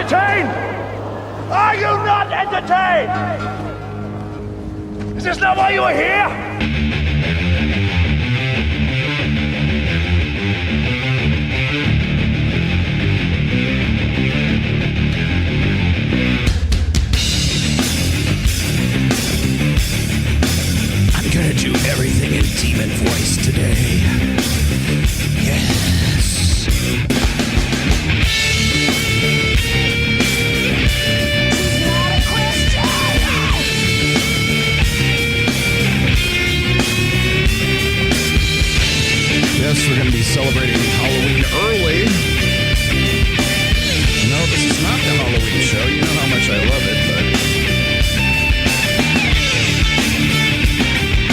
entertained? Are you not entertained? Is this not why you are here? I'm gonna do everything in demon voice today. Yes. Yes, we're going to be celebrating Halloween early. No, this is not the Halloween show. You know how much I love it, but...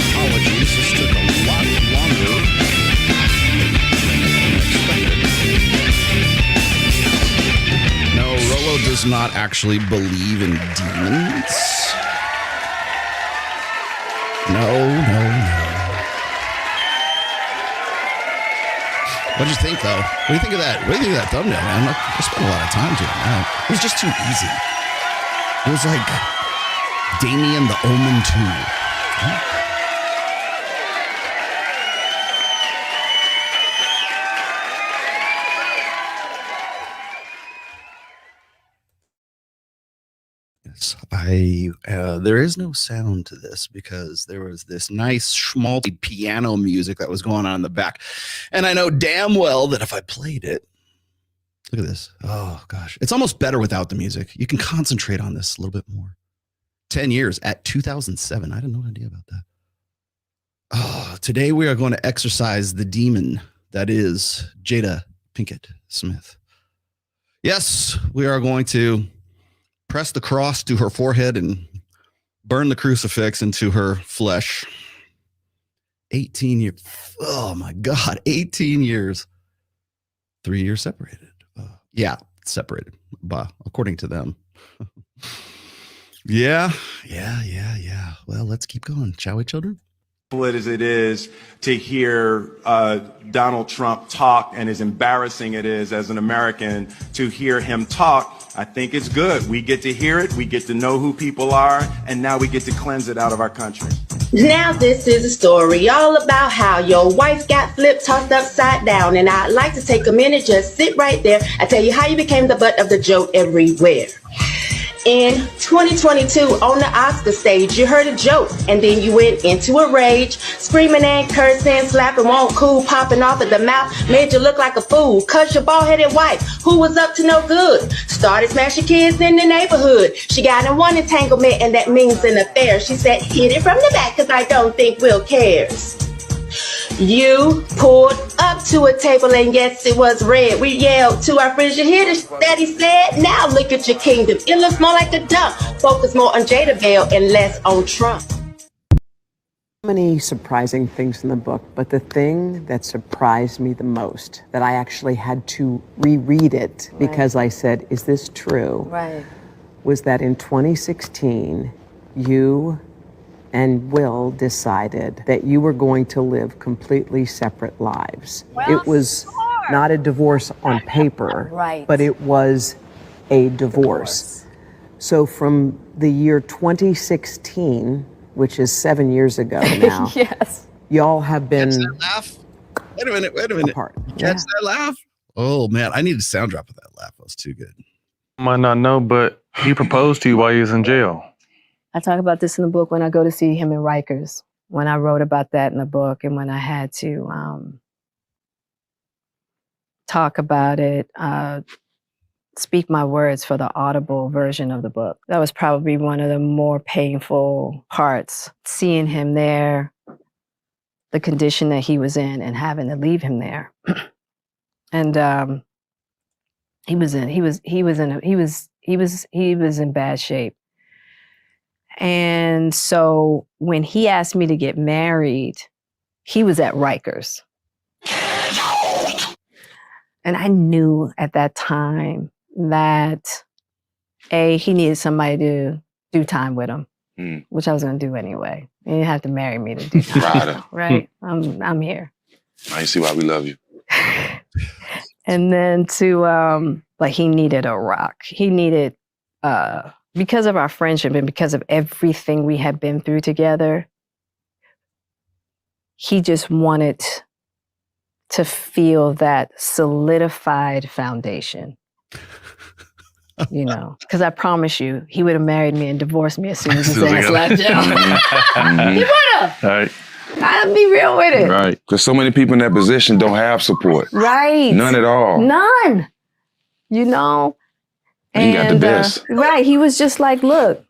Apologies, this took a lot longer than expected. No, Rolo does not actually believe in demons. No. What'd you think, though? What do you think of that? What do you think of that thumbnail, man? I spent a lot of time doing that. It was just too easy. It was like Damien the Omen 2. There is no sound to this because there was this nice schmaltzy piano music that was going on in the back. And I know damn well that if I played it, look at this. Oh gosh, it's almost better without the music. You can concentrate on this a little bit more. 10 years at 2007. I had no idea about that. Oh, today we are going to exorcise the demon that is Jada Pinket-Smith. Yes, we are going to press the cross to her forehead and burn the crucifix into her flesh. 18 years. Oh my God. 18 years. 3 years separated. Yeah, separated. According to them. Yeah. Well, let's keep going. Shall we, children? As it is to hear Donald Trump talk, and as embarrassing it is as an American to hear him talk, I think it's good. We get to hear it, we get to know who people are, and now we get to cleanse it out of our country. Now this is a story all about how your wife got flipped, tossed upside down, and I'd like to take a minute, just sit right there. I tell you how you became the butt of the joke everywhere. In 2022, on the Oscar stage, you heard a joke, and then you went into a rage, screaming and cursing, slapping, won't cool, popping off at the mouth, made you look like a fool, cause your bald-headed wife, who was up to no good, started smashing kids in the neighborhood. She got in one entanglement, and that means an affair. She said, hit it from the back, cause I don't think Will cares. You pulled up to a table, and yes, it was red. We yelled to our frigidaire, Daddy said, now look at your kingdom. It looks more like a dump. Focus more on Jada Bell and less on Trump. Many surprising things in the book, but the thing that surprised me the most, that I actually had to reread it because I said, is this true? Right. Was that in 2016, you and Will decided that you were going to live completely separate lives. Well, it was not a divorce on paper, right, but it was a divorce. So from the year 2016, which is 7 years ago now, yes, y'all have been Catch that laugh? Wait a minute. apart. Catch that laugh? Oh man, I need a sound drop of that laugh. That was too good. Might not know, but he proposed to you while he was in jail. I talk about this in the book when I go to see him in Rikers, when I wrote about that in the book, and when I had to talk about it, speak my words for the audible version of the book. That was probably one of the more painful parts, seeing him there, the condition that he was in, and having to leave him there. And he was in bad shape. And so when he asked me to get married, he was at Rikers. And I knew at that time that, he needed somebody to do time with him, which I was going to do anyway. He didn't have to marry me to do time. Right? I'm here. I see why we love you. And then but Like he needed a rock. He needed, because of our friendship and because of everything we had been through together, he just wanted to feel that solidified foundation. You know, because I promise you, he would have married me and divorced me as soon as his ass left jail. He would have. Right. I'd be real with it. Right. Because so many people in that position don't have support. Right. None at all. None. You know? And he got the best. Right. He was just like, look.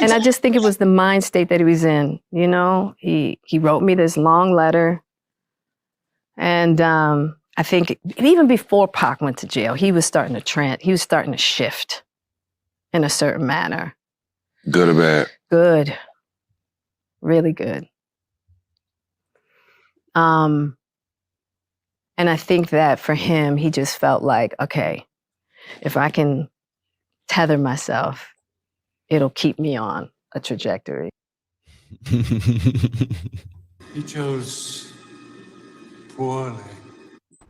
And I just think it was the mind state that he was in. You know, he wrote me this long letter. And I think even before Pac went to jail, he was starting to shift in a certain manner. Good or bad? Good. Really good. And I think that for him, he just felt like, okay, if I can tether myself, it'll keep me on a trajectory. He chose poorly.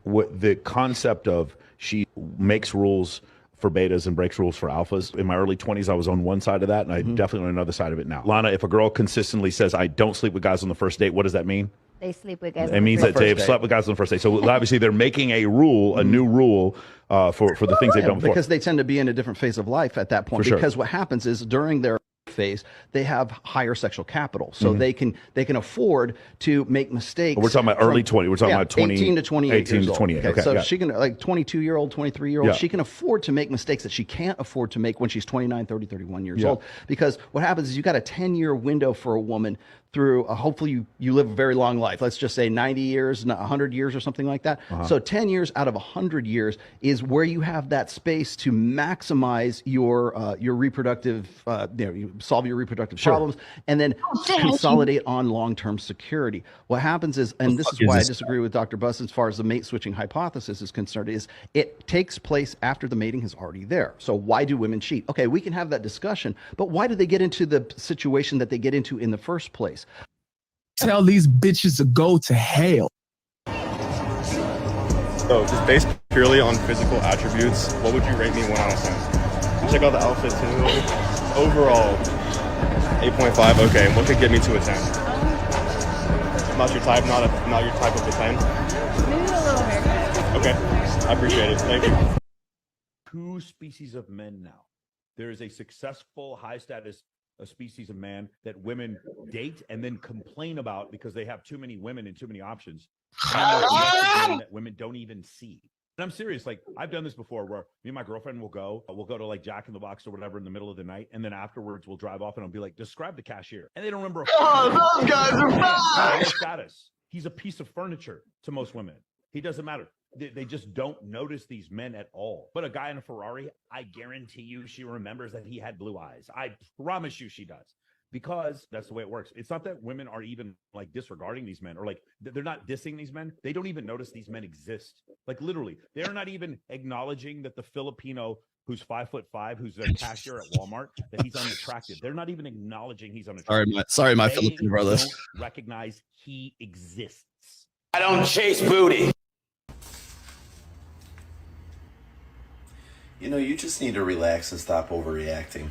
What the concept of she makes rules for betas and breaks rules for alphas. In my early 20s, I was on one side of that, and I'm definitely on another side of it now. Lana, if a girl consistently says, I don't sleep with guys on the first date, what does that mean? They sleep with guys. It means that they've slept with guys on the first date. So obviously they're making a rule, a new rule for the things they've done before. Because they tend to be in a different phase of life at that point. For sure. Because what happens is during their phase, they have higher sexual capital. So they can afford to make mistakes. We're talking about early 20. We're talking about 20, 18 to 28 18 years to 28. old. Okay, so yeah. she can, like 22-year-old, 23-year-old, Yeah. she can afford to make mistakes that she can't afford to make when she's 29, 30, 31 years Yeah. old. Because what happens is you got a 10-year window for a woman through hopefully you live a very long life. Let's just say 90 years, 100 years or something like that. So 10 years out of 100 years is where you have that space to maximize your reproductive, you solve your reproductive problems, and then consolidate on long-term security. What happens is, and this is why I disagree with Dr. Buss as far as the mate switching hypothesis is concerned, is it takes place after the mating is already there. So why do women cheat? Okay, we can have that discussion, but why do they get into the situation that they get into in the first place? Tell these bitches to go to hell. So just based purely on physical attributes, what would you rate me 1 out of 10? Check out the outfit too. Overall, 8.5. Okay, and what could get me to a 10? Not your type, not your type of a 10. Maybe a little haircut. Okay, I appreciate it. Thank you. Two species of men now. There is a successful, high-status species of man that women date and then complain about because they have too many women and too many options. And there's men that women don't even see. And I'm serious. Like, I've done this before where me and my girlfriend will go to like Jack in the Box or whatever in the middle of the night. And then afterwards we'll drive off and I'll be like, describe the cashier. And they don't remember. Oh, those guys are bad. Status. He's a piece of furniture to most women. He doesn't matter. They just don't notice these men at all. But a guy in a Ferrari, I guarantee you she remembers that he had blue eyes. I promise you she does. Because that's the way it works. It's not that women are even like disregarding these men or like they're not dissing these men. They don't even notice these men exist. Like literally, they're not even acknowledging that the Filipino who's 5'5", who's a cashier at Walmart, that he's unattractive. They're not even acknowledging he's unattractive. Sorry, my They Filipino brothers. don't recognize he exists. I don't chase booty. You know, you just need to relax and stop overreacting.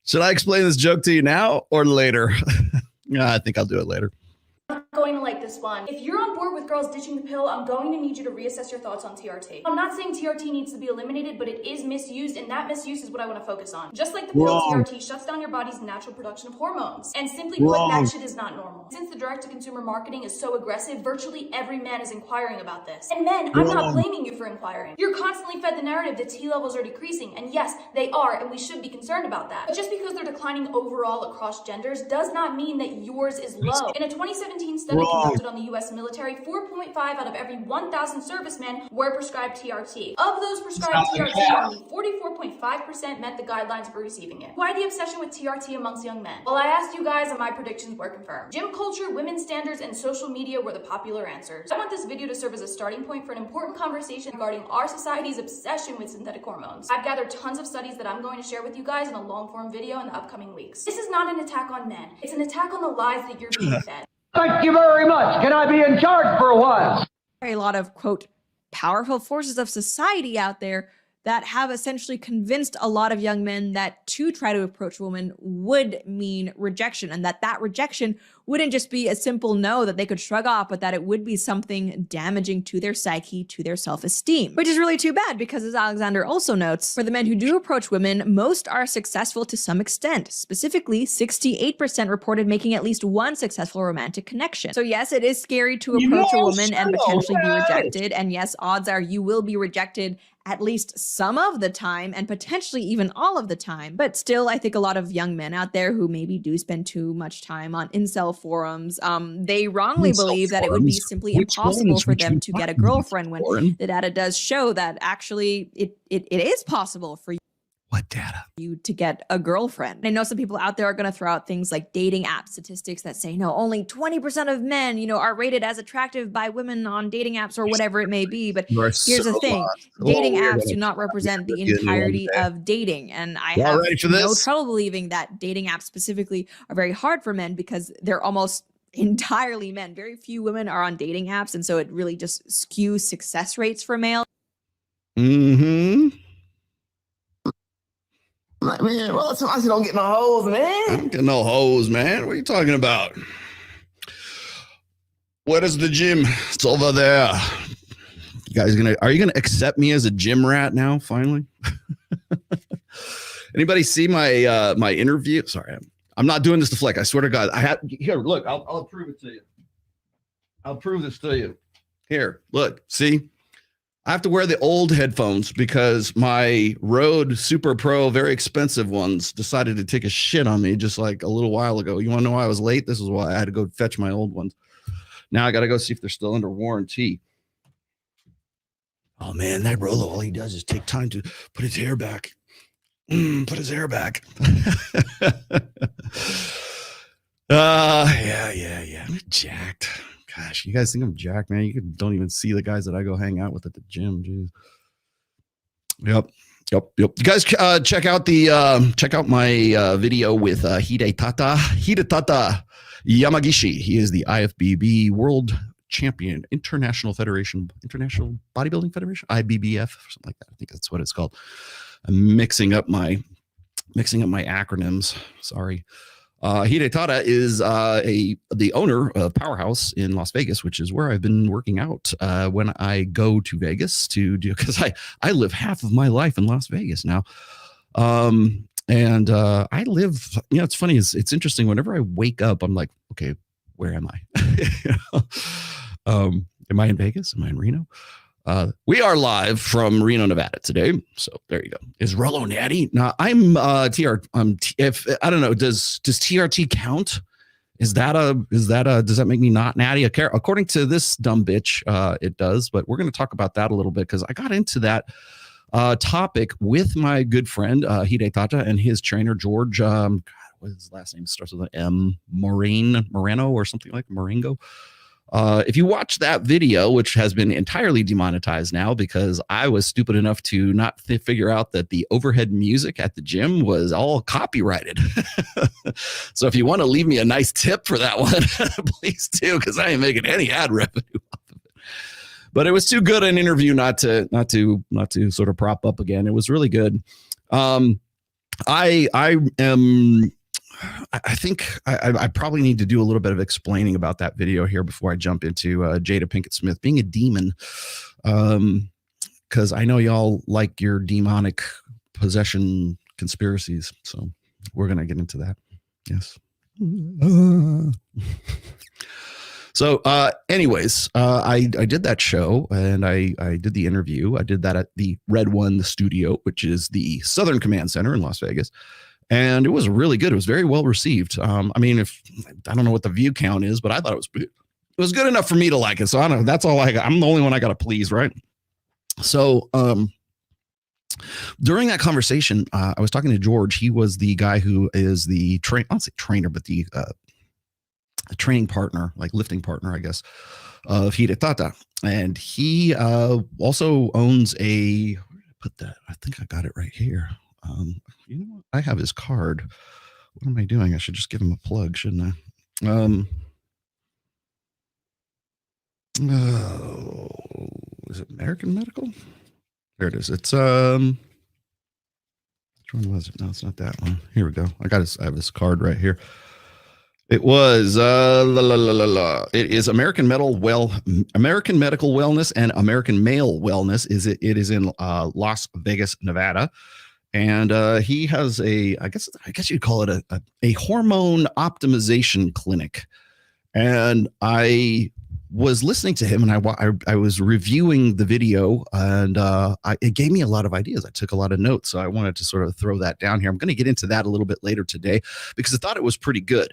Should I explain this joke to you now or later? Yeah, I think I'll do it later. Going to like this one. If you're on board with girls ditching the pill, I'm going to need you to reassess your thoughts on TRT. I'm not saying TRT needs to be eliminated, but it is misused, and that misuse is what I want to focus on. Just like the pill, TRT shuts down your body's natural production of hormones. And simply put, that shit is not normal. Since the direct-to-consumer marketing is so aggressive, virtually every man is inquiring about this. And men, I'm not blaming you for inquiring. You're constantly fed the narrative that T levels are decreasing, and yes, they are, and we should be concerned about that. But just because they're declining overall across genders does not mean that yours is low. In a 2017 study conducted on the U.S. military, 4.5 out of every 1,000 servicemen were prescribed TRT. Of those prescribed TRT, only 44.5% met the guidelines for receiving it. Why the obsession with TRT amongst young men? Well, I asked you guys and my predictions were confirmed. Gym culture, women's standards, and social media were the popular answers. I want this video to serve as a starting point for an important conversation regarding our society's obsession with synthetic hormones. I've gathered tons of studies that I'm going to share with you guys in a long-form video in the upcoming weeks. This is not an attack on men. It's an attack on the lies that you're being fed. Thank you very much. Can I be in charge for once? A lot of, quote, powerful forces of society out there that have essentially convinced a lot of young men that to try to approach a woman would mean rejection, and that rejection wouldn't just be a simple no that they could shrug off, but that it would be something damaging to their psyche, to their self-esteem. Which is really too bad because, as Alexander also notes, for the men who do approach women, most are successful to some extent. Specifically, 68% reported making at least one successful romantic connection. So yes, it is scary to approach a woman and potentially be rejected, and yes, odds are you will be rejected at least some of the time and potentially even all of the time. But still, I think a lot of young men out there who maybe do spend too much time on incel forums, they wrongly believe that it would be simply impossible for them to get a girlfriend when the data does show that actually it is possible for you. What data? You to get a girlfriend. I know some people out there are going to throw out things like dating app statistics that say, no, only 20% of men, are rated as attractive by women on dating apps or whatever it may be. But here's the thing. Dating apps do not represent the entirety of dating. And I have no trouble believing that dating apps specifically are very hard for men because they're almost entirely men. Very few women are on dating apps. And so it really just skews success rates for males. Mm-hmm. Like, man, well, I don't get no hoes, man. I don't get no hoes, man. What are you talking about? What is the gym? It's over there. You guys are you gonna accept me as a gym rat now? Finally. Anybody see my my interview? Sorry, I'm not doing this to Fleck. I swear to God, I had here. Look, I'll prove it to you. I'll prove this to you. Here, look, see. I have to wear the old headphones because my Rode Super Pro, very expensive ones, decided to take a shit on me just like a little while ago. You want to know why I was late? This is why I had to go fetch my old ones. Now I got to go see if they're still under warranty. Oh, man, that Rolo, all he does is take time to put his hair back. Put his hair back. Yeah. I'm jacked. Gosh, you guys think I'm jacked, man? You don't even see the guys that I go hang out with at the gym. Jeez. Yep. You guys check out my video with Hidetaka Yamagishi. He is the IFBB World Champion, International Bodybuilding Federation, IBBF, or something like that. I think that's what it's called. I'm mixing up my acronyms. Sorry. Hidetaka is the owner of Powerhouse in Las Vegas, which is where I've been working out when I go to Vegas to do, because I live half of my life in Las Vegas now. And I live, it's funny, it's interesting. Whenever I wake up, I'm like, okay, where am I? Am I in Vegas? Am I in Reno? We are live from Reno, Nevada today. So there you go. Is Rollo natty? Now I'm TR. If I don't know, does TRT count? Does that make me not natty? According to this dumb bitch, it does. But we're going to talk about that a little bit because I got into that topic with my good friend Hidetaka and his trainer George. What his last name starts with an M. Moreno or something like Marengo. If you watch that video, which has been entirely demonetized now because I was stupid enough to not figure out that the overhead music at the gym was all copyrighted. So if you want to leave me a nice tip for that one, please do, because I ain't making any ad revenue off of it. But it was too good an interview not to sort of prop up again. It was really good. I think I probably need to do a little bit of explaining about that video here before I jump into Jada Pinket-Smith being a demon, because I know y'all like your demonic possession conspiracies. So we're going to get into that. Yes. So anyways, I did that show and I did the interview. I did that at the Red One, the studio, which is the Southern Command Center in Las Vegas. And it was really good. It was very well received. I mean, I don't know what the view count is, but I thought it was It was good enough for me to like it. So I don't know. That's all I got. I'm the only one I got to please, right? So during that conversation, I was talking to George. He was the guy who is the I don't say trainer, but the training partner, like lifting partner, I guess, of Hiretata. And he also owns a, where did I put that? I think I got it right here. You know what? I have his card. What am I doing? I should just give him a plug, shouldn't I? Oh, is it American Medical? There it is. It's which one was it? No, it's not that one. Here we go. I have this card right here. It was It is American Medical Wellness and American Male Wellness. It is in Las Vegas, Nevada. And he has I guess you'd call it a hormone optimization clinic. And I was listening to him, and I was reviewing the video, and it gave me a lot of ideas. I took a lot of notes, so I wanted to sort of throw that down here. I'm going to get into that a little bit later today because I thought it was pretty good.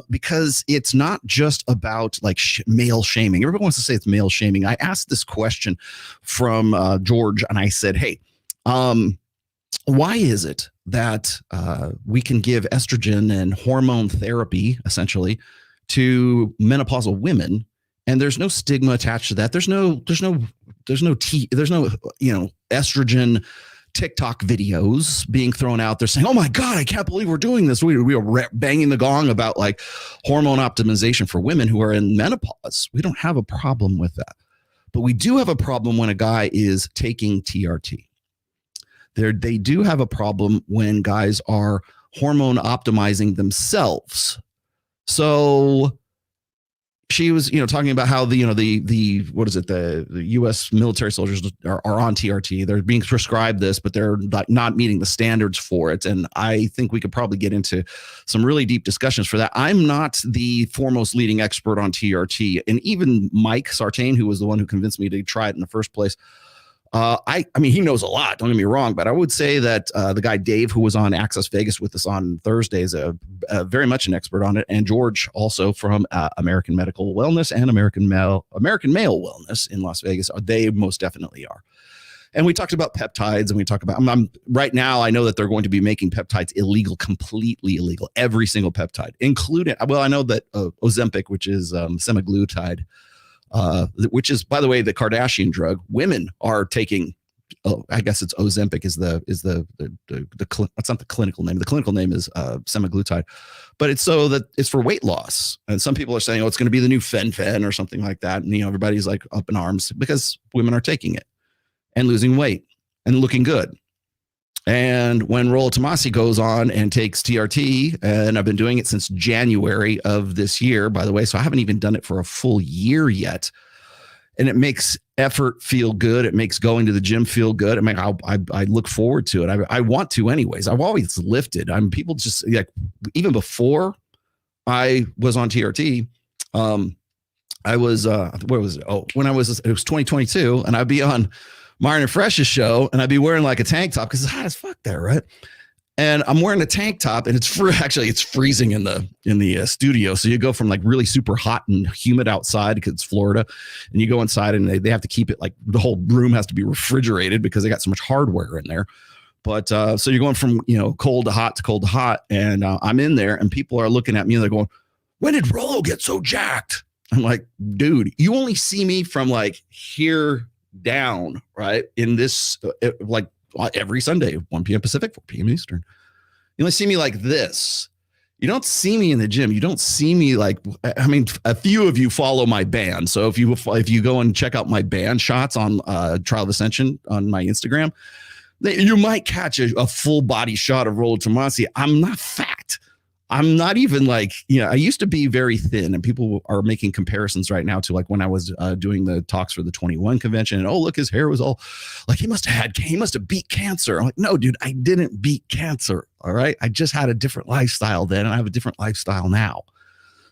Because it's not just about like male shaming. Everybody wants to say it's male shaming. I asked this question from George, and I said, hey, why is it that we can give estrogen and hormone therapy essentially to menopausal women, and there's no stigma attached to that? There's no estrogen TikTok videos being thrown out there saying, oh my God, I can't believe we're doing this. We are banging the gong about like hormone optimization for women who are in menopause. We don't have a problem with that. But we do have a problem when a guy is taking TRT. They do have a problem when guys are hormone optimizing themselves. So she was, talking about how the U.S. military soldiers are on TRT. They're being prescribed this, but they're not meeting the standards for it. And I think we could probably get into some really deep discussions for that. I'm not the foremost leading expert on TRT, and even Mike Sartain, who was the one who convinced me to try it in the first place. I mean, he knows a lot, don't get me wrong, but I would say that the guy Dave, who was on Access Vegas with us on Thursday, is a very much an expert on it. And George, also from American Medical Wellness and American Male Wellness in Las Vegas, they most definitely are. And we talked about peptides, and we talk about, right now, I know that they're going to be making peptides illegal, completely illegal, every single peptide, including, I know that Ozempic, which is semaglutide, which is, by the way, the Kardashian drug. Women are taking. I guess it's Ozempic is the that's not the clinical name. The clinical name is semaglutide, but it's so that it's for weight loss. And some people are saying, oh, it's going to be the new fen or something like that. And everybody's like up in arms because women are taking it and losing weight and looking good. And when Rollo Tomasi goes on and takes TRT, and I've been doing it since January of this year, by the way, so I haven't even done it for a full year yet. And it makes effort feel good. It makes going to the gym feel good. I mean, I look forward to it. I want to anyways. I've always lifted. People just like, even before I was on TRT, I was, where was it? Oh, it was 2022, and I'd be on Myron and Fresh's show, and I'd be wearing like a tank top because it's hot as fuck there, right? And I'm wearing a tank top, and it's freezing in the studio. So you go from like really super hot and humid outside because it's Florida, and you go inside, and they have to keep it like the whole room has to be refrigerated because they got so much hardware in there. But so you're going from cold to hot, and I'm in there, and people are looking at me and they're going, "When did Rollo get so jacked?" I'm like, "Dude, you only see me from like here down, right? In this like every Sunday, 1 p.m. Pacific, 4 p.m. Eastern. You only see me like this. You don't see me in the gym. You don't see me like, I mean, a few of you follow my band. So if you go and check out my band shots on Trial of Ascension on my Instagram, you might catch a full body shot of Rollo Tomasi. I'm not fat. I'm not even like, I used to be very thin, and people are making comparisons right now to like when I was doing the talks for the 21 convention, and oh, look, his hair was all like, he must have beat cancer. I'm like, no, dude, I didn't beat cancer. All right. I just had a different lifestyle then, and I have a different lifestyle now.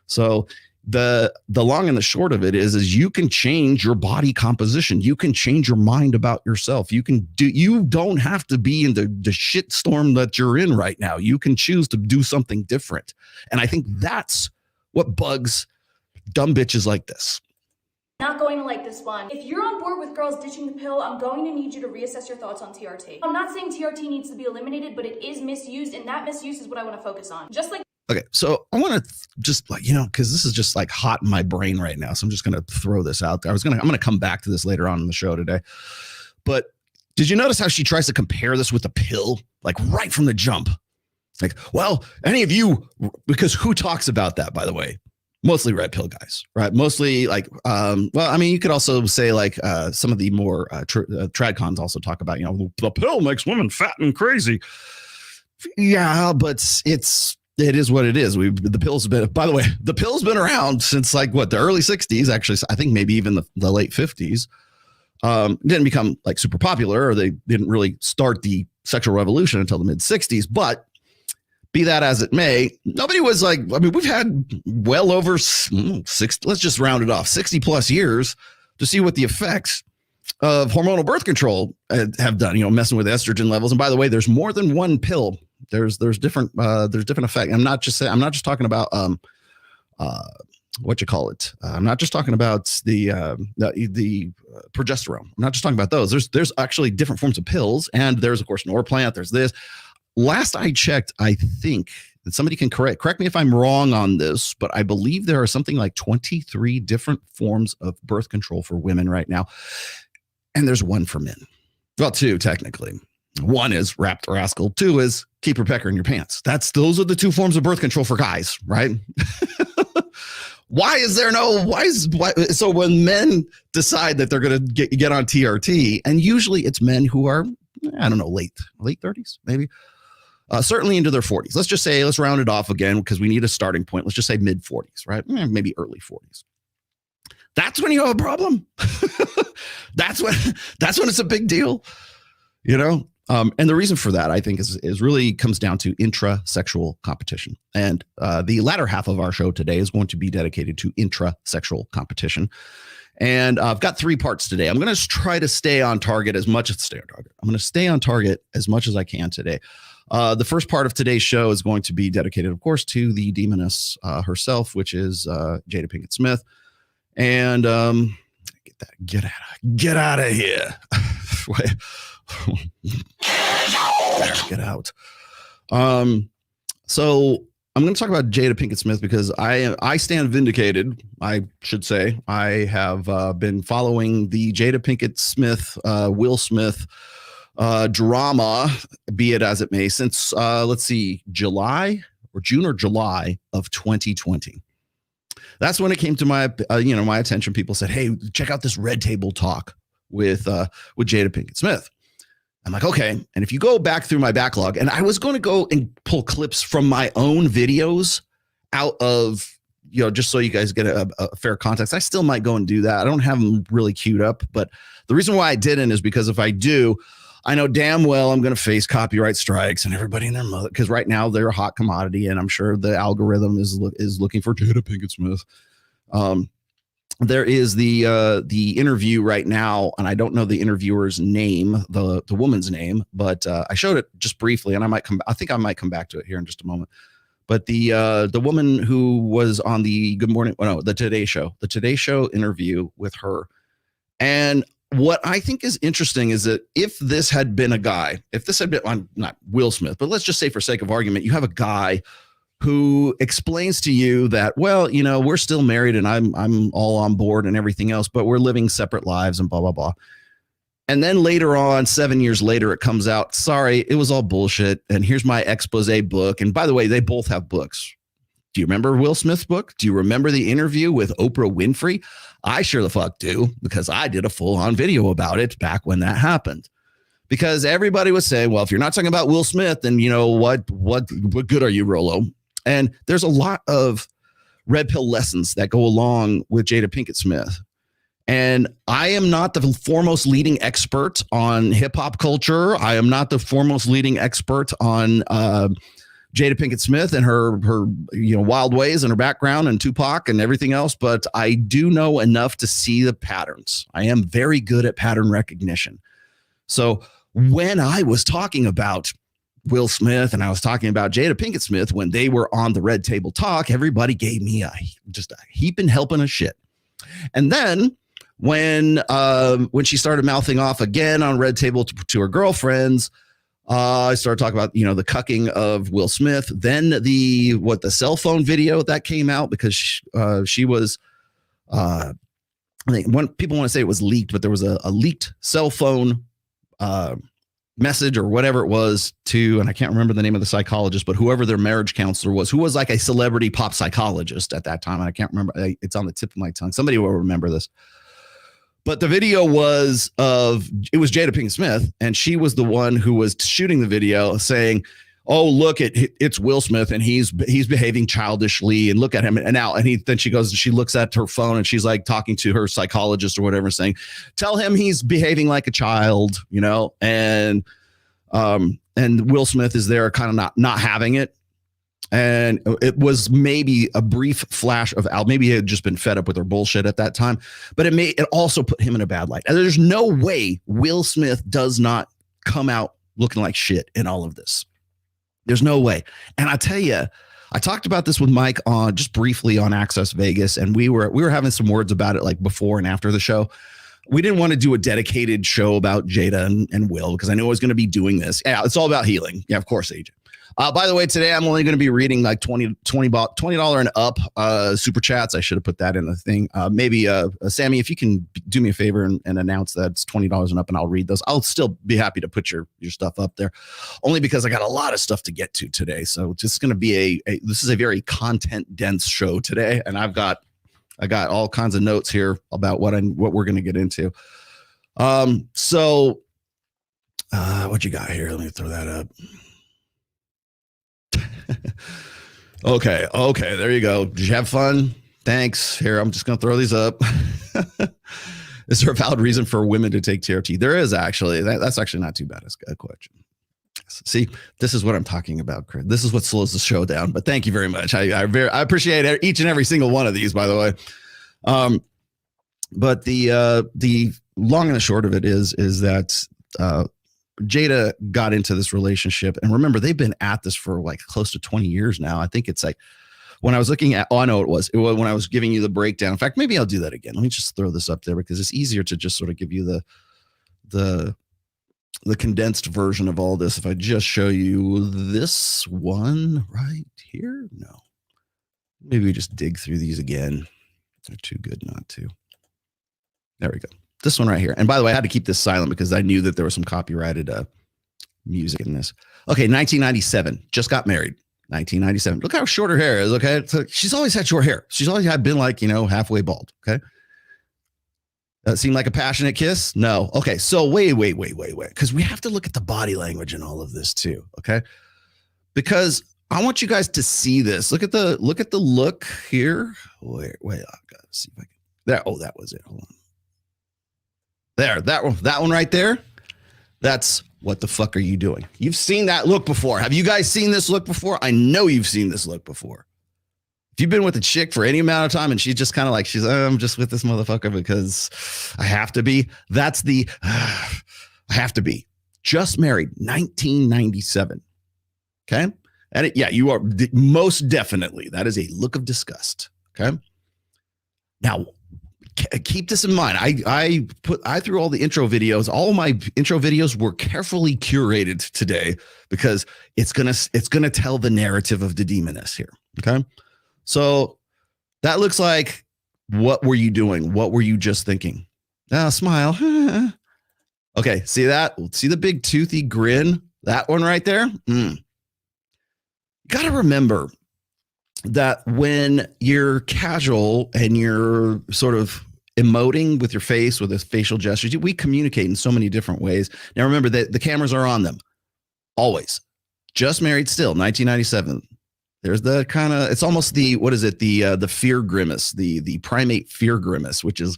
So the long and the short of it is you can change your body composition. You can change your mind about yourself. You don't have to be in the shitstorm that you're in right now. You can choose to do something different. And I think that's what bugs dumb bitches like this. Not going to like this one. If you're on board with girls ditching the pill, I'm going to need you to reassess your thoughts on TRT. I'm not saying TRT needs to be eliminated, but it is misused, and that misuse is what I want to focus on. Just like Okay, so I want to just like, you know, because this is just like hot in my brain right now. So I'm just going to throw this out there. I'm going to come back to this later on in the show today. But did you notice how she tries to compare this with the pill? Like right from the jump. Like, well, any of you, because who talks about that, by the way? Mostly red pill guys, right? Mostly like, well, I mean, you could also say like some of the more tradcons also talk about, you know, the pill makes women fat and crazy. Yeah, but it is what it is. The pill's been, by the way, the pill's been around since like what, the early 60s, actually. I think maybe even the late 50s. Didn't become like super popular, or they didn't really start the sexual revolution until the mid 60s. But be that as it may, nobody was like, I mean, we've had well over 60, let's just round it off, 60 plus years to see what the effects of hormonal birth control have done, you know, messing with estrogen levels. And by the way, there's more than one pill. There's different effects. I'm not just talking about what you call it. I'm not just talking about the progesterone. I'm not just talking about those. There's actually different forms of pills, and there's of course Norplant. There's this. Last I checked, I think that somebody can correct me if I'm wrong on this, but I believe there are something like 23 different forms of birth control for women right now, and there's one for men. Well, two technically. One is wrapped rascal. Two is keep your pecker in your pants. Those are the two forms of birth control for guys, right? Why so when men decide that they're going to get on TRT, and usually it's men who are, I don't know, late 30s, maybe, certainly into their 40s. Let's round it off again because we need a starting point. Let's just say mid 40s, right? Maybe early 40s. That's when you have a problem. That's when it's a big deal, you know? And the reason for that, I think, is really comes down to intrasexual competition. And the latter half of our show today is going to be dedicated to intrasexual competition. And I've got 3 parts today. I'm going to try to stay on target as much as I'm going to stay on target as much as I can today. The first part of today's show is going to be dedicated, of course, to the demoness herself, which is Jada Pinket-Smith. And get out of here. Get out. So I'm going to talk about Jada Pinket-Smith because I stand vindicated. I should say I have been following the Jada Pinket-Smith, Will Smith drama, be it as it may, since let's see, June or July of 2020. That's when it came to my my attention. People said, "Hey, check out this Red Table Talk with Jada Pinket-Smith." I'm like, okay. And if you go back through my backlog, and I was going to go and pull clips from my own videos out of, just so you guys get a fair context. I still might go and do that. I don't have them really queued up, but the reason why I didn't is because if I do, I know damn well I'm going to face copyright strikes and everybody and their mother, because right now they're a hot commodity, and I'm sure the algorithm is looking for Jada Pinket-Smith. There is the interview right now, and I don't know the interviewer's name, the woman's name, but I showed it just briefly, and I think I might come back to it here in just a moment. But the woman who was on the the Today Show interview with her, and what I think is interesting is that if this had been a guy, not Will Smith, but let's just say for sake of argument, you have a guy who explains to you that, well, we're still married and I'm all on board and everything else, but we're living separate lives and blah, blah, blah. And then later on, 7 years later, it comes out, sorry, it was all bullshit. And here's my expose book. And by the way, they both have books. Do you remember Will Smith's book? Do you remember the interview with Oprah Winfrey? I sure the fuck do, because I did a full-on video about it back when that happened. Because everybody was saying, well, if you're not talking about Will Smith, then what good are you, Rolo? And there's a lot of red pill lessons that go along with Jada Pinket-Smith. And I am not the foremost leading expert on hip hop culture. I am not the foremost leading expert on Jada Pinket-Smith and her wild ways and her background and Tupac and everything else. But I do know enough to see the patterns. I am very good at pattern recognition. So when I was talking about Will Smith and I was talking about Jada Pinket-Smith when they were on the Red Table Talk, everybody gave me just a heaping helping of shit. And then when she started mouthing off again on Red Table to her girlfriends, I started talking about, the cucking of Will Smith. Then the cell phone video that came out because she was, I think people want to say it was leaked, but there was a leaked cell phone message or whatever it was and I can't remember the name of the psychologist, but whoever their marriage counselor was, who was like a celebrity pop psychologist at that time. And I can't remember. It's on the tip of my tongue. Somebody will remember this. But the video was Jada Pinket-Smith, and she was the one who was shooting the video saying, oh, look, it's Will Smith, and he's behaving childishly, and look at him. And then she goes, she looks at her phone, and she's like talking to her psychologist or whatever, saying, tell him he's behaving like a child, and Will Smith is there kind of not having it. And it was maybe a brief flash of maybe he had just been fed up with her bullshit at that time, but it also put him in a bad light. And there's no way Will Smith does not come out looking like shit in all of this. There's no way. And I tell you, I talked about this with Mike on just briefly on Access Vegas, and we were having some words about it like before and after the show. We didn't want to do a dedicated show about Jada and Will because I knew I was going to be doing this. Yeah, it's all about healing. Yeah, of course, AJ. By the way, today I'm only going to be reading like $20 and up super chats. I should have put that in the thing. Maybe Sammy, if you can do me a favor and announce that it's $20 and up, and I'll read those. I'll still be happy to put your stuff up there, only because I got a lot of stuff to get to today. So it's just going to be this is a very content dense show today, and I got all kinds of notes here about what we're going to get into. So what you got here? Let me throw that up. Okay, there you go. Did you have fun? Thanks. Here, I'm just going to throw these up. Is there a valid reason for women to take TRT? There is actually. That's actually not too bad. It's a question. See, this is what I'm talking about, Chris. This is what slows the show down. But thank you very much. I appreciate each and every single one of these, by the way. But the long and the short of it is that Jada got into this relationship, and remember, they've been at this for like close to 20 years now. I think it's like when I was looking at, I know it was when I was giving you the breakdown. In fact, maybe I'll do that again. Let me just throw this up there because it's easier to just sort of give you the condensed version of all this. If I just show you this one right here, no, maybe we just dig through these again. They're too good not to. There we go. This one right here. And by the way, I had to keep this silent because I knew that there was some copyrighted music in this. Okay, 1997. Just got married. 1997. Look how short her hair is. Okay, so she's always had short hair. She's always been like, halfway bald. Okay. That seemed like a passionate kiss? No. Okay, so wait. Because we have to look at the body language in all of this too. Okay. Because I want you guys to see this. Look at the look here. Wait, I've got to see if I can. There. Oh, that was it. Hold on. There, that one right there. That's what the fuck are you doing? You've seen that look before. Have you guys seen this look before? I know you've seen this look before. If you've been with a chick for any amount of time and she's just kind of like, I'm just with this motherfucker because I have to be. That's the I have to be. Just married, 1997. Okay. And you are most definitely. That is a look of disgust. Okay. Now, keep this in mind. I threw all the intro videos. All my intro videos were carefully curated today because it's gonna tell the narrative of the demoness here. Okay, so that looks like, what were you doing? What were you just thinking? Smile. Okay, see that? See the big toothy grin? That one right there. You got to remember that when you're casual and you're sort of emoting with your face, with the facial gestures, we communicate in so many different ways. Now, remember that the cameras are on them always. Just married still, 1997. There's the kind of, it's almost the, what is it? The fear grimace, the primate fear grimace, which is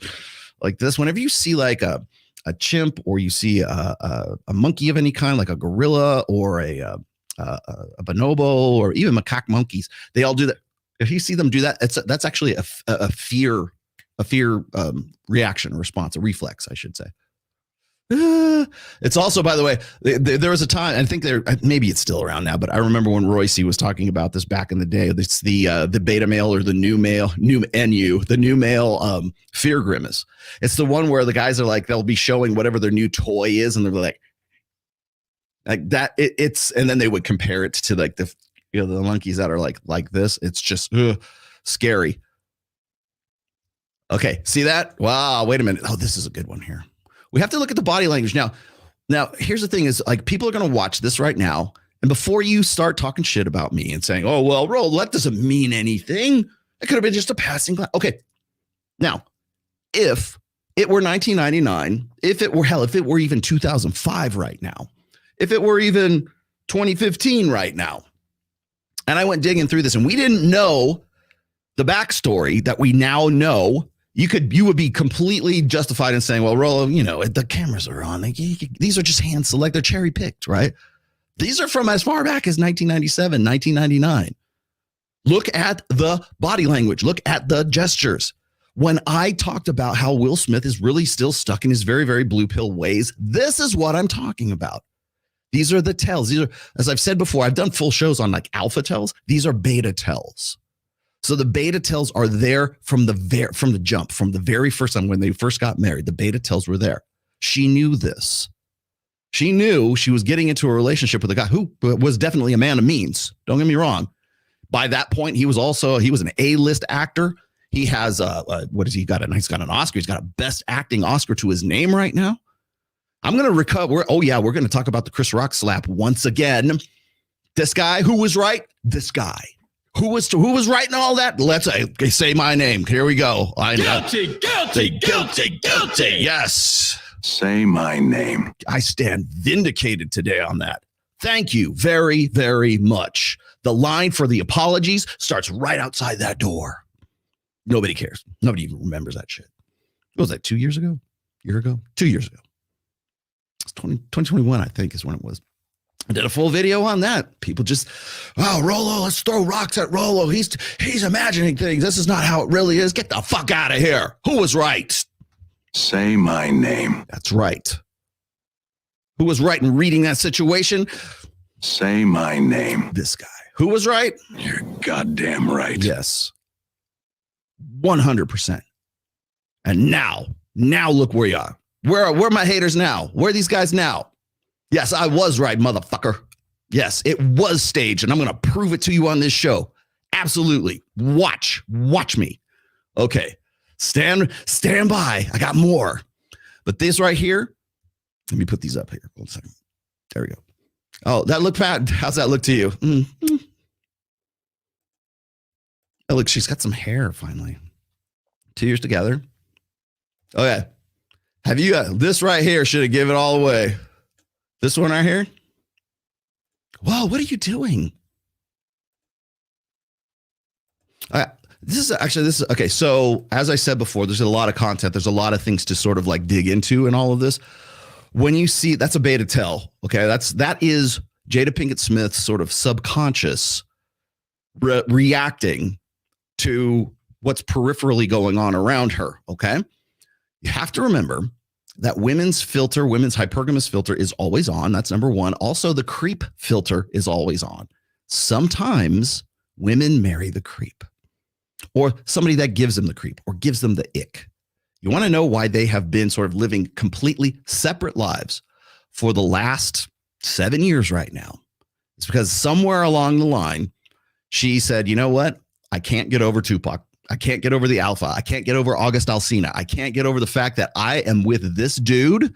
like this. Whenever you see like a chimp, or you see a monkey of any kind, like a gorilla or a bonobo, or even macaque monkeys, they all do that. If you see them do that, that's actually a fear reaction, response, a reflex, I should say. It's also, by the way, there was a time, I think maybe it's still around now, but I remember when Royce was talking about this back in the day. It's the beta male or the new male, the new male fear grimace. It's the one where the guys are like, they'll be showing whatever their new toy is, and they're like that. And then they would compare it to like the monkeys that are like this. It's just scary. Okay, see that? Wow, wait a minute. Oh, this is a good one here. We have to look at the body language now. Now, here's the thing is like people are going to watch this right now. And before you start talking shit about me and saying, oh, well, that doesn't mean anything. It could have been just a passing glance. Okay. Now, if it were 1999, if it were even 2005 right now, if it were even 2015 right now, and I went digging through this and we didn't know the backstory that we now know, you would be completely justified in saying, well, Rollo, the cameras are on. These are just hand select. They're cherry picked, right? These are from as far back as 1997, 1999. Look at the body language. Look at the gestures. When I talked about how Will Smith is really still stuck in his very, very blue pill ways, this is what I'm talking about. These are the tells. These are, as I've said before, I've done full shows on like alpha tells. These are beta tells. So the beta tells are there from the jump, from the very first time when they first got married. The beta tells were there. She knew this. She knew she was getting into a relationship with a guy who was definitely a man of means. Don't get me wrong. By that point, he was an A-list actor. He has what has he got? He's got an Oscar. He's got a Best Acting Oscar to his name right now. I'm going to recover. We're going to talk about the Chris Rock slap once again. This guy, who was right? This guy. Who was writing all that? Let's say my name. Here we go. Guilty. Yes. Say my name. I stand vindicated today on that. Thank you very, very much. The line for the apologies starts right outside that door. Nobody cares. Nobody even remembers that shit. What was that, 2 years ago? Year ago? 2 years ago. It's 2021, I think, is when it was. I did a full video on that. People just, Rollo, let's throw rocks at Rollo. He's imagining things. This is not how it really is. Get the fuck out of here. Who was right? Say my name. That's right. Who was right in reading that situation? Say my name. This guy. Who was right? You're goddamn right. Yes. 100%. And now look where you are. Where are my haters now? Where are these guys now? Yes, I was right, motherfucker. Yes, it was staged, and I'm going to prove it to you on this show. Absolutely. Watch me. Okay, stand by. I got more. But this right here, let me put these up here. 1 second. There we go. Oh, that looked bad. How's that look to you? Mm-hmm. Oh, look, she's got some hair finally. 2 years together. Okay. Have you got this right here? Should have given it all away. This one right here. Whoa, what are you doing? This is okay. So as I said before, there's a lot of content. There's a lot of things to sort of like dig into in all of this. When you see, that's a beta tell. Okay. That is Jada Pinket-Smith's sort of subconscious reacting to what's peripherally going on around her. Okay. You have to remember that women's hypergamous filter is always on. That's number one. Also, the creep filter is always on. Sometimes women marry the creep or somebody that gives them the creep or gives them the ick. You want to know why they have been sort of living completely separate lives for the last 7 years right now? It's because somewhere along the line, she said, you know what? I can't get over Tupac. I can't get over the alpha. I can't get over August Alsina. I can't get over the fact that I am with this dude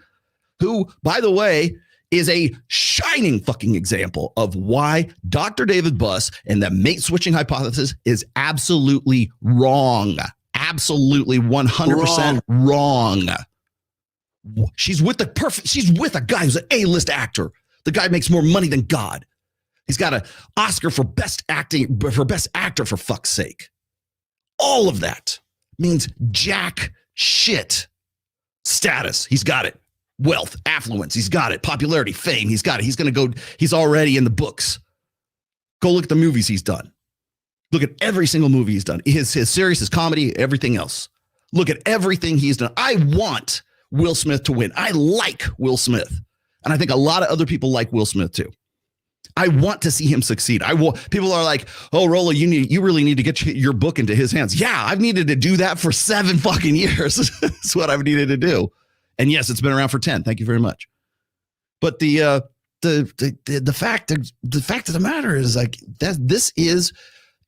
who, by the way, is a shining fucking example of why Dr. David Buss and the mate switching hypothesis is absolutely wrong. Absolutely 100% wrong. She's with a guy who's an A-list actor. The guy makes more money than God. He's got an Oscar for best actor, for fuck's sake. All of that means jack shit. Status, he's got it. Wealth, affluence, he's got it. Popularity, fame, he's got it. He's already in the books. Go look at the movies he's done. Look at every single movie he's done. His series, his comedy, everything else. Look at everything he's done. I want Will Smith to win. I like Will Smith. And I think a lot of other people like Will Smith too. I want to see him succeed. People are like, oh, Rolla, you really need to get your book into his hands. Yeah, I've needed to do that for 7 fucking years. That's what I've needed to do. And yes, it's been around for 10. Thank you very much. But the fact of the matter is like that this is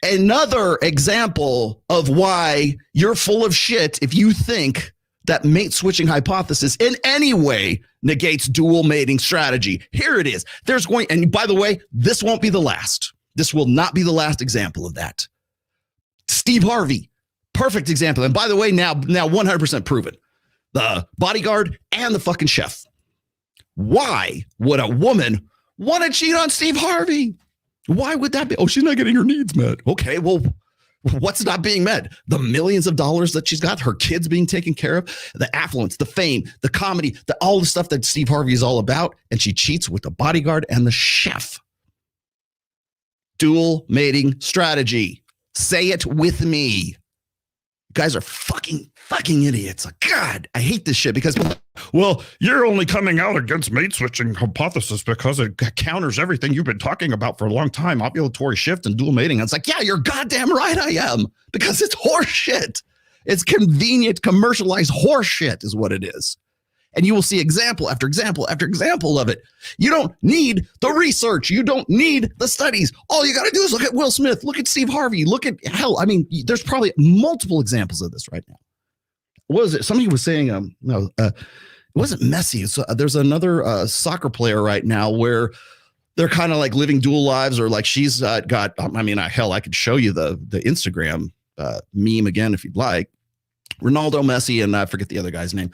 another example of why you're full of shit if you think that mate switching hypothesis in any way negates dual mating strategy. Here it is. And by the way, this won't be the last. This will not be the last example of that. Steve Harvey, perfect example. And by the way, now 100% proven. The bodyguard and the fucking chef. Why would a woman want to cheat on Steve Harvey? Why would that be? Oh, she's not getting her needs met. Okay, well, what's not being met? The millions of dollars that she's got, her kids being taken care of, the affluence, the fame, the comedy, all the stuff that Steve Harvey is all about. And she cheats with the bodyguard and the chef. Dual mating strategy. Say it with me. You guys are fucking idiots. Like, God, I hate this shit because, well, you're only coming out against mate switching hypothesis because it counters everything you've been talking about for a long time, ovulatory shift and dual mating. And it's like, yeah, you're goddamn right I am, because it's horse shit. It's convenient, commercialized horse shit is what it is. And you will see example after example after example of it. You don't need the research. You don't need the studies. All you got to do is look at Will Smith, look at Steve Harvey, look at hell. I mean, there's probably multiple examples of this right now. What was it? Somebody was saying, it wasn't Messi. So there's another soccer player right now where they're kind of like living dual lives, or like she's got, hell, I could show you the Instagram meme again if you'd like. Ronaldo, Messi, and I forget the other guy's name.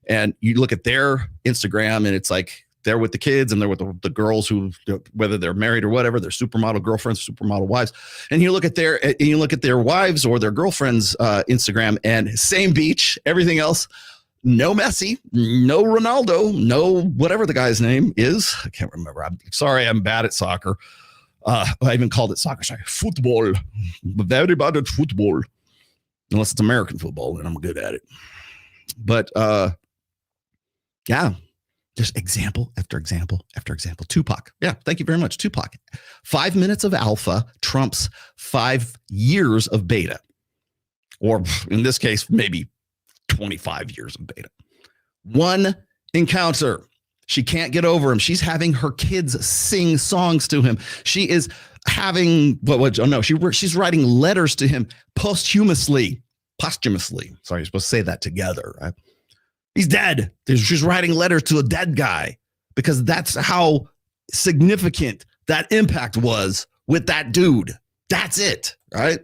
And you look at their Instagram and it's like they're with the kids and they're with the girls who, whether they're married or whatever, they're supermodel girlfriends, supermodel wives. And you look at their wives or their girlfriends' Instagram and same beach, everything else. No Messi, no Ronaldo, no whatever the guy's name is. I can't remember. I'm sorry, I'm bad at soccer. I even called it soccer. Sorry, football. Very bad at football. Unless it's American football, then I'm good at it. But yeah, just example after example after example. Tupac. Yeah, thank you very much. Tupac. 5 minutes of alpha trumps 5 years of beta. Or in this case, maybe 25 years of beta. One encounter. She can't get over him. She's having her kids sing songs to him. She is having she's writing letters to him posthumously. Sorry, you're supposed to say that together, right? He's dead. She's writing letters to a dead guy because that's how significant that impact was with that dude. That's it, right?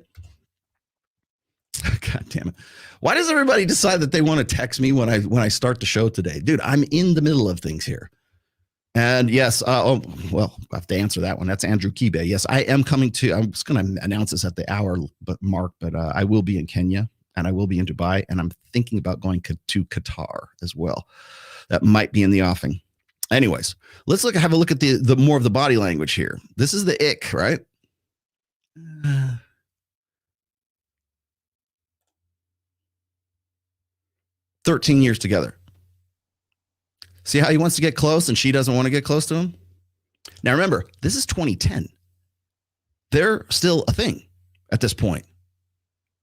God damn it. Why does everybody decide that they want to text me when I start the show today? Dude, I'm in the middle of things here. And yes, I have to answer that one. That's Andrew Kibe. Yes, I am coming to, I'm just going to announce this at the hour mark, but I will be in Kenya and I will be in Dubai, and I'm thinking about going to Qatar as well. That might be in the offing. Anyways, let's have a look at the more of the body language here. This is the ick, right? 13 years together. See how he wants to get close and she doesn't want to get close to him? Now remember, this is 2010. They're still a thing at this point.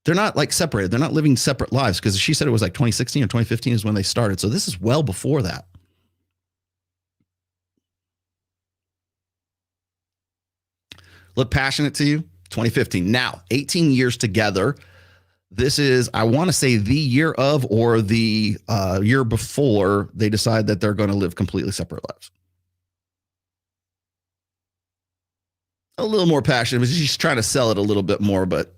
They're not like separated. They're not living separate lives, because she said it was like 2016 or 2015 is when they started. So this is well before that. Look passionate to you? 2015. Now, 18 years together. This is, I want to say, the year of or the year before they decide that they're going to live completely separate lives. A little more passionate, but she's trying to sell it a little bit more, but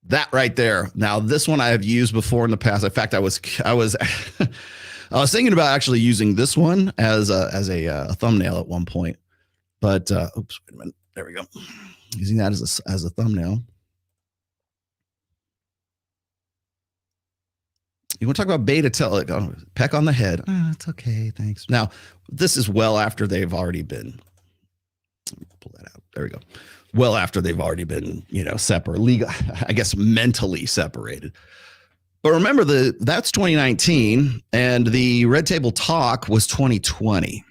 that right there. Now, this one I have used before in the past. In fact, I was I was thinking about actually using this one as a thumbnail at one point, but oops, wait a minute. There we go. Using that as a thumbnail. You want to talk about beta? Peck on the head. Oh, it's okay, thanks. Now, this is well after they've already been. Let me pull that out. There we go. Well after they've already been, separate, legal, I guess, mentally separated. But remember, that's 2019, and the Red Table Talk was 2020.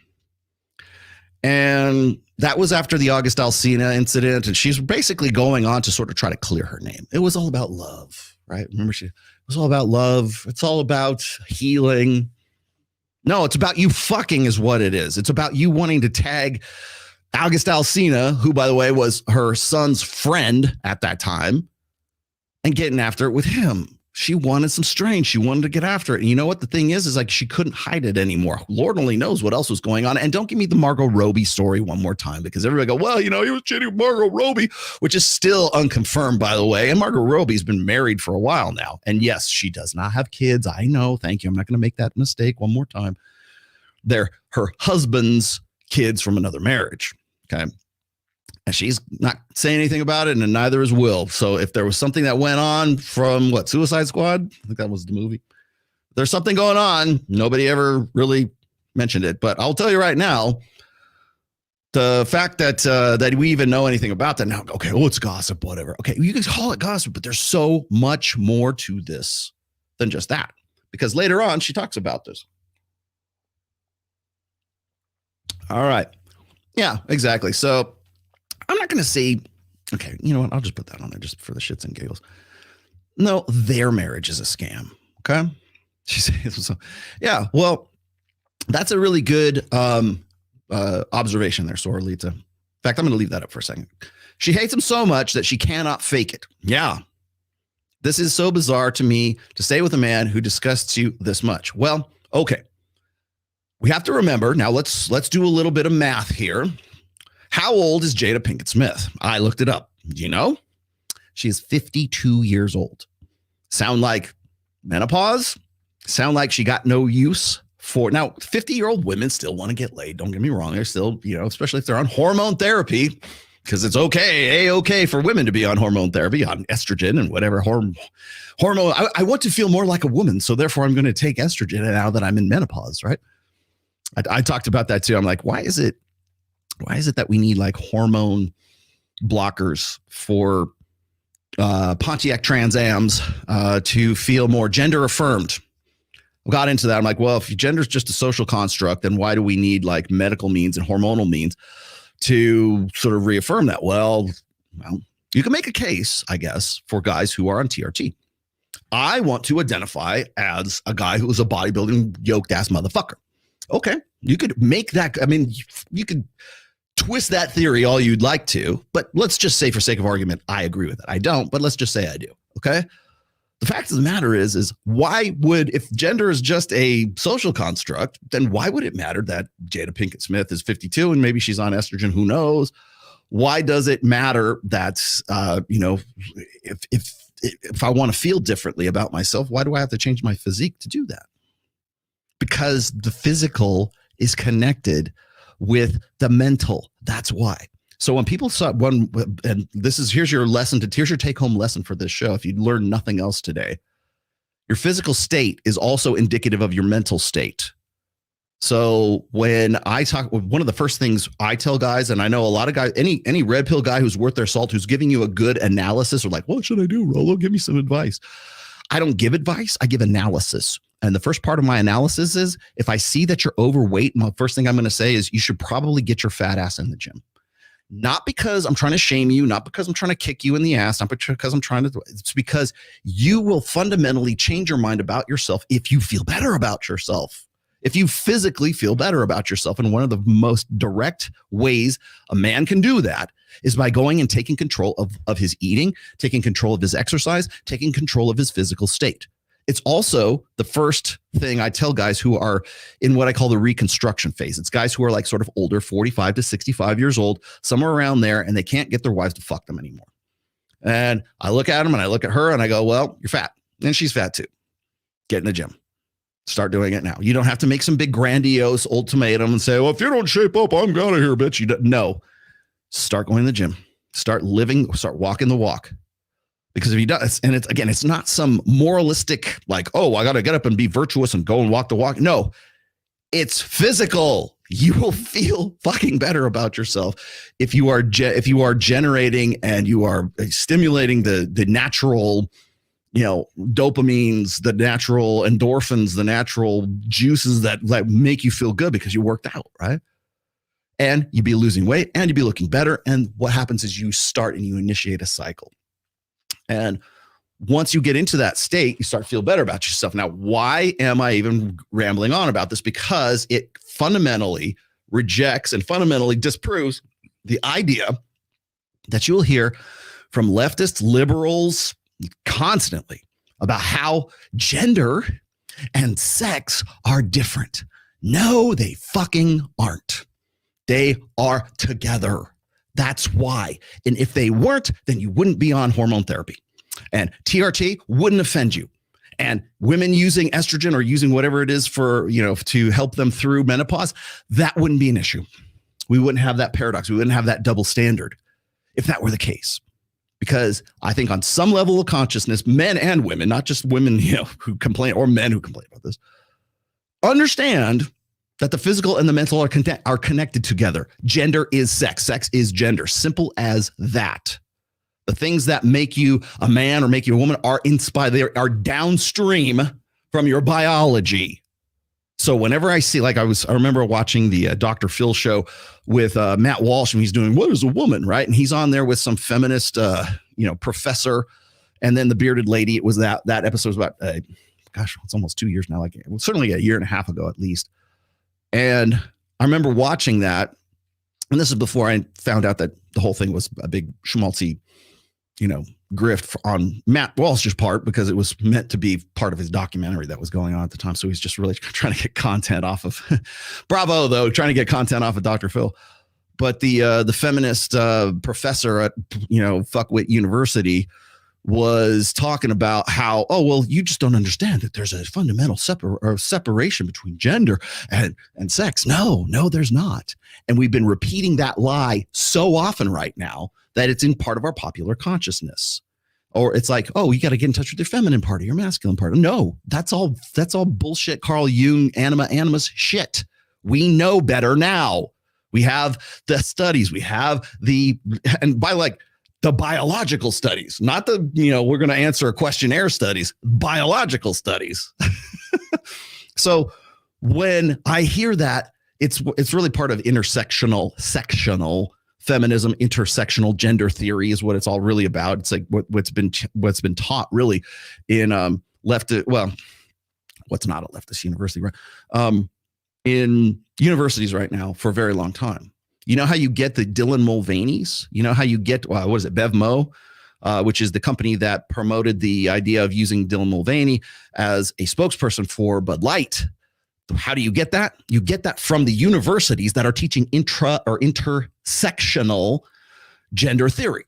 And that was after the August Alsina incident, and she's basically going on to sort of try to clear her name. It was all about love, right? Remember, it was all about love. It's all about healing. No, it's about you fucking is what it is. It's about you wanting to tag August Alsina, who, by the way, was her son's friend at that time, and getting after it with him. She wanted some strain. She wanted to get after it. And you know what the thing is like she couldn't hide it anymore. Lord only knows what else was going on. And don't give me the Margot Robbie story one more time, because everybody go, well, he was cheating with Margot Robbie, which is still unconfirmed, by the way. And Margot Robbie's been married for a while now. And yes, she does not have kids. I know. Thank you. I'm not going to make that mistake one more time. They're her husband's kids from another marriage. Okay. And she's not saying anything about it, and neither is Will. So if there was something that went on from Suicide Squad? I think that was the movie. There's something going on. Nobody ever really mentioned it. But I'll tell you right now, the fact that we even know anything about that now, okay, it's gossip, whatever. Okay, you can call it gossip, but there's so much more to this than just that. Because later on, she talks about this. All right. Yeah, exactly. So I'm not going to say, okay, you know what? I'll just put that on there just for the shits and giggles. No, their marriage is a scam. Okay. She says, so, yeah, well, that's a really good observation there, Soralita. In fact, I'm going to leave that up for a second. She hates him so much that she cannot fake it. Yeah. This is so bizarre to me to stay with a man who disgusts you this much. Well, okay. We have to remember, now let's do a little bit of math here. How old is Jada Pinket-Smith? I looked it up. You know, she is 52 years old. Sound like menopause? Sound like she got no use for... Now, 50-year-old women still want to get laid. Don't get me wrong. They're still, especially if they're on hormone therapy, because it's okay for women to be on hormone therapy, on estrogen and whatever hormone. I want to feel more like a woman, so therefore I'm going to take estrogen now that I'm in menopause, right? I talked about that too. I'm like, why is it that we need like hormone blockers for Pontiac Trans Ams to feel more gender affirmed? I got into that. I'm like, well, if gender is just a social construct, then why do we need like medical means and hormonal means to sort of reaffirm that? Well, you can make a case, I guess, for guys who are on TRT. I want to identify as a guy who is a bodybuilding yoked ass motherfucker. Okay, you could make that. I mean, you could twist that theory all you'd like to, but let's just say for sake of argument, I agree with it. I don't, but let's just say I do. Okay. The fact of the matter is why would, if gender is just a social construct, then why would it matter that Jada Pinkett-Smith is 52 and maybe she's on estrogen? Who knows? Why does it matter that, if I want to feel differently about myself, why do I have to change my physique to do that? Because the physical is connected with the mental. That's why. So when people saw one, and here's your take home lesson for this show. If you learn nothing else today, your physical state is also indicative of your mental state. So when I talk, one of the first things I tell guys, and I know a lot of guys, any red pill guy who's worth their salt, who's giving you a good analysis or like, what should I do, Rolo? Give me some advice. I don't give advice. I give analysis. And the first part of my analysis is if I see that you're overweight, my first thing I'm going to say is you should probably get your fat ass in the gym. Not because I'm trying to shame you, not because I'm trying to kick you in the ass, not because it's because you will fundamentally change your mind about yourself if you feel better about yourself. If you physically feel better about yourself. And one of the most direct ways a man can do that is by going and taking control of his eating, taking control of his exercise, taking control of his physical state. It's also the first thing I tell guys who are in what I call the reconstruction phase. It's guys who are like sort of older, 45 to 65 years old, somewhere around there, and they can't get their wives to fuck them anymore. And I look at them and I look at her and I go, well, you're fat. And she's fat too. Get in the gym. Start doing it now. You don't have to make some big grandiose ultimatum and say, well, if you don't shape up, I'm out of here, bitch. No. Start going to the gym. Start walking the walk. Because if he does, and it's not some moralistic, like, oh, I got to get up and be virtuous and go and walk the walk. No, it's physical. You will feel fucking better about yourself if you are generating and you are stimulating the natural, dopamines, the natural endorphins, the natural juices that make you feel good because you worked out, right? And you'd be losing weight and you'd be looking better. And what happens is you start and you initiate a cycle. And once you get into that state, you start to feel better about yourself. Now, why am I even rambling on about this? Because it fundamentally rejects and fundamentally disproves the idea that you will hear from leftists, liberals constantly about how gender and sex are different. No, they fucking aren't. They are together. That's why. And if they weren't, then you wouldn't be on hormone therapy. And TRT wouldn't offend you. And women using estrogen or using whatever it is for, to help them through menopause, that wouldn't be an issue. We wouldn't have that paradox. We wouldn't have that double standard if that were the case. Because I think on some level of consciousness, men and women, not just women, who complain or men who complain about this, understand that the physical and the mental are connected together. Gender is sex. Sex is gender. Simple as that. The things that make you a man or make you a woman are inspired. They are downstream from your biology. So whenever I see, I remember watching the Dr. Phil show with Matt Walsh, and he's doing "What is a Woman?" right? And he's on there with some feminist, professor, and then the bearded lady. It was that episode was about, it's almost 2 years now. Certainly a year and a half ago at least. And I remember watching that, and this is before I found out that the whole thing was a big schmaltzy, grift on Matt Walsh's part, because it was meant to be part of his documentary that was going on at the time. So he's just really trying to get content off of Bravo, though, trying to get content off of Dr. Phil. But the feminist professor at, Fuckwit University was talking about how, you just don't understand that there's a fundamental separation between gender and sex. No, there's not. And we've been repeating that lie so often right now that it's in part of our popular consciousness. Or it's like, you got to get in touch with your feminine part or your masculine part. No, that's all bullshit. Carl Jung, anima animus shit. We know better now. We have the studies. We have the biological studies, not the, we're going to answer a questionnaire studies, biological studies. So when I hear that, it's really part of sectional feminism. Intersectional gender theory is what it's all really about. It's like what's been taught really in what's not a leftist university, right? In universities right now for a very long time. You know how you get the Dylan Mulvaney's? You know how you get, BevMo, which is the company that promoted the idea of using Dylan Mulvaney as a spokesperson for Bud Light. How do you get that? You get that from the universities that are teaching intersectional gender theory.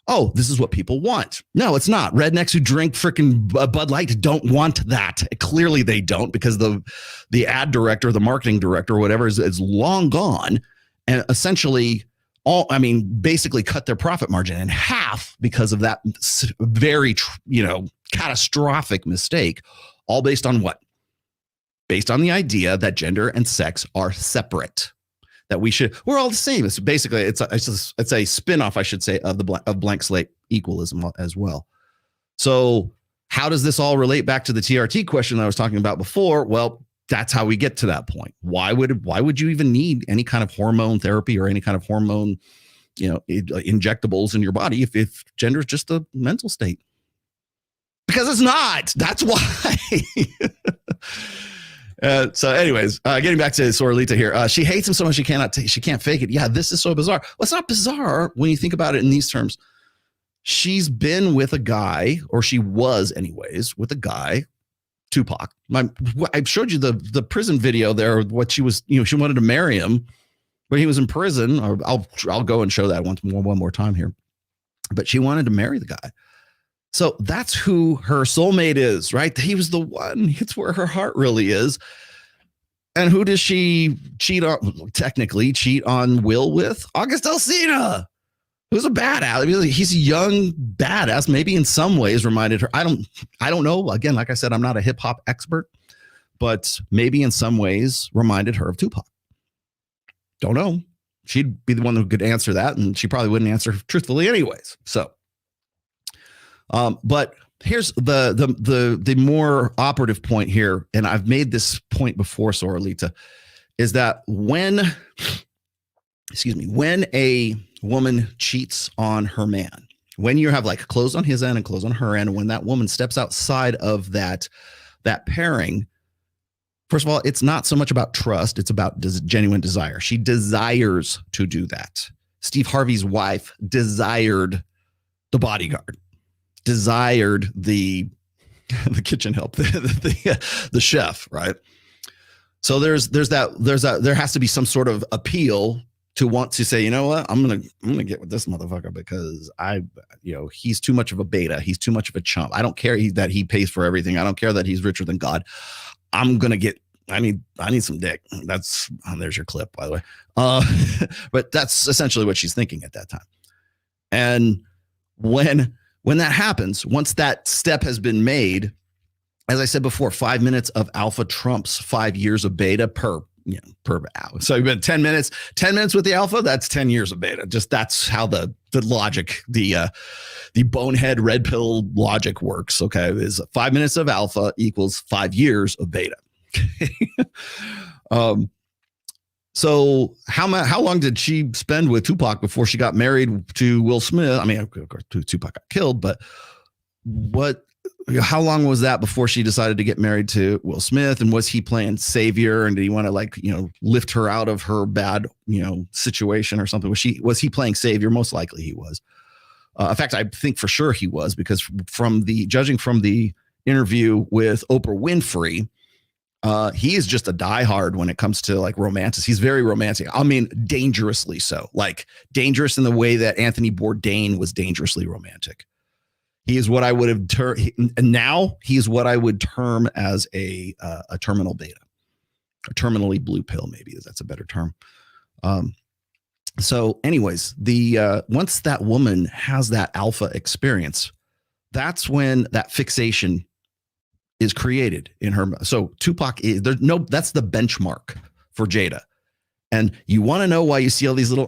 Oh, this is what people want. No, it's not. Rednecks who drink freaking Bud Light don't want that. Clearly they don't, because the ad director, the marketing director, or whatever is long gone. And essentially basically cut their profit margin in half because of that very, catastrophic mistake, all based on what? Based on the idea that gender and sex are separate, that we're all the same. It's basically, it's a spin-off, I should say, of blank slate equalism as well. So how does this all relate back to the TRT question that I was talking about before? Well, that's how we get to that point. Why would you even need any kind of hormone therapy or any kind of hormone, injectables in your body if gender is just a mental state? Because it's not. That's why. So anyways, getting back to Soralita here. She hates him so much she can't fake it. Yeah, this is so bizarre. Well, it's not bizarre when you think about it in these terms. She's been with a guy, or she was anyways, with a guy, Tupac. I showed you the prison video there. What she was, she wanted to marry him, but he was in prison. Or I'll go and show that one more time here. But she wanted to marry the guy. So that's who her soulmate is, right? He was the one. It's where her heart really is. And who does she technically cheat on Will with? August Alsina, who's a badass. He's a young badass, maybe in some ways reminded her. I don't know. Again, like I said, I'm not a hip hop expert, but maybe in some ways reminded her of Tupac. Don't know. She'd be the one who could answer that, and she probably wouldn't answer truthfully anyways. So, but here's the more operative point here, and I've made this point before, Soralita, is that when a woman cheats on her man, when you have like clothes on his end and clothes on her end, when that woman steps outside of that pairing, first of all, it's not so much about trust, it's about genuine desire. She desires to do that. Steve Harvey's wife desired the bodyguard, desired the kitchen help, the chef, right? So there has to be some sort of appeal to want to say, you know what, I'm gonna get with this motherfucker because he's too much of a beta, he's too much of a chump. I don't care that he pays for everything. I don't care that he's richer than God. I'm gonna get. I need some dick. There's your clip, by the way. But that's essentially what she's thinking at that time. And when that happens, once that step has been made, as I said before, 5 minutes of alpha trumps 5 years of beta per hour. So you've been 10 minutes with the alpha. That's 10 years of beta. Just that's how the logic, the bonehead red pill logic works. Okay, is 5 minutes of alpha equals 5 years of beta. So how long did she spend with Tupac before she got married to Will Smith? I mean, of course, Tupac got killed, but how long was that before she decided to get married to Will Smith? And was he playing savior? And did he want to lift her out of her bad, situation or something? Was he playing savior? Most likely he was. In fact, I think for sure he was, because judging from the interview with Oprah Winfrey, he is just a diehard when it comes to like romantic. He's very romantic. I mean, dangerously so. Like dangerous in the way that Anthony Bourdain was dangerously romantic. He is what I would have now he is what I would term as a terminal beta, a terminally blue pill. Maybe that's a better term. So, anyways, once that woman has that alpha experience, that's when that fixation is created in her. So Tupac that's the benchmark for Jada. And you want to know why you see all these little,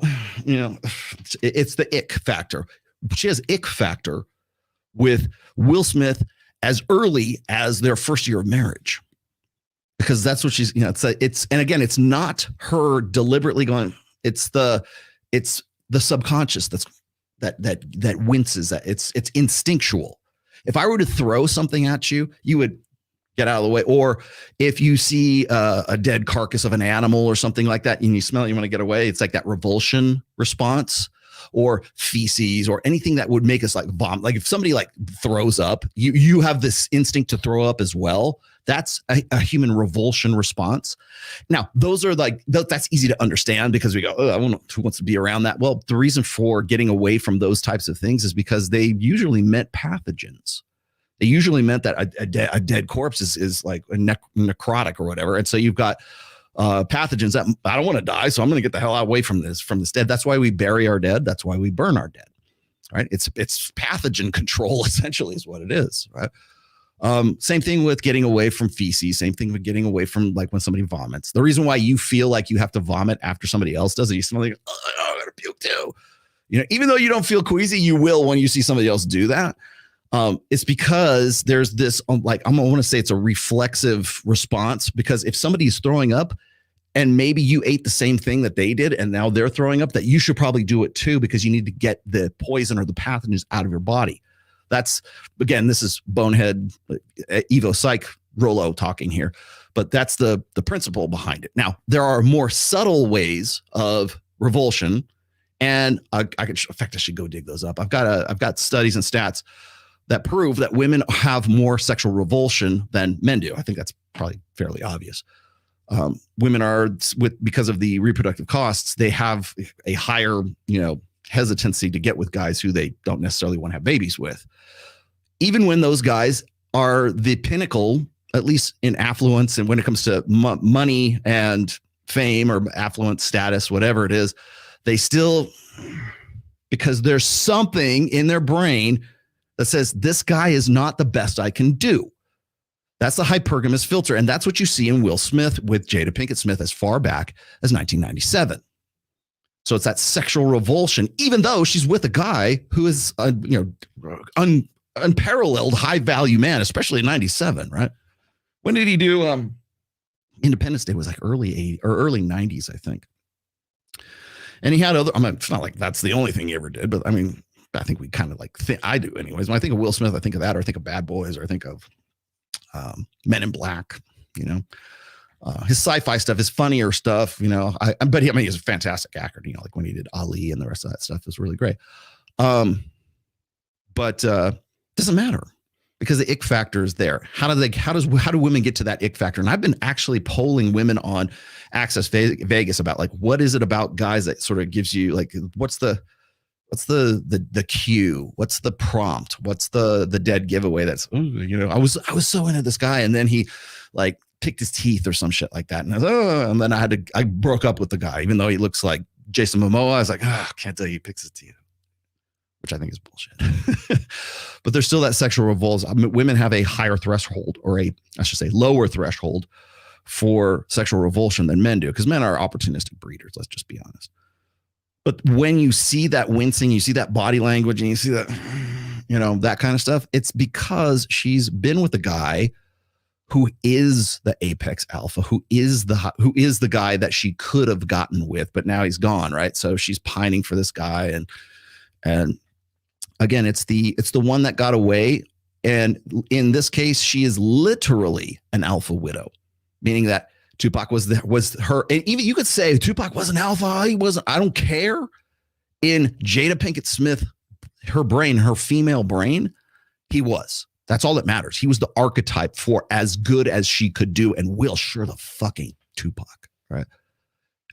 it's the ick factor. She has ick factor with Will Smith as early as their first year of marriage, because that's what she's, and again, it's not her deliberately going, it's the subconscious that winces, that it's instinctual. If I were to throw something at you, you would get out of the way. Or if you see a dead carcass of an animal or something like that, and you smell it, you want to get away. It's like that revulsion response, or feces, or anything that would make us like vomit. Like if somebody like throws up, you have this instinct to throw up as well. That's a human revulsion response. Now, those are like, that's easy to understand because we go, who wants to be around that? Well, the reason for getting away from those types of things is because they usually meant pathogens. They usually meant that a dead corpse is like a necrotic or whatever. And so you've got pathogens that I don't want to die, so I'm going to get the hell away from this dead. That's why we bury our dead. That's why we burn our dead. Right? It's pathogen control essentially is what it is. Right? Same thing with getting away from feces. Same thing with getting away from like when somebody vomits. The reason why you feel like you have to vomit after somebody else does it, you smell like, I gotta puke too. Even though you don't feel queasy, you will when you see somebody else do that. It's because there's this I want to say it's a reflexive response, because if somebody's throwing up and maybe you ate the same thing that they did and now they're throwing up, that you should probably do it too, because you need to get the poison or the pathogens out of your body. That's, again, this is bonehead Evo Psych Rollo talking here, but that's the principle behind it. Now, there are more subtle ways of revulsion, and I should go dig those up. I've got studies and stats that prove that women have more sexual revulsion than men do. I think that's probably fairly obvious. Women are, because of the reproductive costs, they have a higher, hesitancy to get with guys who they don't necessarily want to have babies with. Even when those guys are the pinnacle, at least in affluence, and when it comes to money and fame or affluence status, whatever it is, they still, because there's something in their brain that says this guy is not the best I can do. That's the hypergamous filter. And that's what you see in Will Smith with Jada Pinket-Smith as far back as 1997. So it's that sexual revulsion, even though she's with a guy who is, unparalleled high value man, especially in 97, right? When did he do Independence Day? Was like early 80s or early 90s, I think. And he had other, I mean, it's not like that's the only thing he ever did, but I mean, I think we kind of like I do anyways. When I think of Will Smith, I think of that, or I think of Bad Boys, or I think of Men in Black, you know. His sci-fi stuff, his funnier stuff, you know. But he's a fantastic actor, you know, like when he did Ali and the rest of that stuff was really great. But doesn't matter because the ick factor is there. How do women get to that ick factor? And I've been actually polling women on Access Vegas about like, what is it about guys that sort of gives you like, what's the cue? What's the prompt? What's the dead giveaway? That's, you know, I was so into this guy, and then he like picked his teeth or some shit like that, and and then I broke up with the guy, even though he looks like Jason Momoa. I was like, I can't tell you he picks his teeth, which I think is bullshit. But there's still that sexual revolt. I mean, women have a higher threshold, or I should say lower threshold for sexual revulsion than men do, because men are opportunistic breeders. Let's just be honest. But when you see that wincing, you see that body language, and you see that, you know, that kind of stuff, it's because she's been with a guy who is the apex alpha, who is the guy that she could have gotten with, but now he's gone, right? So she's pining for this guy, and again, it's the one that got away, and in this case, she is literally an alpha widow, meaning that Tupac was her, and even you could say Tupac was an alpha. He wasn't. I don't care. In Jada Pinket-Smith, her brain, her female brain, he was. That's all that matters. He was the archetype for as good as she could do, and will sure the fucking Tupac, right?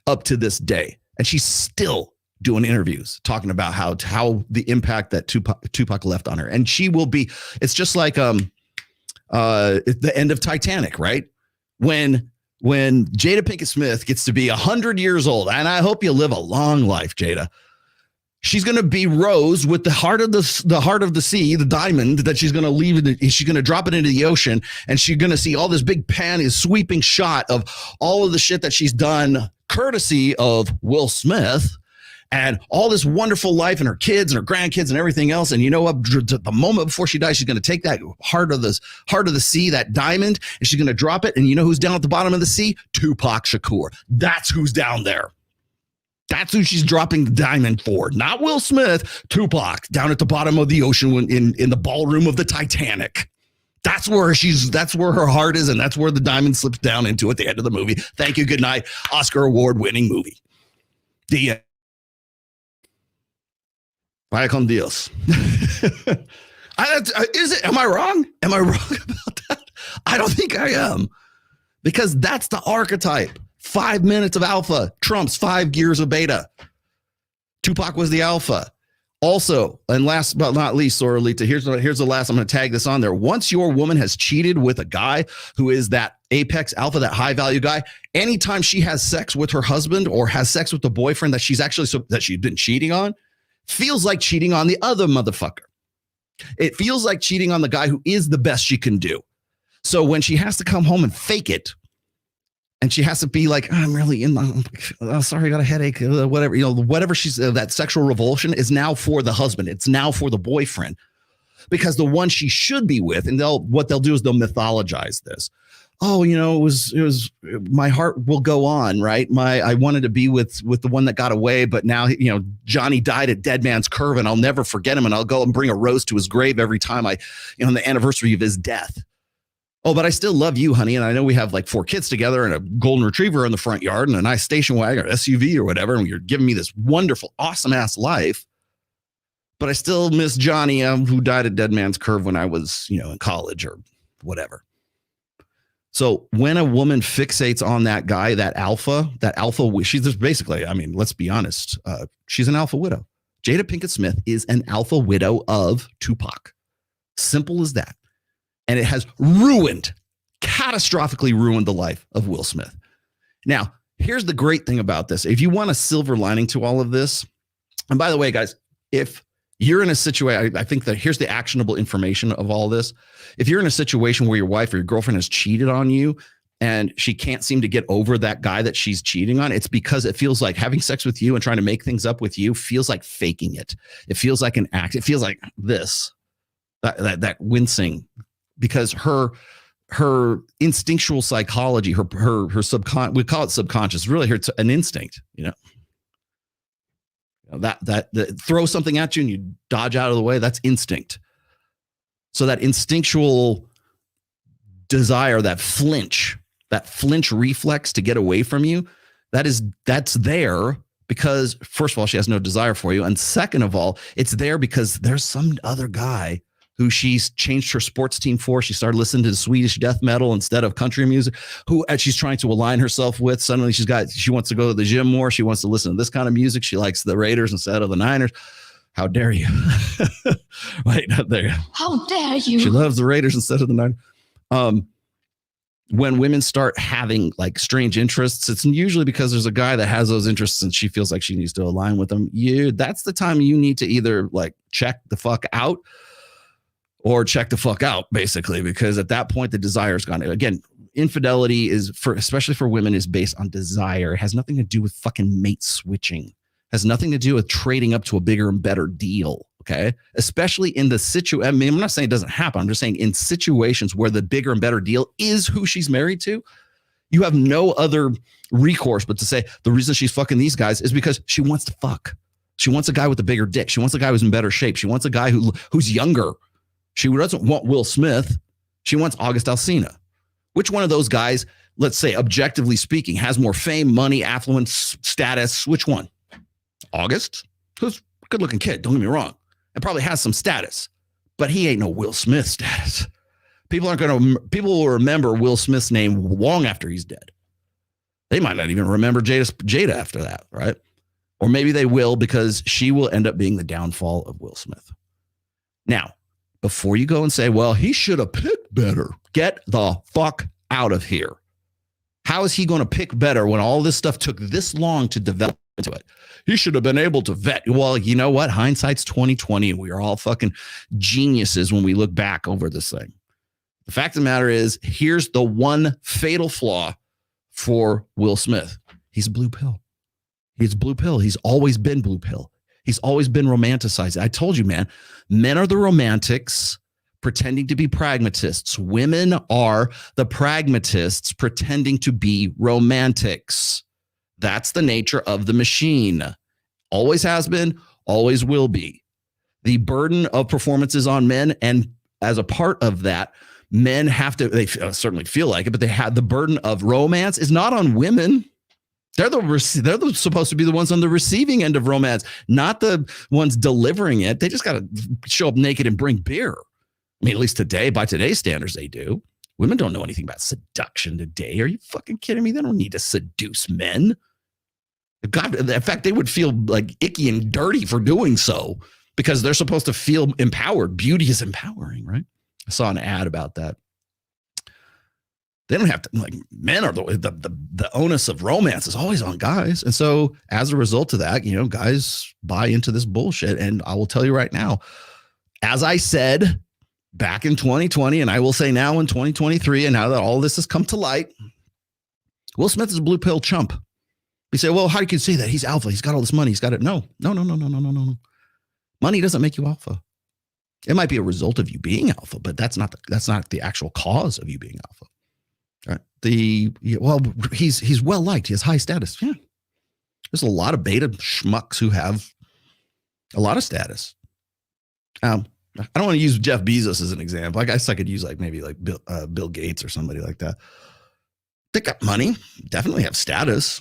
Up to this day, and she's still doing interviews talking about how the impact that Tupac left on her, and she will be. It's just like the end of Titanic, right? When Jada Pinket-Smith gets to be 100 years old, and I hope you live a long life, Jada, she's going to be Rose with the heart of the sea, the diamond that she's going to leave. She's going to drop it into the ocean, and she's going to see all this big sweeping shot of all of the shit that she's done, courtesy of Will Smith, and all this wonderful life and her kids and her grandkids and everything else. And you know what? The moment before she dies, she's going to take that heart of the sea, that diamond, and she's going to drop it. And you know who's down at the bottom of the sea? Tupac Shakur. That's who's down there. That's who she's dropping the diamond for. Not Will Smith, Tupac, down at the bottom of the ocean in the ballroom of the Titanic. That's where her heart is, and that's where the diamond slips down into at the end of the movie. Thank you. Good night. Oscar award-winning movie. The end. Vaya con Dios. Am I wrong? Am I wrong about that? I don't think I am, because that's the archetype. 5 minutes of alpha trumps 5 gears of beta. Tupac was the alpha. Also, and last but not least, Soralita, here's the last. I'm going to tag this on there. Once your woman has cheated with a guy who is that apex alpha, that high value guy, anytime she has sex with her husband or has sex with the boyfriend that she's been cheating on, feels like cheating on the other motherfucker. It feels like cheating on the guy who is the best she can do. So when she has to come home and fake it, and she has to be like, I'm really sorry, I got a headache, whatever, you know, whatever she's, that sexual revulsion is now for the husband. It's now for the boyfriend, because the one she should be with, and what they'll do is they'll mythologize this. Oh, you know, it was my heart will go on, right? I wanted to be with the one that got away, but now, you know, Johnny died at Dead Man's Curve, and I'll never forget him, and I'll go and bring a rose to his grave every time on the anniversary of his death. Oh, but I still love you, honey, and I know we have like 4 kids together and a golden retriever in the front yard and a nice station wagon or SUV or whatever, and you're giving me this wonderful, awesome ass life. But I still miss Johnny, who died at Dead Man's Curve when I was, you know, in college or whatever. So when a woman fixates on that guy, that alpha, she's just basically, I mean, let's be honest, she's an alpha widow. Jada Pinket-Smith is an alpha widow of Tupac. Simple as that. And it has catastrophically ruined the life of Will Smith. Now, here's the great thing about this. If you want a silver lining to all of this, and by the way, guys, if you're in a situation, I think that here's the actionable information of all this. If you're in a situation where your wife or your girlfriend has cheated on you and she can't seem to get over that guy that she's cheating on, it's because it feels like having sex with you and trying to make things up with you feels like faking it. It feels like an act. It feels like this. that wincing, because her instinctual psychology, her we call it subconscious, really an instinct, that throw something at you and you dodge out of the way, that's instinct. So that instinctual desire, that flinch reflex to get away from you, that's there because, first of all, she has no desire for you, and second of all, it's there because there's some other guy who she's changed her sports team for. She started listening to Swedish death metal instead of country music, who as she's trying to align herself with, suddenly she wants to go to the gym more. She wants to listen to this kind of music. She likes the Raiders instead of the Niners. How dare you? Right, not there. How dare you? She loves the Raiders instead of the Niners. When women start having like strange interests, it's usually because there's a guy that has those interests and she feels like she needs to align with them. That's the time you need to either like check the fuck out or check the fuck out, basically, because at that point the desire is gone. Again, infidelity especially for women, is based on desire. It has nothing to do with fucking mate switching. It has nothing to do with trading up to a bigger and better deal. Okay, especially in the situation. I mean, I'm not saying it doesn't happen. I'm just saying in situations where the bigger and better deal is who she's married to, you have no other recourse but to say the reason she's fucking these guys is because she wants to fuck. She wants a guy with a bigger dick. She wants a guy who's in better shape. She wants a guy who's younger. She doesn't want Will Smith. She wants August Alsina. Which one of those guys, let's say, objectively speaking, has more fame, money, affluence, status? Which one? August? Who's a good-looking kid, don't get me wrong. And probably has some status. But he ain't no Will Smith status. People will remember Will Smith's name long after he's dead. They might not even remember Jada after that, right? Or maybe they will, because she will end up being the downfall of Will Smith. Now, before you go and say, well, he should have picked better, get the fuck out of here. How is he going to pick better when all this stuff took this long to develop into it? He should have been able to vet. Well, you know what? Hindsight's 2020, and we are all fucking geniuses when we look back over this thing. The fact of the matter is, here's the one fatal flaw for Will Smith. He's a blue pill. He's blue pill. He's always been blue pill. He's always been romanticized. I told you, man, men are the romantics pretending to be pragmatists. Women are the pragmatists pretending to be romantics. That's the nature of the machine. Always has been, always will be. The burden of performance is on men, and as a part of that, men have to, they certainly feel like it, but they have the burden of romance is not on women. They're supposed to be the ones on the receiving end of romance, not the ones delivering it. They just got to show up naked and bring beer. I mean, at least today, by today's standards, they do. Women don't know anything about seduction today. Are you fucking kidding me? They don't need to seduce men. God, in fact, they would feel like icky and dirty for doing so because they're supposed to feel empowered. Beauty is empowering, right? I saw an ad about that. They don't have to, like, men are the onus of romance is always on guys. And so as a result of that, guys buy into this bullshit. And I will tell you right now, as I said back in 2020, and I will say now in 2023, and now that all this has come to light, Will Smith is a blue pill chump. You say, well, how do you say that? He's alpha. He's got all this money. He's got it. No. Money doesn't make you alpha. It might be a result of you being alpha, but that's not the actual cause of you being alpha. Right. He's well liked. He has high status. Yeah. There's a lot of beta schmucks who have a lot of status. I don't want to use Jeff Bezos as an example. I guess I could use maybe Bill Gates or somebody like that. They got money, definitely have status.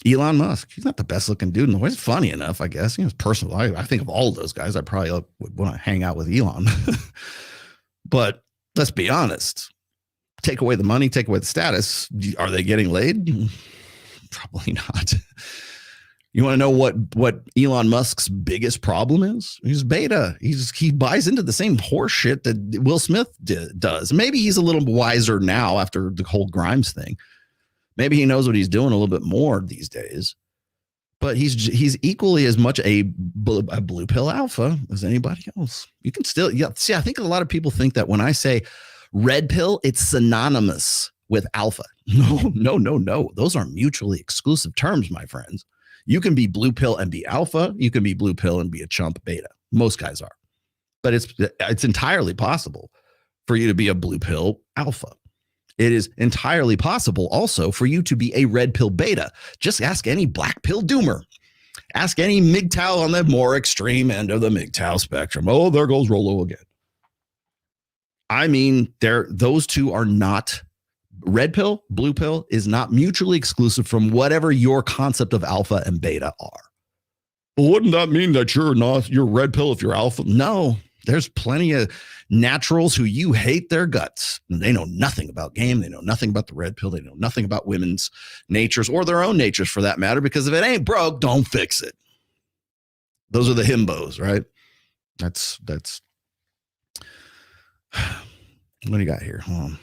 Elon Musk, he's not the best looking dude in the world. He's funny enough, I guess. It's personal. I think of all of those guys, I probably would want to hang out with Elon. But let's be honest. Take away the money, take away the status. Are they getting laid? Probably not. You want to know what Elon Musk's biggest problem is? He's beta. He buys into the same horse shit that Will Smith does. Maybe he's a little wiser now after the whole Grimes thing. Maybe he knows what he's doing a little bit more these days. But he's equally as much a blue pill alpha as anybody else. You can still, see, I think a lot of people think that when I say red pill, it's synonymous with alpha. No. Those are mutually exclusive terms, my friends. You can be blue pill and be alpha. You can be blue pill and be a chump beta. Most guys are. but it's entirely possible for you to be a blue pill alpha. It is entirely possible also for you to be a red pill beta. Just ask any black pill doomer. Ask any MGTOW on the more extreme end of the MGTOW spectrum. Oh, there goes Rolo again. I mean, those two are not, red pill, blue pill is not mutually exclusive from whatever your concept of alpha and beta are. Well, wouldn't that mean that you're red pill if you're alpha? No, there's plenty of naturals who you hate their guts. And they know nothing about game. They know nothing about the red pill. They know nothing about women's natures or their own natures for that matter, because if it ain't broke, don't fix it. Those are the himbos, right? That's what do you got here? Hold on.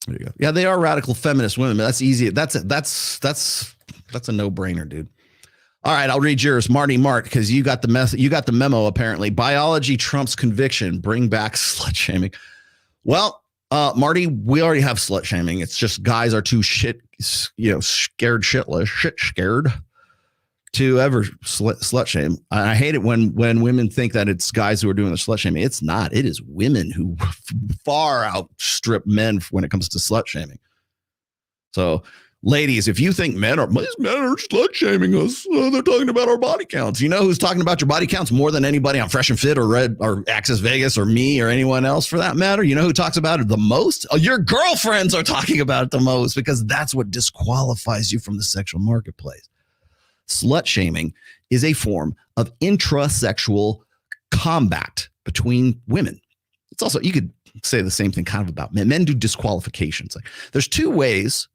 There you go. Yeah, they are radical feminist women. That's easy. That's a no-brainer, dude. All right, I'll read yours, Marty Mark, because you got the memo. Apparently, biology trumps conviction. Bring back slut shaming. Well, Marty, we already have slut shaming. It's just guys are too scared to ever slut shame. I hate it when women think that it's guys who are doing the slut shaming. It's not. It is women who far outstrip men when it comes to slut shaming. So, ladies, if you think men are slut shaming us, they're talking about our body counts. You know who's talking about your body counts more than anybody on Fresh and Fit or Red or Access Vegas or me or anyone else for that matter? You know who talks about it the most? Your girlfriends are talking about it the most, because that's what disqualifies you from the sexual marketplace. Slut shaming is a form of intrasexual combat between women. It's also, you could say the same thing kind of about men. Men do disqualifications. Like, there's two ways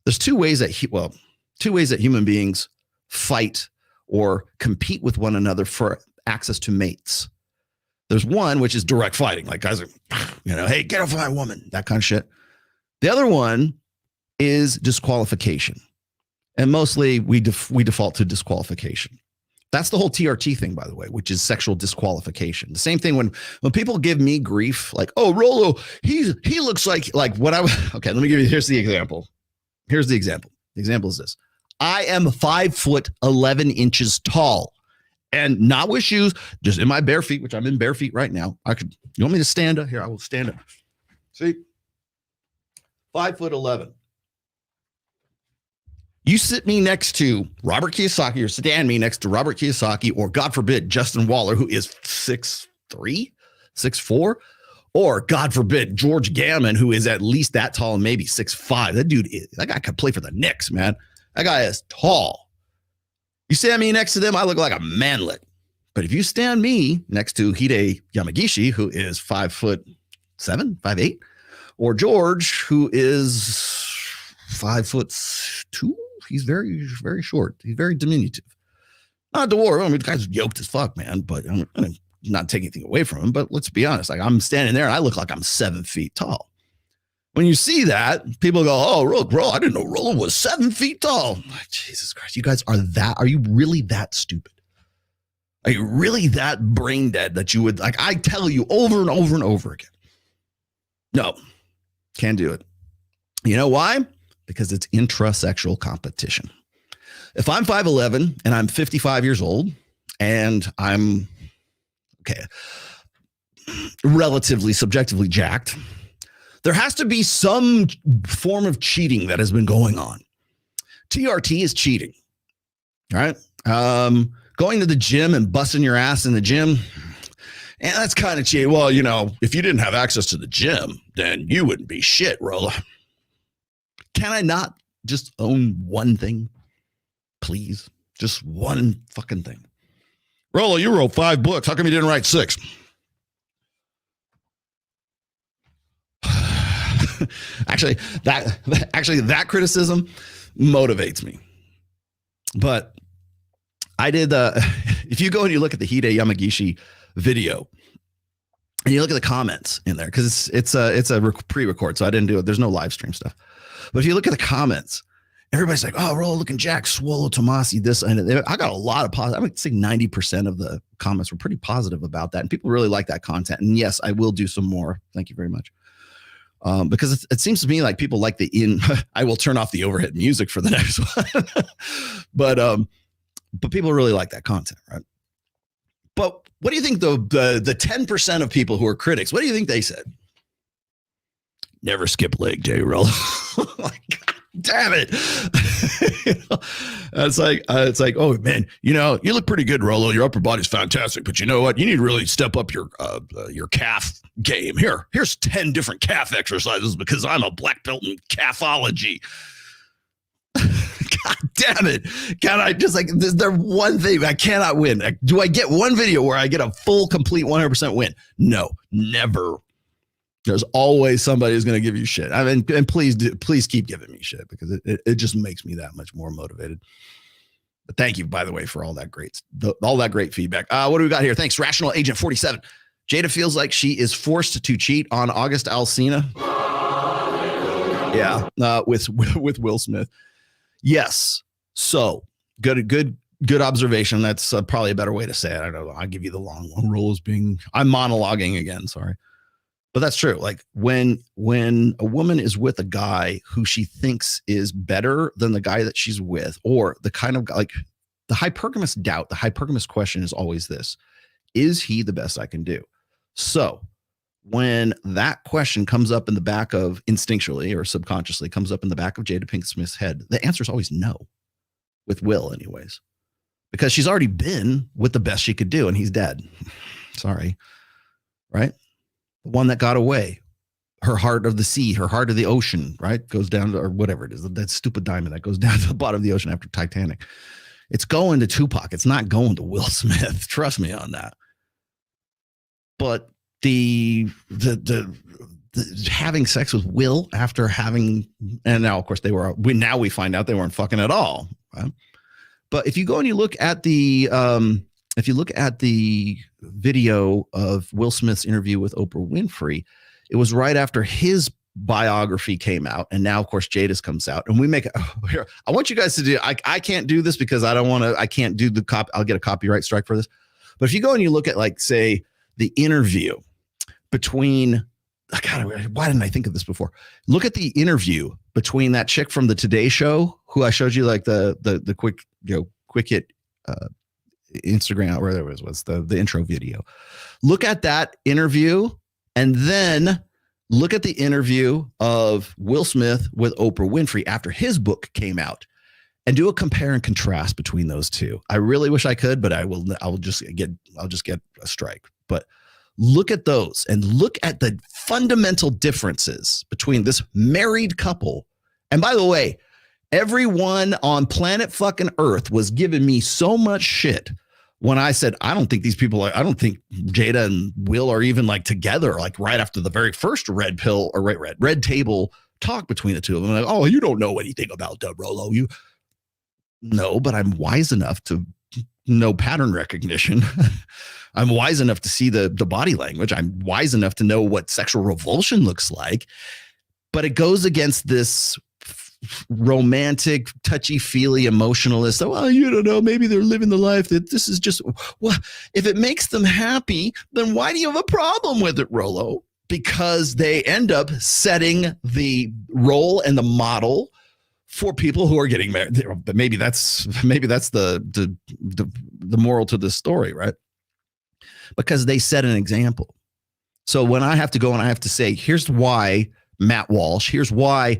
that human beings fight or compete with one another for access to mates. There's one, which is direct fighting. Like guys are, hey, get off my woman, that kind of shit. The other one is disqualification. And mostly we default to disqualification. That's the whole TRT thing, by the way, which is sexual disqualification. The same thing when people give me grief, like, oh, Rolo, he looks like what I was. Okay, let me give you, here's the example. Here's the example. The example is this. I am 5'11" tall, and not with shoes, just in my bare feet, which I'm in bare feet right now. You want me to stand up? Here, I will stand up. See? 5'11". You sit me next to Robert Kiyosaki, or stand me next to Robert Kiyosaki, or God forbid, Justin Waller, who is 6'3", 6'4", or God forbid, George Gammon, who is at least that tall and maybe 6'5". That guy could play for the Knicks, man. That guy is tall. You stand me next to them, I look like a manlet. But if you stand me next to Hide Yamagishi, who is 5'7", 5'8", or George, who is 5'2", he's very, very short. He's very diminutive. Not to worry. I mean, the guy's yoked as fuck, man, but I'm not taking anything away from him. But let's be honest. Like, I'm standing there and I look like I'm 7 feet tall. When you see that, people go, oh, look, bro, I didn't know Roland was 7 feet tall. I'm like, Jesus Christ, you guys are you really that stupid? Are you really that brain dead that you would, like, I tell you over and over and over again? No, can't do it. You know why? Because it's intrasexual competition. If I'm 5'11" and I'm 55 years old and I'm relatively subjectively jacked, there has to be some form of cheating that has been going on. TRT is cheating, right? Going to the gym and busting your ass in the gym, and that's kind of cheating. Well, if you didn't have access to the gym, then you wouldn't be shit, Rolla. Can I not just own one thing? Please. Just one fucking thing. Rollo, you wrote 5 books. How come you didn't write 6? Actually, that criticism motivates me. But I did if you go and you look at the Hide Yamagishi video, and you look at the comments in there, because it's a pre-record, so I didn't do it. There's no live stream stuff. But if you look at the comments, everybody's like, oh, Rollo looking jack, Swallow Tomasi, this. And I got a lot of positive. I would say 90% of the comments were pretty positive about that. And people really like that content. And yes, I will do some more. Thank you very much. Because it seems to me like people like I will turn off the overhead music for the next one. But people really like that content, right? But what do you think the 10% of people who are critics, what do you think they said? Never skip leg day, Rollo. Like, God damn it. It's like, oh man, you look pretty good, Rollo. Your upper body's fantastic, but you know what? You need to really step up your calf game. Here's 10 different calf exercises because I'm a black belt in calfology. God damn it. Can I just is there one thing I cannot win? Do I get one video where I get a full, complete 100% win? No, never. There's always somebody who's going to give you shit. I mean, and please keep giving me shit because it just makes me that much more motivated. But thank you, by the way, for all that great feedback. What do we got here? Thanks, Rational Agent 47. Jada feels like she is forced to cheat on August Alsina. Yeah, with Will Smith. Yes. So good observation. That's probably a better way to say it. I don't know. I'll give you the long one. I'm monologuing again. Sorry. But that's true. Like when a woman is with a guy who she thinks is better than the guy that she's with, or the kind of like the hypergamous doubt, the hypergamous question is always this: is he the best I can do? So when that question comes up in the back of instinctually or subconsciously comes up in the back of Jada Pinkett-Smith's head, the answer is always no, with Will anyways, because she's already been with the best she could do and he's dead. Sorry. Right? The one that got away, her heart of the sea, her heart of the ocean, right? Goes down to, or whatever it is, that stupid diamond that goes down to the bottom of the ocean after Titanic. It's going to Tupac. It's not going to Will Smith. Trust me on that. But the having sex with Will after having, and now of course we find out they weren't fucking at all. Right? But if you go and you look at the video of Will Smith's interview with Oprah Winfrey, it was right after his biography came out, and now of course Jada's comes out, and we make here. I want you guys to do. I can't do this because I don't want to. I can't do the cop. I'll get a copyright strike for this. But if you go and you look at say the interview between, God, why didn't I think of this before? Look at the interview between that chick from the Today Show, who I showed you the quick hit Instagram, or whatever it was the intro video. Look at that interview, and then look at the interview of Will Smith with Oprah Winfrey after his book came out, and do a compare and contrast between those two. I really wish I could, but I'll just get a strike. But look at those and look at the fundamental differences between this married couple. And by the way, everyone on planet fucking Earth was giving me so much shit when I said, I don't think these people I don't think Jada and Will are even together, right after the very first red table talk between the two of them. Like, oh, you don't know anything about Rollo. No, but I'm wise enough to know pattern recognition. I'm wise enough to see the body language. I'm wise enough to know what sexual revulsion looks like. But it goes against this romantic, touchy-feely emotionalist. Oh, well, you don't know, maybe they're living the life that this is just, well, if it makes them happy, then why do you have a problem with it, Rollo? Because they end up setting the role and the model for people who are getting married. But maybe that's the moral to this story, right? Because they set an example. So when I have to go and I have to say, here's why Matt Walsh, here's why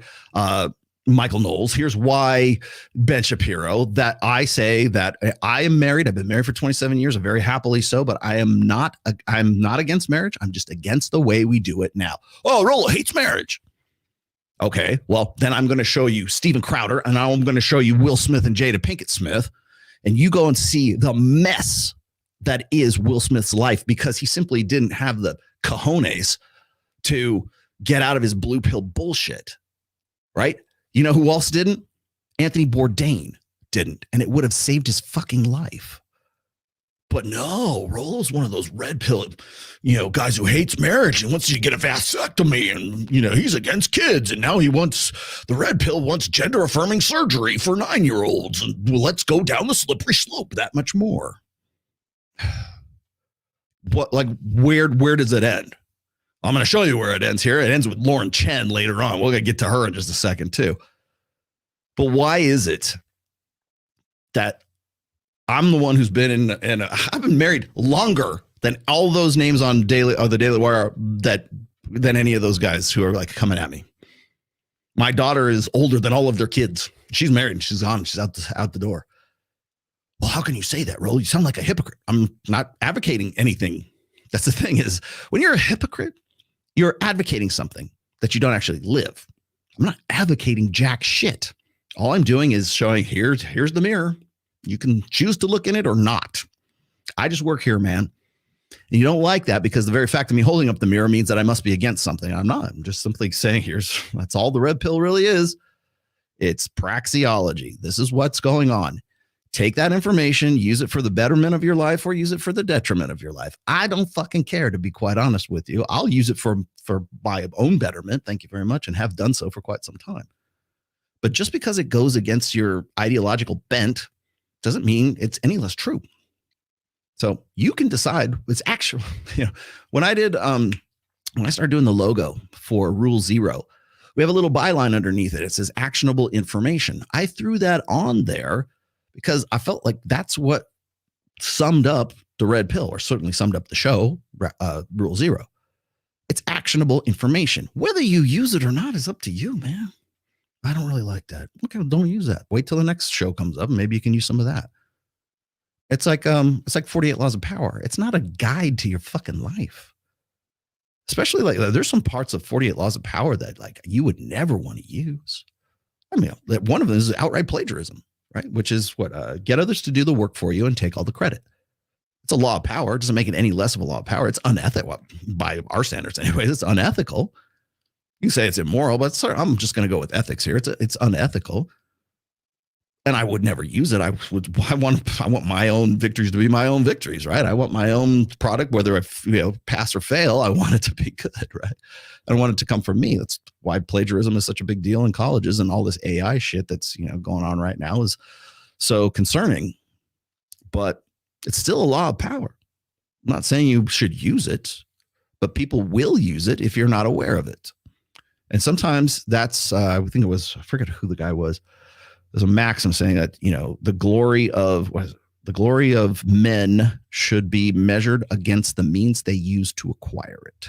Michael Knowles, here's why Ben Shapiro, that I say that I am married. I've been married for 27 years, I'm very happily so, but I'm not against marriage. I'm just against the way we do it now. Oh, Rollo hates marriage. Okay, well, then I'm going to show you Steven Crowder, and I'm going to show you Will Smith and Jada Pinkett-Smith, and you go and see the mess that is Will Smith's life because he simply didn't have the cojones to get out of his blue pill bullshit, right? You know who else didn't? Anthony Bourdain didn't, and it would have saved his fucking life. But no, Rollo's one of those red pill, guys who hates marriage and wants you to get a vasectomy, and he's against kids, and now the red pill wants gender affirming surgery for 9-year-olds, and let's go down the slippery slope that much more. Where does it end? I'm going to show you where it ends here. It ends with Lauren Chen later on. We're going to get to her in just a second too. But why is it that I'm the one who's been in I've been married longer than all those names on the Daily Wire than any of those guys who are like coming at me. My daughter is older than all of their kids. She's married and she's gone. She's out the door. Well, how can you say that, Ro? You sound like a hypocrite. I'm not advocating anything. That's the thing is, when you're a hypocrite, you're advocating something that you don't actually live. I'm not advocating jack shit. All I'm doing is showing here's the mirror. You can choose to look in it or not. I just work here, man. And you don't like that because the very fact of me holding up the mirror means that I must be against something. I'm not. I'm just simply saying that's all the red pill really is. It's praxeology. This is what's going on. Take that information, use it for the betterment of your life or use it for the detriment of your life. I don't fucking care, to be quite honest with you. I'll use it for my own betterment. Thank you very much. And have done so for quite some time. But just because it goes against your ideological bent doesn't mean it's any less true. So you can decide. It's actually, when I started doing the logo for Rule Zero, we have a little byline underneath it. It says actionable information. I threw that on there because I felt like that's what summed up the red pill, or certainly summed up the show, Rule Zero. It's actionable information. Whether you use it or not is up to you, man. I don't really like that. Okay, don't use that. Wait till the next show comes up and maybe you can use some of that. It's like 48 Laws of Power. It's not a guide to your fucking life. Especially like there's some parts of 48 Laws of Power that like you would never want to use. I mean, one of them is outright plagiarism, right? Which is what get others to do the work for you and take all the credit. It's a law of power. It doesn't make it any less of a law of power. It's unethical by our standards, anyways. It's unethical. You can say it's immoral, but sorry, I'm just going to go with ethics here. It's unethical. And I would never use it. I want my own victories to be my own victories, right? I want my own product, whether I pass or fail. I want it to be good, right? I want it to come from me. That's why plagiarism is such a big deal in colleges, and all this AI shit that's going on right now is so concerning. But it's still a law of power. I'm not saying you should use it, but people will use it if you're not aware of it. And sometimes that's I forget who the guy was. There's a maxim saying that, the glory of men should be measured against the means they use to acquire it.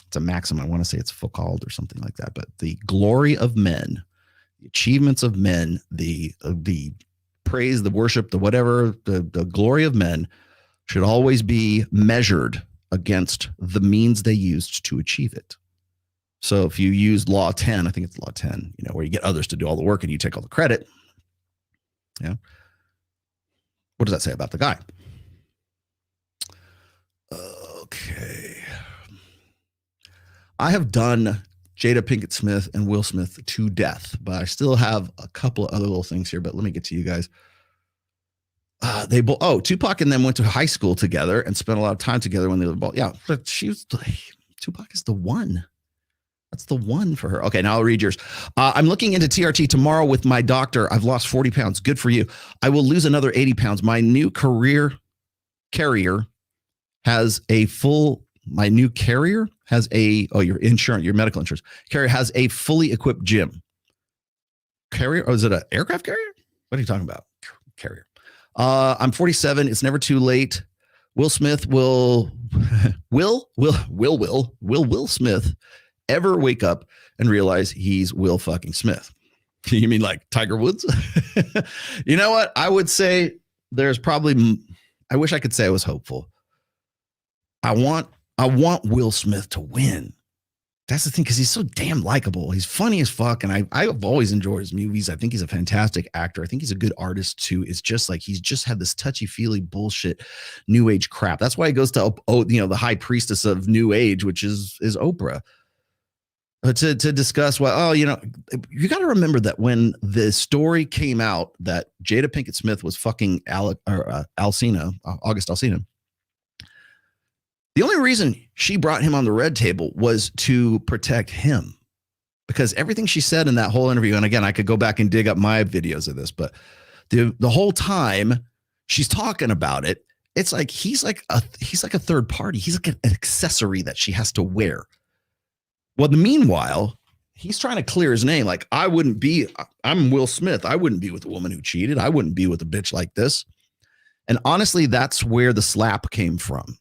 It's a maxim. I want to say it's Foucault or something like that. But the glory of men, the achievements of men, the praise, the worship, the whatever, the glory of men should always be measured against the means they used to achieve it. So if you use Law 10, I think it's Law 10, where you get others to do all the work and you take all the credit. Yeah. What does that say about the guy? Okay. I have done Jada Pinket-Smith and Will Smith to death, but I still have a couple of other little things here, but let me get to you guys. Tupac and them went to high school together and spent a lot of time together when they were bald. Yeah, but Tupac is the one. That's the one for her. Okay, now I'll read yours. I'm looking into TRT tomorrow with my doctor. I've lost 40 pounds. Good for you. I will lose another 80 pounds. My new carrier has a your insurance, your medical insurance carrier has a fully equipped gym. Carrier? Oh, is it an aircraft carrier? What are you talking about? Carrier. I'm 47. It's never too late. Will Smith Will Smith ever wake up and realize he's Will fucking Smith? You mean like Tiger Woods? You know what? I would say there's probably, I wish I could say I was hopeful. I want Will Smith to win. That's the thing, because he's so damn likable. He's funny as fuck, and I've always enjoyed his movies. I think he's a fantastic actor. I think he's a good artist too. It's just like he's just had this touchy-feely bullshit new age crap. That's why he goes to the high priestess of new age, which is Oprah. To discuss, you got to remember that when the story came out that Jada Pinket-Smith was fucking August Alsina, the only reason she brought him on the red table was to protect him, because everything she said in that whole interview, and again, I could go back and dig up my videos of this, but the whole time she's talking about it, it's like he's like a third party. He's like an accessory that she has to wear. Well, meanwhile, he's trying to clear his name. Like, I'm Will Smith. I wouldn't be with a woman who cheated. I wouldn't be with a bitch like this. And honestly, that's where the slap came from,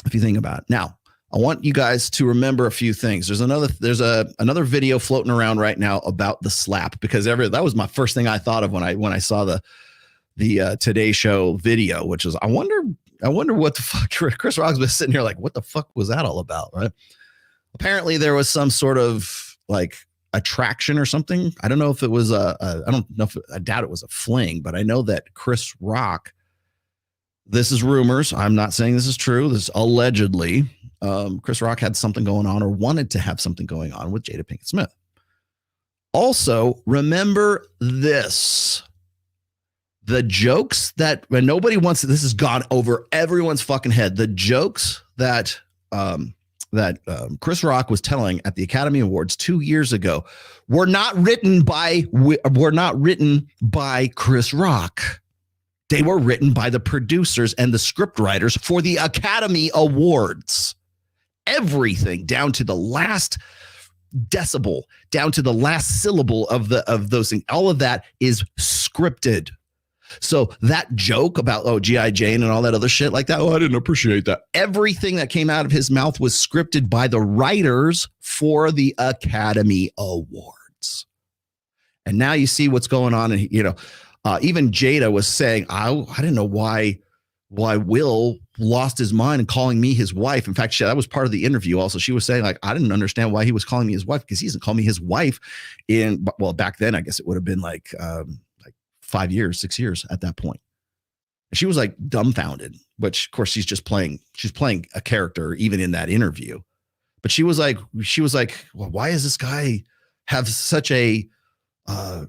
if you think about it. Now, I want you guys to remember a few things. There's another video floating around right now about the slap, because that was my first thing I thought of when I saw the Today Show video, which is I wonder what the fuck Chris Rock's been sitting here like, what the fuck was that all about, right? Apparently there was some sort of like attraction or something. I don't know if it was I doubt it was a fling, but I know that Chris Rock, this is rumors, I'm not saying this is true, this is allegedly, Chris Rock had something going on or wanted to have something going on with Jada Pinket-Smith. Also, remember this. The jokes that when nobody wants to, this has gone over everyone's fucking head. The jokes that Chris Rock was telling at the Academy Awards 2 years ago were not written by Chris Rock. They were written by the producers and the script writers for the Academy Awards. Everything down to the last decibel, down to the last syllable of those things. All of that is scripted. So that joke about, G.I. Jane and all that other shit like that, I didn't appreciate that. Everything that came out of his mouth was scripted by the writers for the Academy Awards. And now you see what's going on. And, even Jada was saying, I didn't know why Will lost his mind and calling me his wife. In fact, that was part of the interview also. She was saying, like, I didn't understand why he was calling me his wife, because he doesn't call me his wife back then, I guess it would have been like 5 years, 6 years at that point. And she was like dumbfounded, which of course she's playing a character even in that interview. But she was like, well, why does this guy have such a, why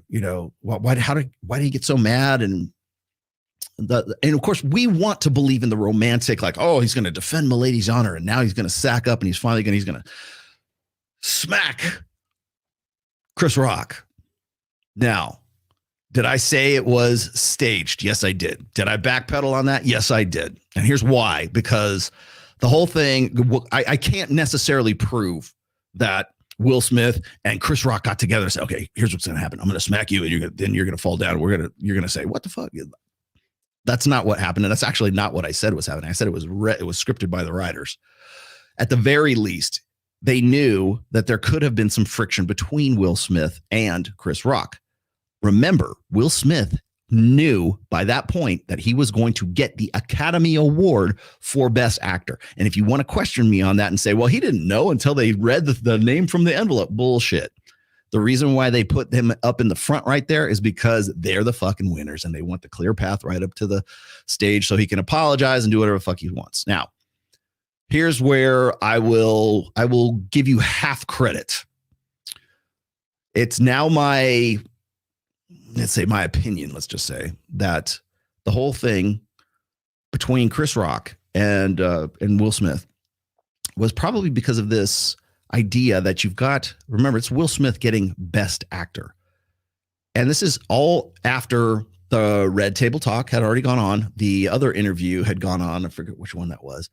did he get so mad? And of course we want to believe in the romantic, like, oh, he's going to defend Milady's honor. And now he's going to sack up and he's going to smack Chris Rock. Now, did I say it was staged? Yes, I did. Did I backpedal on that? Yes, I did. And here's why. Because the whole thing, I can't necessarily prove that Will Smith and Chris Rock got together and said, okay, here's what's going to happen. I'm going to smack you and you're going to fall down. You're going to say, what the fuck? That's not what happened. And that's actually not what I said was happening. I said it was scripted by the writers. At the very least, they knew that there could have been some friction between Will Smith and Chris Rock. Remember, Will Smith knew by that point that he was going to get the Academy Award for Best Actor. And if you want to question me on that and say, well, he didn't know until they read the name from the envelope, bullshit. The reason why they put him up in the front right there is because they're the fucking winners and they want the clear path right up to the stage so he can apologize and do whatever the fuck he wants. Now, here's where I will give you half credit. It's now my opinion, let's just say, that the whole thing between Chris Rock and Will Smith was probably because of this idea that you've got, remember, it's Will Smith getting Best Actor. And this is all after the Red Table Talk had already gone on. The other interview had gone on. I forget which one that was.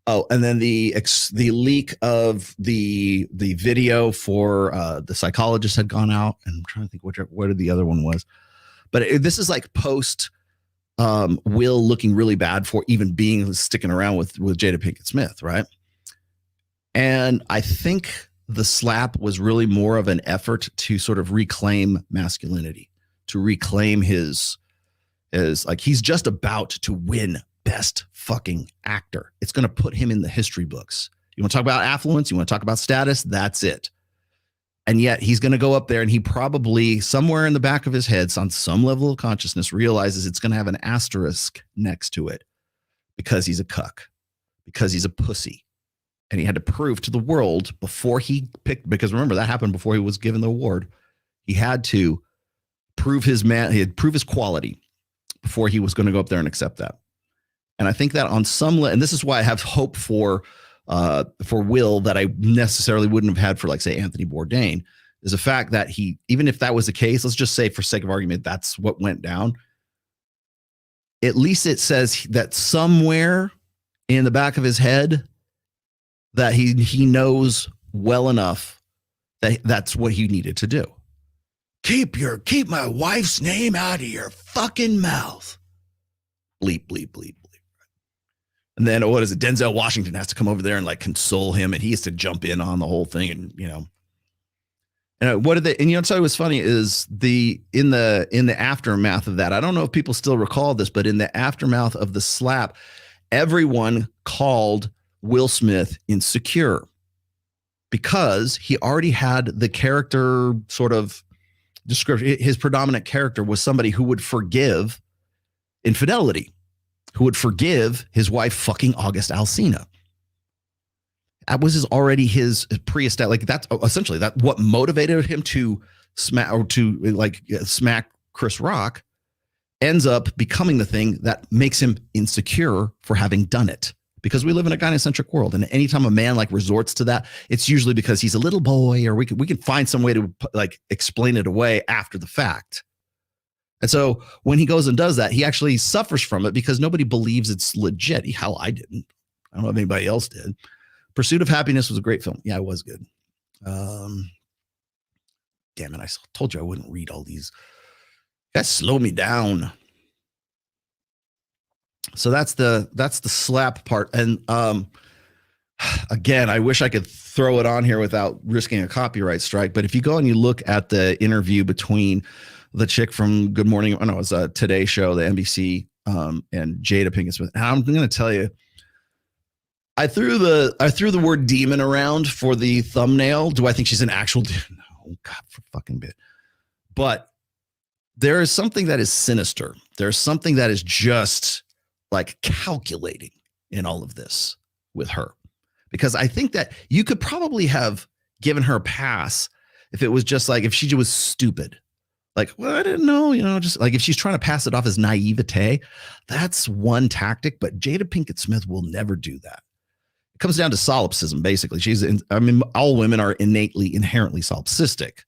Oh, and then the leak of the video for the psychologist had gone out. And I'm trying to think what the other one was. But this is like post Will looking really bad for even sticking around with Jada Pinket-Smith, right? And I think the slap was really more of an effort to sort of reclaim masculinity, to reclaim his like, he's just about to win Best fucking Actor. It's going to put him in the history books. You want to talk about affluence? You want to talk about status? That's it. And yet he's going to go up there and he probably somewhere in the back of his head, on some level of consciousness, realizes it's going to have an asterisk next to it because he's a cuck, because he's a pussy. And he had to prove to the world before he picked, because remember, that happened before he was given the award. He had to prove his quality before he was going to go up there and accept that. And I think that on some level, and this is why I have hope for Will that I necessarily wouldn't have had for, like, say, Anthony Bourdain, is the fact that he, even if that was the case, let's just say for sake of argument, that's what went down. At least it says that somewhere in the back of his head that he knows well enough That's what he needed to do. Keep my wife's name out of your fucking mouth. Bleep, bleep, bleep, bleep. And then what is it? Denzel Washington has to come over there and like console him, and he has to jump in on the whole thing. And and what did they? And so it was funny is in the aftermath of that. I don't know if people still recall this, but in the aftermath of the slap, everyone called Will Smith insecure because he already had the character sort of description. His predominant character was somebody who would forgive infidelity, who would forgive his wife fucking August Alsina. That was already his pre-established. Like that's essentially what motivated him to smack Chris Rock ends up becoming the thing that makes him insecure for having done it. Because we live in a gynocentric world, and anytime a man like resorts to that, it's usually because he's a little boy, or we can find some way to like explain it away after the fact. And so when he goes and does that, he actually suffers from it because nobody believes it's legit. Hell, I didn't. I don't know if anybody else did. Pursuit of Happiness was a great film. Yeah, it was good. Damn it, I told you I wouldn't read all these. You guys slow me down. So that's the slap part. And again, I wish I could throw it on here without risking a copyright strike. But if you go and you look at the interview between the chick from Good Morning, it was a Today Show, the NBC, and Jada Pinket-Smith. And I'm going to tell you, I threw the word demon around for the thumbnail. Do I think she's an actual demon? No, God, for fucking bit. But there is something that is sinister. There's something that is just like calculating in all of this with her, because I think that you could probably have given her a pass if it was just like, if she was stupid, like, well, I didn't know, just like if she's trying to pass it off as naivete, that's one tactic. But Jada Pinkett-Smith will never do that. It comes down to solipsism. Basically, all women are inherently solipsistic.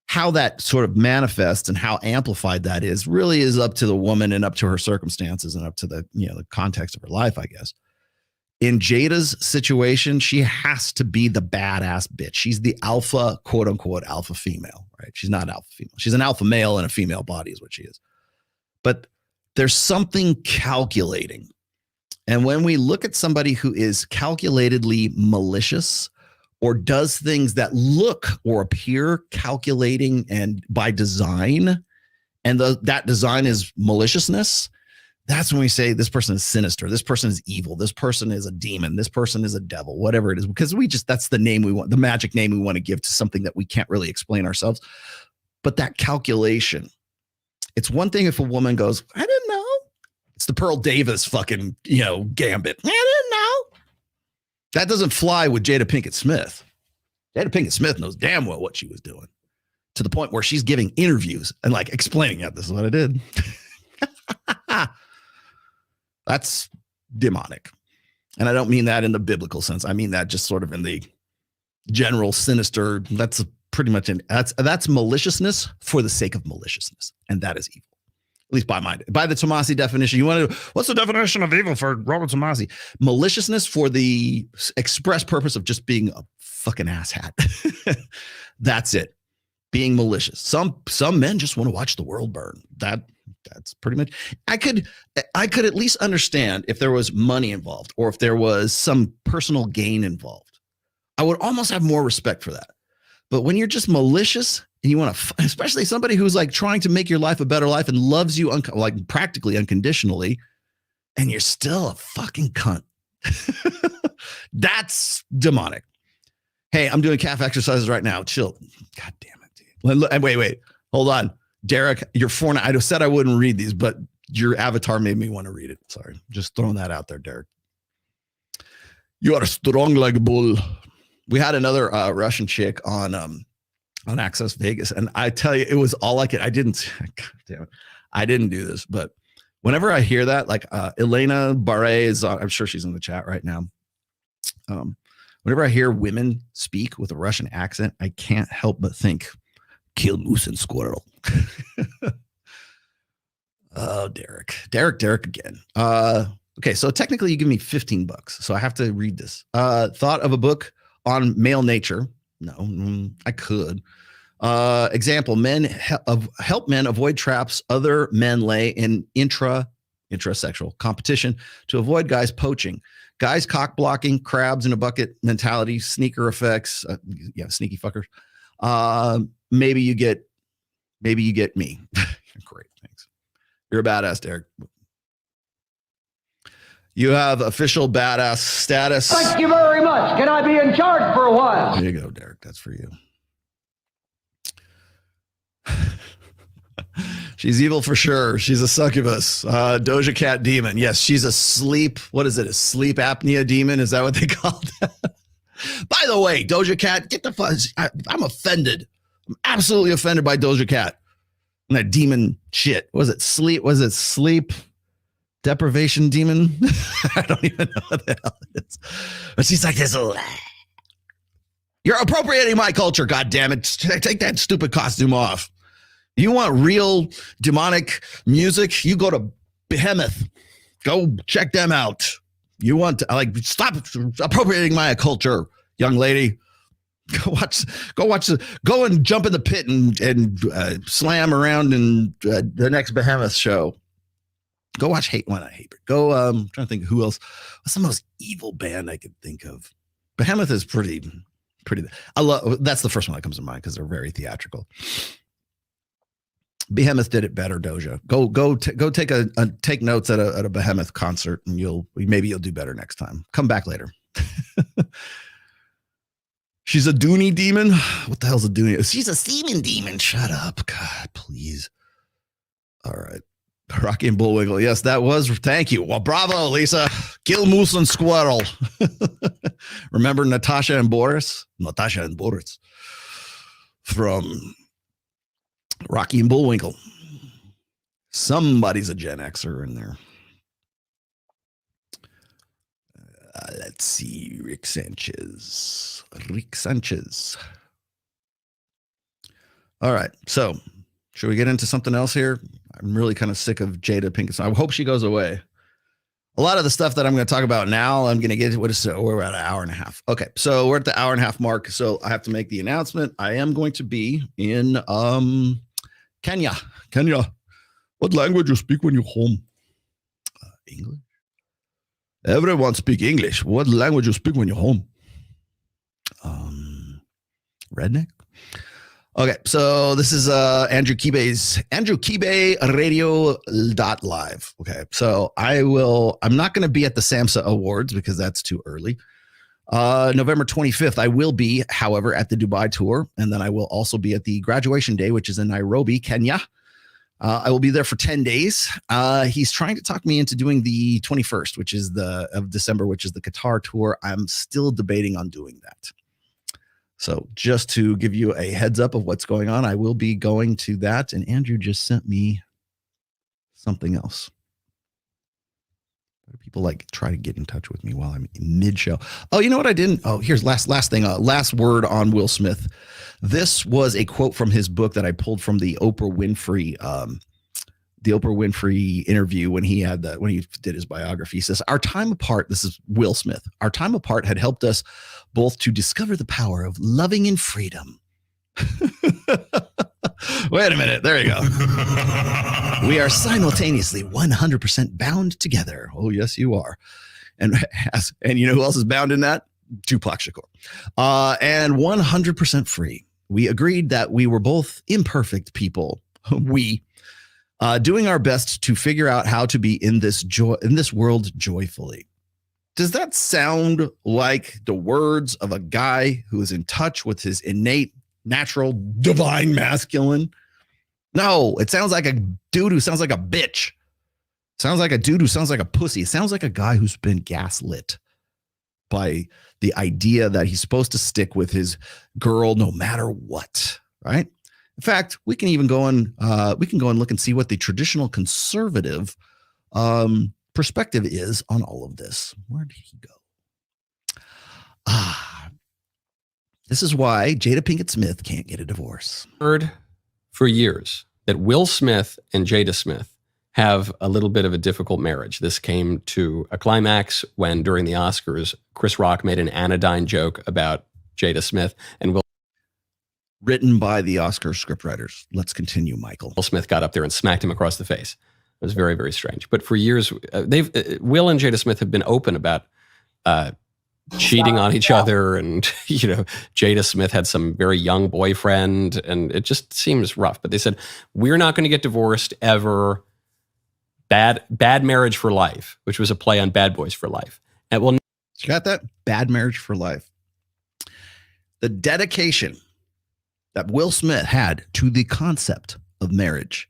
How that sort of manifests and how amplified that is really is up to the woman and up to her circumstances and up to the context of her life, I guess. In Jada's situation, she has to be the badass bitch. She's the alpha, quote unquote, alpha female, right? She's not alpha female. She's an alpha male in a female body is what she is. But there's something calculating. And when we look at somebody who is calculatedly malicious, or does things that look or appear calculating and by design, and that design is maliciousness, that's when we say this person is sinister, this person is evil, this person is a demon, this person is a devil, whatever it is, because that's the name we want, the magic name we want to give to something that we can't really explain ourselves. But that calculation, it's one thing if a woman goes, I didn't know. It's the Pearl Davis fucking, gambit. I didn't know. That doesn't fly with Jada Pinkett-Smith. Jada Pinkett-Smith knows damn well what she was doing, to the point where she's giving interviews and like explaining, this is what I did. That's demonic. And I don't mean that in the biblical sense. I mean that just sort of in the general sinister. That's pretty much that's maliciousness for the sake of maliciousness. And that is evil. At least by the Tomasi definition. You want to, what's the definition of evil for Robert Tomasi? Maliciousness for the express purpose of just being a fucking asshat. That's it. Being malicious. Some men just want to watch the world burn. That's pretty much. I could at least understand if there was money involved or if there was some personal gain involved. I would almost have more respect for that. But when you're just malicious, and you want to, especially somebody who's like trying to make your life a better life and loves you like practically unconditionally, and you're still a fucking cunt. That's demonic. Hey, I'm doing calf exercises right now. Chill. God damn it, dude. Wait. Hold on. Derek, you're 4. I said I wouldn't read these, but your avatar made me want to read it. Sorry. Just throwing that out there, Derek. You are strong like a bull. We had another Russian chick on Access Vegas, and I tell you, it was all I could. God damn it, I didn't do this, but whenever I hear that, like Elena Barre is, I'm sure she's in the chat right now. Whenever I hear women speak with a Russian accent, I can't help but think, kill moose and squirrel. Oh, Derek again. Okay, so technically you give me $15, so I have to read this. Thought of a book on male nature. No, I could. Example, help men avoid traps other men lay in intrasexual competition to avoid guys poaching. Guys cock blocking, crabs in a bucket mentality, sneaker effects. Sneaky fuckers. Maybe you get me. Great, thanks. You're a badass, Derek. You have official badass status. Thank you very much. Can I be in charge for a while? There you go, Derek. That's for you. She's evil for sure. She's a succubus. Doja Cat demon. Yes, she's a sleep. What is it? A sleep apnea demon? Is that what they call that? By the way, Doja Cat, get the fuzz. I'm offended. I'm absolutely offended by Doja Cat and that demon shit. Was it sleep deprivation demon? I don't even know what the hell it is. But she's like this. You're appropriating my culture. God damn it! Take that stupid costume off. You want real demonic music? You go to Behemoth. Go check them out. You want to stop appropriating my culture, young lady. Go and jump in the pit and slam around in the next Behemoth show. Go watch not Hate. Go. I'm trying to think who else. What's the most evil band I could think of? Behemoth is pretty. That's the first one that comes to mind because they're very theatrical. Behemoth did it better, Doja. Go take notes at a Behemoth concert, and maybe you'll do better next time. Come back later. She's a Dooney demon. What the hell's a Dooney? She's a semen demon. Shut up, God, please. All right, Rocky and Bullwinkle. Yes, that was. Thank you. Well, bravo, Lisa. Kill Moose and Squirrel. Remember Natasha and Boris? Natasha and Boris from Rocky and Bullwinkle. Somebody's a Gen Xer in there. Let's see. Rick Sanchez. All right. So, should we get into something else here? I'm really kind of sick of Jada Pinket-Smith. I hope she goes away. A lot of the stuff that I'm going to talk about now, I'm going to get. We're at an hour and a half. Okay. So, we're at the hour and a half mark. So, I have to make the announcement. I am going to be in Kenya. What language you speak when you're home? English. Everyone speak English. What language you speak when you're home? Redneck. Okay, so this is Andrew Kibe's radio.live. Okay, so I'm not going to be at the SAMHSA Awards because that's too early. November 25th, I will be, however, at the Dubai tour, and then I will also be at the graduation day, which is in Nairobi, Kenya. I will be there for 10 days. He's trying to talk me into doing the 21st, which is of December, which is the Qatar tour. I'm still debating on doing that. So just to give you a heads up of what's going on, I will be going to that. And Andrew just sent me something else. People try to get in touch with me while I'm in mid-show. Oh, you know what I didn't? Oh, here's last thing. Last word on Will Smith. This was a quote from his book that I pulled from the Oprah Winfrey interview when he did his biography. He says, "Our time apart," this is Will Smith, "our time apart had helped us both to discover the power of loving in freedom." Wait a minute. There you go. "We are simultaneously 100% bound together." Oh, yes, you are. And you know who else is bound in that? Tupac Shakur. And 100% free. We agreed that we were both imperfect people. Doing our best to figure out how to be in this world joyfully. Does that sound like the words of a guy who is in touch with his innate, natural, divine masculine? No, it sounds like a dude who sounds like a bitch. Sounds like a dude who sounds like a pussy. It sounds like a guy who's been gaslit by the idea that he's supposed to stick with his girl no matter what, right? In fact, we can even go and look and see what the traditional conservative perspective is on all of this. Where did he go? This is why Jada Pinket-Smith can't get a divorce. Heard for years that Will Smith and Jada Smith have a little bit of a difficult marriage. This came to a climax when, during the Oscars, Chris Rock made an anodyne joke about Jada Smith, and Will written by the Oscar scriptwriters. Let's continue, Michael. Will Smith got up there and smacked him across the face. It was very, very strange. But for years, Will and Jada Smith have been open about cheating on each other, and Jada Smith had some very young boyfriend, and it just seems rough. But they said, we're not going to get divorced ever. Bad Marriage for Life, which was a play on Bad Boys for Life. And well, you got that? Bad Marriage for Life. The dedication that Will Smith had to the concept of marriage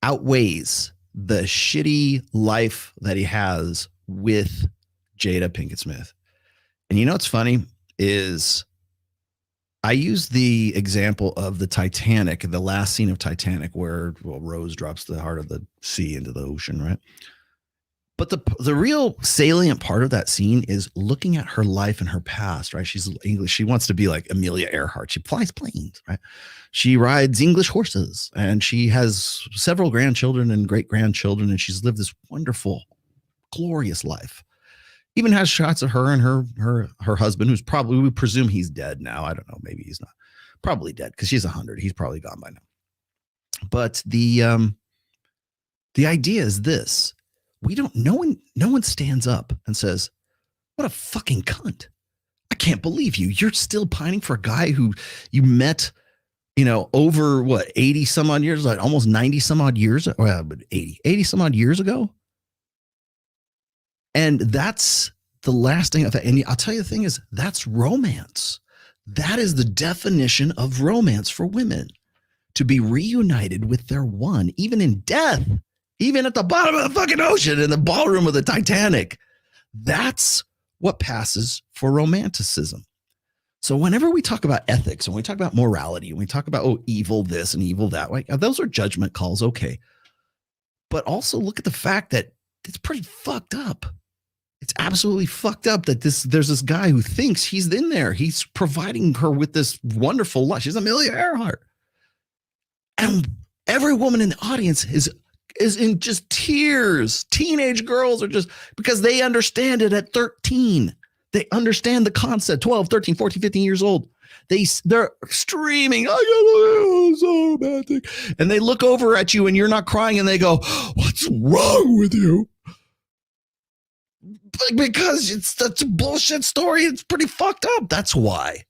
outweighs the shitty life that he has with Jada Pinket-Smith. And you know what's funny is I use the example of the Titanic, the last scene of Titanic, where Rose drops the heart of the sea into the ocean, right? But the real salient part of that scene is looking at her life and her past, right? She's English. She wants to be like Amelia Earhart. She flies planes, right? She rides English horses, and she has several grandchildren and great-grandchildren, and she's lived this wonderful, glorious life. Even has shots of her and her husband, who's probably, we presume he's dead now. I don't know. Maybe he's not. Probably dead because she's 100. He's probably gone by now. But the idea is this. No one stands up and says, what a fucking cunt. I can't believe you. You're still pining for a guy who you met, over 80 some odd years, like almost 90 some odd years, or 80 some odd years ago. And that's the last thing. And I'll tell you the thing is, that's romance. That is the definition of romance for women, to be reunited with their one, even in death, even at the bottom of the fucking ocean in the ballroom of the Titanic. That's what passes for romanticism. So whenever we talk about ethics and we talk about morality and we talk about, evil this and evil that, like, those are judgment calls. Okay. But also look at the fact that it's pretty fucked up. It's absolutely fucked up that there's this guy who thinks he's in there. He's providing her with this wonderful life. She's Amelia Earhart. And every woman in the audience is in just tears. Teenage girls are just, because they understand it at 13. They understand the concept, 12, 13, 14, 15 years old. They're streaming, oh, so romantic. And they look over at you and you're not crying and they go, what's wrong with you? Because it's such a bullshit story. It's pretty fucked up. That's why.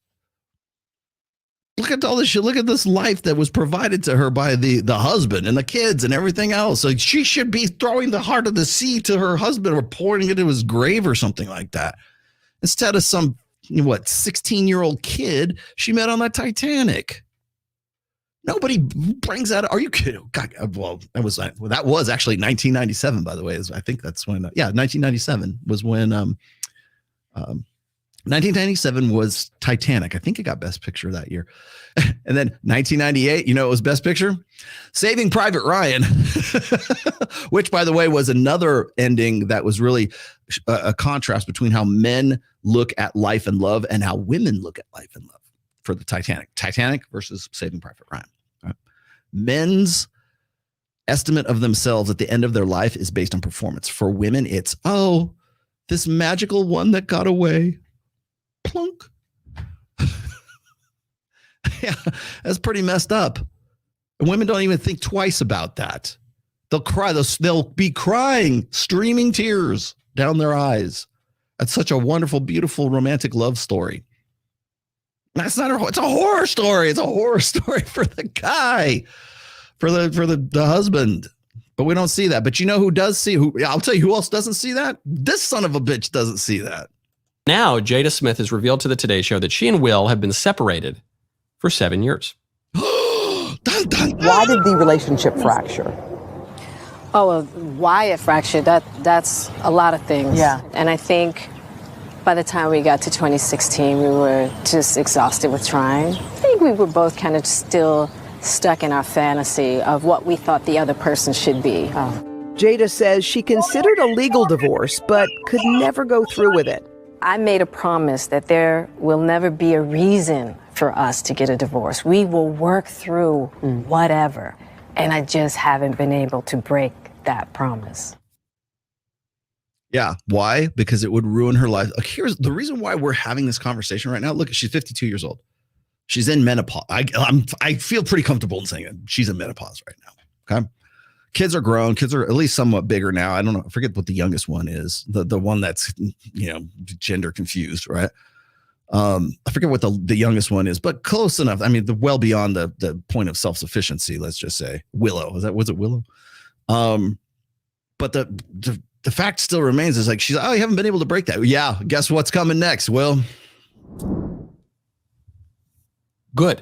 Look at all this shit. Look at this life that was provided to her by the husband and the kids and everything else. So she should be throwing the heart of the sea to her husband or pouring it into his grave or something like that, instead of some 16-year-old kid she met on the Titanic. Nobody brings that. Are you kidding? God, well, that was actually 1997, by the way. I think that's when. 1997 was when. 1997 was Titanic. I think it got Best Picture that year. And then 1998, it was Best Picture? Saving Private Ryan, which, by the way, was another ending that was really a contrast between how men look at life and love and how women look at life and love for the Titanic. Titanic versus Saving Private Ryan. Right? Men's estimate of themselves at the end of their life is based on performance. For women, it's, this magical one that got away. Plunk. Yeah, that's pretty messed up. And women don't even think twice about that. They'll cry. They'll be crying, streaming tears down their eyes. That's such a wonderful, beautiful, romantic love story. It's a horror story. It's a horror story for the guy, for the husband. But we don't see that. But you know who does see? I'll tell you who else doesn't see that. This son of a bitch doesn't see that. Now, Jada Smith has revealed to the Today Show that she and Will have been separated for 7 years. Why did the relationship fracture? Why it fractured, that's a lot of things. Yeah. And I think by the time we got to 2016, we were just exhausted with trying. I think we were both kind of still stuck in our fantasy of what we thought the other person should be. Jada says she considered a legal divorce, but could never go through with it. I made a promise that there will never be a reason for us to get a divorce. We will work through whatever. And I just haven't been able to break that promise. Yeah. Why? Because it would ruin her life. Here's the reason why we're having this conversation right now. Look, she's 52 years old. She's in menopause. I feel pretty comfortable in saying it. She's in menopause right now. Okay. Kids are grown. Kids are at least somewhat bigger now. I don't know. I forget what the youngest one is. The one that's, gender confused, right? I forget what the youngest one is, but close enough. I mean, well beyond the point of self-sufficiency, let's just say. Willow. Was it Willow? But the fact still remains is like, she's, oh, you haven't been able to break that. Yeah. Guess what's coming next? Will. Good.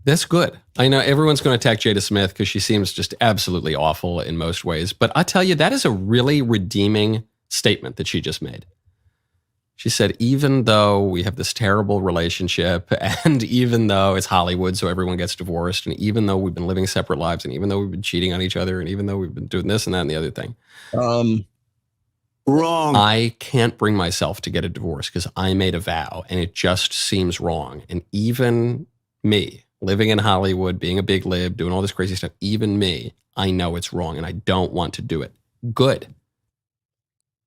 That's good. I know everyone's going to attack Jada Smith because she seems just absolutely awful in most ways. But I tell you, that is a really redeeming statement that she just made. She said, even though we have this terrible relationship, and even though it's Hollywood, so everyone gets divorced, and even though we've been living separate lives, and even though we've been cheating on each other, and even though we've been doing this and that and the other thing. Wrong. I can't bring myself to get a divorce because I made a vow, and it just seems wrong. And even me, living in Hollywood, being a big lib, doing all this crazy stuff, even me, I know it's wrong, and I don't want to do it. Good.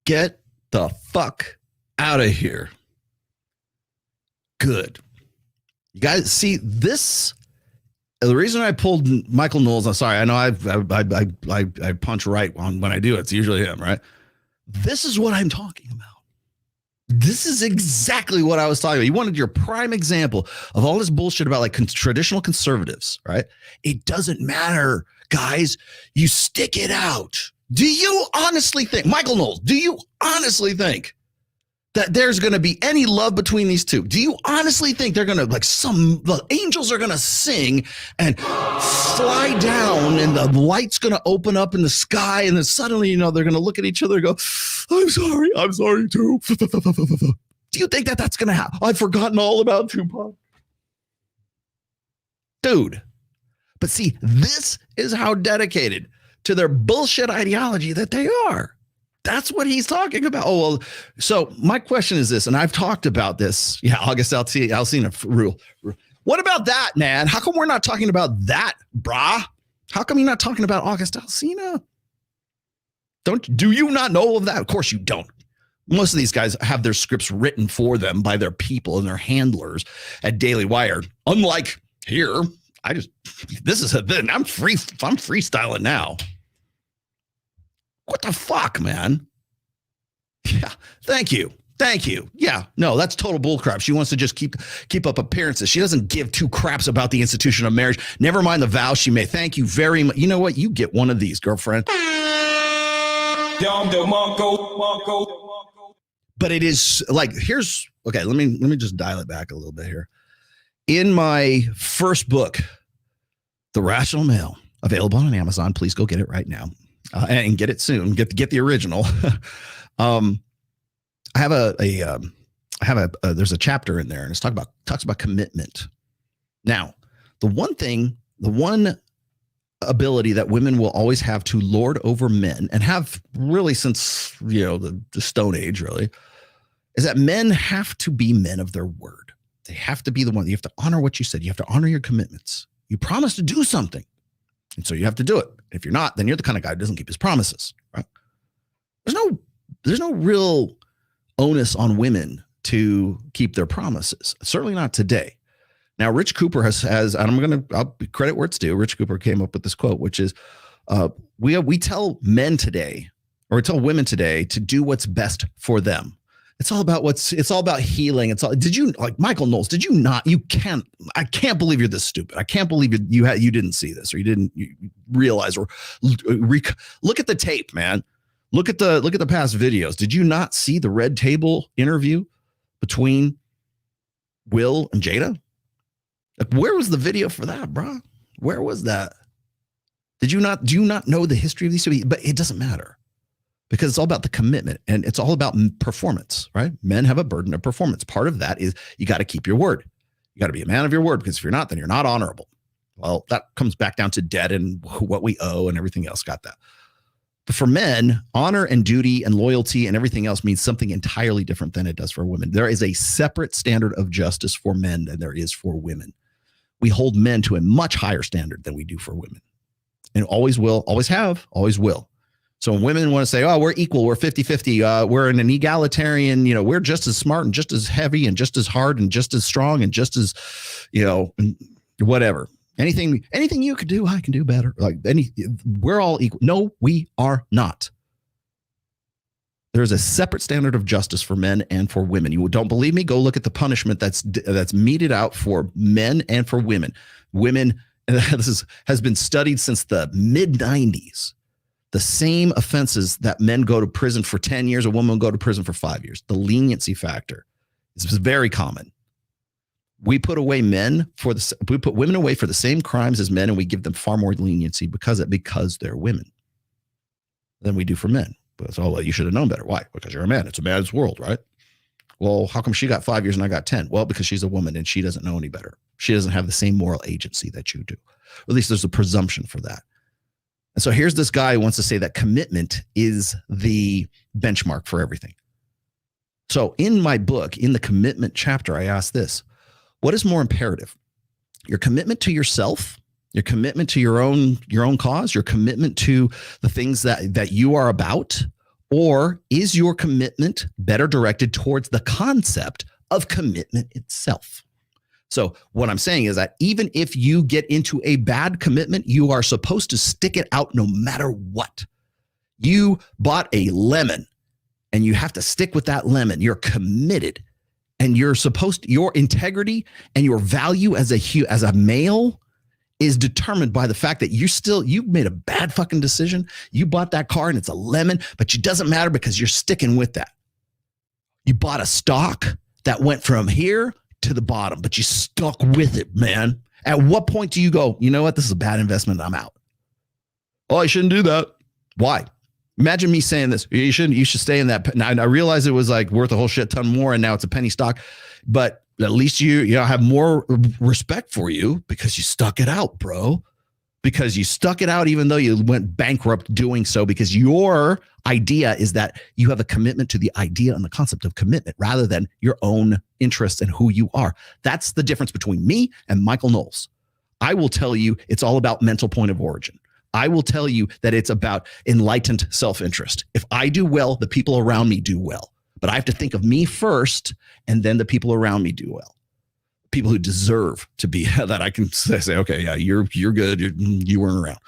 Get the fuck out of here. Good. You guys see this? The reason I pulled Michael Knowles, I'm sorry, I know I punch right when I do it. It's usually him, right? This is what I'm talking about. This is exactly what I was talking about. You wanted your prime example of all this bullshit about like traditional conservatives, right? It doesn't matter, guys. You stick it out. Do you honestly think, Michael Knowles, do you honestly think that there's going to be any love between these two? Do you honestly think they're going to, like, the angels are going to sing and fly down and the light's going to open up in the sky and then suddenly, they're going to look at each other and go, I'm sorry too. Do you think that that's going to happen? I've forgotten all about Tupac. Dude. But see, this is how dedicated to their bullshit ideology that they are. That's what he's talking about. Oh, well, so my question is this, and I've talked about this. Yeah, August Alsina rule. What about that, man? How come we're not talking about that, brah? How come you're not talking about August Alsina? Do you not know of that? Of course you don't. Most of these guys have their scripts written for them by their people and their handlers at Daily Wire. Unlike here, I'm freestyling now. What the fuck, man? Yeah, thank you. Yeah, no, that's total bullcrap. She wants to just keep up appearances. She doesn't give two craps about the institution of marriage. Never mind the vow she made. Thank you very much. You know what? You get one of these, girlfriend. But it is like, okay, let me just dial it back a little bit here. In my first book, The Rational Male, available on Amazon, please go get it right now. And get it soon. Get the original. I have there's a chapter in there, and it talks about commitment. Now, the one ability that women will always have to lord over men, and have really since the Stone Age, really, is that men have to be men of their word. They have to be the one. You have to honor what you said. You have to honor your commitments. You promised to do something, and so you have to do it. If you're not, then you're the kind of guy who doesn't keep his promises, right? There's no real onus on women to keep their promises. Certainly not today. Now, Rich Cooper has, and I'll credit where it's due. Rich Cooper came up with this quote, which is, we tell men today, or we tell women today, to do what's best for them. It's all about healing. Did you, like Michael Knowles, I can't believe you're this stupid. I can't believe you didn't see this, or you realize, or look at the tape, man. Look at the past videos. Did you not see the Red Table interview between Will and Jada? Like, where was the video for that, bro? Where was that? Do you not know the history of these two? But it doesn't matter. Because it's all about the commitment, and it's all about performance, right? Men have a burden of performance. Part of that is you got to keep your word. You got to be a man of your word, because if you're not, then you're not honorable. Well, that comes back down to debt and what we owe and everything else. Got that. But for men, honor and duty and loyalty and everything else means something entirely different than it does for women. There is a separate standard of justice for men than there is for women. We hold men to a much higher standard than we do for women, and always will, always have, always will. So when women want to say, oh, we're equal, we're 50-50, we're in an egalitarian, we're just as smart and just as heavy and just as hard and just as strong and just as, whatever. Anything you could do, I can do better. We're all equal. No, we are not. There's a separate standard of justice for men and for women. You don't believe me? Go look at the punishment that's meted out for men and for women. Women, has been studied since the mid-90s. The same offenses that men go to prison for 10 years, a woman will go to prison for 5 years. The leniency factor is very common. We put women away for the same crimes as men, and we give them far more leniency because they're women than we do for men. But well, you should have known better. Why? Because you're a man. It's a man's world, right? Well, how come she got 5 years and I got 10? Well, because she's a woman and she doesn't know any better. She doesn't have the same moral agency that you do. Or at least there's a presumption for that. And so here's this guy who wants to say that commitment is the benchmark for everything. So in my book, in the commitment chapter, I ask this: what is more imperative? Your commitment to yourself, your commitment to your own cause, your commitment to the things that you are about, or is your commitment better directed towards the concept of commitment itself? So what I'm saying is that even if you get into a bad commitment, you are supposed to stick it out no matter what. You bought a lemon and you have to stick with that lemon. You're committed, and your integrity and your value as a male is determined by the fact that you made a bad fucking decision. You bought that car and it's a lemon, but it doesn't matter because you're sticking with that. You bought a stock that went from here to the bottom, but you stuck with it, man. At what point do you go, you know what? This is a bad investment. I'm out. Oh, I shouldn't do that. Why? Imagine me saying this. You should stay in that. Now, I realize it was worth a whole shit ton more, and now it's a penny stock, but at least you have more respect for you because you stuck it out, bro. Because you stuck it out even though you went bankrupt doing so, because your idea is that you have a commitment to the idea and the concept of commitment rather than your own interests and who you are. That's the difference between me and Michael Knowles. I will tell you it's all about mental point of origin. I will tell you that it's about enlightened self-interest. If I do well, the people around me do well. But I have to think of me first, and then the people around me do well. People who deserve to be, that I can say, okay, yeah, you're good. You weren't around.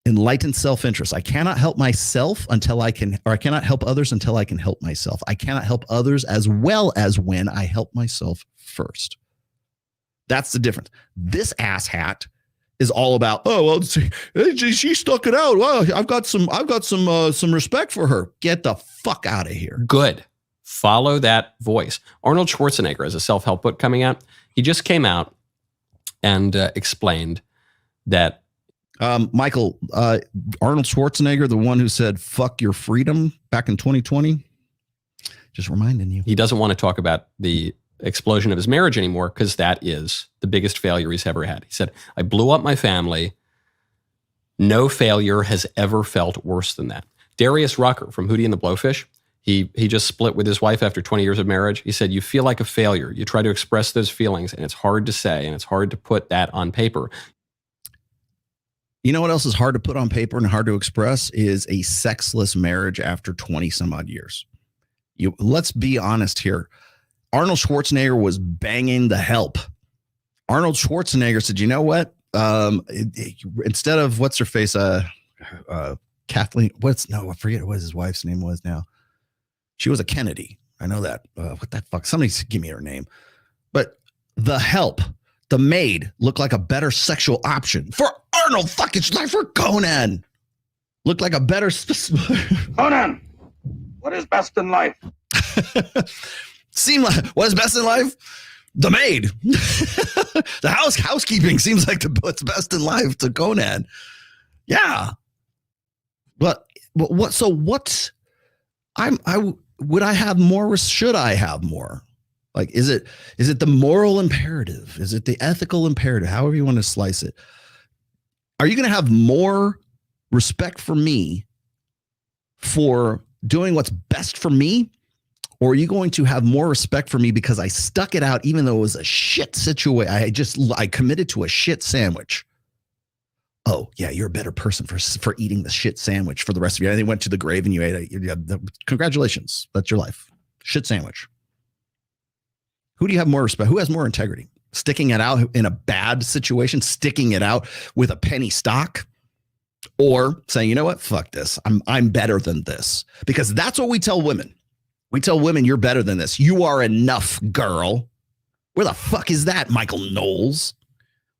Enlightened self-interest. I cannot help myself I cannot help others until I can help myself. I cannot help others as well as when I help myself first. That's the difference. This asshat is all about, oh, well, she stuck it out. Well, I've got some respect for her. Get the fuck out of here. Good. Follow that voice. Arnold Schwarzenegger has a self-help book coming out. He just came out and explained that. Michael, Arnold Schwarzenegger, the one who said, fuck your freedom back in 2020. Just reminding you. He doesn't want to talk about the explosion of his marriage anymore because that is the biggest failure he's ever had. He said, I blew up my family. No failure has ever felt worse than that. Darius Rucker from Hootie and the Blowfish, he just split with his wife after 20 years of marriage. He said, you feel like a failure. You try to express those feelings, and it's hard to say, and it's hard to put that on paper. You know what else is hard to put on paper and hard to express is a sexless marriage after 20 some odd years. Let's be honest here. Arnold Schwarzenegger was banging the help. Arnold Schwarzenegger said, you know what? Instead of what's her face? Kathleen, I forget what his wife's name was now. She was a Kennedy. I know that. What the fuck? Somebody give me her name. But the help, the maid, looked like a better sexual option for Arnold fucking Schleifer. Conan looked like a better. Conan, what is best in life? Seemed like what is best in life? The maid. The housekeeping seems like what's best in life to Conan. Yeah. But what? So what? Would I have more? Or should I have more? Like, is it the moral imperative? Is it the ethical imperative? However you want to slice it. Are you going to have more respect for me for doing what's best for me? Or are you going to have more respect for me because I stuck it out, even though it was a shit situation? I committed to a shit sandwich. oh yeah, you're a better person for eating the shit sandwich for the rest of your life. They went to the grave and you ate it. Congratulations. That's your life. Shit sandwich. Who do you have more respect? Who has more integrity? Sticking it out in a bad situation, sticking it out with a penny stock, or saying, you know what? Fuck this. I'm better than this. Because that's what we tell women. We tell women, you're better than this. You are enough, girl. Where the fuck is that, Michael Knowles?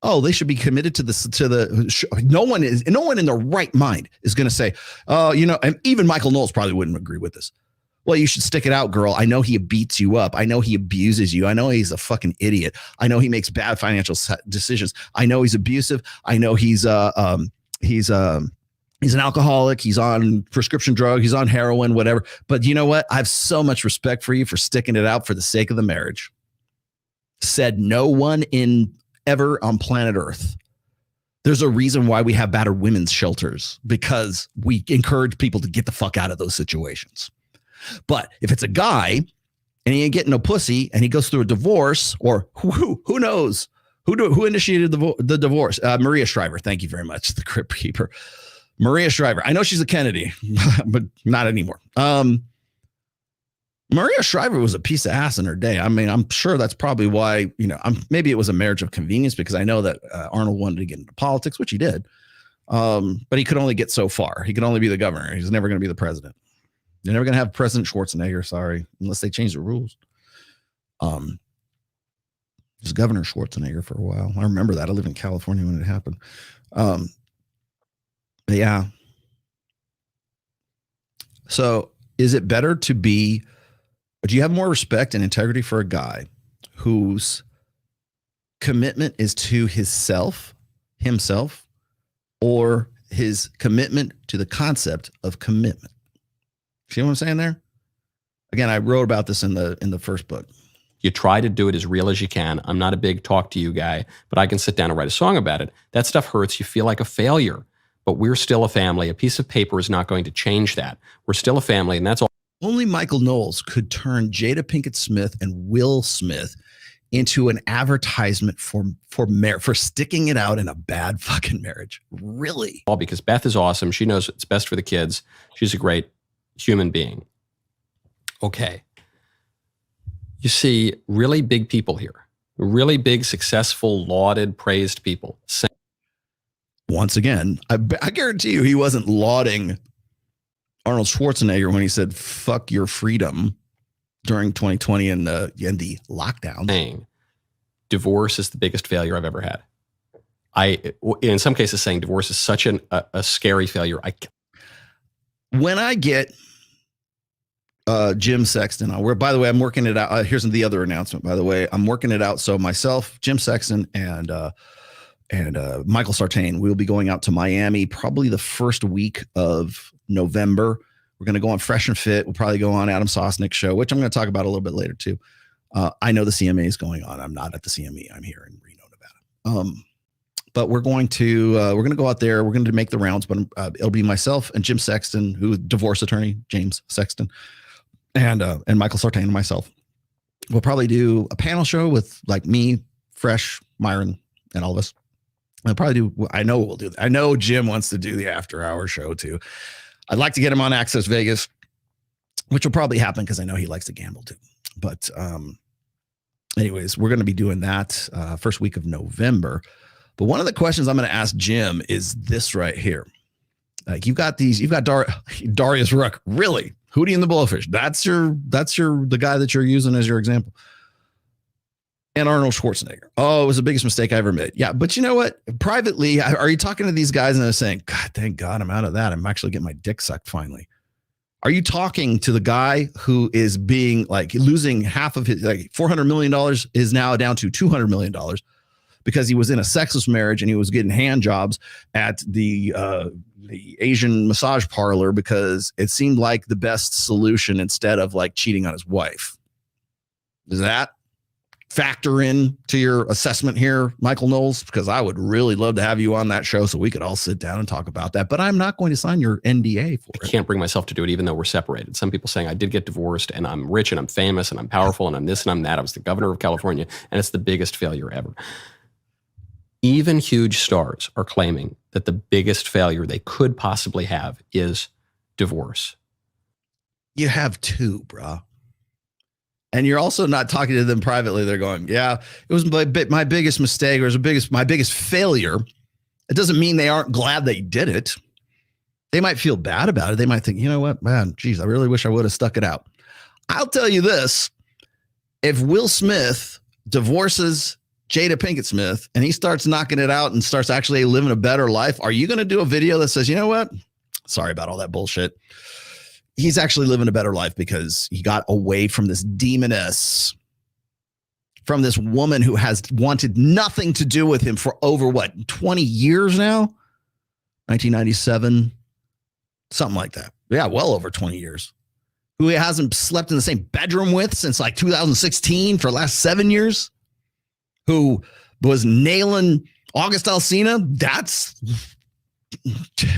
Oh, they should be committed to this. No one in their right mind is going to say, and even Michael Knowles probably wouldn't agree with this. Well, you should stick it out, girl. I know he beats you up. I know he abuses you. I know he's a fucking idiot. I know he makes bad financial decisions. I know he's abusive. I know he's an alcoholic. He's on prescription drug. He's on heroin, whatever. But you know what? I have so much respect for you for sticking it out for the sake of the marriage. Said no one ever on planet Earth. There's a reason why we have battered women's shelters, because we encourage people to get the fuck out of those situations. But if it's a guy and he ain't getting no pussy and he goes through a divorce, or who knows who initiated the divorce? Maria Shriver. Thank you very much. The Crypt Keeper. Maria Shriver. I know she's a Kennedy, but not anymore. Maria Shriver was a piece of ass in her day. I mean, I'm sure that's probably why, maybe it was a marriage of convenience, because I know that Arnold wanted to get into politics, which he did. But he could only get so far. He could only be the governor. He's never going to be the president. You're never going to have President Schwarzenegger, sorry, unless they change the rules. It was Governor Schwarzenegger for a while. I remember that. I lived in California when it happened. But yeah. So is it better to be, do you have more respect and integrity for a guy whose commitment is to himself, or his commitment to the concept of commitment? See what I'm saying there? Again, I wrote about this in the first book. You try to do it as real as you can. I'm not a big talk to you guy, but I can sit down and write a song about it. That stuff hurts. You feel like a failure, but we're still a family. A piece of paper is not going to change that. We're still a family, and that's all. Only Michael Knowles could turn Jada Pinket-Smith and Will Smith into an advertisement for sticking it out in a bad fucking marriage. Really? All because Beth is awesome. She knows it's best for the kids. She's a great human being. Okay. You see really big people here, really big, successful, lauded, praised people. Once again, I guarantee you he wasn't lauding Arnold Schwarzenegger when he said, fuck your freedom during 2020 and the lockdown. Saying divorce is the biggest failure I've ever had. In some cases, saying divorce is such a scary failure. When I get Jim Sexton, by the way, I'm working it out. Here's the other announcement, by the way. I'm working it out. So myself, Jim Sexton, and Michael Sartain, we'll be going out to Miami probably the first week of November. We're going to go on Fresh and Fit. We'll probably go on Adam Sosnick's show, which I'm going to talk about a little bit later too. I know the CMA is going on. I'm not at the CME. I'm here in Reno, Nevada. But we're going to go out there. We're going to make the rounds, but it'll be myself and Jim Sexton, who's divorce attorney, James Sexton, and Michael Sartain and myself. We'll probably do a panel show with like me, Fresh, Myron, and all of us. I'll probably do. I know we'll do that. I know Jim wants to do the after-hour show too. I'd like to get him on Access Vegas, which will probably happen because I know he likes to gamble too. But anyways, we're going to be doing that first week of November. But one of the questions I'm going to ask Jim is this right here. Like you've got Darius Ruck. Really? Hootie and the Blowfish. That's the guy that you're using as your example. And Arnold Schwarzenegger. Oh, it was the biggest mistake I ever made. Yeah, but you know what? Privately, are you talking to these guys and they're saying, God, thank God I'm out of that. I'm actually getting my dick sucked finally. Are you talking to the guy who is being like losing half of his, like $400 million is now down to $200 million because he was in a sexless marriage and he was getting hand jobs at the Asian massage parlor because it seemed like the best solution instead of like cheating on his wife? Does that factor in to your assessment here, Michael Knowles? Because I would really love to have you on that show so we could all sit down and talk about that. But I'm not going to sign your NDA for it. I can't bring myself to do it, even though we're separated. Some people saying I did get divorced and I'm rich and I'm famous and I'm powerful and I'm this and I'm that. I was the governor of California and it's the biggest failure ever. Even huge stars are claiming that the biggest failure they could possibly have is divorce. You have two, bro. And you're also not talking to them privately. They're going, yeah, it was my biggest mistake, or it was my biggest failure. It doesn't mean they aren't glad they did it. They might feel bad about it. They might think, you know what, man, geez, I really wish I would have stuck it out. I'll tell you this. If Will Smith divorces Jada Pinket-Smith and he starts knocking it out and starts actually living a better life, are you going to do a video that says, you know what? Sorry about all that bullshit. He's actually living a better life because he got away from this demoness, from this woman who has wanted nothing to do with him for over 20 years now? 1997, something like that. Yeah, well over 20 years. Who he hasn't slept in the same bedroom with since 2016 for the last 7 years. Who was nailing August Alsina. That's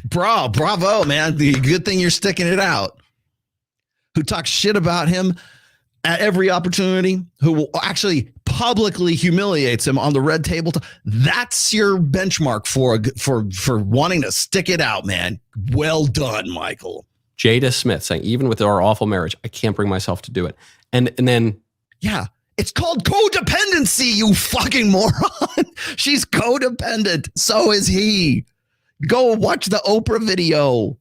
bravo, man. The good thing you're sticking it out. Who talks shit about him at every opportunity, who will actually publicly humiliates him on the red table. That's your benchmark for wanting to stick it out, man. Well done, Michael. Jada Smith saying, even with our awful marriage, I can't bring myself to do it. And then, yeah, it's called codependency, you fucking moron. She's codependent. So is he. Go watch the Oprah video.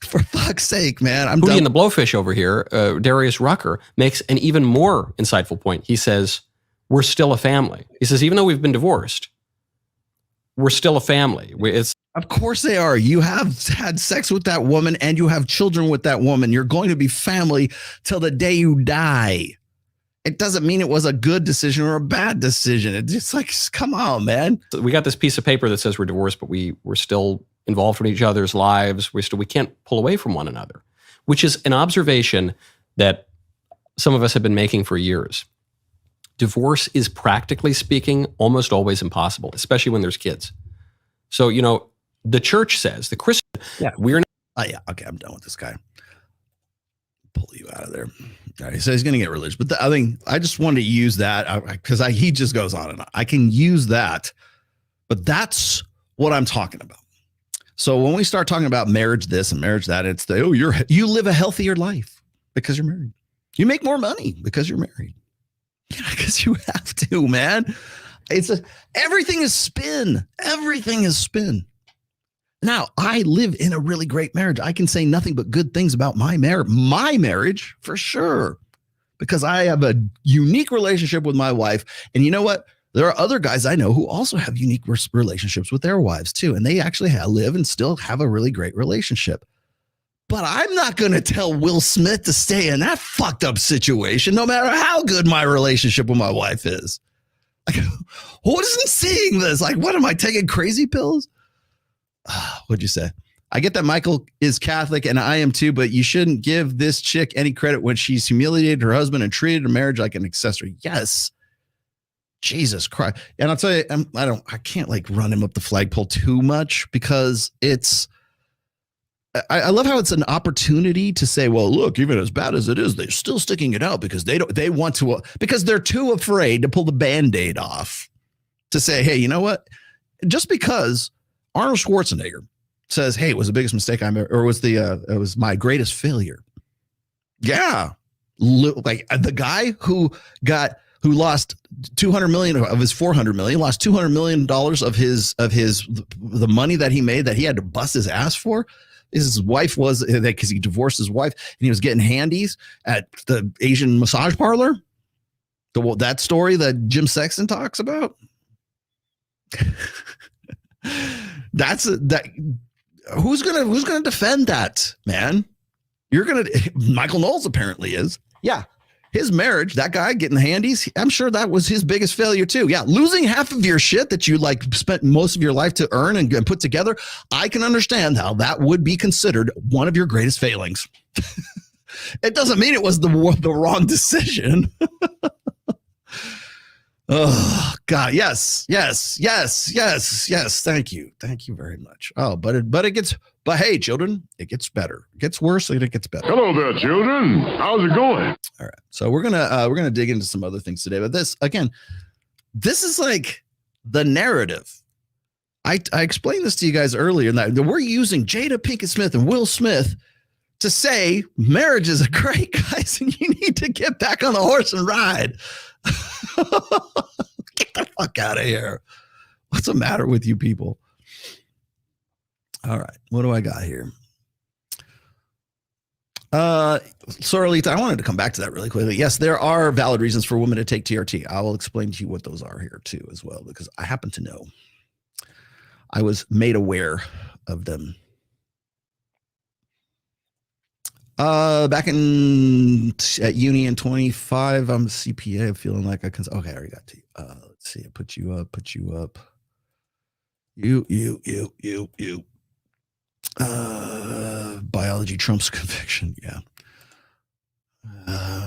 For fuck's sake, man. I'm Hootie and the Blowfish over here, Darius Rucker, makes an even more insightful point. He says, we're still a family. He says, even though we've been divorced, we're still a family. Of course they are. You have had sex with that woman and you have children with that woman. You're going to be family till the day you die. It doesn't mean it was a good decision or a bad decision. It's just like, come on, man. We got this piece of paper that says we're divorced, but we're still involved in each other's lives. We can't pull away from one another, which is an observation that some of us have been making for years. Divorce is, practically speaking, almost always impossible, especially when there's kids. So, the church says, the Christian, we're not. Oh, yeah. Okay. I'm done with this guy. Pull you out of there. All right, he says he's going to get religious, but I just wanted to use that because he just goes on and on. I can use that, but that's what I'm talking about. So when we start talking about marriage this and marriage that, it's you live a healthier life because you're married. You make more money because you're married. Yeah, because you have to, man. Everything is spin. Everything is spin. Now, I live in a really great marriage. I can say nothing but good things about my marriage for sure, because I have a unique relationship with my wife. And you know what? There are other guys I know who also have unique relationships with their wives too. And they actually live and still have a really great relationship. But I'm not going to tell Will Smith to stay in that fucked up situation, no matter how good my relationship with my wife is. Like, who isn't seeing this? Like, what am I taking crazy pills? What'd you say? I get that Michael is Catholic and I am too, but you shouldn't give this chick any credit when she's humiliated her husband and treated her marriage like an accessory. Yes. Jesus Christ. And I'll tell you, I can't run him up the flagpole too much because I love how it's an opportunity to say, well, look, even as bad as it is, they're still sticking it out because because they're too afraid to pull the Band-Aid off to say, hey, you know what? Just because Arnold Schwarzenegger says, hey, it was the biggest mistake it was my greatest failure. Yeah. Like the guy who lost 200 million of his 400 million, lost 200 million dollars of the money that he made that he had to bust his ass for. His wife was, because he divorced his wife and he was getting handies at the Asian massage parlor. That story that Jim Sexton talks about. Who's gonna defend that, man? Michael Knowles apparently is. Yeah. His marriage, that guy getting the handies, I'm sure that was his biggest failure too. Yeah, losing half of your shit that you spent most of your life to earn and put together, I can understand how that would be considered one of your greatest failings. It doesn't mean it was the wrong decision. Oh God, yes. Thank you very much. Oh, but hey, children, it gets better. It gets worse, and it gets better. Hello there, children. How's it going? All right, so we're gonna dig into some other things today. But this is like the narrative I explained this to you guys earlier, that we're using Jada Pinket-Smith and Will Smith to say marriage is a great, guys, and you need to get back on the horse and ride. Get the fuck out of here. What's the matter with you people? All right, what do I got here? Sorrelita, I wanted to come back to that really quickly. Yes, there are valid reasons for women to take TRT. I will explain to you what those are here too, as well, because I happen to know. I was made aware of them. Back at uni in 25, I'm a CPA. I'm feeling like I can. Okay, I already got to you. Let's see. Put you up. You. Biology trumps conviction. Yeah.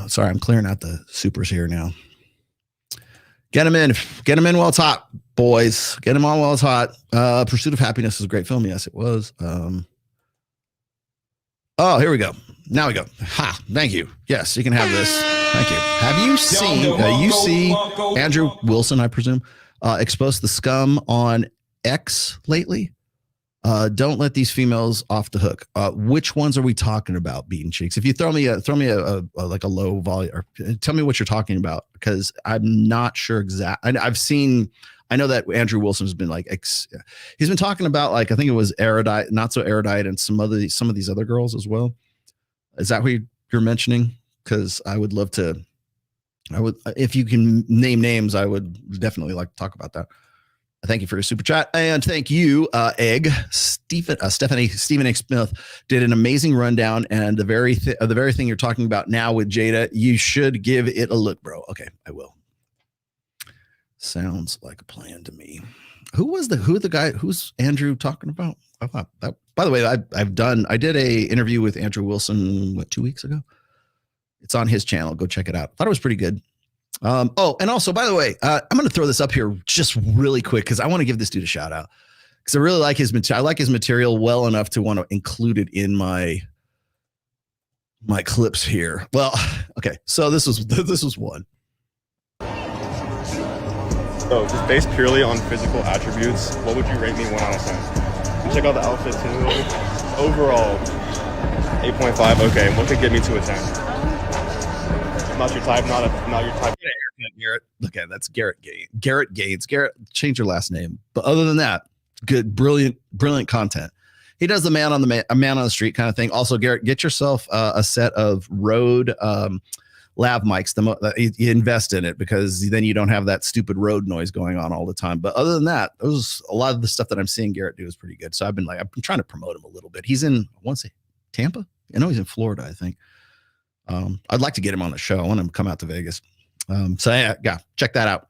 Sorry, I'm clearing out the supers here now. Get them in while it's hot, boys. Get them on while it's hot. Pursuit of Happiness is a great film. Yes, it was. Oh, here we go. Now we go. Ha! Thank you. Yes, you can have this. Thank you. Have you seen? You see Andrew Wilson, I presume, exposed the scum on X lately? Don't let these females off the hook. Which ones are we talking about, beating cheeks? If you throw me a like a low volume, or tell me what you're talking about, because I'm not sure exactly. I know that Andrew Wilson has been he's been talking about, like, I think it was Erudite, Not So Erudite, and some of these other girls as well. Is that what you're mentioning? Because I would love to. If you can name names, I would definitely like to talk about that. Thank you for your super chat, and thank you, Egg Stephen A. Smith did an amazing rundown, and the very thing you're talking about now with Jada, you should give it a look, bro. Okay, I will. Sounds like a plan to me. Who's the guy? Who's Andrew talking about? I thought that. By the way, I did a interview with Andrew Wilson 2 weeks ago. It's on his channel. Go check it out. Thought it was pretty good. And also, by the way, I'm going to throw this up here just really quick because I want to give this dude a shout out, because I really like his material. I like his material well enough to want to include it in my clips here. Well, okay, so this was one. So just based purely on physical attributes, what would you rate me 1 out of 10? Check out the outfit too. Overall, 8.5. Okay, what could get me to a 10? Not your type, not your type. Garrett. Okay, that's Garrett Gaines. Garrett Gaines. Garrett, change your last name. But other than that, good, brilliant content. He does the man on the street kind of thing. Also, Garrett, get yourself a set of Rode lav mics. You invest in it, because then you don't have that stupid road noise going on all the time. But other than that, a lot of the stuff that I'm seeing Garrett do is pretty good. So I've been trying to promote him a little bit. He's in, I want to say, Tampa. I know he's in Florida, I think. I'd like to get him on the show. I want him to come out to Vegas. So yeah, check that out.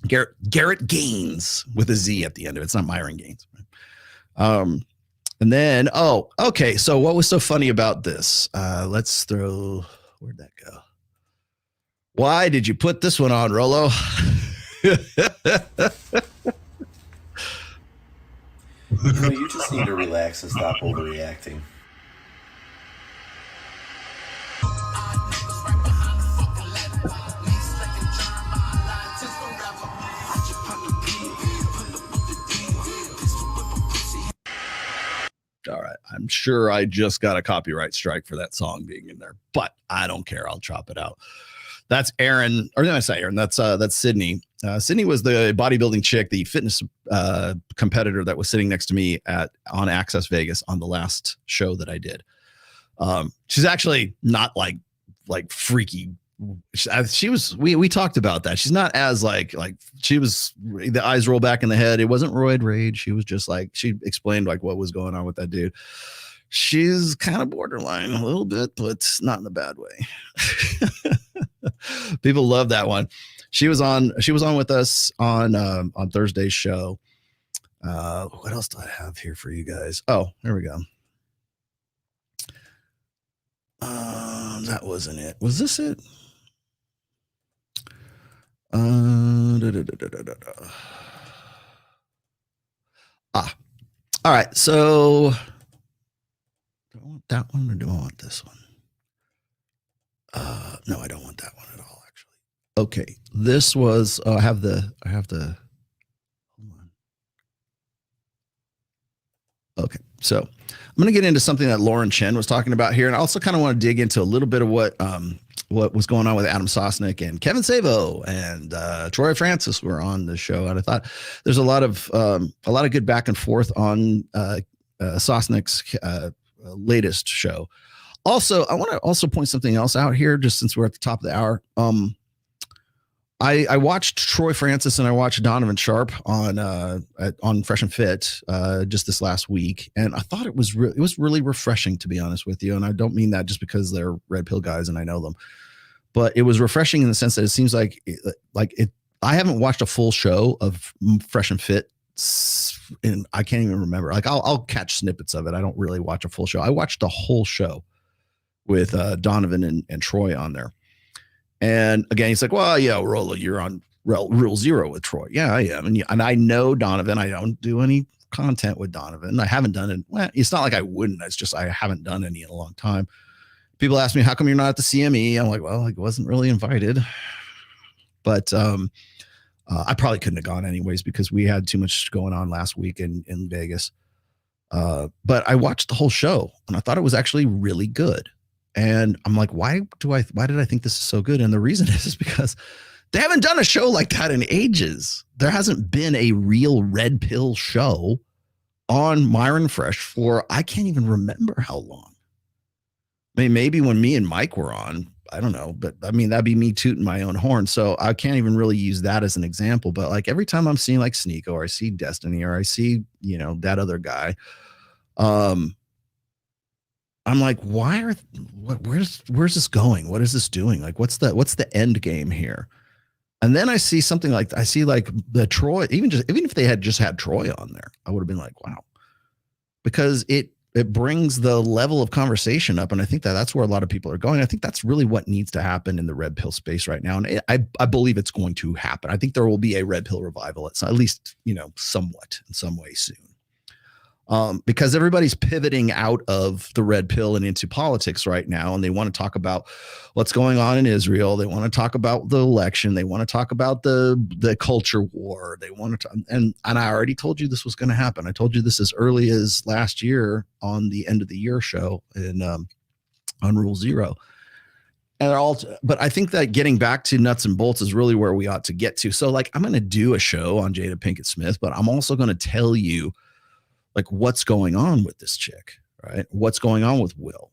Garrett Gaines with a Z at the end of it. It's not Myron Gaines. And then, okay. So what was so funny about this? Where'd that go? Why did you put this one on, Rolo? You just need to relax and stop overreacting. All right. I'm sure I just got a copyright strike for that song being in there, but I don't care. I'll chop it out. That's Aaron, or did I say Aaron? That's Sydney. Sydney was the bodybuilding chick, the fitness competitor that was sitting next to me on Access Vegas on the last show that I did. She's actually not like freaky. We talked about that. She's not as like she was, the eyes roll back in the head. It wasn't roid rage. She was just she explained what was going on with that dude. She's kind of borderline a little bit, but not in a bad way. People love that one. She was on with us on Thursday's show. What else do I have here for you guys? Oh, there we go. That wasn't it. Was this it? All right. So do I want that one or do I want this one? No, I don't want that one at all, actually. Okay. This was, I have the, hold on. Okay, so I'm going to get into something that Lauren Chen was talking about here, and I also kind of want to dig into a little bit of what was going on with Adam Sosnick and Kevin Savo and Troy Francis were on the show, and I thought there's a lot of good back and forth on Sosnick's latest show. Also, I want to also point something else out here, just since we're at the top of the hour. I watched Troy Francis and I watched Donovan Sharp on Fresh and Fit just this last week, and I thought it was really refreshing, to be honest with you. And I don't mean that just because they're red pill guys and I know them, but it was refreshing in the sense that it seems like I haven't watched a full show of Fresh and Fit, and I can't even remember. Like I'll catch snippets of it. I don't really watch a full show. I watched the whole show with Donovan and Troy on there. And again, he's like, well, yeah, Rolla, you're on Rule Zero with Troy. Yeah, I am. And I know Donovan. I don't do any content with Donovan. I haven't done it. Well, it's not like I wouldn't. It's just I haven't done any in a long time. People ask me, how come you're not at the CME? I'm like, well, I wasn't really invited. But I probably couldn't have gone anyways because we had too much going on last week in Vegas. But I watched the whole show, and I thought it was actually really good. And I'm like, why did I think this is so good? And the reason is because they haven't done a show like that in ages. There hasn't been a real red pill show on Myron Fresh for, I can't even remember how long. I mean, maybe when me and Mike were on, I don't know, but I mean, that'd be me tooting my own horn. So I can't even really use that as an example, but like every time I'm seeing like Sneeko or I see Destiny or I see, that other guy, I'm like, where's this going? What is this doing? Like, what's the end game here? And then I see something like the Troy, even if they had just had Troy on there, I would have been like, wow, because it brings the level of conversation up. And I think that's where a lot of people are going. I think that's really what needs to happen in the red pill space right now. And I believe it's going to happen. I think there will be a red pill revival at least, somewhat in some way soon. Because everybody's pivoting out of the red pill and into politics right now. And they want to talk about what's going on in Israel. They want to talk about the election. They want to talk about the culture war. They want to, and I already told you this was going to happen. I told you this as early as last year on the end of the year show on Rule Zero. But I think that getting back to nuts and bolts is really where we ought to get to. So like, I'm going to do a show on Jada Pinket-Smith, but I'm also going to tell you like what's going on with this chick, right? What's going on with Will.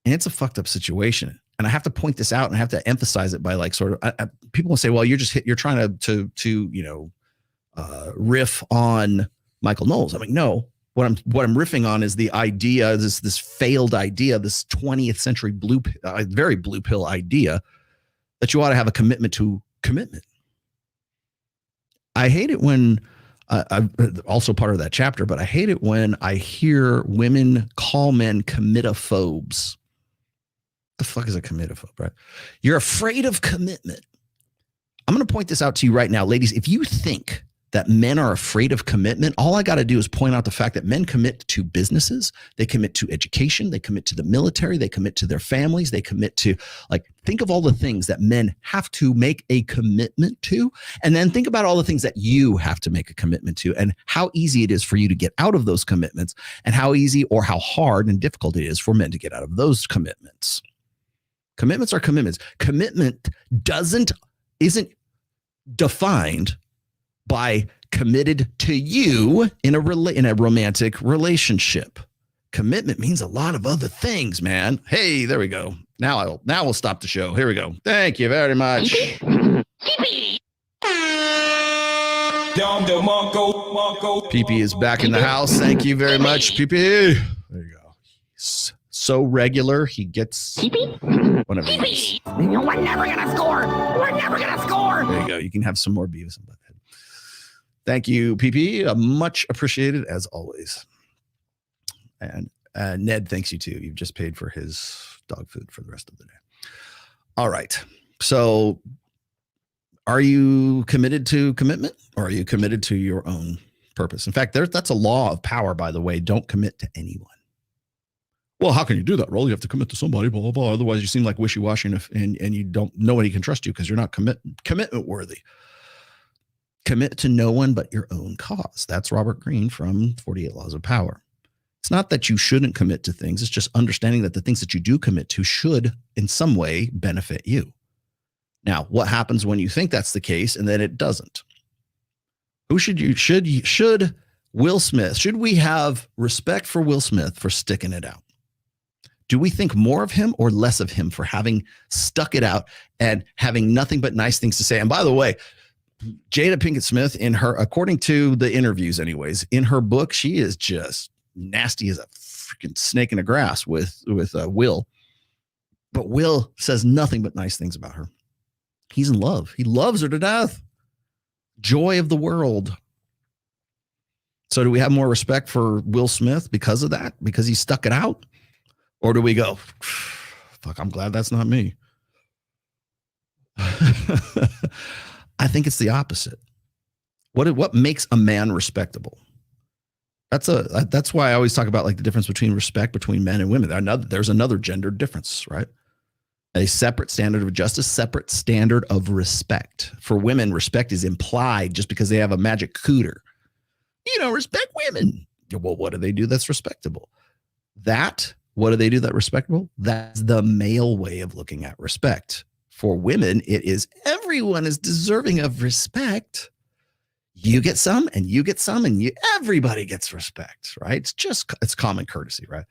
And it's a fucked up situation. And I have to point this out and I have to emphasize it by like sort of, people will say, well, you're trying to riff on Michael Knowles. I'm like, no, what I'm riffing on is the idea, this failed idea, this 20th century very blue pill idea that you ought to have a commitment to commitment. I hate it when, I'm also part of that chapter, but I hate it when I hear women call men committophobes. The fuck is a committophobe, right? You're afraid of commitment. I'm going to point this out to you right now, ladies. If you think that men are afraid of commitment, all I got to do is point out the fact that men commit to businesses, they commit to education, they commit to the military, they commit to their families, they commit to, like, think of all the things that men have to make a commitment to, and then think about all the things that you have to make a commitment to and how easy it is for you to get out of those commitments and how easy or how hard and difficult it is for men to get out of those commitments. Commitments are commitments. Commitment isn't defined by committed to you in a romantic relationship. Commitment means a lot of other things, man. Hey, there we go. Now we'll stop the show. Here we go. Thank you very much. PP is back in the house. Thank you very much, PP. There you go. He's so regular, he gets whatever. We're never gonna score. We're never gonna score. There you go. You can have some more Beavis and Butthead. Thank you, PP. Much appreciated as always. And Ned thanks you too. You've just paid for his dog food for the rest of the day. All right. So are you committed to commitment or are you committed to your own purpose? In fact, that's a law of power, by the way. Don't commit to anyone. Well, how can you do that, Roll? You have to commit to somebody, blah, blah, blah. Otherwise, you seem like wishy-washy and you don't, nobody can trust you because you're not commitment worthy. Commit to no one but your own cause. That's Robert Greene from 48 Laws of Power. It's not that you shouldn't commit to things. It's just understanding that the things that you do commit to should in some way benefit you. Now, what happens when you think that's the case and then it doesn't? Should Will Smith, should we have respect for Will Smith for sticking it out? Do we think more of him or less of him for having stuck it out and having nothing but nice things to say? And by the way, Jada Pinket-Smith, according to the interviews anyways, in her book, she is just nasty as a freaking snake in the grass with Will. But Will says nothing but nice things about her. He's in love. He loves her to death. Joy of the world. So do we have more respect for Will Smith because of that? Because he stuck it out? Or do we go, fuck, I'm glad that's not me. I think it's the opposite. What makes a man respectable? That's why I always talk about like the difference between respect between men and women. There's another gender difference, right? A separate standard of justice, separate standard of respect. For women, respect is implied just because they have a magic cooter. You know, respect women. Well, what do they do that's respectable? What do they do that's respectable? That's the male way of looking at respect. For women, it is everyone is deserving of respect. You get some and you get some and everybody gets respect, right? It's common courtesy, right?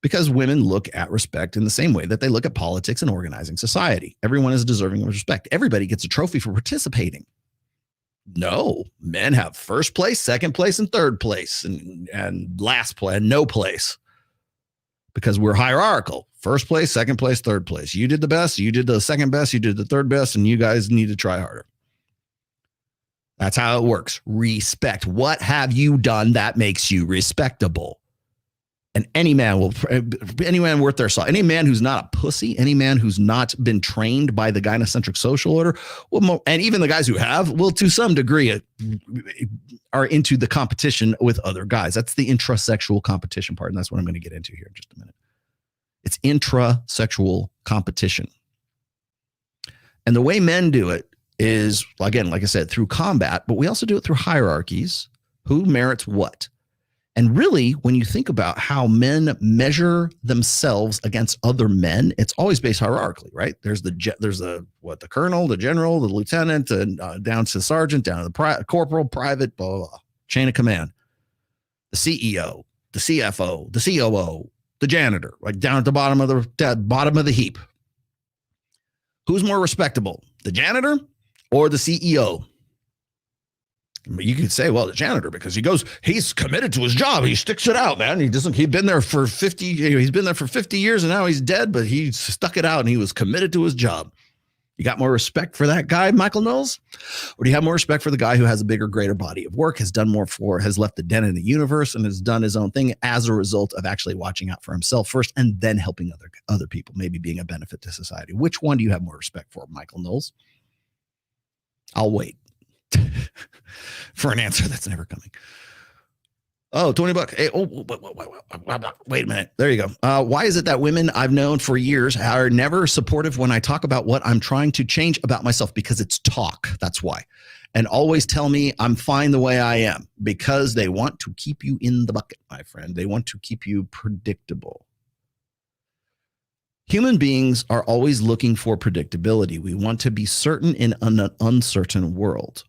Because women look at respect in the same way that they look at politics and organizing society. Everyone is deserving of respect. Everybody gets a trophy for participating. No, men have first place, second place, and third place, and last place, and no place. Because we're hierarchical. First place, second place, third place. You did the best, you did the second best, you did the third best, and you guys need to try harder. That's how it works. Respect. What have you done that makes you respectable? And any man worth their salt, any man who's not a pussy, any man who's not been trained by the gynocentric social order, and even the guys who have, will to some degree are into the competition with other guys. That's the intrasexual competition part, and that's what I'm going to get into here in just a minute. It's intrasexual competition. And the way men do it is, again, like I said, through combat, but we also do it through hierarchies. Who merits what? And really, when you think about how men measure themselves against other men, it's always based hierarchically, right? There's the colonel, the general, the lieutenant, and down to sergeant, down to the corporal, private, blah, blah, blah, chain of command. The CEO, the CFO, the COO, the janitor, like down at the bottom of the heap. Who's more respectable, the janitor or the CEO? You could say, well, the janitor, because he's committed to his job. He sticks it out, man. He's been there for 50 years and now he's dead, but he stuck it out and he was committed to his job. You got more respect for that guy, Michael Knowles? Or do you have more respect for the guy who has a bigger, greater body of work, has left the dent in the universe and has done his own thing as a result of actually watching out for himself first and then helping other people, maybe being a benefit to society? Which one do you have more respect for, Michael Knowles? I'll wait for an answer that's never coming. Oh, $20. Hey, wait a minute. There you go. Why is it that women I've known for years are never supportive when I talk about what I'm trying to change about myself? Because it's talk. That's why. And always tell me I'm fine the way I am, because they want to keep you in the bucket, my friend. They want to keep you predictable. Human beings are always looking for predictability. We want to be certain in an uncertain world.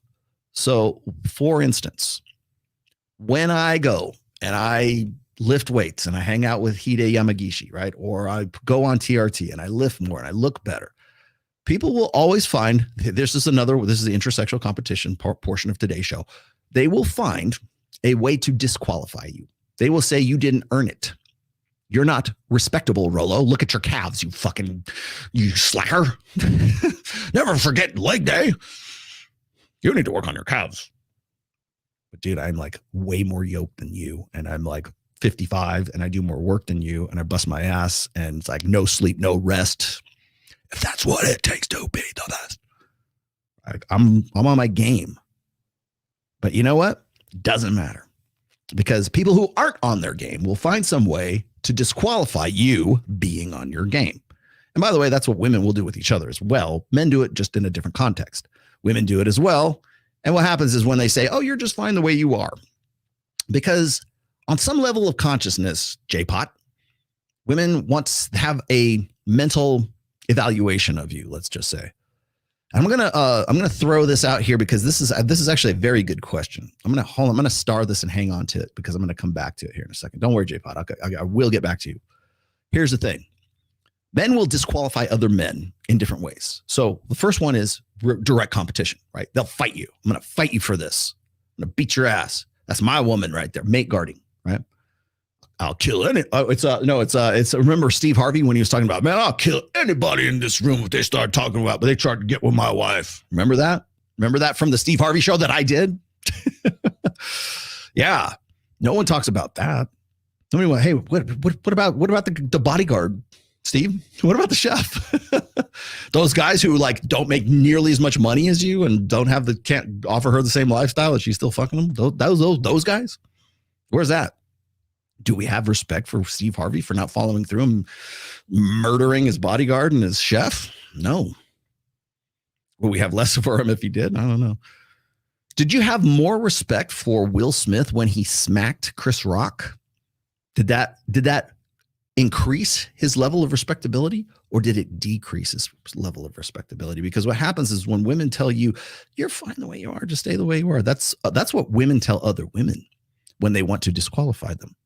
So, for instance, when I go and I lift weights and I hang out with Hide Yamagishi, right? Or I go on TRT and I lift more and I look better, people will always find, this is the intersexual competition portion of today's show. They will find a way to disqualify you. They will say you didn't earn it. You're not respectable, Rolo. Look at your calves, you slacker. Never forget leg day. You need to work on your calves. But dude, I'm like way more yoked than you. And I'm like 55 and I do more work than you. And I bust my ass and it's like no sleep, no rest. If that's what it takes to be the best. I'm on my game. But you know what? It doesn't matter. Because people who aren't on their game will find some way to disqualify you being on your game. And by the way, that's what women will do with each other as well. Men do it just in a different context. Women do it as well. And what happens is when they say, oh, you're just fine the way you are. Because On some level of consciousness, J-Pot, women want to have a mental evaluation of you, let's just say. I'm gonna throw this out here because this is actually a very good question. I'm gonna star this and hang on to it because I'm gonna come back to it here in a second. Don't worry, J-Pot. I will get back to you. Here's the thing. Men will disqualify other men in different ways. So the first one is direct competition, right? They'll fight you. I'm gonna fight you for this. I'm gonna beat your ass. That's my woman right there, mate guarding, right? I'll kill any. Oh, it's remember Steve Harvey when he was talking about, man, I'll kill anybody in this room if they start talking about, but they tried to get with my wife. Remember that? Remember that from the Steve Harvey show that I did? Yeah. No one talks about that. Somebody went, hey, what about the bodyguard, Steve? What about the chef? Those guys who like don't make nearly as much money as you and can't offer her the same lifestyle and she's still fucking them. Those guys. Where's that? Do we have respect for Steve Harvey for not following through and murdering his bodyguard and his chef? No. Will we have less for him if he did? I don't know. Did you have more respect for Will Smith when he smacked Chris Rock? Did that increase his level of respectability or did it decrease his level of respectability? Because what happens is when women tell you, you're fine the way you are, just stay the way you are. That's what women tell other women when they want to disqualify them.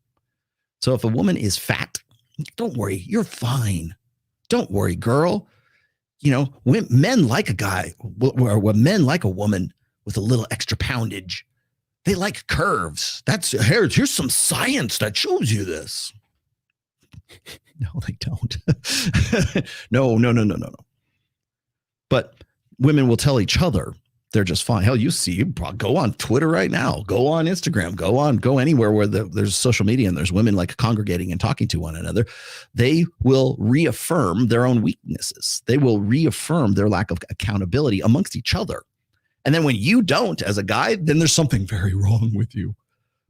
So if a woman is fat, don't worry, you're fine. Don't worry, girl. You know, men like a guy, or men like a woman with a little extra poundage. They like curves. Here's some science that shows you this. No, they don't. No. But women will tell each other they're just fine. Hell, you see, go on Twitter right now. Go on Instagram. Go anywhere where there's social media and there's women like congregating and talking to one another. They will reaffirm their own weaknesses. They will reaffirm their lack of accountability amongst each other. And then when you don't, as a guy, then there's something very wrong with you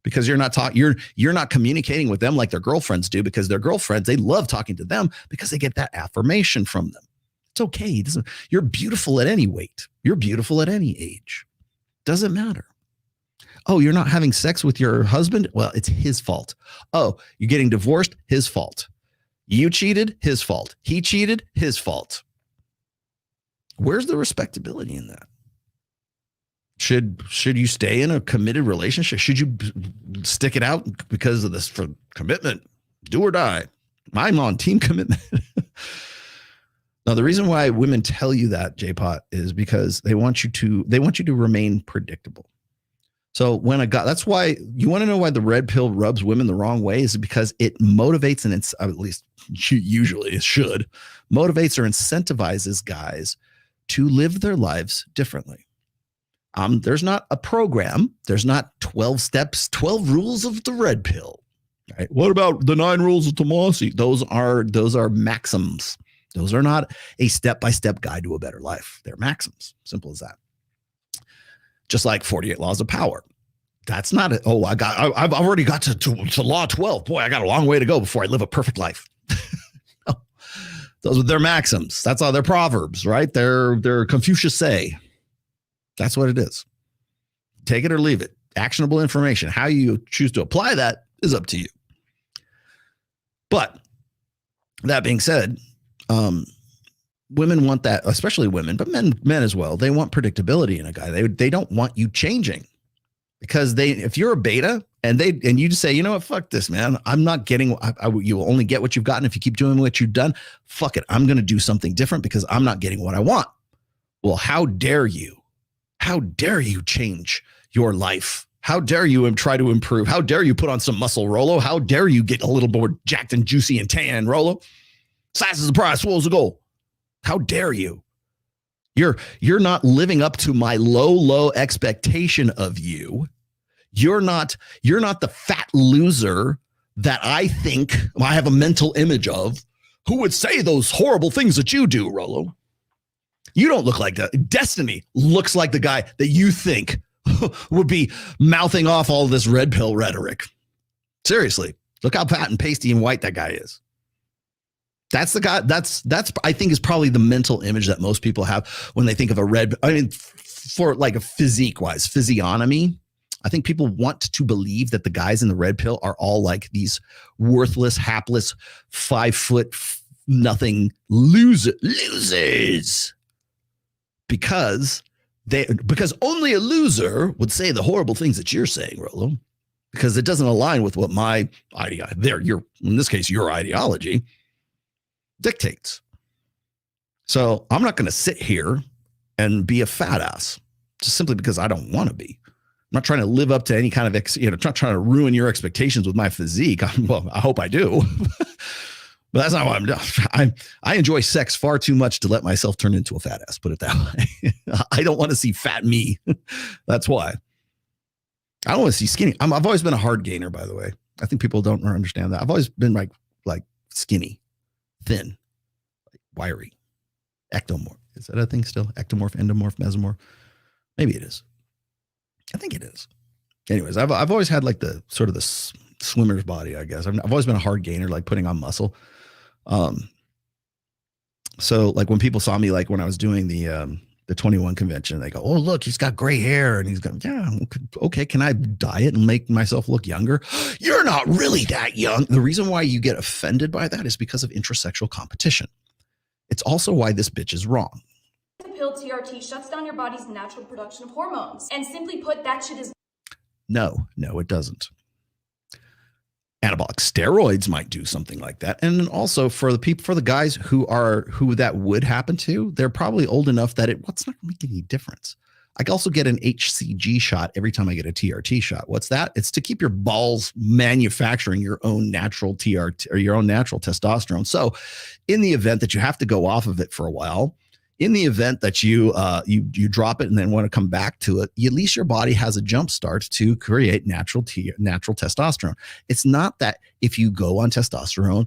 because you're not communicating with them like their girlfriends do, because their girlfriends, they love talking to them because they get that affirmation from them. It's okay. You're beautiful at any weight. You're beautiful at any age. Doesn't matter. Oh, you're not having sex with your husband? Well, it's his fault. Oh, you're getting divorced? His fault. You cheated? His fault. He cheated? His fault. Where's the respectability in that? Should you stay in a committed relationship? Should you stick it out because of this for commitment? Do or die. I'm on team commitment. Now, the reason why women tell you that, J-Pot, is because they want you to remain predictable. So when that's why you want to know why the red pill rubs women the wrong way, is because it motivates, and it's at least usually it should motivates or incentivizes guys to live their lives differently. There's not a program. There's not 12 steps, 12 rules of the red pill. Right? What about the 9 rules of Tomasi? Those are maxims. Those are not a step-by-step guide to a better life. They're maxims. Simple as that. Just like 48 laws of power. That's not it. Oh, I've already got to law 12. Boy, I got a long way to go before I live a perfect life. No. Those are their maxims. That's all their proverbs, right? They're Confucius say. That's what it is. Take it or leave it. Actionable information. How you choose to apply that is up to you. But that being said, women want that, especially women, but men as well. They want predictability in a guy. They don't want you changing, because if you're a beta and you just say, you know what, fuck this, man. I'm not getting. You will only get what you've gotten if you keep doing what you've done. Fuck it. I'm going to do something different because I'm not getting what I want. Well, how dare you? How dare you change your life? How dare you try to improve? How dare you put on some muscle, Rolo? How dare you get a little more jacked and juicy and tan, Rolo? Size is the price, swell's the goal. How dare you? You're not living up to my low expectation of you. You're not the fat loser that I think I have a mental image of, who would say those horrible things that you do, Rolo. You don't look like that. Destiny looks like the guy that you think would be mouthing off all this red pill rhetoric. Seriously, look how fat and pasty and white that guy is. That's the guy. That's I think is probably the mental image that most people have when they think of a red. I mean, for like a physique wise, physiognomy. I think people want to believe that the guys in the red pill are all like these worthless, hapless, 5 foot nothing losers. Because only a loser would say the horrible things that you're saying, Rolo. Because it doesn't align with what my in this case, your ideology dictates. So I'm not going to sit here and be a fat ass just simply because I don't want to be. I'm not trying to live up to any kind of, not trying to ruin your expectations with my physique. Well, I hope I do. But that's not what I'm doing. I enjoy sex far too much to let myself turn into a fat ass, put it that way. I don't want to see fat me. That's why. I don't want to see skinny. I've always been a hard gainer, by the way. I think people don't understand that. I've always been like skinny, thin, wiry, ectomorph. Is that a thing still? Ectomorph, endomorph, mesomorph? Maybe it is. I think it is. Anyways, I've always had like the sort of the swimmer's body, I guess. I've always been a hard gainer, like putting on muscle. So like when people saw me, like when I was doing the 21 convention, they go, "Oh, look, he's got gray hair," and he's going, "Yeah, okay. Can I diet and make myself look younger?" You're not really that young. The reason why you get offended by that is because of intrasexual competition. It's also why this bitch is wrong. The pill TRT shuts down your body's natural production of hormones, and simply put, that shit is. No, it doesn't. Anabolic steroids might do something like that. And then also for the guys who that would happen to, they're probably old enough that it's not going to make any difference. I can also get an HCG shot every time I get a TRT shot. What's that? It's to keep your balls manufacturing your own natural TRT or your own natural testosterone. So in the event that you have to go off of it for a while, in the event that you drop it and then want to come back to it, at least your body has a jump start to create natural testosterone. It's not that if you go on testosterone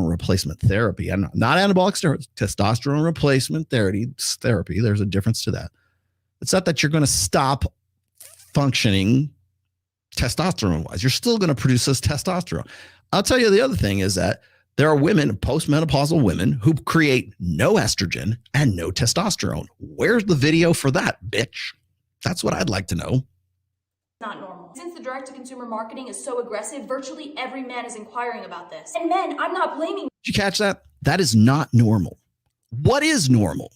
replacement therapy, and not anabolic steroids, testosterone replacement therapy. There's a difference to that. It's not that you're going to stop functioning testosterone wise. You're still going to produce this testosterone. I'll tell you the other thing is that there are women, postmenopausal women, who create no estrogen and no testosterone. Where's the video for that, bitch? That's what I'd like to know. Not normal. Since the direct-to-consumer marketing is so aggressive, virtually every man is inquiring about this. And men, I'm not blaming. Did you catch that? That is not normal. What is normal?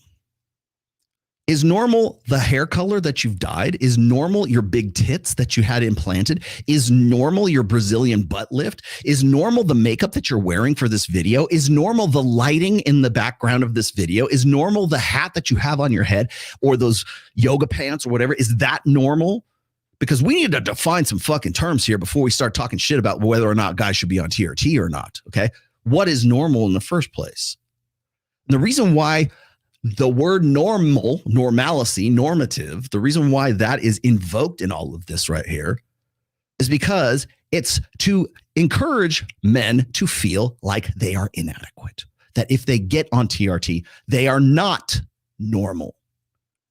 Is normal the hair color that you've dyed? Is normal your big tits that you had implanted? Is normal your Brazilian butt lift? Is normal the makeup that you're wearing for this video? Is normal the lighting in the background of this video? Is normal the hat that you have on your head or those yoga pants or whatever? Is that normal? Because we need to define some fucking terms here before we start talking shit about whether or not guys should be on TRT or not. Okay. What is normal in the first place? And the reason why the word normal, normalcy, normative, the reason why that is invoked in all of this right here is because it's to encourage men to feel like they are inadequate, that if they get on TRT, they are not normal.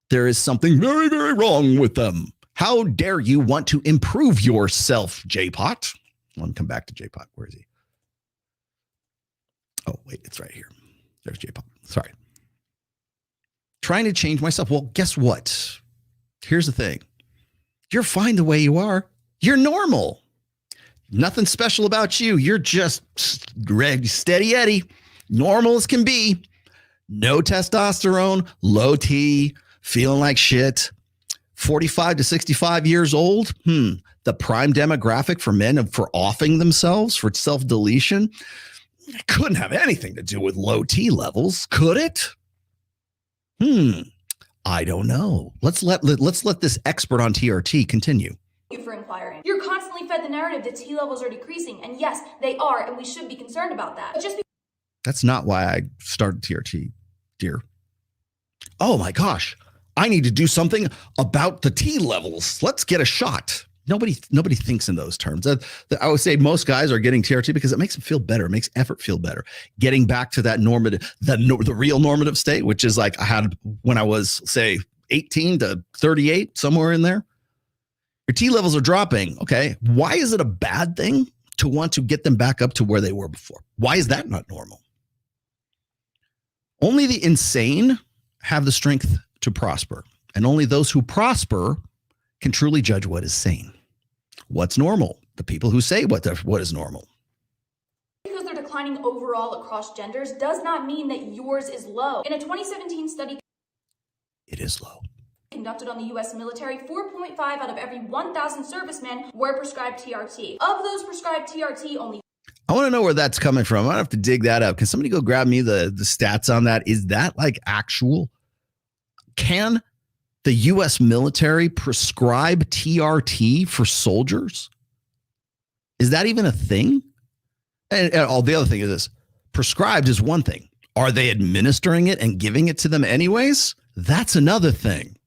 There is something very, very wrong with them. How dare you want to improve yourself, J-Pot? Let me come back to J-Pot. Where is he? Oh, wait, it's right here. There's J-Pot. Sorry. Trying to change myself. Well, guess what? Here's the thing. You're fine the way you are. You're normal. Nothing special about you. You're just steady Eddie. Normal as can be. No testosterone, low T, feeling like shit. 45 to 65 years old. The prime demographic for men for offing themselves, for self-deletion. It couldn't have anything to do with low T levels, could it? I don't know. Let's let this expert on TRT continue. Thank you for inquiring. You're constantly fed the narrative that T levels are decreasing, and yes, they are, and we should be concerned about that. But that's not why I started TRT, dear. Oh my gosh, I need to do something about the T levels. Let's get a shot. Nobody thinks in those terms. I would say most guys are getting TRT because it makes them feel better. It makes effort feel better. Getting back to that normative, the real normative state, which is like I had when I was, say, 18 to 38, somewhere in there. Your T levels are dropping. Okay. Why is it a bad thing to want to get them back up to where they were before? Why is that not normal? Only the insane have the strength to prosper. And only those who prosper can truly judge what is sane. What's normal? The people who say what is normal. Because they're declining overall across genders does not mean that yours is low. In a 2017 study, it is low. Conducted on the U.S. military, 4.5 out of every 1,000 servicemen were prescribed TRT. Of those prescribed TRT, only I want to know where that's coming from. I might have to dig that up. Can somebody go grab me the stats on that? Is that like actual? Can the U.S. military prescribe TRT for soldiers? Is that even a thing? And all the other thing is this: prescribed is one thing. Are they administering it and giving it to them anyways? That's another thing.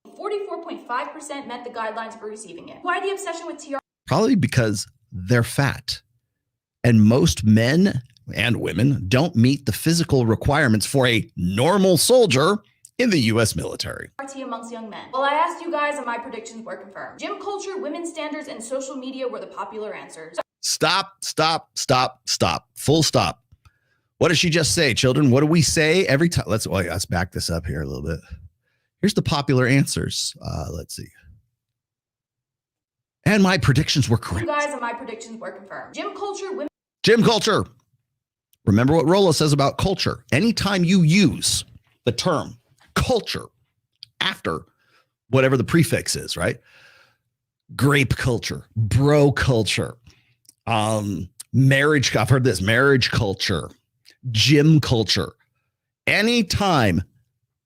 44.5% met the guidelines for receiving it. Why the obsession with TRT? Probably because they're fat. And most men and women don't meet the physical requirements for a normal soldier in the U.S. military. Amongst young men. Well, I asked you guys and my predictions were confirmed. Gym culture, women's standards, and social media were the popular answers. Stop. Full stop. What did she just say, children? What do we say every time? Let's back this up here a little bit. Here's the popular answers. Let's see. And my predictions were correct. You guys and my predictions were confirmed. Gym culture, women. Gym culture. Remember what Rollo says about culture. Anytime you use the term culture after whatever the prefix is, right? Grape culture, bro culture, marriage. I've heard this, marriage culture, gym culture. Anytime,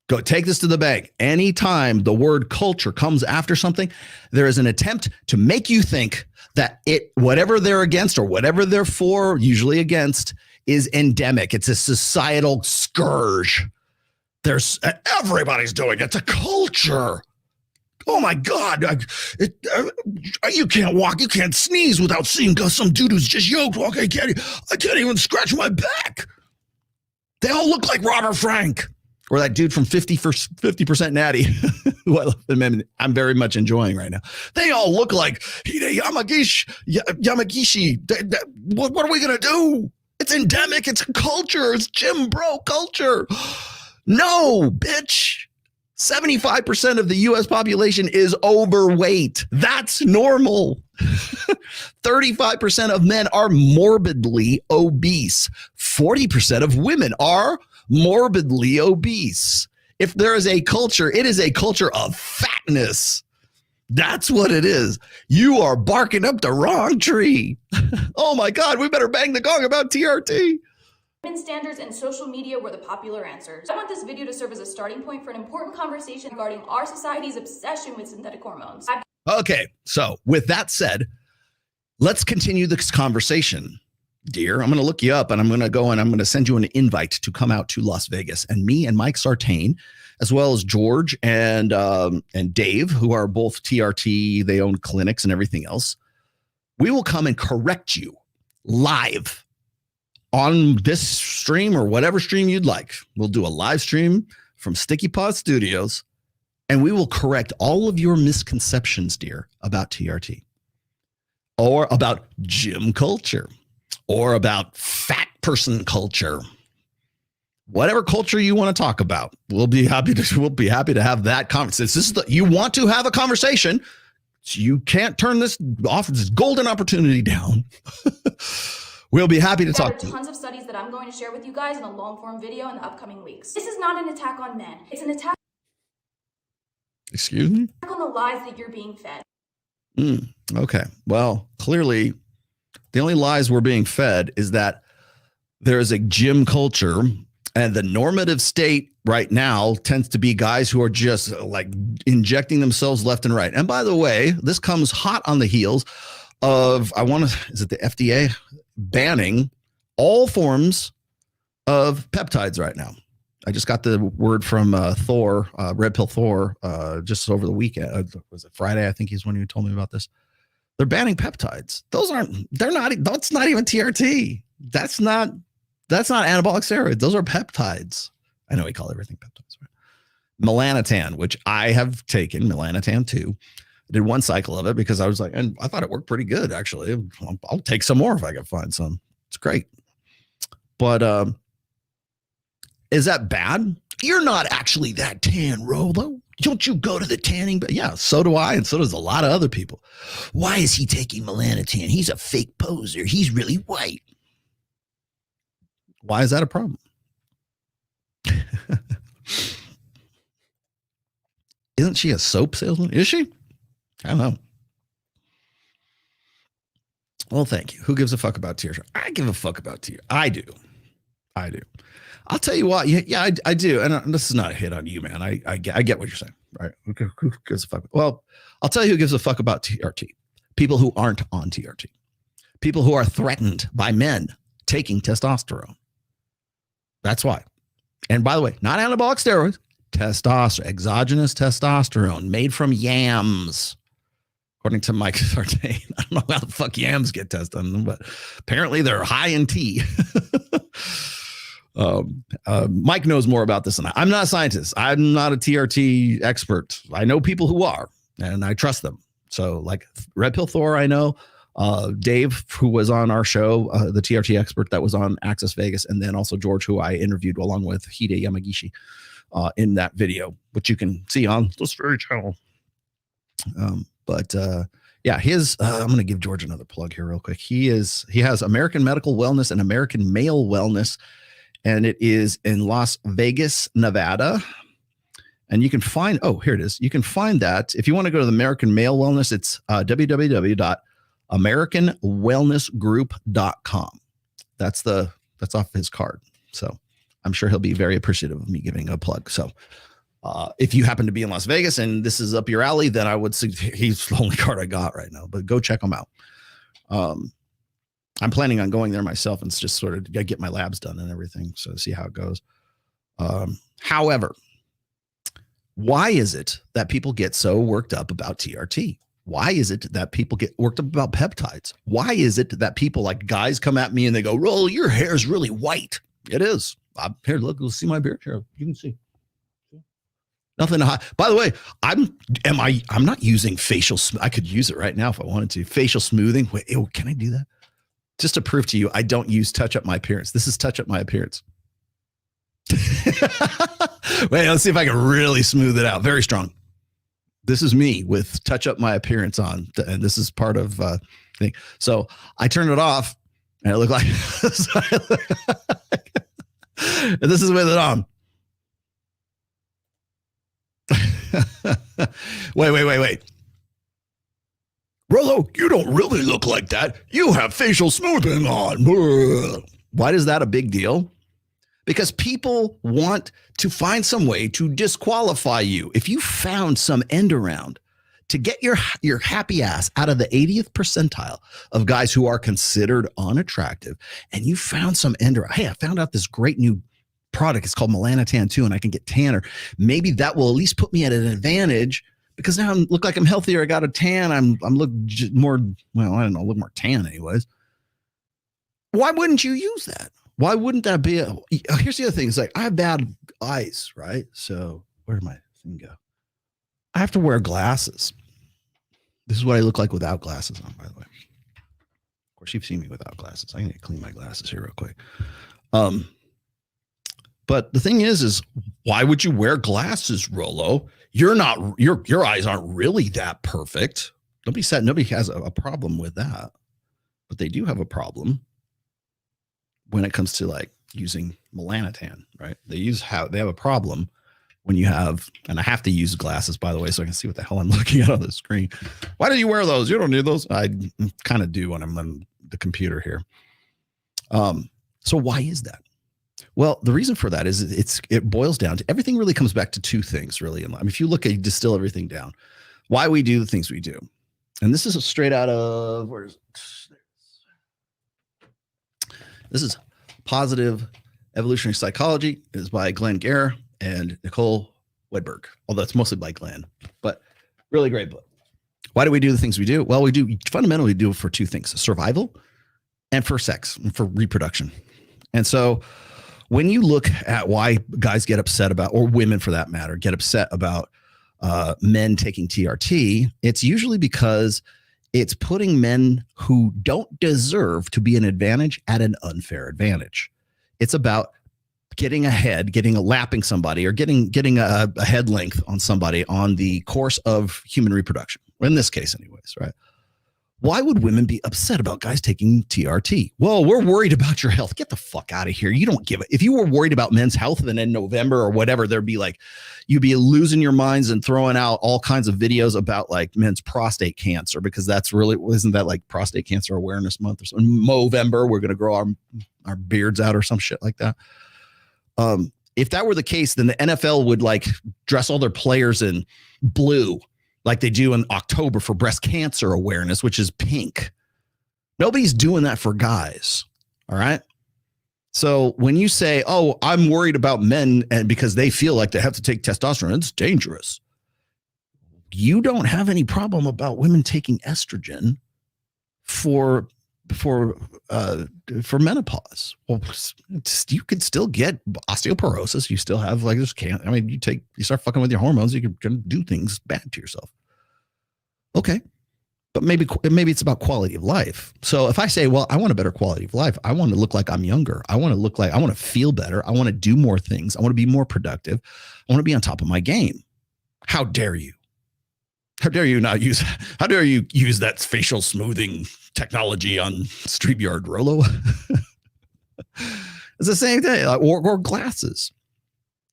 go take this to the bank. Anytime the word culture comes after something, there is an attempt to make you think that whatever they're against or whatever they're for, usually against, is endemic. It's a societal scourge. Everybody's doing it. It's a culture. Oh my God. You can't walk. You can't sneeze without seeing some dude who's just yoked walking. I can't even scratch my back. They all look like Robert Frank or that dude from 50% Natty, who I'm very much enjoying right now. They all look like Yamagishi. What are we going to do? It's endemic. It's a culture. It's gym bro culture. No, bitch. 75% of the U.S. population is overweight. That's normal. 35% of men are morbidly obese. 40% of women are morbidly obese. If there is a culture, it is a culture of fatness. That's what it is. You are barking up the wrong tree. Oh my God, we better bang the gong about TRT. Women's standards and social media were the popular answers. I want this video to serve as a starting point for an important conversation regarding our society's obsession with synthetic hormones. Okay, so with that said, let's continue this conversation, dear. I'm going to look you up and I'm going to go and I'm going to send you an invite to come out to Las Vegas. And me and Mike Sartain, as well as George and Dave, who are both TRT, they own clinics and everything else, we will come and correct you live on this stream or whatever stream you'd like. We'll do a live stream from Sticky Paw Studios, and we will correct all of your misconceptions, dear, about TRT or about gym culture or about fat person culture. Whatever culture you want to talk about, we'll be happy to have that conversation. You want to have a conversation, so you can't turn this off, this golden opportunity down. We'll be happy to talk. There are tons of studies that I'm going to share with you guys in a long form video in the upcoming weeks. This is not an attack on men. It's an attack. Excuse me? On the lies that you're being fed. Okay. Well, clearly the only lies we're being fed is that there is a gym culture, and the normative state right now tends to be guys who are just like injecting themselves left and right. And by the way, this comes hot on the heels of, is it the FDA banning all forms of peptides right now? I just got the word from Thor, Red Pill Thor, just over the weekend. Was it Friday? I think he's when you told me about this. They're banning peptides. That's not even TRT. That's not anabolic steroids. Those are peptides. I know we call everything peptides, right? Melanotan, which I have taken, Melanotan 2. I did one cycle of it because I was like, and I thought it worked pretty good, actually. I'll take some more if I can find some. It's great. But is that bad? You're not actually that tan, Rolo. Don't you go to the tanning? But yeah, so do I, and so does a lot of other people. Why is he taking melanotan? He's a fake poser. He's really white. Why is that a problem? Isn't she a soap salesman? Is she? I don't know. Well, thank you. Who gives a fuck about TRT? I give a fuck about TRT. I do. I'll tell you what. Yeah, I do. And this is not a hit on you, man. I get what you're saying, right? Who gives a fuck? Well, I'll tell you who gives a fuck about TRT. People who aren't on TRT. People who are threatened by men taking testosterone. That's why. And by the way, not anabolic steroids. Testosterone, exogenous testosterone made from yams. According to Mike Sartain, I don't know how the fuck yams get tested on them, but apparently they're high in T. Mike knows more about this than I. I'm not a scientist. I'm not a TRT expert. I know people who are, and I trust them. So like Red Pill Thor, I know. Dave, who was on our show, the TRT expert that was on Access Vegas, and then also George, who I interviewed along with Hide Yamagishi in that video, which you can see on this very channel. Yeah, I'm going to give George another plug here real quick. He has American Medical Wellness and American Male Wellness, and it is in Las Vegas, Nevada. And you can find, here it is. You can find that if you want to go to the American Male Wellness, it's www.americanwellnessgroup.com. That's off his card. So I'm sure he'll be very appreciative of me giving a plug. So if you happen to be in Las Vegas and this is up your alley, then I would say he's the only card I got right now, but go check him out. I'm planning on going there myself and just sort of get my labs done and everything. So see how it goes. However, why is it that people get so worked up about TRT? Why is it that people get worked up about peptides? Why is it that people, like guys, come at me and they go, "Roll, your hair is really white." It is. Here, look, see my beard here. You can see. Nothing to hide. By the way, I'm not using facial. I could use it right now if I wanted to. Facial smoothing. Wait, can I do that? Just to prove to you, I don't use touch up my appearance. This is touch up my appearance. Wait, let's see if I can really smooth it out. Very strong. This is me with touch up my appearance on, and this is part of thing. So I turned it off, and it looked like, and this is with it on. Wait. Rollo, you don't really look like that. You have facial smoothing on. Why is that a big deal? Because people want to find some way to disqualify you. If you found some end around to get your happy ass out of the 80th percentile of guys who are considered unattractive, and you found some end around, hey, I found out this great new product. It's called Melanotan 2, and I can get tanner. Maybe that will at least put me at an advantage because now I look like I'm healthier. I got a tan. I'm look more, well, I don't know, look more tan anyways. Why wouldn't you use that? Why wouldn't that be here's the other thing. It's like I have bad eyes, right? So where did my thing go? I have to wear glasses. This is what I look like without glasses on, by the way. Of course, you've seen me without glasses. I need to clean my glasses here real quick. But the thing is why would you wear glasses, Rollo? You're not, your eyes aren't really that perfect. Nobody has a problem with that, but they do have a problem when it comes to like using melanotan, right? They have a problem when you have, and I have to use glasses, by the way, so I can see what the hell I'm looking at on the screen. Why do you wear those? You don't need those. I kind of do when I'm on the computer here. So why is that? Well, the reason for that is it boils down to, everything really comes back to two things really in life. I mean, if you distill everything down, why we do the things we do. And this is straight out of, where is it? This is Positive Evolutionary Psychology. It is by Glenn Guerra and Nicole Wedberg, although it's mostly by Glenn, but really great book. Why do we do the things we do? Well, we fundamentally do it for two things: survival and for sex and for reproduction. And so when you look at why guys get upset about, or women for that matter, get upset about men taking TRT, it's usually because it's putting men who don't deserve to be an advantage at an unfair advantage. It's about getting lapping somebody or getting a head length on somebody on the course of human reproduction. In this case, anyways, right? Why would women be upset about guys taking TRT? Well, we're worried about your health. Get the fuck out of here. You don't give it. If you were worried about men's health, then in November or whatever, there'd be like, you'd be losing your minds and throwing out all kinds of videos about like men's prostate cancer, because that's really, isn't that like prostate cancer awareness month or something? Movember, we're going to grow our beards out or some shit like that. If that were the case, then the NFL would like dress all their players in blue, like they do in October for breast cancer awareness, which is pink. Nobody's doing that for guys. All right. So when you say, oh, I'm worried about men and because they feel like they have to take testosterone, it's dangerous. You don't have any problem about women taking estrogen for menopause. Well, you could still get osteoporosis. You still have like this can't. I mean, you start fucking with your hormones, you can do things bad to yourself. Okay, but maybe it's about quality of life. So if I say, well, I want a better quality of life, I want to look like I'm younger. I want to feel better. I want to do more things. I want to be more productive. I want to be on top of my game. How dare you? How dare you use that facial smoothing technology on StreamYard, Rollo? It's the same thing. Or glasses.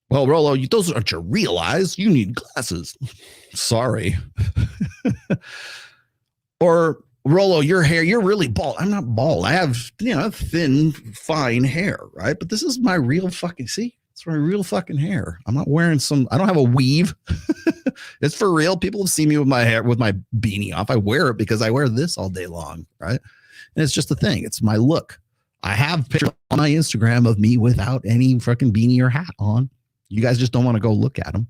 Well, Rollo, those aren't your real eyes. You need glasses. Sorry. Or Rollo, your hair, you're really bald. I'm not bald. I have, thin, fine hair, right? But this is my real fucking, see? It's my real fucking hair. I'm not wearing I don't have a weave. It's for real. People have seen me with my hair, with my beanie off. I wear it because I wear this all day long, right? And it's just a thing. It's my look. I have pictures on my Instagram of me without any fucking beanie or hat on. You guys just don't want to go look at them.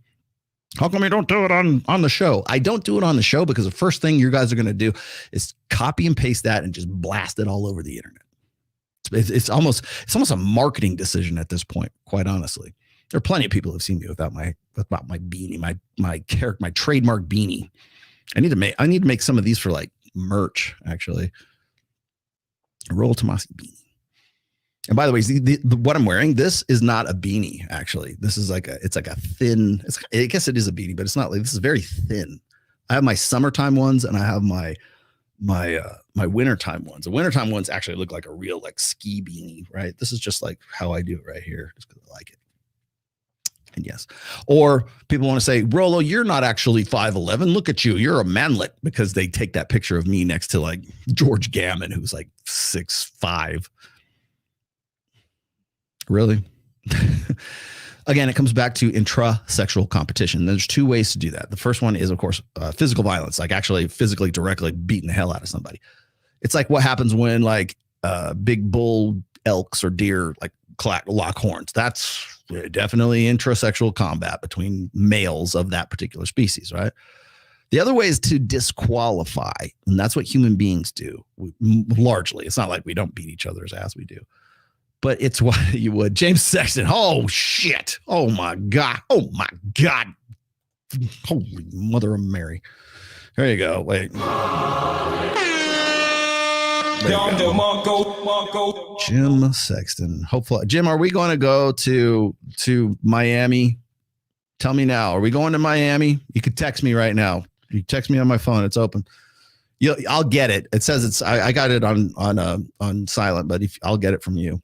How come you don't do it on the show? I don't do it on the show because the first thing you guys are going to do is copy and paste that and just blast it all over the internet. It's almost a marketing decision at this point, quite honestly. There are plenty of people who've seen me without my beanie, my trademark beanie. I need to make some of these for like merch, actually. A Roll Tomasi beanie. And by the way, what I'm wearing, this is not a beanie, actually. This is it's like a thin, I guess it is a beanie, but it's not like, this is very thin. I have my summertime ones and I have my wintertime ones. The wintertime ones actually look like a real like ski beanie, right? This is just like how I do it right here, just because I like it. And yes. Or people want to say, Rollo, you're not actually 5'11". Look at you. You're a manlet, because they take that picture of me next to like George Gammon, who's like 6'5". Really? Again, it comes back to intrasexual competition. There's two ways to do that. The first one is, of course, physical violence, like actually physically directly beating the hell out of somebody. It's like what happens when like big bull elks or deer like lock horns. That's definitely intrasexual combat between males of that particular species, right? The other way is to disqualify, and that's what human beings do largely. It's not like we don't beat each other's ass, we do. But it's what you would. James Sexton. Oh, shit. Oh, my God. Oh, my God. Holy Mother of Mary. There you go. Wait. Jim Sexton. Hopefully. Jim, are we going to go to Miami? Tell me now. Are we going to Miami? You could text me right now. You text me on my phone. It's open. I'll get it. It says I got it on silent, but I'll get it from you.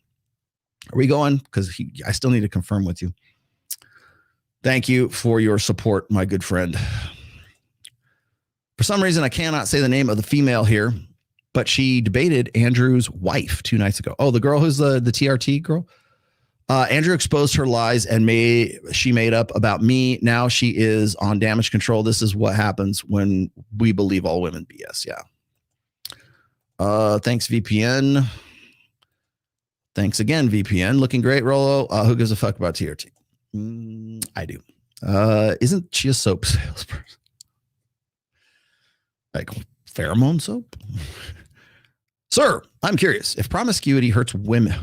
Are we going? Because I still need to confirm with you. Thank you for your support, my good friend. For some reason, I cannot say the name of the female here, but she debated Andrew's wife 2 nights ago. Oh, the girl who's the TRT girl? Andrew exposed her lies and she made up about me. Now she is on damage control. This is what happens when we believe all women BS. Yeah. Thanks, VPN. Thanks again, VPN. Looking great, Rollo. Who gives a fuck about TRT? I do. Isn't she a soap salesperson? Like pheromone soap? Sir, I'm curious. If promiscuity hurts women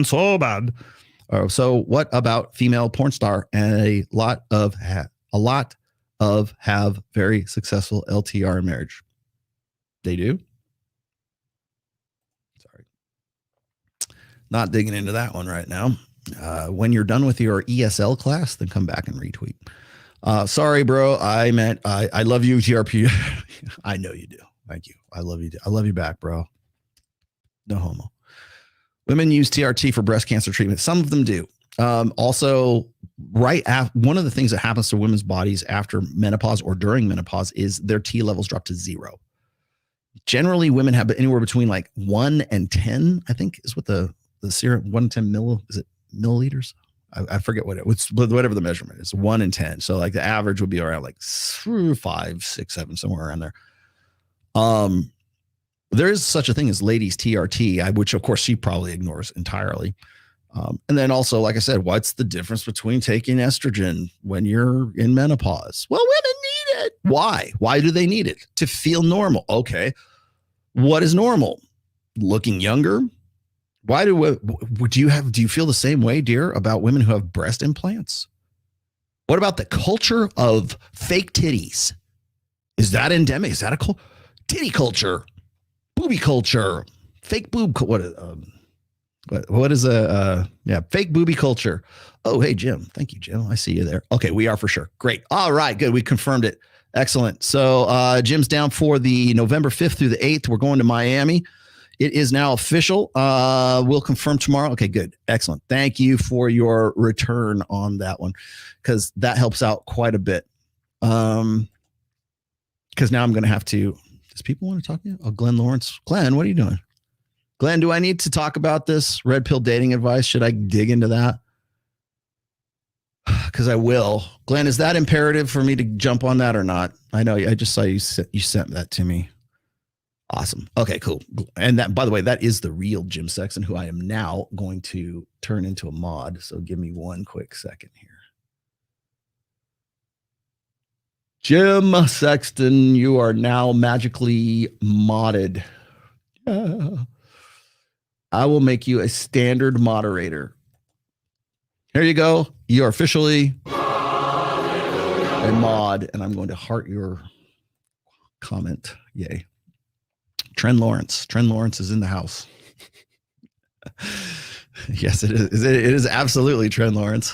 so bad. So what about female porn star and a lot of have very successful LTR in marriage? They do? Not digging into that one right now. When you're done with your ESL class, then come back and retweet. Sorry, bro. I meant I love you, TRP. I know you do. Thank you. I love you. I love you back, bro. No homo. Women use TRT for breast cancer treatment. Some of them do. Also, right after, one of the things that happens to women's bodies after menopause or during menopause is their T levels drop to 0. Generally, women have anywhere between like 1 and 10, I think is what the serum, 1 to 10 milliliters. I forget whatever the measurement is, 1 and 10. So like the average would be around like 5, 6, 7, somewhere around there. There is such a thing as ladies TRT, which of course she probably ignores entirely. And then also, like I said, what's the difference between taking estrogen when you're in menopause? Well, women need it. Why? Why do they need it? To feel normal. Okay. What is normal? Looking younger? Why do you feel the same way, dear, about women who have breast implants? What about the culture of fake titties? Is that endemic? Is that a titty culture? Booby culture? Fake boob? What is fake booby culture? Oh, hey, Jim. Thank you, Jim. I see you there. Okay, we are for sure. Great. All right, good. We confirmed it. Excellent. So Jim's down for the November 5th through the 8th. We're going to Miami. It is now official. We'll confirm tomorrow. Okay, good. Excellent. Thank you for your return on that one, because that helps out quite a bit. Because now I'm going to have to, does people want to talk to you? Oh, Glenn Lawrence. Glenn, what are you doing? Glenn, do I need to talk about this red pill dating advice? Should I dig into that? Because I will. Glenn, is that imperative for me to jump on that or not? I know I just saw you sent that to me. Awesome. Okay, cool. And that, by the way, that is the real Jim Sexton, who I am now going to turn into a mod. So give me one quick second here. Jim Sexton, you are now magically modded. I will make you a standard moderator. Here you go. You are officially a mod, and I'm going to heart your comment. Yay. Trent Lawrence. Trent Lawrence is in the house. Yes, it is. It is absolutely Trent Lawrence.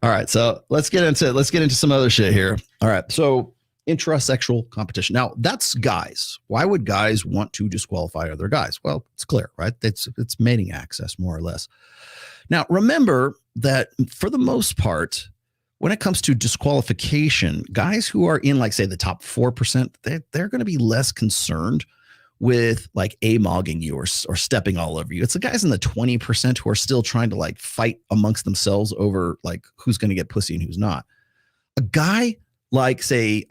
All right, so let's get into some other shit here. All right, so intrasexual competition. Now, that's guys. Why would guys want to disqualify other guys? Well, it's clear, right? It's mating access, more or less. Now, remember that for the most part, when it comes to disqualification, guys who are in, like, say, the top 4%, they're going to be less concerned with like a-mogging you or stepping all over you. It's the guys in the 20% who are still trying to like fight amongst themselves over like who's going to get pussy and who's not. A guy like, say,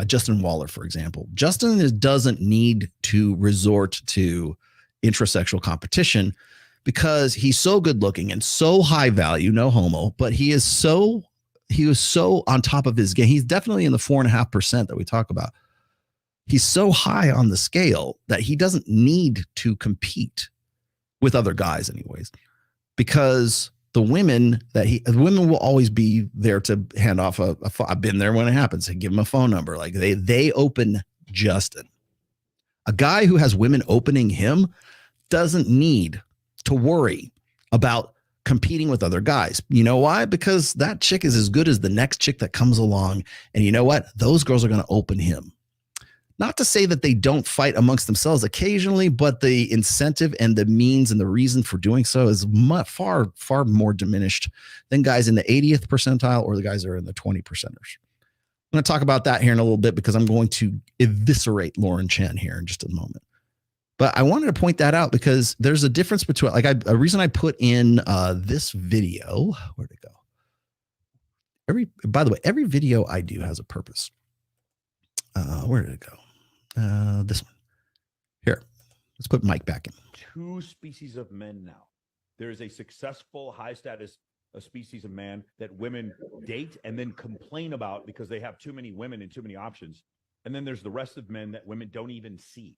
Justin Waller, for example. Justin doesn't need to resort to intrasexual competition because he's so good looking and so high value, no homo, but he was so on top of his game. He's definitely in the 4.5% that we talk about. He's so high on the scale that he doesn't need to compete with other guys anyways, because the women will always be there to hand off I've been there when it happens. They give him a phone number. Like they open Justin. A guy who has women opening him doesn't need to worry about competing with other guys. You know why? Because that chick is as good as the next chick that comes along. And you know what? Those girls are going to open him. Not to say that they don't fight amongst themselves occasionally, but the incentive and the means and the reason for doing so is far, far more diminished than guys in the 80th percentile or the guys that are in the 20%ers. I'm going to talk about that here in a little bit because I'm going to eviscerate Lauren Chen here in just a moment. But I wanted to point that out because there's a difference between, like, a reason I put in this video. Where'd it go? By the way, every video I do has a purpose. Where did it go? This one. Here. Let's put Mike back in. Two species of men now. There is a successful, high status species of man that women date and then complain about because they have too many women and too many options. And then there's the rest of men that women don't even see.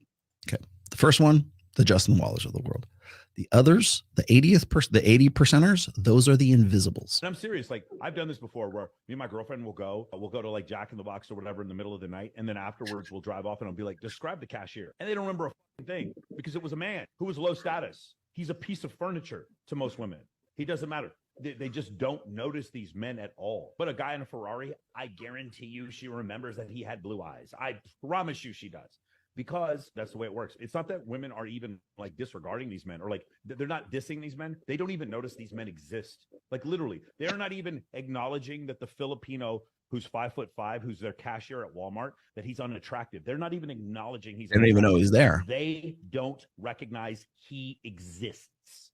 Okay. The first one, the Justin Wallers of the world. The others, the 80 percenters, those are the invisibles. And I'm serious. Like, I've done this before where me and my girlfriend will go to like Jack in the Box or whatever in the middle of the night. And then afterwards we'll drive off and I'll be like, describe the cashier. And they don't remember a fucking thing because it was a man who was low status. He's a piece of furniture to most women. He doesn't matter. They just don't notice these men at all. But a guy in a Ferrari, I guarantee you she remembers that he had blue eyes. I promise you she does. Because that's the way it works. It's not that women are even like disregarding these men or like they're not dissing these men. They don't even notice these men exist. Like literally, they're not even acknowledging that the Filipino who's 5'5", who's their cashier at Walmart, that he's unattractive. They're not even acknowledging he's. They don't even know he's there. They don't recognize he exists.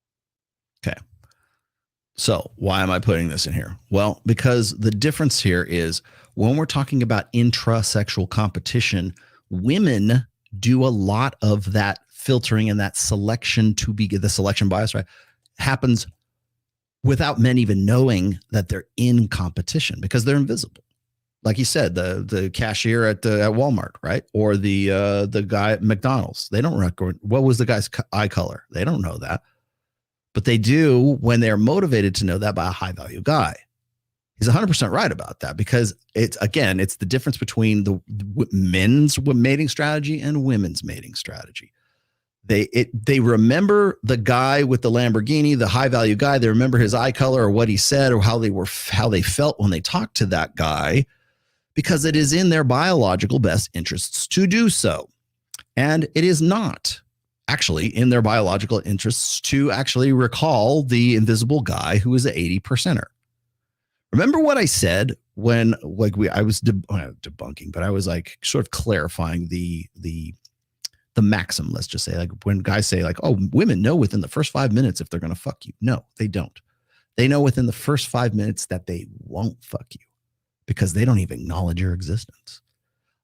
Okay. So why am I putting this in here? Well, because the difference here is when we're talking about intrasexual competition, women do a lot of that filtering and that selection to be the selection bias, right? Happens without men even knowing that they're in competition because they're invisible. Like you said, the cashier at Walmart, right? Or the guy at McDonald's. They don't record what was the guy's eye color. They don't know that. But they do when they're motivated to know that by a high value guy. He's 100% right about that because it's the difference between the men's mating strategy and women's mating strategy. They remember the guy with the Lamborghini, the high value guy. They remember his eye color or what he said or how they felt when they talked to that guy because it is in their biological best interests to do so. And it is not actually in their biological interests to actually recall the invisible guy who is an 80%er. Remember what I said when I was debunking, but I was like sort of clarifying the maxim, let's just say, like when guys say like, oh, women know within the first 5 minutes if they're going to fuck you. No, they don't. They know within the first 5 minutes that they won't fuck you because they don't even acknowledge your existence.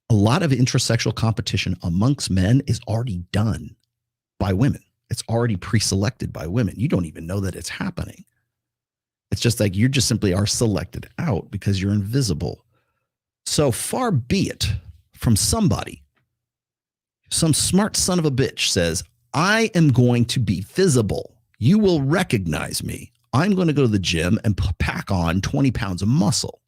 A lot of intrasexual competition amongst men is already done by women. It's already pre-selected by women. You don't even know that it's happening. It's just like you just simply are selected out because you're invisible. So far be it from somebody. Some smart son of a bitch says, I am going to be visible. You will recognize me. I'm going to go to the gym and pack on 20 pounds of muscle.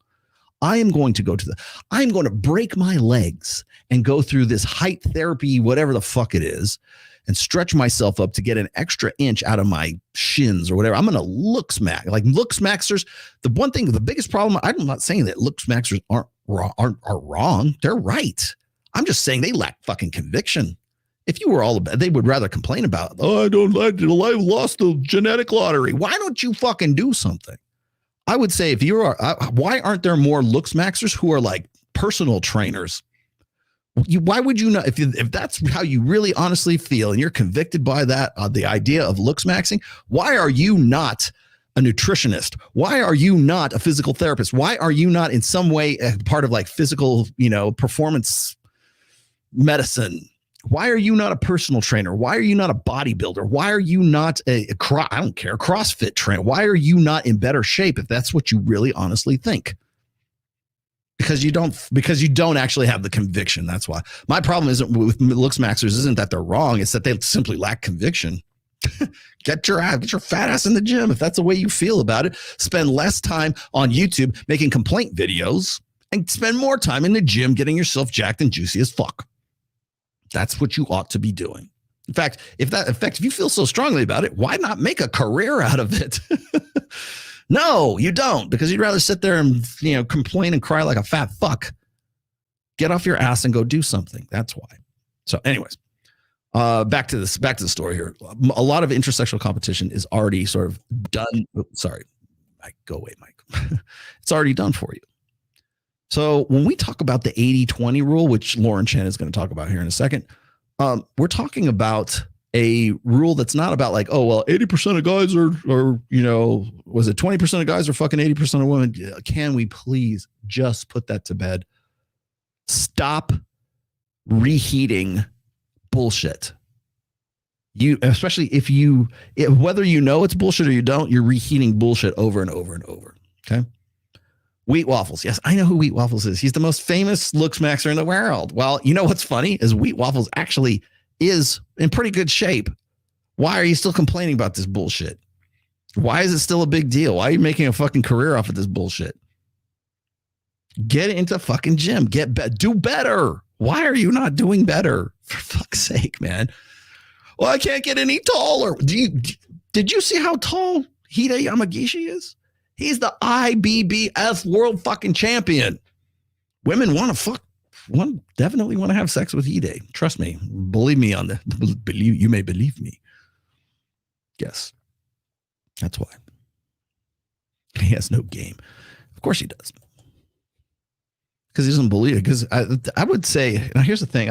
I'm going to break my legs and go through this height therapy, whatever the fuck it is, and stretch myself up to get an extra inch out of my shins or whatever. I'm going to look smack. Like look smacksters. The biggest problem, I'm not saying that look smacksters are wrong. They're right. I'm just saying they lack fucking conviction. If you were all about, they would rather complain about, oh, I lost the genetic lottery. Why don't you fucking do something? I would say if you are, why aren't there more look smacksters who are like personal trainers? Why would you not, if that's how you really honestly feel and you're convicted by that, the idea of looks maxing, why are you not a nutritionist? Why are you not a physical therapist? Why are you not in some way a part of like physical, performance medicine? Why are you not a personal trainer? Why are you not a bodybuilder? Why are you not I don't care, CrossFit trainer? Why are you not in better shape if that's what you really honestly think? Because you don't actually have the conviction. That's why. My problem isn't with looks maxers isn't that they're wrong. It's that they simply lack conviction. Get your fat ass in the gym if that's the way you feel about it. Spend less time on YouTube making complaint videos and spend more time in the gym getting yourself jacked and juicy as fuck. That's what you ought to be doing. In fact, if you feel so strongly about it, why not make a career out of it? No, you don't, because you'd rather sit there and complain and cry like a fat fuck. Get off your ass and go do something. That's why. So, anyways, back to the story here. A lot of intersexual competition is already sort of done. Sorry, Mike, go away, Mike. It's already done for you. So when we talk about the 80-20 rule, which Lauren Chen is going to talk about here in a second, we're talking about a rule that's not about like, oh, well, 80% of guys are was it 20% of guys are fucking 80% of women? Can we please just put that to bed? Stop reheating bullshit. Especially whether you know it's bullshit or you don't, you're reheating bullshit over and over and over. Okay. Wheat Waffles. Yes, I know who Wheat Waffles is. He's the most famous looks maxer in the world. Well, you know what's funny is Wheat Waffles actually is in pretty good shape. Why are you still complaining about this bullshit? Why is it still a big deal? Why are you making a fucking career off of this bullshit? Get into fucking gym. Do better. Why are you not doing better? For fuck's sake, man. Well, I can't get any taller. Did you see how tall Hide Yamagishi is? He's the IBBF world fucking champion. Women definitely want to have sex with Hide. Trust me. Believe me on that. You may believe me. Yes. That's why. He has no game. Of course he does. Because he doesn't believe it. Because I would say, now here's the thing.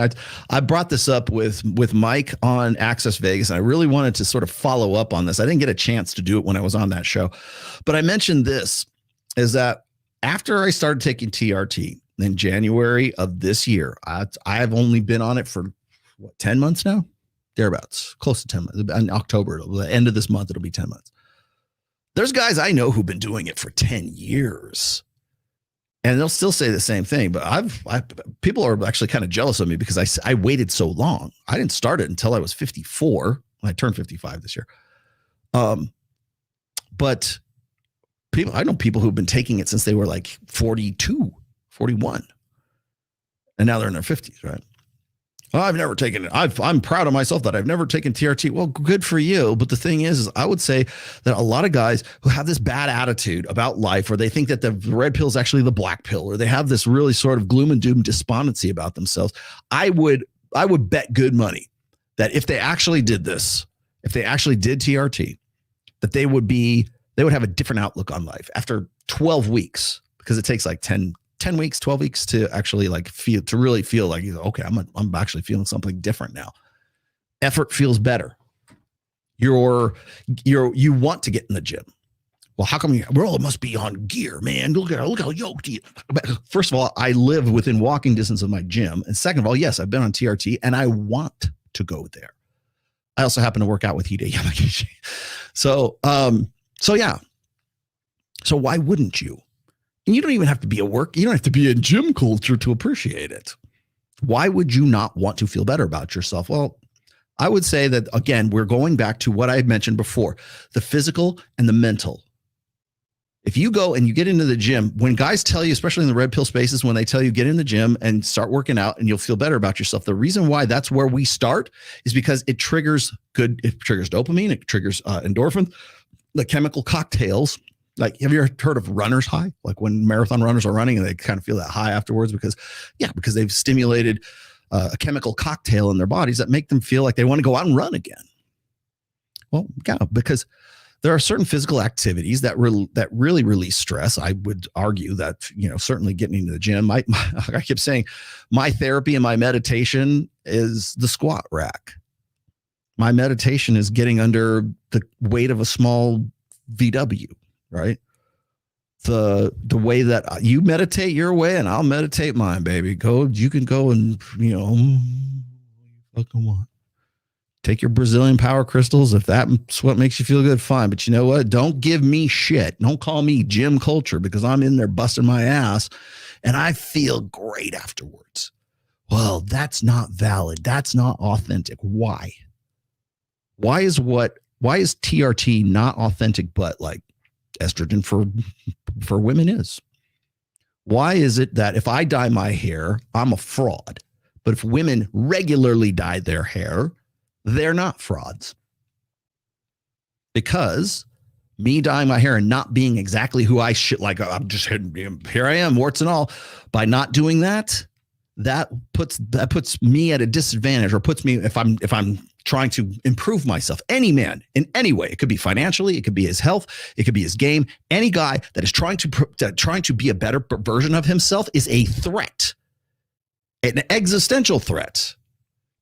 I brought this up with Mike on Access Vegas, and I really wanted to sort of follow up on this. I didn't get a chance to do it when I was on that show. But I mentioned this, is that after I started taking TRT in January of this year, I've only been on it for, 10 months now? Thereabouts. Close to 10 months. In October, the end of this month, it'll be 10 months. There's guys I know who've been doing it for 10 years. And they'll still say the same thing, but people are actually kind of jealous of me because I waited so long. I didn't start it until I was 54. I turned 55 this year. But I know people who've been taking it since they were like 42, 41. And now they're in their 50s, right? I've never taken it. I'm proud of myself that I've never taken TRT. Well, good for you. But the thing is I would say that a lot of guys who have this bad attitude about life, or they think that the red pill is actually the black pill, or they have this really sort of gloom and doom despondency about themselves. I would bet good money that if they actually did this, if they actually did TRT, that they would have a different outlook on life after 12 weeks, because it takes like 10 weeks, 12 weeks to actually really feel like, okay, I'm actually feeling something different now. Effort feels better. You want to get in the gym. Well, how come it must be on gear, man? Look how yoked he is. First of all, I live within walking distance of my gym. And second of all, yes, I've been on TRT and I want to go there. I also happen to work out with Hide Yamagishi. So yeah. So why wouldn't you? And you don't even have to be you don't have to be in gym culture to appreciate it. Why would you not want to feel better about yourself? Well, I would say that, again, we're going back to what I had mentioned before, the physical and the mental. If you go and you get into the gym, when guys tell you, especially in the red pill spaces, when they tell you get in the gym and start working out and you'll feel better about yourself, the reason why that's where we start is because it triggers dopamine, it triggers endorphin, the chemical cocktails. Like, have you ever heard of runner's high? Like when marathon runners are running and they kind of feel that high afterwards because they've stimulated a chemical cocktail in their bodies that make them feel like they want to go out and run again. Well, yeah, because there are certain physical activities that really release stress. I would argue that, certainly getting into the gym, I keep saying my therapy and my meditation is the squat rack. My meditation is getting under the weight of a small VW. Right. The way that you meditate your way and I'll meditate mine, baby. You can go and, fucking want. Take your Brazilian power crystals. If that's what makes you feel good, fine. But you know what? Don't give me shit. Don't call me gym culture because I'm in there busting my ass and I feel great afterwards. Well, that's not valid. That's not authentic. Why? Why is TRT not authentic, but like estrogen for women is? Why is it that if I dye my hair, I'm a fraud, but if women regularly dye their hair, they're not frauds? Because me dyeing my hair and not being exactly who I should, like I'm just here I am, warts and all, by not doing that puts me at a disadvantage, or puts me, if I'm trying to improve myself, any man in any way, it could be financially, it could be his health, it could be his game. Any guy that is trying to be a better version of himself is a threat, an existential threat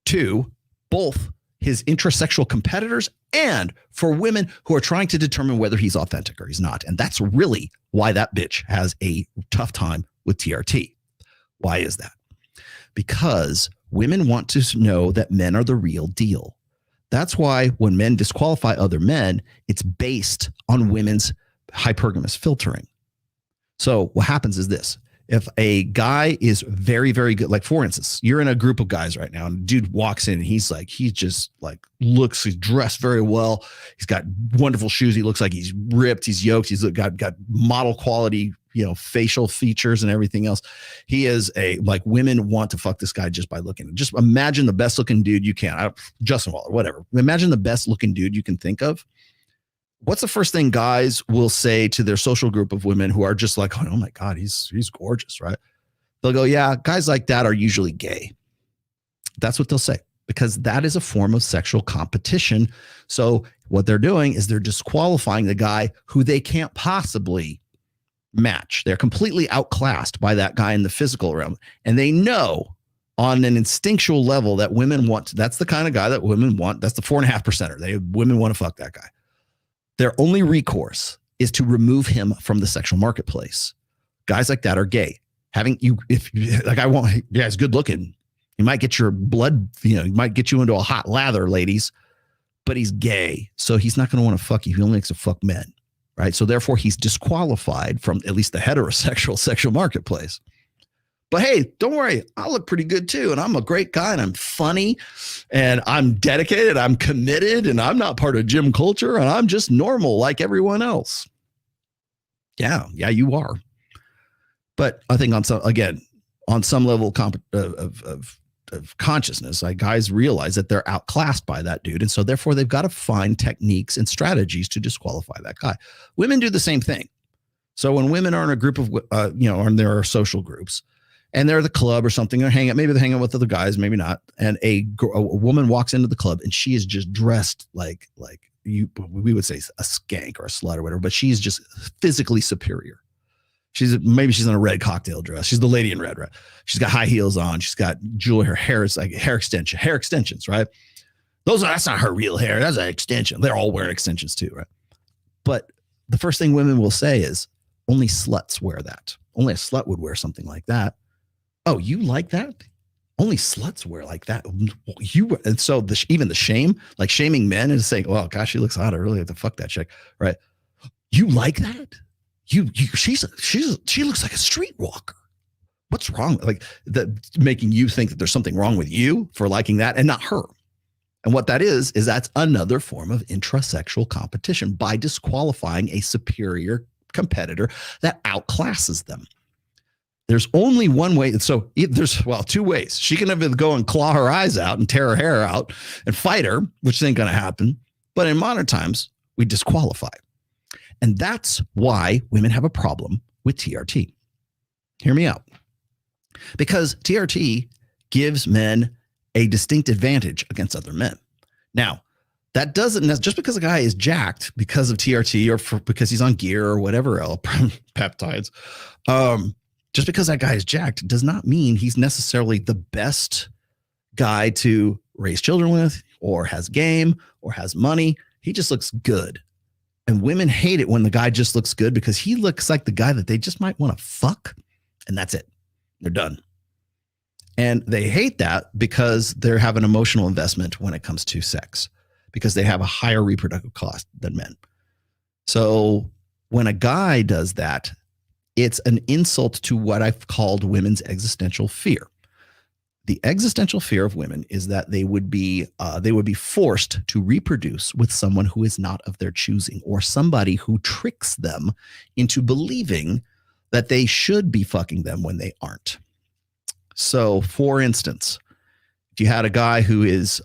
to both his intrasexual competitors and for women who are trying to determine whether he's authentic or he's not. And that's really why that bitch has a tough time with TRT. Why is that? Because women want to know that men are the real deal. That's why when men disqualify other men, it's based on women's hypergamous filtering. So what happens is this. If a guy is very, very good, like for instance, you're in a group of guys right now and dude walks in and he's dressed very well. He's got wonderful shoes. He looks like he's ripped. He's yoked. He's got model quality facial features and everything else. He is like women want to fuck this guy just by looking. Just imagine the best looking dude you can. Justin Waller, whatever. Imagine the best looking dude you can think of. What's the first thing guys will say to their social group of women who are just like, oh my God, he's gorgeous, right? They'll go, yeah, guys like that are usually gay. That's what they'll say, because that is a form of sexual competition. So what they're doing is they're disqualifying the guy who they can't possibly match. They're completely outclassed by that guy in the physical realm. And they know on an instinctual level that women want, that's the kind of guy that women want. That's the 4.5%er. Women want to fuck that guy. Their only recourse is to remove him from the sexual marketplace. Guys like that are gay. He's good looking. He might get your blood, he might get you into a hot lather, ladies, but he's gay. So he's not going to want to fuck you. He only likes to fuck men, right? So therefore he's disqualified from at least the heterosexual sexual marketplace. But hey, don't worry, I look pretty good too. And I'm a great guy and I'm funny and I'm dedicated. I'm committed and I'm not part of gym culture and I'm just normal like everyone else. Yeah, you are. But I think on some level of consciousness, like guys realize that they're outclassed by that dude. And so therefore they've got to find techniques and strategies to disqualify that guy. Women do the same thing. So when women are in a group of, and there are social groups, and they're at the club or something, they're hanging out, maybe they're hanging out with other guys, maybe not. And a woman walks into the club and she is just dressed like we would say a skank or a slut or whatever, but she's just physically superior. Maybe she's in a red cocktail dress. She's the lady in red, right? She's got high heels on. She's got jewelry. Her hair is like hair extensions, right? That's not her real hair. That's an extension. They're all wearing extensions too, right? But the first thing women will say is, only sluts wear that. Only a slut would wear something like that. Oh, you like that? Only sluts wear like that. And so even the shame, like shaming men and saying, well, gosh, she looks hot. I really have to fuck that chick, right? You like that? She looks like a streetwalker. What's wrong? Like that, making you think that there's something wrong with you for liking that and not her. And what that is that's another form of intrasexual competition by disqualifying a superior competitor that outclasses them. There's only one way. So there's two ways. She can either go and claw her eyes out and tear her hair out and fight her, which ain't going to happen. But in modern times, we disqualify. And that's why women have a problem with TRT. Hear me out. Because TRT gives men a distinct advantage against other men. Now, that doesn't just because a guy is jacked because of TRT or because he's on gear or whatever else, peptides, just because that guy is jacked does not mean he's necessarily the best guy to raise children with or has game or has money. He just looks good. And women hate it when the guy just looks good because he looks like the guy that they just might want to fuck. And that's it. They're done. And they hate that because they have an emotional investment when it comes to sex, because they have a higher reproductive cost than men. So when a guy does that, it's an insult to what I've called women's existential fear. The existential fear of women is that they would be forced to reproduce with someone who is not of their choosing, or somebody who tricks them into believing that they should be fucking them when they aren't. So, for instance, if you had a guy who is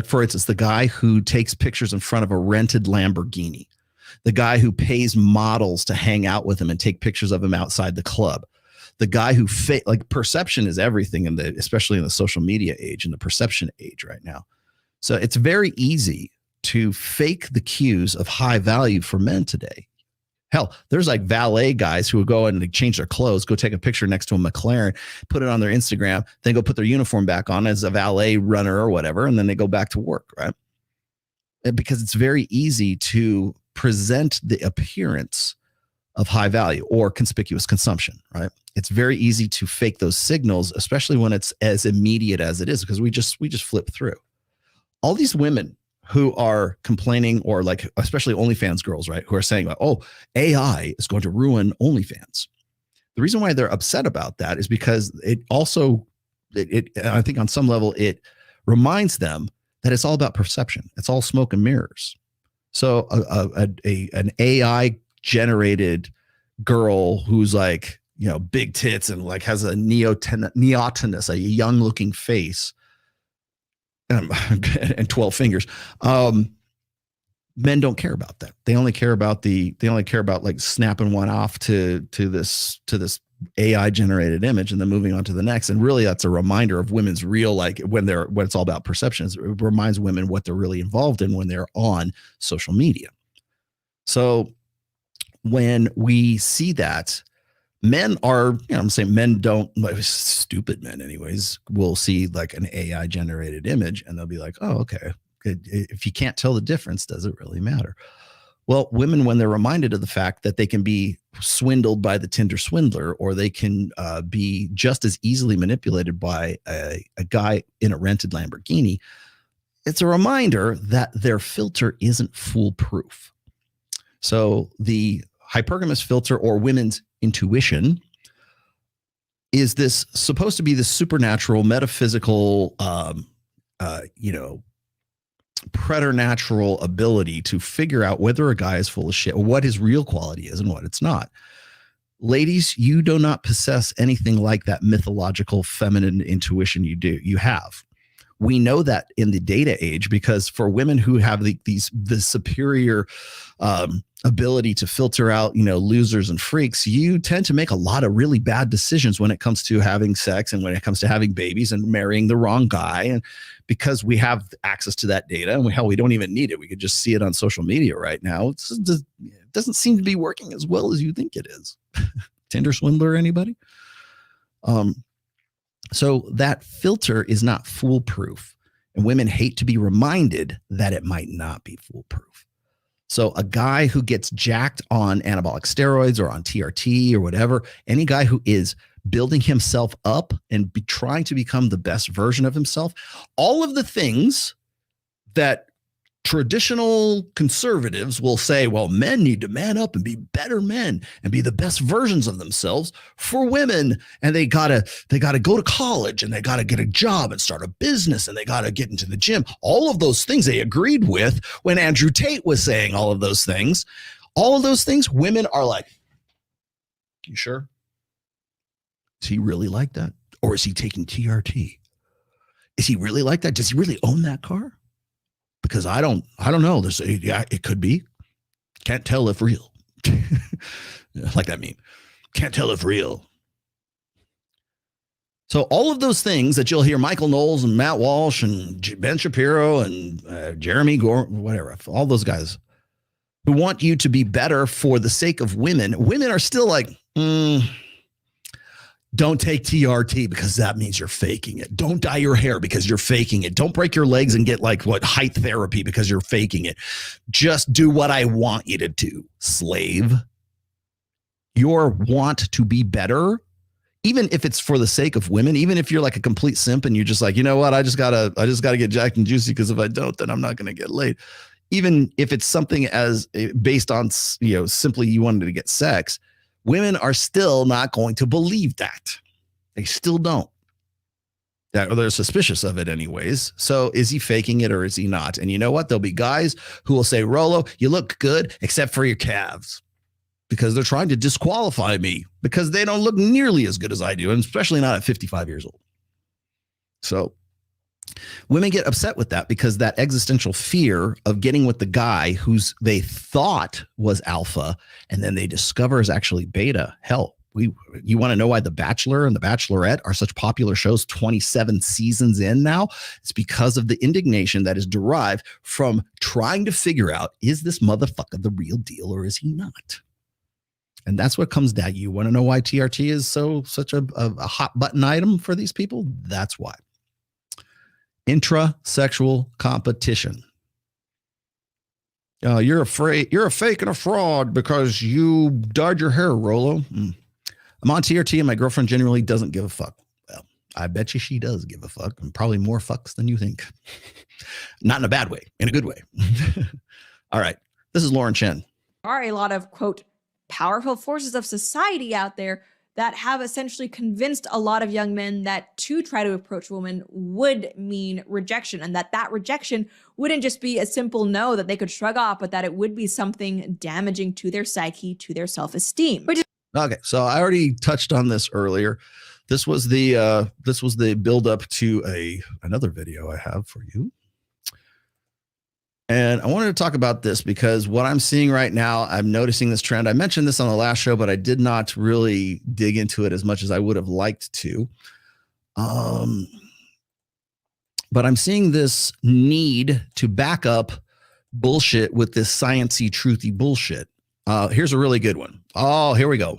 for instance, the guy who takes pictures in front of a rented Lamborghini, the guy who pays models to hang out with him and take pictures of him outside the club, the guy who perception is everything, especially in the social media age and the perception age right now. So it's very easy to fake the cues of high value for men today. Hell, there's like valet guys who will go and change their clothes, go take a picture next to a McLaren, put it on their Instagram, then go put their uniform back on as a valet runner or whatever, and then they go back to work, right? Because it's very easy to present the appearance of high value or conspicuous consumption, right? It's very easy to fake those signals, especially when it's as immediate as it is, because we just flip through. All these women who are complaining, or like especially OnlyFans girls, right, who are saying, oh, AI is going to ruin OnlyFans. The reason why they're upset about that is because it also, I think on some level, it reminds them that it's all about perception. It's all smoke and mirrors. So an AI generated girl who's like, big tits and like has a neotenous, a young looking face, and 12 fingers. Men don't care about that. They only care about like snapping one off to this AI generated image and then moving on to the next. And really that's a reminder of women's real, like when it's all about perceptions. It reminds women what they're really involved in when they're on social media. So when we see that, men are, I'm saying men don't, stupid men anyways, will see like an AI generated image and they'll be like, oh, okay. If you can't tell the difference, does it really matter? Well, women, when they're reminded of the fact that they can be swindled by the Tinder swindler, or they can be just as easily manipulated by a guy in a rented Lamborghini, it's a reminder that their filter isn't foolproof. So the hypergamous filter, or women's intuition, is this supposed to be this supernatural, metaphysical, preternatural ability to figure out whether a guy is full of shit, or what his real quality is and what it's not. Ladies, you do not possess anything like that mythological feminine intuition you have. We know that in the data age, because for women who have the superior ability to filter out, losers and freaks, you tend to make a lot of really bad decisions when it comes to having sex and when it comes to having babies and marrying the wrong guy. And because we have access to that data, and we don't even need it. We could just see it on social media right now. It doesn't seem to be working as well as you think it is. Tinder swindler, anybody? So that filter is not foolproof, and women hate to be reminded that it might not be foolproof. So a guy who gets jacked on anabolic steroids or on TRT or whatever, any guy who is building himself up and trying to become the best version of himself, all of the things that traditional conservatives will say, well, men need to man up and be better men and be the best versions of themselves. For women, and they gotta go to college, and they gotta get a job and start a business, and they gotta get into the gym. All of those things they agreed with when Andrew Tate was saying all of those things. All of those things, women are like, you sure? Is he really like that? Or is he taking TRT? Is he really like that? Does he really own that car? Because I don't know. Yeah, it could be. Can't tell if real. Like that meme. Can't tell if real. So all of those things that you'll hear Michael Knowles and Matt Walsh and Ben Shapiro and Jeremy Gore, whatever, all those guys who want you to be better for the sake of women are still like, don't take TRT because that means you're faking it. Don't dye your hair because you're faking it. Don't break your legs and get height therapy because you're faking it. Just do what I want you to do, slave. Your want to be better, even if it's for the sake of women, even if you're like a complete simp and you're just like, you know what, I just gotta get jacked and juicy because if I don't, then I'm not gonna get laid. Even if it's something as based on simply you wanted to get sex, women are still not going to believe that. They still don't. Or they're suspicious of it anyways. So is he faking it or is he not? And you know what? There'll be guys who will say, Rolo, you look good except for your calves. Because they're trying to disqualify me because they don't look nearly as good as I do, and especially not at 55 years old. So women get upset with that because that existential fear of getting with the guy who's they thought was alpha and then they discover is actually beta. Hell, you want to know why The Bachelor and The Bachelorette are such popular shows 27 seasons in now? It's because of the indignation that is derived from trying to figure out, is this motherfucker the real deal or is he not? And that's what comes down. You want to know why TRT is such a hot button item for these people? That's why. Intrasexual competition. You're a fake and a fraud because you dyed your hair, Rolo. I'm on TRT and my girlfriend genuinely doesn't give a fuck. Well, I bet you she does give a fuck, and probably more fucks than you think. Not in a bad way, in a good way. All right. This is Lauren Chen. There are a lot of, quote, powerful forces of society out there that have essentially convinced a lot of young men that to try to approach women would mean rejection, and that rejection wouldn't just be a simple no that they could shrug off, but that it would be something damaging to their psyche, to their self-esteem. Which is Okay, so I already touched on this earlier. This was the build up to another video I have for you. And I wanted to talk about this because what I'm seeing right now, I'm noticing this trend. I mentioned this on the last show, but I did not really dig into it as much as I would have liked to. But I'm seeing this need to back up bullshit with this sciencey, truthy bullshit. Here's a really good one. Oh, here we go.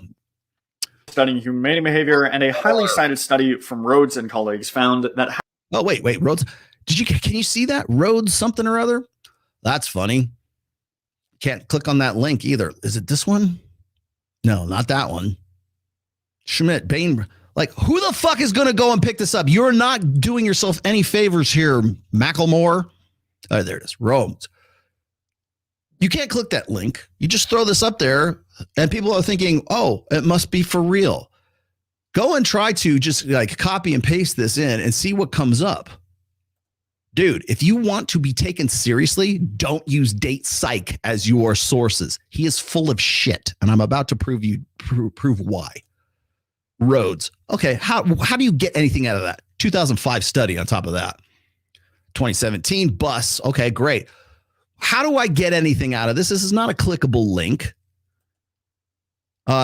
Studying human mating behavior, and a highly cited study from Rhodes and colleagues found that. Oh, wait, Rhodes. Can you see that? Rhodes something or other? That's funny. Can't click on that link either. Is it this one? No, not that one. Schmidt, Bain. Like, who the fuck is going to go and pick this up? You're not doing yourself any favors here, Macklemore. Oh, there it is. Rhodes. You can't click that link. You just throw this up there and people are thinking, oh, it must be for real. Go and try to just like copy and paste this in and see what comes up. Dude, if you want to be taken seriously, don't use Date Psych as your sources. He is full of shit, and I'm about to prove why. Rhodes. Okay, how do you get anything out of that? 2005 study on top of that. 2017 bus. Okay, great. How do I get anything out of this? This is not a clickable link.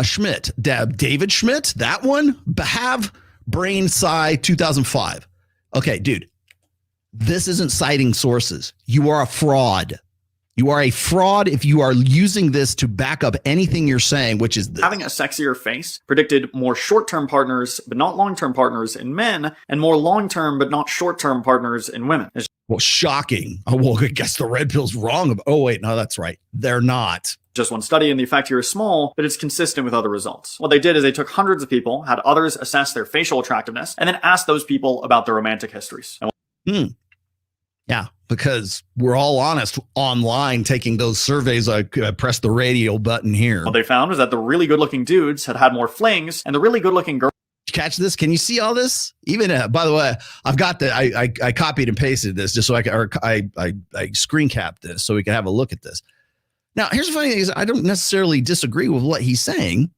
Schmidt. David Schmidt, that one. Have Brain Sci 2005. Okay, dude. This isn't citing sources. You are a fraud. You are a fraud if you are using this to back up anything you're saying, which is having a sexier face predicted more short-term partners, but not long-term partners in men, and more long-term, but not short-term partners in women. Well, shocking. Oh, well, I guess the red pill's wrong. Oh, wait, no, that's right. They're not. Just one study, and the effect here is small, but it's consistent with other results. What they did is they took hundreds of people, had others assess their facial attractiveness, and then asked those people about their romantic histories. Yeah, because we're all honest online taking those surveys. I press the radio button here. What they found was that the really good-looking dudes had more flings, and the really good-looking girls. Catch this? Can you see all this? Even by the way, I've got the I copied and pasted this just so I screen capped this so we can have a look at this. Now, here's the funny thing: is I don't necessarily disagree with what he's saying.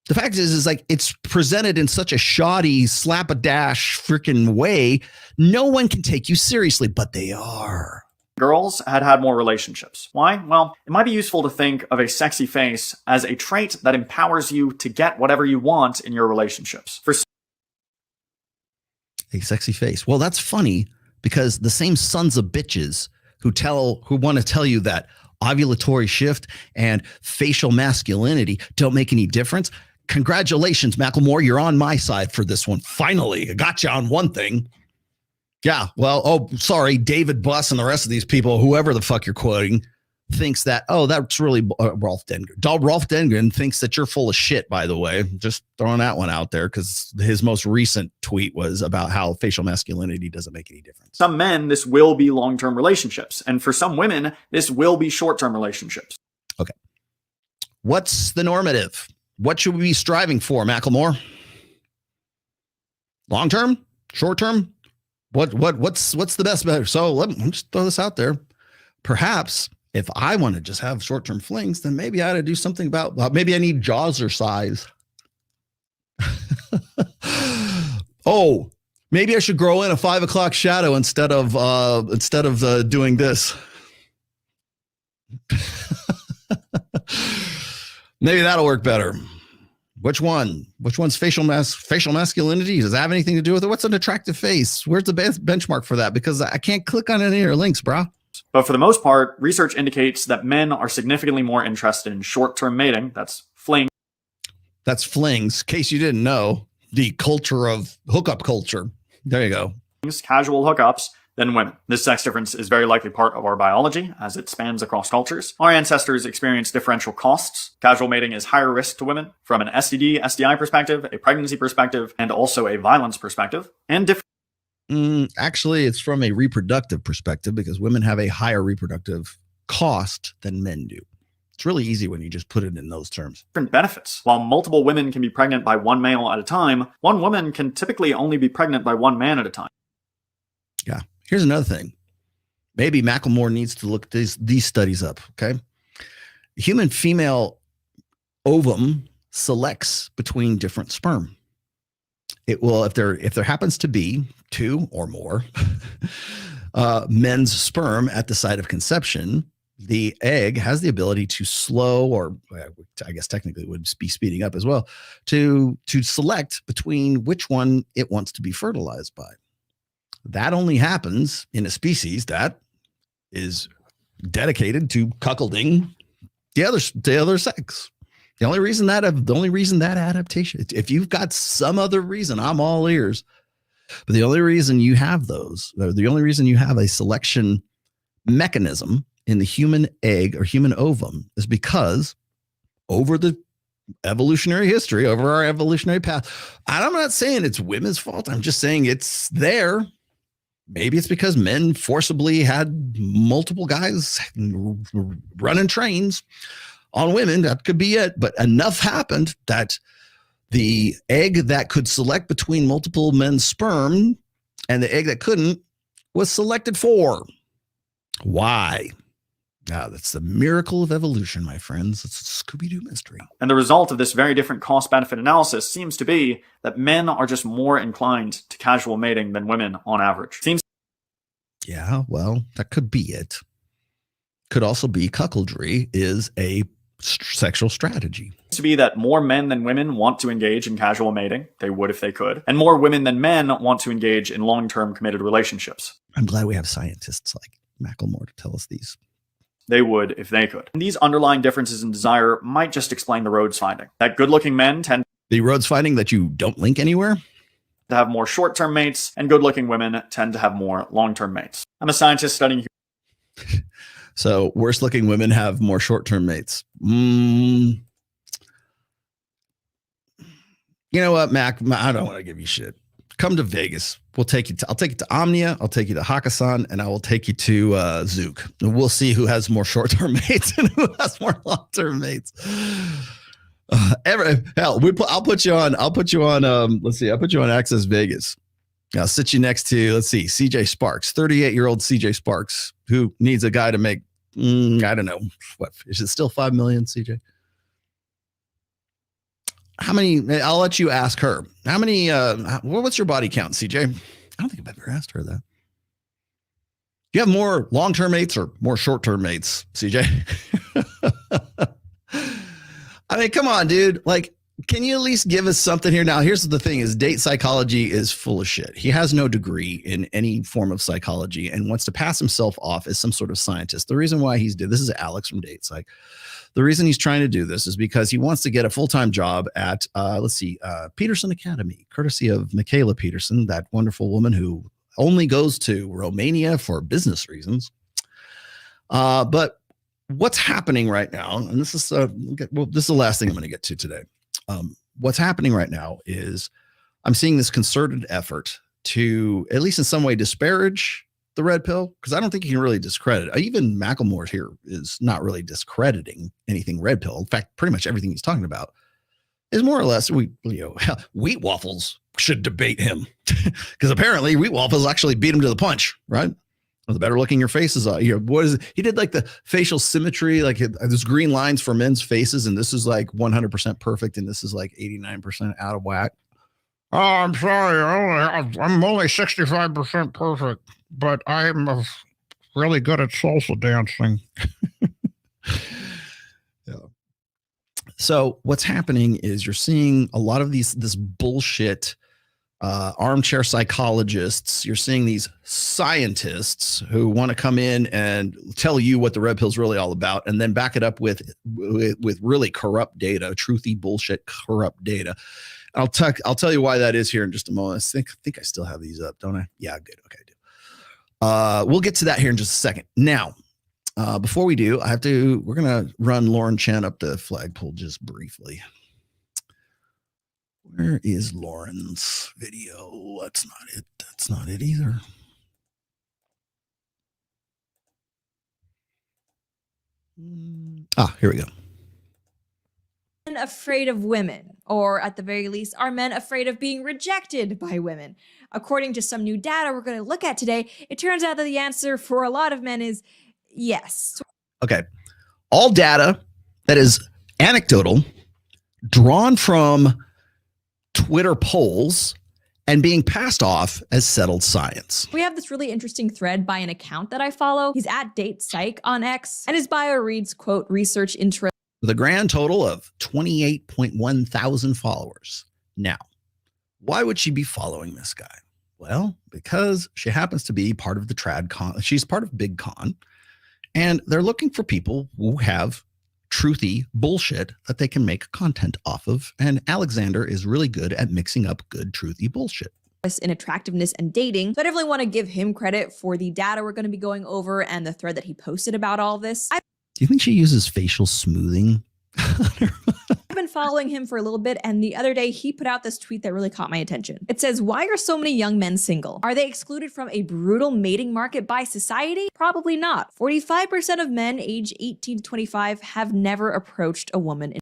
The fact is like it's presented in such a shoddy, slap-a-dash freaking way. No one can take you seriously, but they are. Girls had more relationships. Why? Well, it might be useful to think of a sexy face as a trait that empowers you to get whatever you want in your relationships. A sexy face. Well, that's funny because the same sons of bitches who want to tell you that ovulatory shift and facial masculinity don't make any difference. Congratulations, Macklemore. You're on my side for this one. Finally, I got you on one thing. Yeah, well, oh, sorry, David Buss and the rest of these people, whoever the fuck you're quoting, thinks that, oh, that's really Rolf Dengren. Rolf Dengren thinks that you're full of shit, by the way. Just throwing that one out there because his most recent tweet was about how facial masculinity doesn't make any difference. Some men, this will be long-term relationships. And for some women, this will be short-term relationships. Okay. What's the normative? What should we be striving for, Macklemore? Long term? Short term? What's the best better? So let me just throw this out there. Perhaps if I want to just have short term flings, then maybe I ought to do something about maybe I need jaws or size. Oh, maybe I should grow in a 5 o'clock shadow instead of doing this. Maybe that'll work better. Which one? Which one's facial masculinity? Does it have anything to do with it? What's an attractive face? Where's the benchmark for that? Because I can't click on any of your links, bro. But for the most part, research indicates that men are significantly more interested in short-term mating. That's fling. That's flings. In case you didn't know, the culture of hookup culture. There you go. Casual hookups than women. This sex difference is very likely part of our biology as it spans across cultures. Our ancestors experienced differential costs. Casual mating is higher risk to women from an STD, STI perspective, a pregnancy perspective, and also a violence perspective. And actually, it's from a reproductive perspective because women have a higher reproductive cost than men do. It's really easy when you just put it in those terms. Different benefits. While multiple women can be pregnant by one male at a time, one woman can typically only be pregnant by one man at a time. Yeah. Here's another thing. Maybe Macklemore needs to look these studies up, okay? Human female ovum selects between different sperm. It will, if there happens to be 2 or more men's sperm at the site of conception, the egg has the ability to slow, or I guess technically it would be speeding up as well, to select between which one it wants to be fertilized by. That only happens in a species that is dedicated to cuckolding the other sex. The only reason that adaptation, if you've got some other reason, I'm all ears. But the only reason you have those, or the only reason you have a selection mechanism in the human egg or human ovum, is because over the evolutionary history, over our evolutionary path, and I'm not saying it's women's fault. I'm just saying it's there. Maybe it's because men forcibly had multiple guys running trains on women. That could be it. But enough happened that the egg that could select between multiple men's sperm and the egg that couldn't was selected for. Why? Now, that's the miracle of evolution, my friends. It's a Scooby-Doo mystery. And the result of this very different cost-benefit analysis seems to be that men are just more inclined to casual mating than women on average. Yeah, well, that could be it. Could also be cuckoldry is a sexual strategy. To be that more men than women want to engage in casual mating, they would if they could, and more women than men want to engage in long-term committed relationships. I'm glad we have scientists like Macklemore to tell us these. They would if they could. And these underlying differences in desire might just explain the Rhodes finding, that good-looking men tend the Rhodes finding that you don't link anywhere to have more short-term mates, and good-looking women tend to have more long-term mates. I'm a scientist studying. So worse-looking women have more short-term mates. You know what, Mac? I don't want to give you shit. Come to Vegas. I'll take you to Omnia. I'll take you to Hakkasan, and I will take you to Zook. And we'll see who has more short-term mates and who has more long-term mates. I'll put you on. Let's see. I'll put you on Access Vegas. I'll sit you next to, let's see, CJ Sparks, 38-year-old CJ Sparks, who needs a guy to make, I don't know, what is it still 5 million, CJ? How many? I'll let you ask her. How many? What's your body count, CJ? I don't think I've ever asked her that. Do you have more long-term mates or more short-term mates, CJ? I mean, come on, dude. Like, can you at least give us something here? Now, here's the thing is date psychology is full of shit. He has no degree in any form of psychology and wants to pass himself off as some sort of scientist. The reason why this is Alex from Date Psych. The reason he's trying to do this is because he wants to get a full-time job at, Peterson Academy, courtesy of Michaela Peterson, that wonderful woman who only goes to Romania for business reasons. But what's happening right now, and this is the last thing I'm going to get to today. What's happening right now is I'm seeing this concerted effort to, at least in some way, disparage the red pill, because I don't think you can really discredit it. Even Macklemore here is not really discrediting anything red pill. In fact, pretty much everything he's talking about is more or less, Wheat Waffles should debate him because apparently Wheat Waffles actually beat him to the punch, right? The better looking your faces are. What is it? He did like the facial symmetry, like there's green lines for men's faces, and this is like 100% perfect, and this is like 89% out of whack. Oh, I'm sorry. I'm only 65% perfect, but I'm really good at salsa dancing. Yeah. So what's happening is you're seeing a lot of this bullshit armchair psychologists. You're seeing these scientists who want to come in and tell you what the red pill is really all about, and then back it up with really corrupt data, truthy bullshit, corrupt data. I'll tell you why that is here in just a moment. I think I still have these up, don't I? Yeah, good. Okay, I do. We'll get to that here in just a second. Now, before we do, we're gonna run Lauren Chen up the flagpole just briefly. Where is Lauren's video? That's not it. That's not it either. Here we go. Men afraid of women, or at the very least, are men afraid of being rejected by women? According to some new data we're going to look at today, it turns out that the answer for a lot of men is yes. Okay. All data that is anecdotal drawn from Twitter polls and being passed off as settled science. We have this really interesting thread by an account that I follow. He's at DatePsych on X, and his bio reads, quote, research interest. With a grand total of 28.1 thousand followers. Now, why would she be following this guy? Well, because she happens to be part of the trad con. She's part of Big Con, and they're looking for people who have truthy bullshit that they can make content off of. And Alexander is really good at mixing up good, truthy bullshit. In attractiveness and dating. So I definitely want to give him credit for the data we're going to be going over and the thread that he posted about all this. Do you think she uses facial smoothing? I've been following him for a little bit, and the other day he put out this tweet that really caught my attention. It says, why are so many young men single? Are they excluded from a brutal mating market by society? Probably not. 45% of men age 18 to 25 have never approached a woman.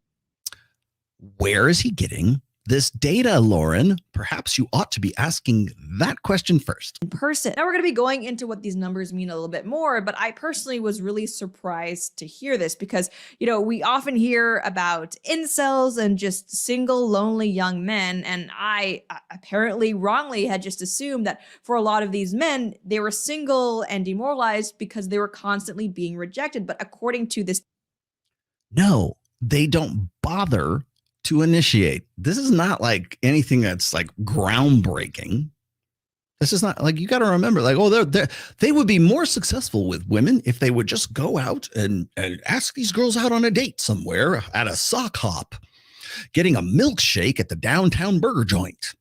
Where is he getting this data, Lauren? Perhaps you ought to be asking that question first. In person. Now we're going to be going into what these numbers mean a little bit more, but I personally was really surprised to hear this because, you know, we often hear about incels and just single, lonely young men, and I apparently wrongly had just assumed that for a lot of these men, they were single and demoralized because they were constantly being rejected. But according to this, no, they don't bother to initiate. This is not like anything that's like groundbreaking. This is not like, you got to remember, like, oh, they would be more successful with women if they would just go out and ask these girls out on a date somewhere at a sock hop, getting a milkshake at the downtown burger joint.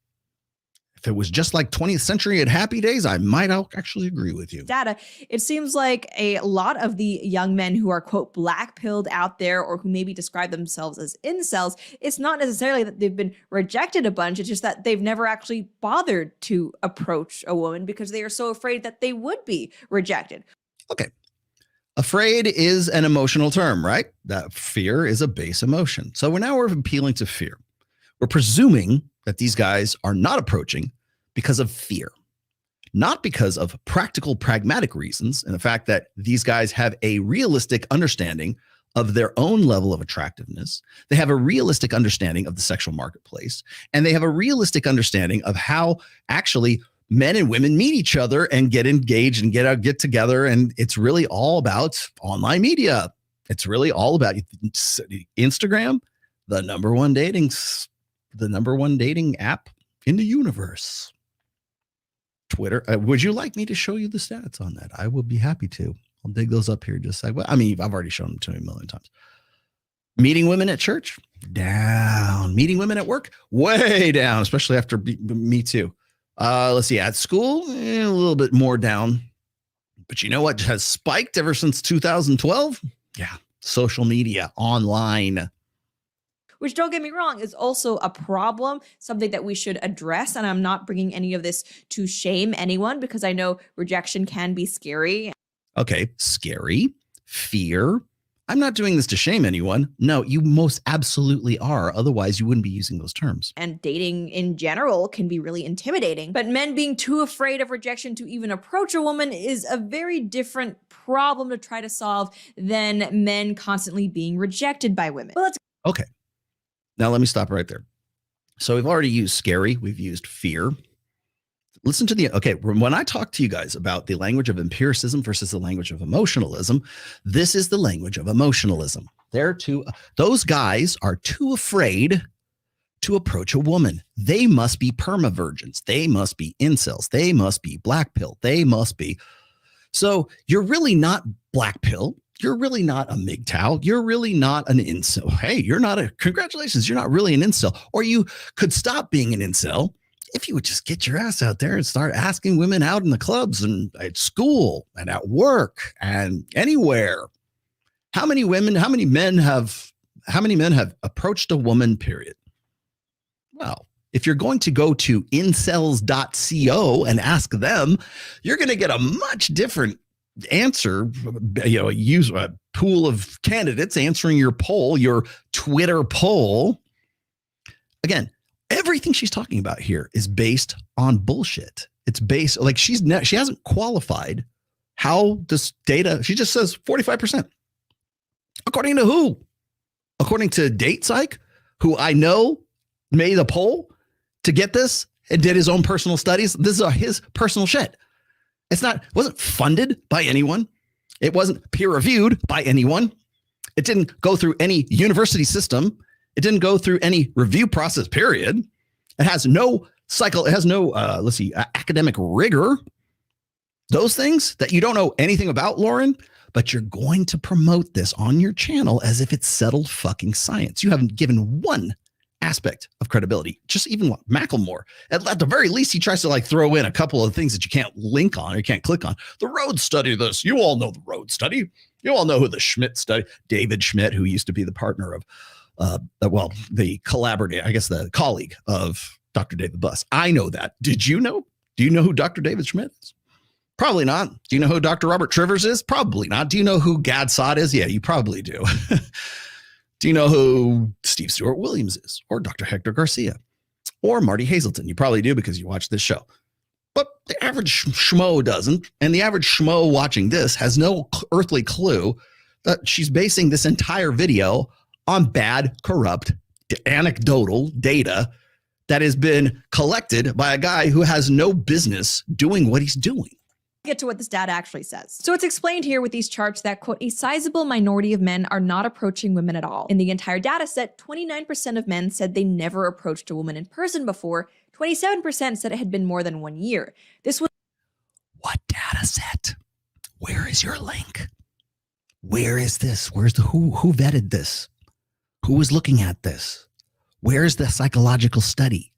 If it was just like 20th century at Happy Days, I might actually agree with you. Data, it seems like a lot of the young men who are, quote, black-pilled out there or who maybe describe themselves as incels, it's not necessarily that they've been rejected a bunch. It's just that they've never actually bothered to approach a woman because they are so afraid that they would be rejected. Okay. Afraid is an emotional term, right? That fear is a base emotion. So we're appealing to fear. We're presuming that these guys are not approaching because of fear, not because of practical, pragmatic reasons, and the fact that these guys have a realistic understanding of their own level of attractiveness. They have a realistic understanding of the sexual marketplace, and they have a realistic understanding of how actually men and women meet each other and get engaged and get together. And it's really all about online media. It's really all about Instagram, the number one dating app in the universe. Twitter. Would you like me to show you the stats on that? I will be happy to. I'll dig those up here just like, well, I mean, I've already shown them to you a million times. Meeting women at church, down. Meeting women at work, way down, especially after Me Too. Let's see, at school, a little bit more down. But you know what has spiked ever since 2012? Yeah, social media, online. Which, don't get me wrong, is also a problem, something that we should address. And I'm not bringing any of this to shame anyone because I know rejection can be scary. Okay, scary, fear. I'm not doing this to shame anyone. No, you most absolutely are. Otherwise, you wouldn't be using those terms. And dating in general can be really intimidating. But men being too afraid of rejection to even approach a woman is a very different problem to try to solve than men constantly being rejected by women. Well, okay. Now, let me stop right there. So we've already used scary. We've used fear. Listen to okay, when I talk to you guys about the language of empiricism versus the language of emotionalism, this is the language of emotionalism. Those guys are too afraid to approach a woman. They must be perma-virgins. They must be incels. They must be black pill. They must be. So you're really not black pill. You're really not a MGTOW. You're really not an incel. Hey, congratulations, you're not really an incel. Or you could stop being an incel if you would just get your ass out there and start asking women out in the clubs and at school and at work and anywhere. How many men have approached a woman, period? Well, if you're going to go to incels.co and ask them, you're going to get a much different answer. Use a pool of candidates answering your poll, your Twitter poll. Again, everything she's talking about here is based on bullshit. It's based like she hasn't qualified how this data. She just says 45%. According to who? According to DatePsych? who I know made a poll to get this and did his own personal studies. This is his personal shit. Wasn't funded by anyone. It wasn't peer reviewed by anyone. It didn't go through any university system. It didn't go through any review process, period. It has no cycle. It has no, academic rigor. Those things that you don't know anything about, Lauren, but you're going to promote this on your channel as if it's settled fucking science. You haven't given one aspect of credibility. Just even Macklemore. At the very least, he tries to like throw in a couple of things that you can't link on or you can't click on. The Rhodes study, this. You all know the Rhodes study. You all know who the Schmidt study, David Schmidt, who used to be the partner of, the collaborator, I guess the colleague of Dr. David Buss. I know that. Did you know? Do you know who Dr. David Schmidt is? Probably not. Do you know who Dr. Robert Trivers is? Probably not. Do you know who Gad Saad is? Yeah, you probably do. Do you know who Steve Stewart Williams is? Or Dr. Hector Garcia? Or Marty Hazelton? You probably do because you watch this show. But the average schmo doesn't. And the average schmo watching this has no earthly clue that she's basing this entire video on bad, corrupt, anecdotal data that has been collected by a guy who has no business doing what he's doing. Get to what this data actually says. So it's explained here with these charts that, quote, a sizable minority of men are not approaching women at all. In the entire data set, 29% of men said they never approached a woman in person before. 27% said it had been more than 1 year. This was what data set? Where is your link? Where is this? Where's the who vetted this? Who was looking at this? Where's the psychological study?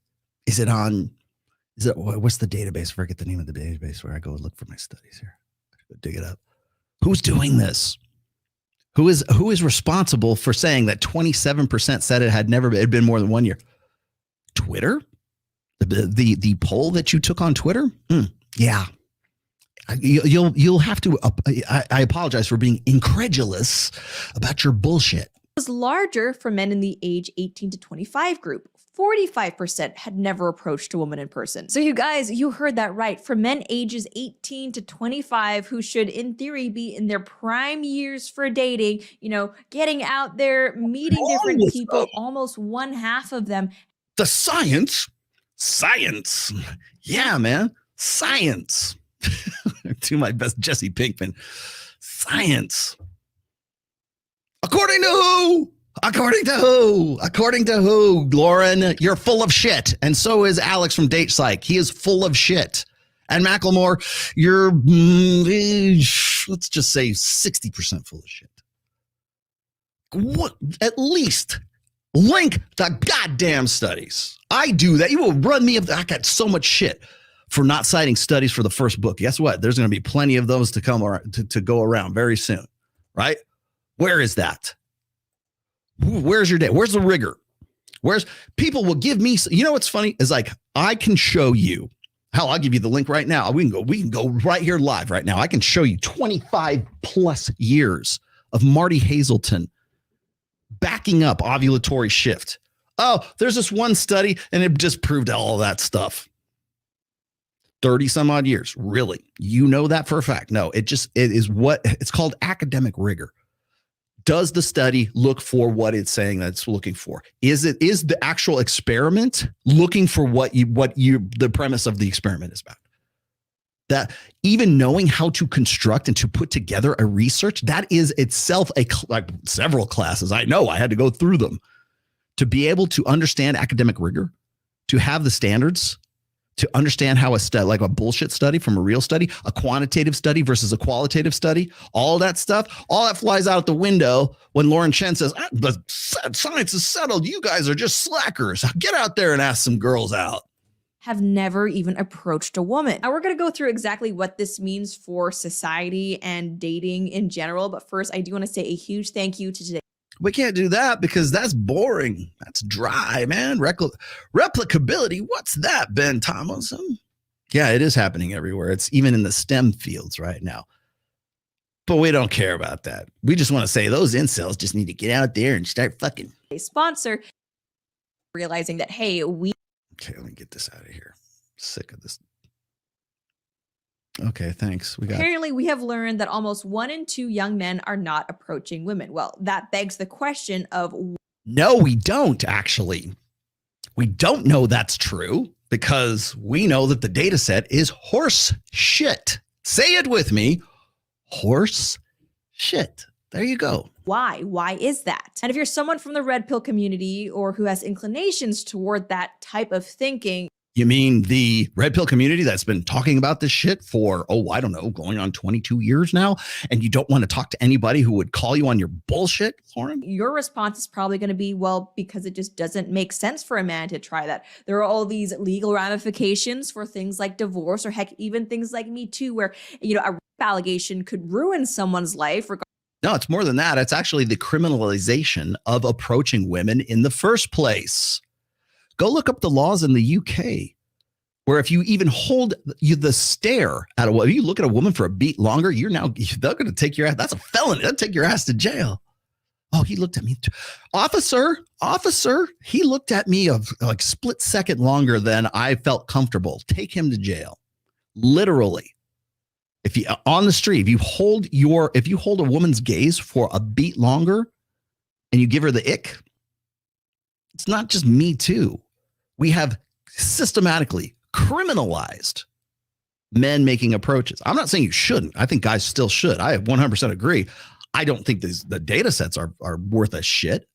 What's the database? I forget the name of the database where I go look for my studies here. Dig it up. Who's doing this? Who is responsible for saying that 27% said it had been more than 1 year? Twitter? The poll that you took on Twitter? Yeah. You'll have to. I apologize for being incredulous about your bullshit. Was larger for men in the age 18 to 25 group. 45% had never approached a woman in person. So you guys, you heard that right. For men ages 18 to 25 who should in theory be in their prime years for dating, getting out there, meeting different people, almost one half of them. The science. Yeah, man. Science. Do my best, Jesse Pinkman. Science. According to who? According to who, Lauren? You're full of shit. And so is Alex from Date Psych. He is full of shit. And Macklemore, you're, let's just say 60% full of shit. What? At least link the goddamn studies. I do that. You will run me. I got so much shit for not citing studies for the first book. Guess what? There's going to be plenty of those to come to go around very soon, right? Where is that? Where's your day? Where's the rigor? People will give me, what's funny is like, I can show you, hell, I'll give you the link right now. We can go right here live right now. I can show you 25 plus years of Marty Hazelton backing up ovulatory shift. Oh, there's this one study and it just proved all that stuff. 30 some odd years. Really? You know that for a fact? No, it is what it's called academic rigor. Does the study look for what it's saying that it's looking for? Is the actual experiment looking for what the premise of the experiment is about? That even knowing how to construct and to put together a research, that is itself like several classes. I know I had to go through them to be able to understand academic rigor, to have the standards, to understand how like a bullshit study from a real study, a quantitative study versus a qualitative study, all that stuff, all that flies out the window when Lauren Chen says, the science is settled. You guys are just slackers. Get out there and ask some girls out. Have never even approached a woman. Now we're going to go through exactly what this means for society and dating in general. But first, I do want to say a huge thank you to today. We can't do that because that's boring. That's dry, man. Replicability. What's that, Ben Thomason? Yeah, it is happening everywhere. It's even in the STEM fields right now. But we don't care about that. We just want to say those incels just need to get out there and start fucking. A sponsor realizing that, hey, Okay, let me get this out of here. Sick of this. Okay, thanks. Apparently, we have learned that almost 1 in 2 young men are not approaching women. Well, that begs the question of No, we don't actually. We don't know that's true because we know that the data set is horse shit. Say it with me. Horse shit. There you go. Why? Why is that? And if you're someone from the red pill community or who has inclinations toward that type of thinking, You mean the red pill community that's been talking about this shit for, I don't know, going on 22 years now, and you don't want to talk to anybody who would call you on your bullshit, Lauren? your response is probably going to be, well, because it just doesn't make sense for a man to try that. There are all these legal ramifications for things like divorce, or heck, even things like Me Too, where, you know, a rape allegation could ruin someone's life. No, it's more than that. It's actually the criminalization of approaching women in the first place. Go look up the laws in the UK, where if you even hold the stare at a woman, if you look at a woman for a beat longer, they're going to take your ass. That's a felony. They'll take your ass to jail. Oh, he looked at me. Officer, he looked at me of like split second longer than I felt comfortable. Take him to jail. Literally. If you on the street, if you hold a woman's gaze for a beat longer and you give her the ick, it's not just Me Too. We have systematically criminalized men making approaches. I'm not saying you shouldn't. I think guys still should. I 100% agree. I don't think the data sets are worth a shit.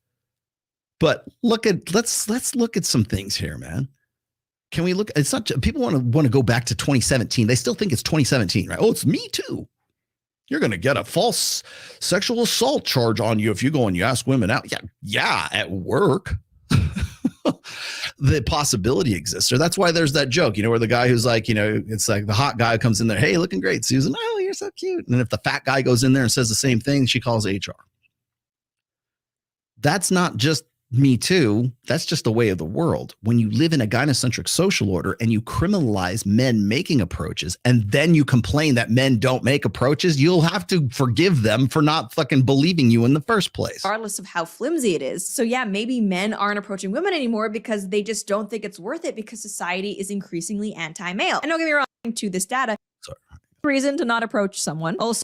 But let's look at some things here, man. Can we look? It's not people want to go back to 2017. They still think it's 2017, right? Oh, it's Me Too. You're going to get a false sexual assault charge on you if you go and you ask women out. Yeah, at work. The possibility exists. So that's why there's that joke, where the guy who's like, it's like the hot guy comes in there. Hey, looking great, Susan. Oh, you're so cute. And if the fat guy goes in there and says the same thing, she calls HR. That's not just Me Too. That's just the way of the world. When you live in a gynocentric social order and you criminalize men making approaches, and then you complain that men don't make approaches, you'll have to forgive them for not fucking believing you in the first place. Regardless of how flimsy it is. So yeah, maybe men aren't approaching women anymore because they just don't think it's worth it because society is increasingly anti-male. And don't get me wrong, to this data, reason to not approach someone. Also,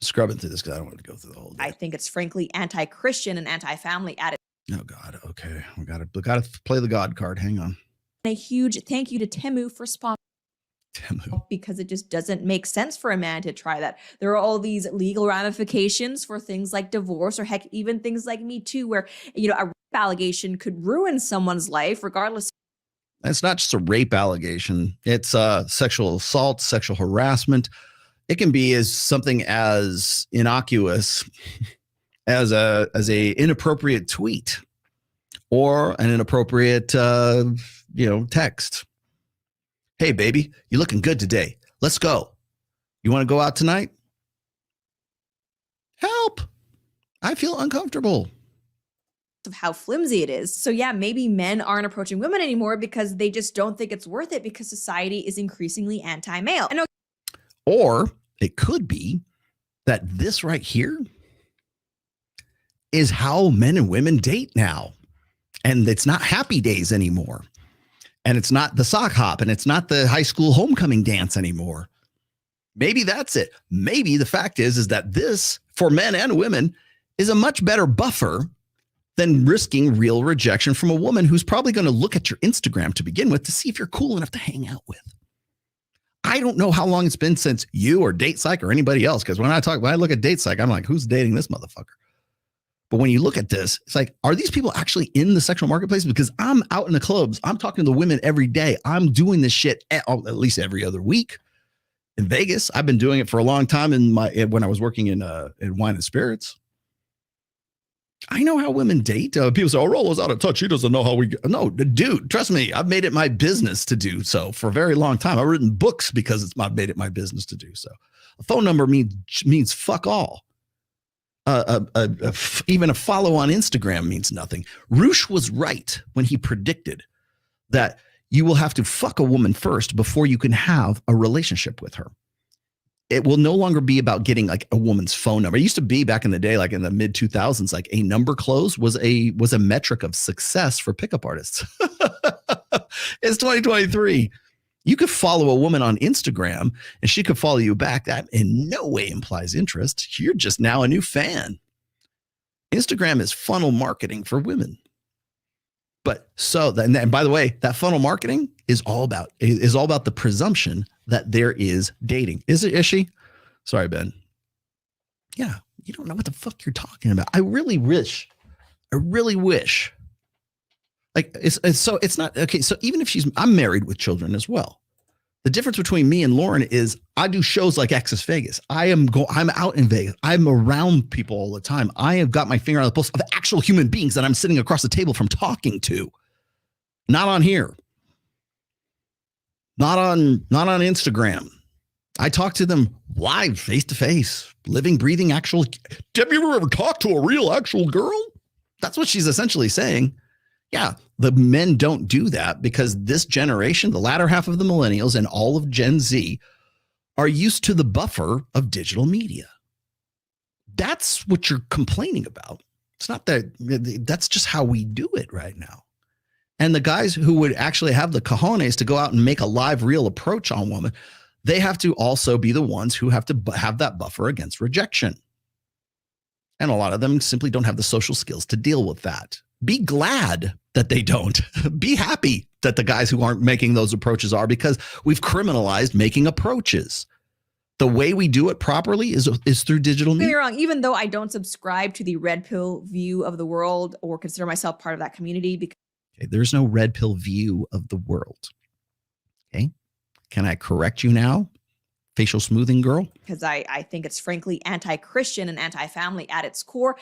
scrubbing through this because I don't want to go through the whole day. I think it's frankly anti-Christian and anti-family attitude. Oh God. Okay. We gotta play the God card. Hang on. A huge thank you to Temu for sponsoring. Because it just doesn't make sense for a man to try that. There are all these legal ramifications for things like divorce, or heck, even things like Me Too, where, a rape allegation could ruin someone's life regardless. It's not just a rape allegation. It's sexual assault, sexual harassment. It can be as something as innocuous as a inappropriate tweet or an inappropriate text. Hey baby, you're looking good today. Let's go. You want to go out tonight? Help. I feel uncomfortable. Of how flimsy it is. So yeah, maybe men aren't approaching women anymore because they just don't think it's worth it because society is increasingly anti-male. And or it could be that this right here is how men and women date now. And it's not happy days anymore. And it's not the sock hop, and it's not the high school homecoming dance anymore. Maybe that's it. Maybe the fact is that this, for men and women, is a much better buffer than risking real rejection from a woman who's probably going to look at your Instagram to begin with to see if you're cool enough to hang out with. I don't know how long it's been since you or DatePsych or anybody else, because when I look at DatePsych, I'm like, who's dating this motherfucker? But when you look at this, it's like, are these people actually in the sexual marketplace? Because I'm out in the clubs. I'm talking to the women every day. I'm doing this shit at least every other week in Vegas. I've been doing it for a long time when I was working in wine and spirits. I know how women date. People say, oh, Rollo's out of touch. He doesn't know how we go. No, dude, trust me. I've made it my business to do so for a very long time. I've written books because I've made it my business to do so. A phone number means fuck all. Even a follow on Instagram means nothing. Roosh was right when he predicted that you will have to fuck a woman first before you can have a relationship with her. It will no longer be about getting like a woman's phone number. It used to be back in the day, like in the mid 2000s, like a number close was a metric of success for pickup artists. It's 2023. You could follow a woman on Instagram and she could follow you back. That in no way implies interest. You're just now a new fan. Instagram is funnel marketing for women. But and by the way, that funnel marketing is all about the presumption that there is dating. Is she? Sorry, Ben. Yeah, you don't know what the fuck you're talking about. I really wish. Like it's not okay. So even if I'm married with children as well. The difference between me and Lauren is I do shows like Access Vegas. I'm out in Vegas. I'm around people all the time. I have got my finger on the pulse of actual human beings that I'm sitting across the table from talking to. Not on here. Not on Instagram. I talk to them live, face to face, living, breathing, actual. Have you ever talked to a real actual girl? That's what she's essentially saying. Yeah, the men don't do that because this generation, the latter half of the millennials and all of Gen Z, are used to the buffer of digital media. That's what you're complaining about. It's not that's just how we do it right now. And the guys who would actually have the cojones to go out and make a live, real approach on women, they have to also be the ones who have to have that buffer against rejection. And a lot of them simply don't have the social skills to deal with that. Be glad that they don't. Be happy that the guys who aren't making those approaches are, because we've criminalized making approaches. The way we do it properly is through digital media. Don't get me wrong, even though I don't subscribe to the red pill view of the world or consider myself part of that community. Because there's no red pill view of the world. Okay. Can I correct you now? Facial smoothing girl? Because I think it's frankly anti-Christian and anti-family at its core.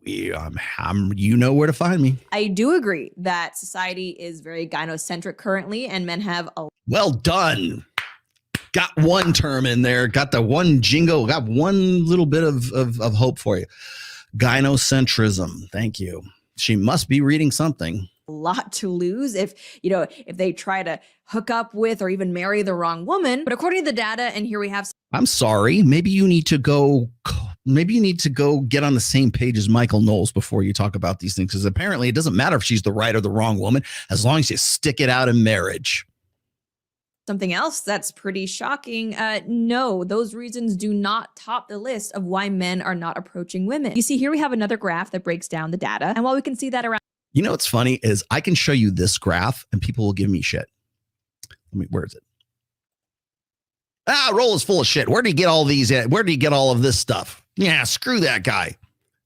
You know where to find me. I do agree that society is very gynocentric currently, and men have a well done. Got one term in there. Got the one jingle. Got one little bit of hope for you. Gynocentrism. Thank you. She must be reading something. lot to lose if they try to hook up with or even marry the wrong woman. But according to the data, and here we have. I'm sorry. Maybe you need to go get on the same page as Michael Knowles before you talk about these things, because apparently it doesn't matter if she's the right or the wrong woman as long as you stick it out in marriage. Something else that's pretty shocking. No, those reasons do not top the list of why men are not approaching women. You see, here we have another graph that breaks down the data. And while we can see that around. You know what's funny is I can show you this graph and people will give me shit. Where is it? Roll is full of shit. Where do you get all these? Where do you get all of this stuff? Yeah, screw that guy.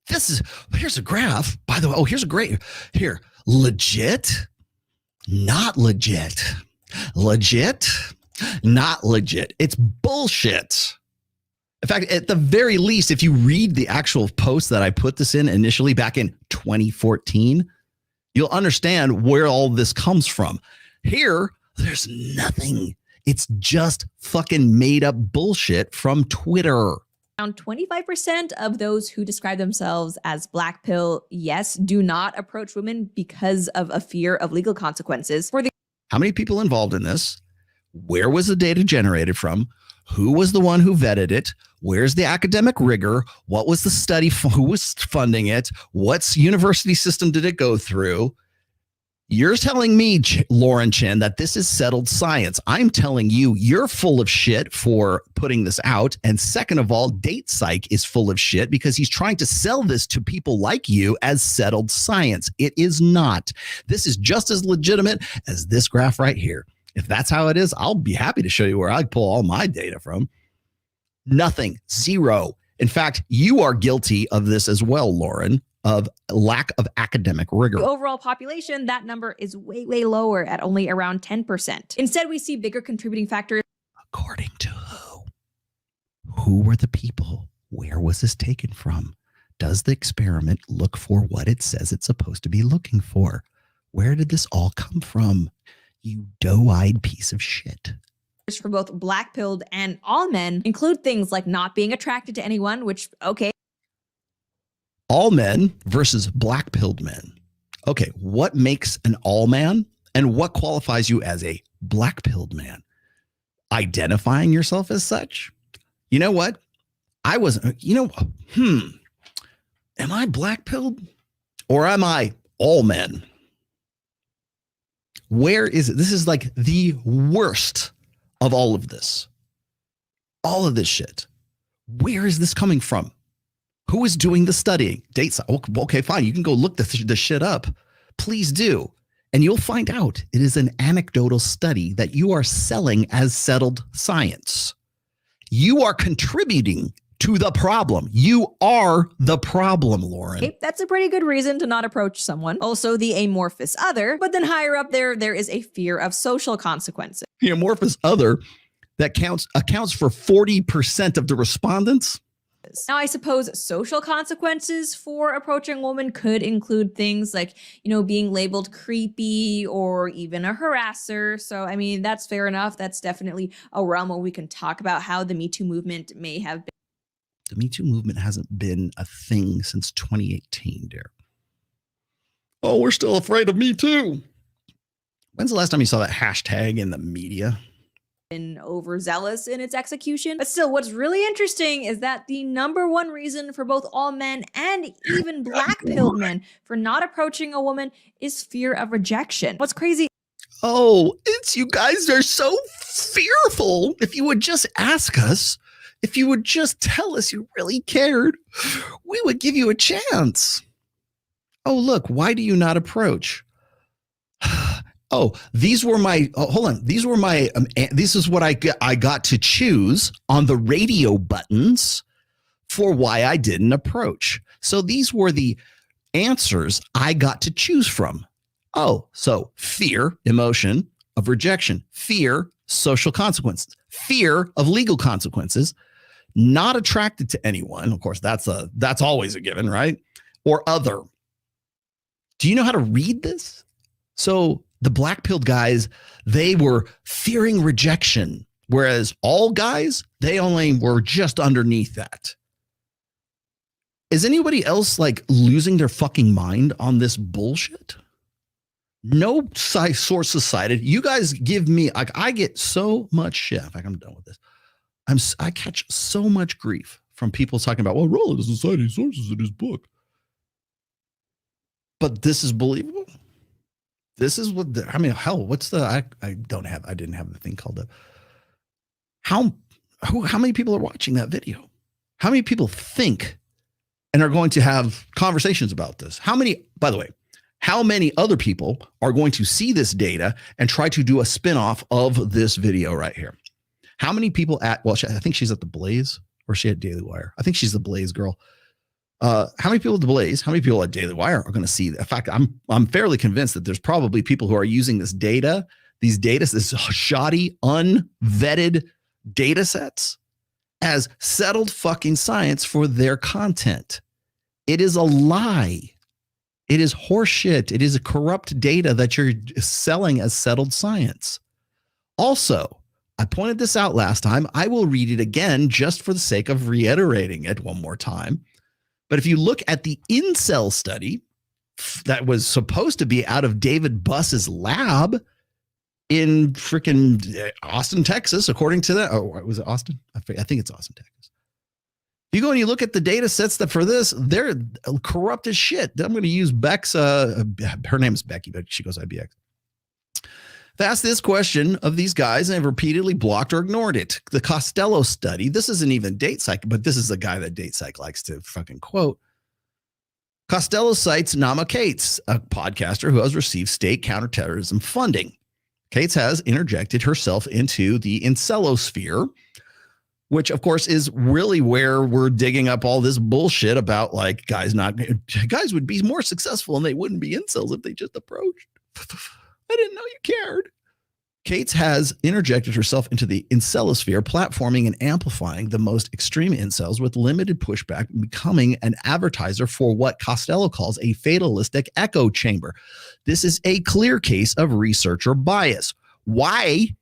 Here's a graph. By the way, here's a great, legit, not legit. Legit, not legit. It's bullshit. In fact, at the very least, if you read the actual post that I put this in initially back in 2014, you'll understand where all this comes from. Here, there's nothing. It's just fucking made up bullshit from Twitter. Around 25% of those who describe themselves as black pill, yes, do not approach women because of a fear of legal consequences. How many people involved in this? Where was the data generated from? Who was the one who vetted it? Where's the academic rigor? What was the study? Who was funding it? What university system did it go through? You're telling me, Lauren Chin, that this is settled science. I'm telling you, you're full of shit for putting this out. And second of all, Date Psych is full of shit because he's trying to sell this to people like you as settled science. It is not. This is just as legitimate as this graph right here. If that's how it is, I'll be happy to show you where I pull all my data from. Nothing. Zero. In fact, you are guilty of this as well, Lauren, of lack of academic rigor. The overall population, that number is way, way lower at only around 10%. Instead, we see bigger contributing factors. According to who? Who were the people? Where was this taken from? Does the experiment look for what it says it's supposed to be looking for? Where did this all come from? You doe-eyed piece of shit. For both black-pilled and all men include things like not being attracted to anyone, which, okay. All men versus black-pilled men. Okay, what makes an all man and what qualifies you as a black-pilled man? Identifying yourself as such? You know what? Am I black-pilled or am I all men? Where is it? This is like the worst of all of this. All of this shit. Where is this coming from? Who is doing the studying? Dates. Okay, fine. You can go look the shit up. Please do. And you'll find out it is an anecdotal study that you are selling as settled science. You are contributing to the problem. You are the problem, Lauren. Okay, that's a pretty good reason to not approach someone. Also, the amorphous other, but then higher up there is a fear of social consequences. The amorphous other that accounts for 40% of the respondents. Now, I suppose social consequences for approaching a woman could include things like, being labeled creepy or even a harasser. So, I mean, that's fair enough. That's definitely a realm where we can talk about how the Me Too movement may have been. The Me Too movement hasn't been a thing since 2018, dear. Oh, we're still afraid of Me Too. When's the last time you saw that hashtag in the media? Been overzealous in its execution. But still, what's really interesting is that the number one reason for both all men and even black-pilled men for not approaching a woman is fear of rejection. What's crazy? Oh, you guys are so fearful. If you would just ask us, if you would just tell us you really cared, we would give you a chance. Oh, look, why do you not approach? Oh, these were my, hold on. These were my, this is what I got to choose on the radio buttons for why I didn't approach. So these were the answers I got to choose from. Oh, so fear, emotion of rejection, fear, social consequences, fear of legal consequences, not attracted to anyone. Of course, that's always a given, right? Or other. Do you know how to read this? So the black-pilled guys, they were fearing rejection, whereas all guys, they only were just underneath that. Is anybody else like losing their fucking mind on this bullshit? No sources cited. You guys give me, like, I get so much shit. In fact, I'm done with this. I catch so much grief from people talking about, well, Roland doesn't cite any sources in his book. But this is believable. This is what hell, what's the, I didn't have the thing called up. How many people are watching that video? How many people think and are going to have conversations about this? By the way, how many other people are going to see this data and try to do a spinoff of this video right here? How many people I think she's at the Blaze, or she at Daily Wire. I think she's the Blaze girl. How many people at the Blaze, how many people at Daily Wire are going to see? In fact, I'm fairly convinced that there's probably people who are using this shoddy, unvetted data sets as settled fucking science for their content. It is a lie. It is horseshit. It is a corrupt data that you're selling as settled science. Also, I pointed this out last time. I will read it again just for the sake of reiterating it one more time. But if you look at the incel study that was supposed to be out of David Buss's lab in freaking Austin, Texas, according to that, was it Austin? I think it's Austin, Texas. If you go and you look at the data sets that for this, they're corrupt as shit. I'm going to use Beck's, her name is Becky, but she goes IBX. They asked this question of these guys and have repeatedly blocked or ignored it. The Costello study, this isn't even DatePsych, but this is the guy that DatePsych likes to fucking quote. Costello cites Nama Cates, a podcaster who has received state counterterrorism funding. Cates has interjected herself into the incelosphere, which of course is really where we're digging up all this bullshit about like guys would be more successful and they wouldn't be incels if they just approached. I didn't know you cared. Cates has interjected herself into the incelosphere, platforming and amplifying the most extreme incels with limited pushback, becoming an advertiser for what Costello calls a fatalistic echo chamber. This is a clear case of researcher bias. Why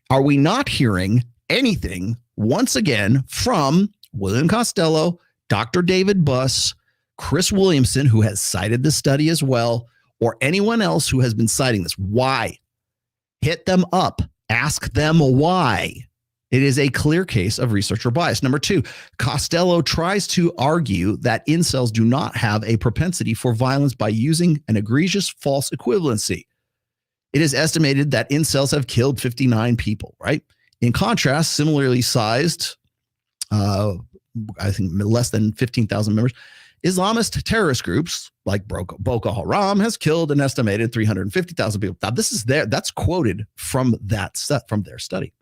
are we not hearing anything once again from William Costello, Dr. David Buss, Chris Williamson, who has cited the study as well, or anyone else who has been citing this? Why? Hit them up. Ask them why. It is a clear case of researcher bias. Number two, Costello tries to argue that incels do not have a propensity for violence by using an egregious false equivalency. It is estimated that incels have killed 59 people, right? In contrast, similarly sized I think less than 15,000 members. Islamist terrorist groups like Boko Haram has killed an estimated 350,000 people. Now, that's quoted from their study.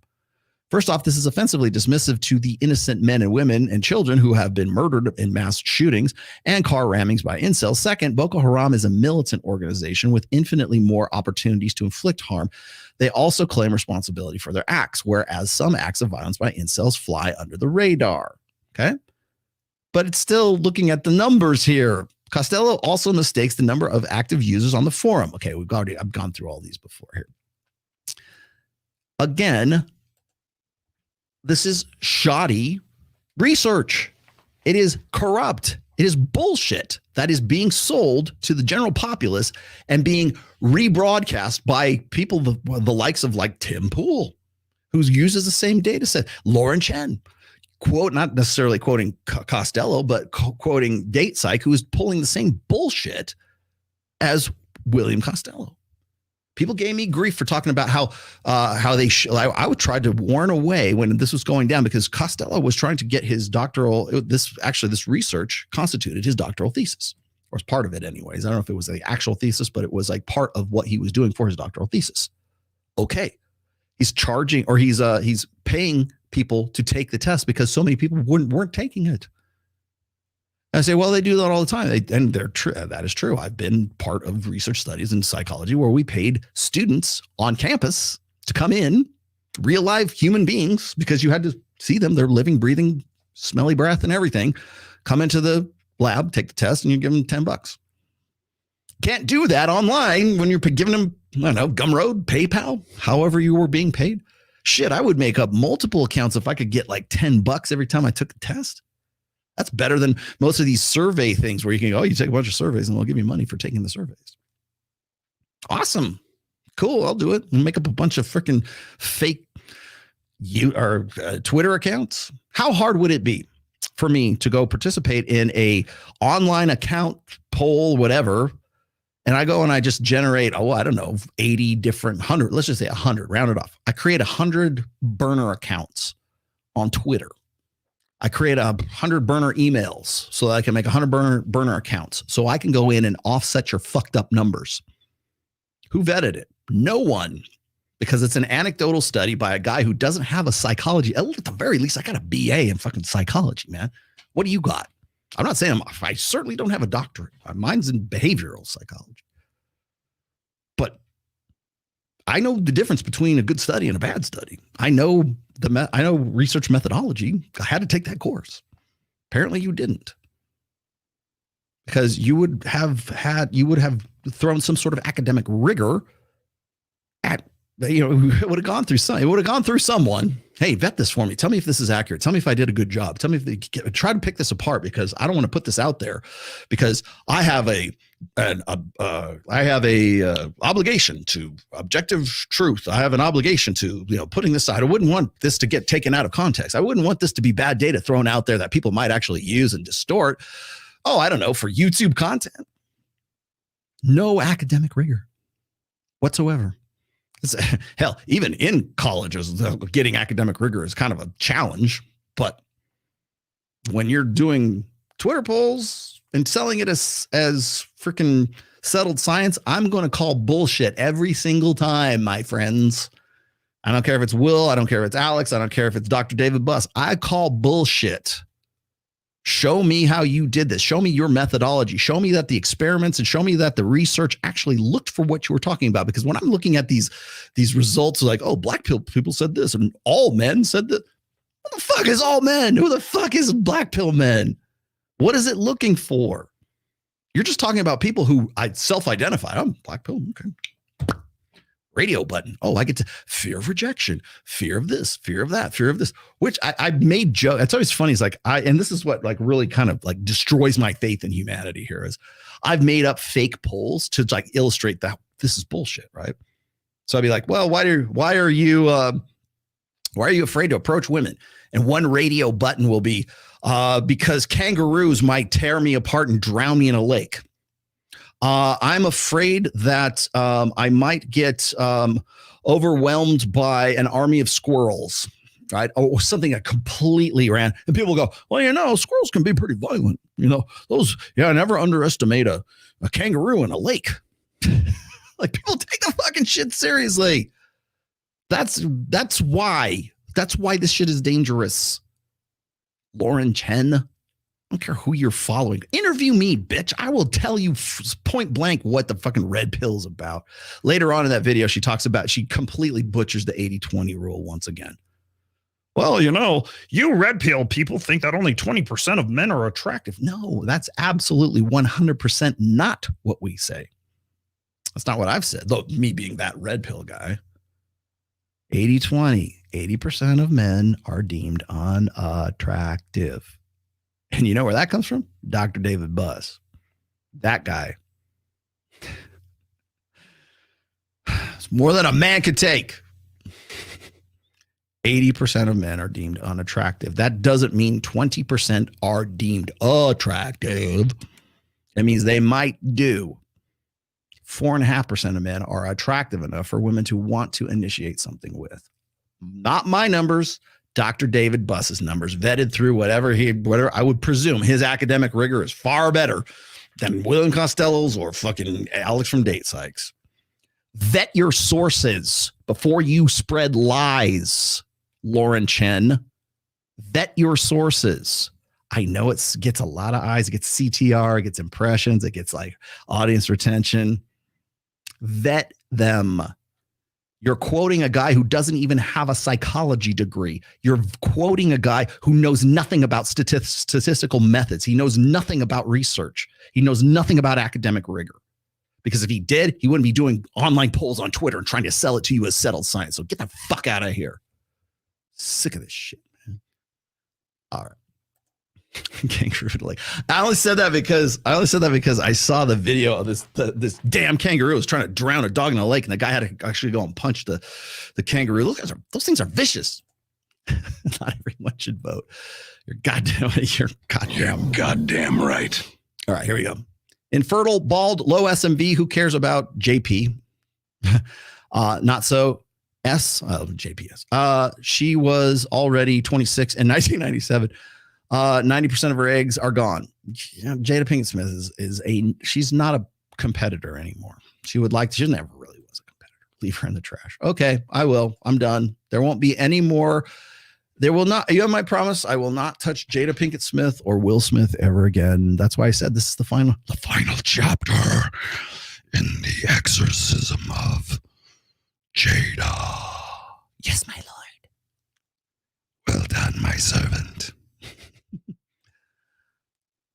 First off, this is offensively dismissive to the innocent men and women and children who have been murdered in mass shootings and car rammings by incels. Second, Boko Haram is a militant organization with infinitely more opportunities to inflict harm. They also claim responsibility for their acts, whereas some acts of violence by incels fly under the radar. Okay? But it's still looking at the numbers here. Costello also mistakes the number of active users on the forum. Okay, I've gone through all these before here. Again, this is shoddy research. It is corrupt. It is bullshit that is being sold to the general populace and being rebroadcast by people the likes of like Tim Pool, who uses the same data set. Lauren Chen, not necessarily quoting Costello, but quoting DatePsych, who is pulling the same bullshit as William Costello. People gave me grief for talking about how I would try to warn away when this was going down, because Costello was trying to get his doctoral, this research constituted his doctoral thesis, or as part of it anyways. I don't know if it was the actual thesis, but it was like part of what he was doing for his doctoral thesis. Okay. He's charging, or he's paying people to take the test because so many people weren't taking it. I say, well, they do that all the time. They're true. That is true. I've been part of research studies in psychology where we paid students on campus to come in, real live human beings, because you had to see them. They're living, breathing, smelly breath and everything. Come into the lab, take the test, and you give them $10. Can't do that online when you're giving them, I don't know, Gumroad, PayPal, however you were being paid. Shit, I would make up multiple accounts if I could get like $10 every time I took the test. That's better than most of these survey things where you can go, you take a bunch of surveys and they'll give you money for taking the surveys. Awesome. Cool. I'll do it. We'll make up a bunch of freaking fake Twitter accounts. How hard would it be for me to go participate in a online account poll, whatever, and I go and I just generate, 80 different 100, let's just say 100, round it off. I create 100 burner accounts on Twitter. I create 100 burner emails so that I can make 100 burner accounts so I can go in and offset your fucked up numbers. Who vetted it? No one, because it's an anecdotal study by a guy who doesn't have a psychology. At the very least, I got a BA in fucking psychology, man. What do you got? I'm not saying I certainly don't have a doctorate. Mine's in behavioral psychology. But I know the difference between a good study and a bad study. I know research methodology. I had to take that course. Apparently you didn't. Because you would have thrown some sort of academic rigor at, it would have gone through someone. Hey, vet this for me. Tell me if this is accurate. Tell me if I did a good job. Tell me if try to pick this apart, because I don't want to put this out there because I have a obligation to objective truth. I have an obligation to, putting this aside. I wouldn't want this to get taken out of context. I wouldn't want this to be bad data thrown out there that people might actually use and distort. Oh, I don't know, for YouTube content. No academic rigor whatsoever. Hell, even in colleges, getting academic rigor is kind of a challenge. But when you're doing Twitter polls and selling it as freaking settled science, I'm going to call bullshit every single time, my friends. I don't care if it's Will. I don't care if it's Alex. I don't care if it's Dr. David Buss. I call bullshit. Show me how you did this. Show me your methodology. Show me that the experiments and show me that the research actually looked for what you were talking about. Because when I'm looking at these results, like, oh, black people said this and all men said that. What the fuck is all men? Who the fuck is black pill men? What is it looking for? You're just talking about people who I self-identify. I'm black pill. Okay. Radio button. Oh, I get to fear of rejection, fear of this, fear of that, fear of this, which I made joke. It's always funny. It's like and this is what like really kind of like destroys my faith in humanity here is I've made up fake polls to like illustrate that this is bullshit. Right. So I'd be like, well, why are you afraid to approach women? And one radio button will be because kangaroos might tear me apart and drown me in a lake. I'm afraid that I might get overwhelmed by an army of squirrels. right? Or something that completely ran. And people go, well, squirrels can be pretty violent. Never underestimate a kangaroo in a lake. Like, people take the fucking shit seriously. That's why this shit is dangerous. Lauren Chen, I don't care who you're following. Interview me, bitch. I will tell you point blank what the fucking red pill is about. Later on in that video, she completely butchers the 80-20 rule once again. Well, you red pill people think that only 20% of men are attractive. No, that's absolutely 100% not what we say. That's not what I've said, though, me being that red pill guy. 80-20, 80% of men are deemed unattractive. And you know where that comes from? Dr. David Buss. That guy. It's more than a man could take. 80% of men are deemed unattractive. That doesn't mean 20% are deemed attractive. It means they might do. 4.5% of men are attractive enough for women to want to initiate something with. Not my numbers, Dr. David Buss's numbers, vetted through whatever I would presume his academic rigor is far better than William Costello's or fucking Alex from Date Sykes. Vet your sources before you spread lies, Lauren Chen. Vet your sources. I know it gets a lot of eyes. It gets CTR, it gets impressions, it gets like audience retention. Vet them. You're quoting a guy who doesn't even have a psychology degree. You're quoting a guy who knows nothing about statistical methods. He knows nothing about research. He knows nothing about academic rigor. Because if he did, he wouldn't be doing online polls on Twitter and trying to sell it to you as settled science. So get the fuck out of here. Sick of this shit, man. All right. Kangaroo lake. I only said that because I saw the video of this damn kangaroo was trying to drown a dog in a lake, and the guy had to actually go and punch the kangaroo. Look, those things are vicious. Not everyone should vote. You're goddamn right. All right, here we go. Infertile, bald, low SMV. Who cares about JP? Not so. JPS. She was already 26 in 1997. 90% of her eggs are gone. Jada Pinket-Smith she's not a competitor anymore. She never really was a competitor. Leave her in the trash. Okay, I will. I'm done. There won't be any more. There will not. You have my promise. I will not touch Jada Pinket-Smith or Will Smith ever again. That's why I said this is the final chapter in the exorcism of Jada. Yes, my lord. Well done, my servant.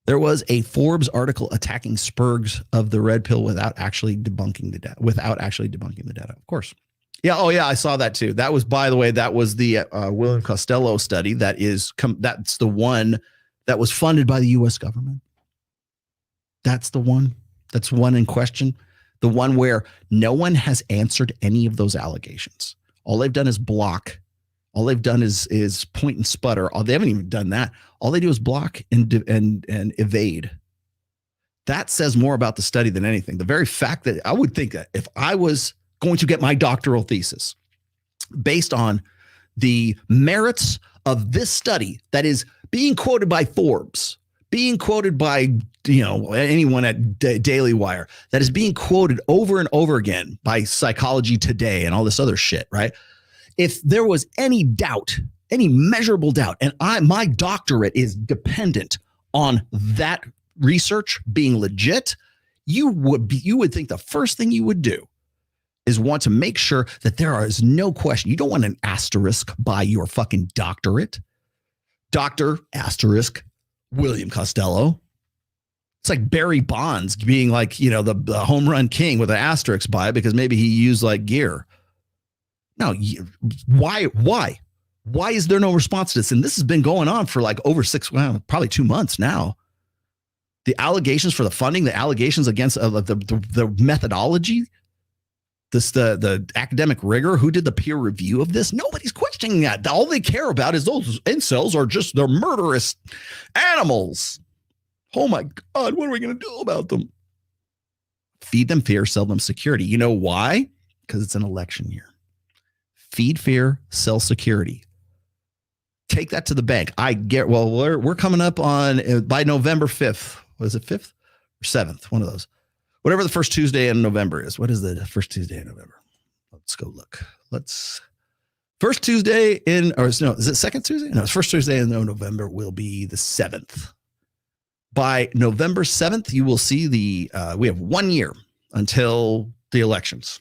There was a Forbes article attacking Spurgs of the red pill without actually debunking the data. Of course. Yeah. Oh, yeah. I saw that too. That was, by the way, the William Costello study. That's the one that was funded by the U.S. government. That's the one. That's one in question. The one where no one has answered any of those allegations. All they've done is block. All they've done is point and sputter. They haven't even done that. All they do is block and evade. That says more about the study than anything. The very fact that I would think that if I was going to get my doctoral thesis based on the merits of this study that is being quoted by Forbes, being quoted by anyone at Daily Wire, that is being quoted over and over again by Psychology Today and all this other shit, right? If there was any doubt, any measurable doubt, and my doctorate is dependent on that research being legit, you would think the first thing you would do is want to make sure that there is no question. You don't want an asterisk by your fucking doctorate. Dr. Asterisk William Costello. It's like Barry Bonds being like, the home run king with an asterisk by it because maybe he used like gear. No, why? Why is there no response to this? And this has been going on for like over probably 2 months now. The allegations for the funding, the allegations against the methodology, the academic rigor, who did the peer review of this? Nobody's questioning that. All they care about is those incels they're murderous animals. Oh my God, what are we going to do about them? Feed them fear, sell them security. You know why? Because it's an election year. Feed fear, sell security. Take that to the bank. We're coming up on by November 5th. Was it 5th or 7th? One of those. Whatever the first Tuesday in November is. What is the first Tuesday in November? Let's go look. First Tuesday is it second Tuesday? No, it's first Tuesday in November will be the 7th. By November 7th, you will see we have 1 year until the elections.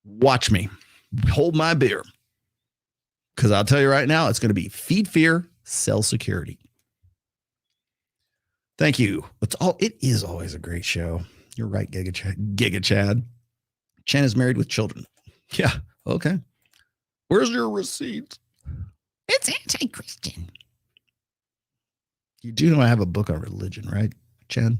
Watch me. Hold my beer. Because I'll tell you right now, it's going to be feed fear, sell security. Thank you. It is always a great show. You're right, Giga Chad. Chen is married with children. Yeah, okay. Where's your receipt? It's anti-Christian. You do know I have a book on religion, right, Chen?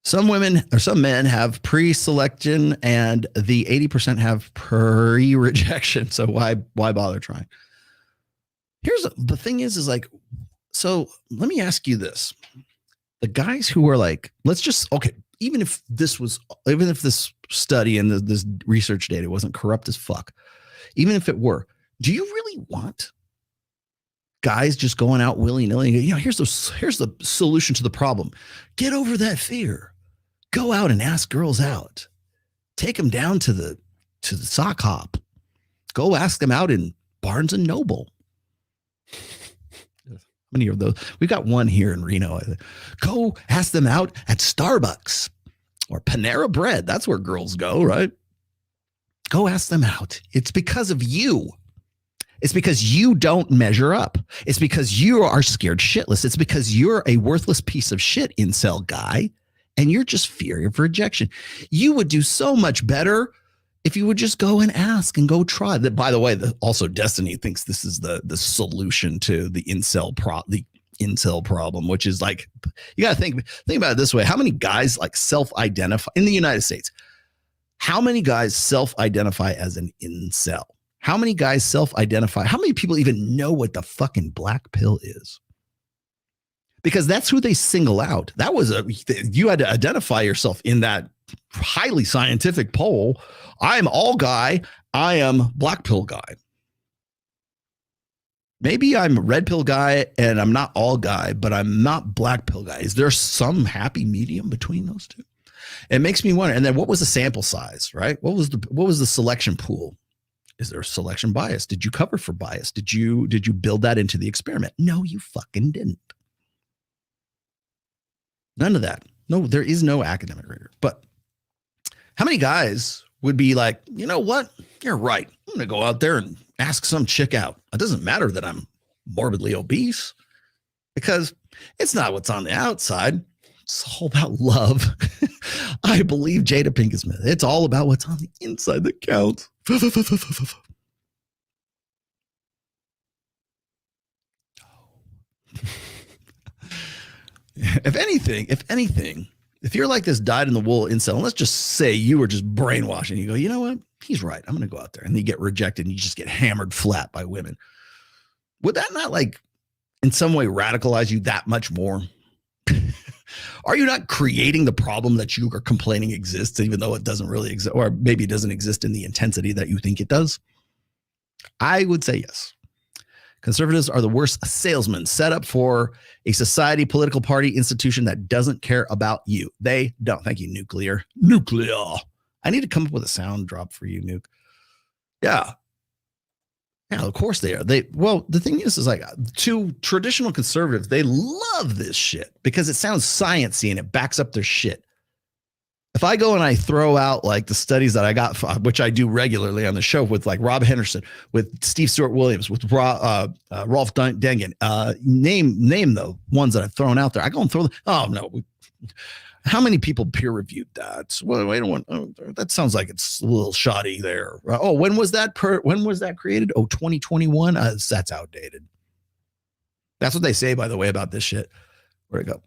Some men have pre-selection and the 80% have pre-rejection. So why bother trying? The thing is like, so let me ask you this. The guys who are like, even if this study and this research data wasn't corrupt as fuck, even if it were, do you really want guys just going out willy-nilly? Here's the solution to the problem. Get over that fear. Go out and ask girls out. Take them down to the sock hop. Go ask them out in Barnes and Noble. How many of those? We've got one here in Reno. Go ask them out at Starbucks or Panera Bread. That's where girls go, right? Go ask them out. It's because of you. It's because you don't measure up. It's because you are scared shitless. It's because you're a worthless piece of shit incel guy, and you're just fear of rejection. You would do so much better if you would just go and ask and go try. That, by the way, also Destiny thinks this is the solution to the incel problem, which is like, you got to think about it this way. How many guys like self-identify in the United States? How many guys self-identify as an incel? How many guys self-identify? How many people even know what the fucking black pill is? Because that's who they single out. You had to identify yourself in that highly scientific poll. I'm all guy. I am black pill guy. Maybe I'm red pill guy and I'm not all guy, but I'm not black pill guy. Is there some happy medium between those two? It makes me wonder. And then what was the sample size, right? What was the selection pool? Is there a selection bias? Did you cover for bias? Did you build that into the experiment? No, you fucking didn't. None of that. No, there is no academic rigor. But how many guys would be like, you know what? You're right. I'm going to go out there and ask some chick out. It doesn't matter that I'm morbidly obese, because it's not what's on the outside. It's all about love. I believe Jada Pinket-Smith. It's all about what's on the inside that counts. If anything, if you're like this dyed-in-the-wool incel, and let's just say you were just brainwashing, you go, you know what? He's right. I'm going to go out there. And you get rejected and you just get hammered flat by women. Would that not like in some way radicalize you that much more? Are you not creating the problem that you are complaining exists, even though it doesn't really exist, or maybe it doesn't exist in the intensity that you think it does? I would say yes. Conservatives are the worst salesmen set up for a society, political party, institution that doesn't care about you. They don't. Thank you, Nuclear. I need to come up with a sound drop for you, Nuke. Yeah. Yeah, of course they are. The thing is like, to traditional conservatives, they love this shit because it sounds sciencey and it backs up their shit. If I go and I throw out like the studies that I got, which I do regularly on the show with like Rob Henderson, with Steve Stewart Williams, with Rolf Dengen, name the ones that I've thrown out there. I go and throw them. Oh no. How many people peer reviewed that? Well, wait a minute. That sounds like it's a little shoddy there. Oh, when was that created? Oh, 2021. That's outdated. That's what they say, by the way, about this shit. Where'd it go?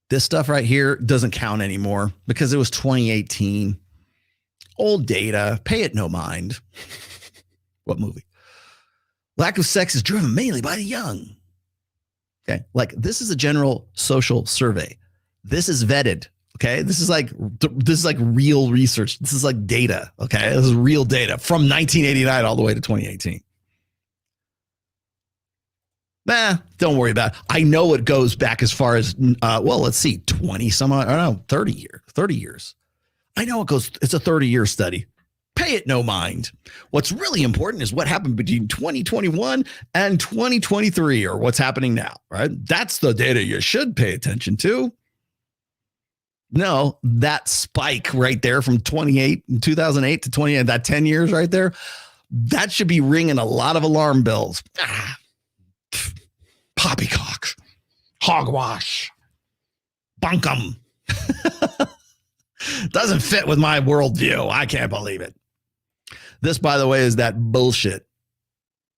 This stuff right here doesn't count anymore because it was 2018. Old data. Pay it no mind. What movie? Lack of sex is driven mainly by the young. Okay. Like this is a general social survey. This is vetted. Okay. This is like real research. This is like data. Okay. This is real data from 1989 all the way to 2018. Don't worry about it. I know it goes back as far as, let's see, 20 some odd, I don't know, 30 years. I know it goes, it's a 30-year study. Pay it no mind. What's really important is what happened between 2021 and 2023, or what's happening now, right? That's the data you should pay attention to. No, that spike right there from 2008 to 28, that 10 years right there, that should be ringing a lot of alarm bells. Poppycock, hogwash, bunkum. Doesn't fit with my worldview. I can't believe it. This, by the way, is that bullshit.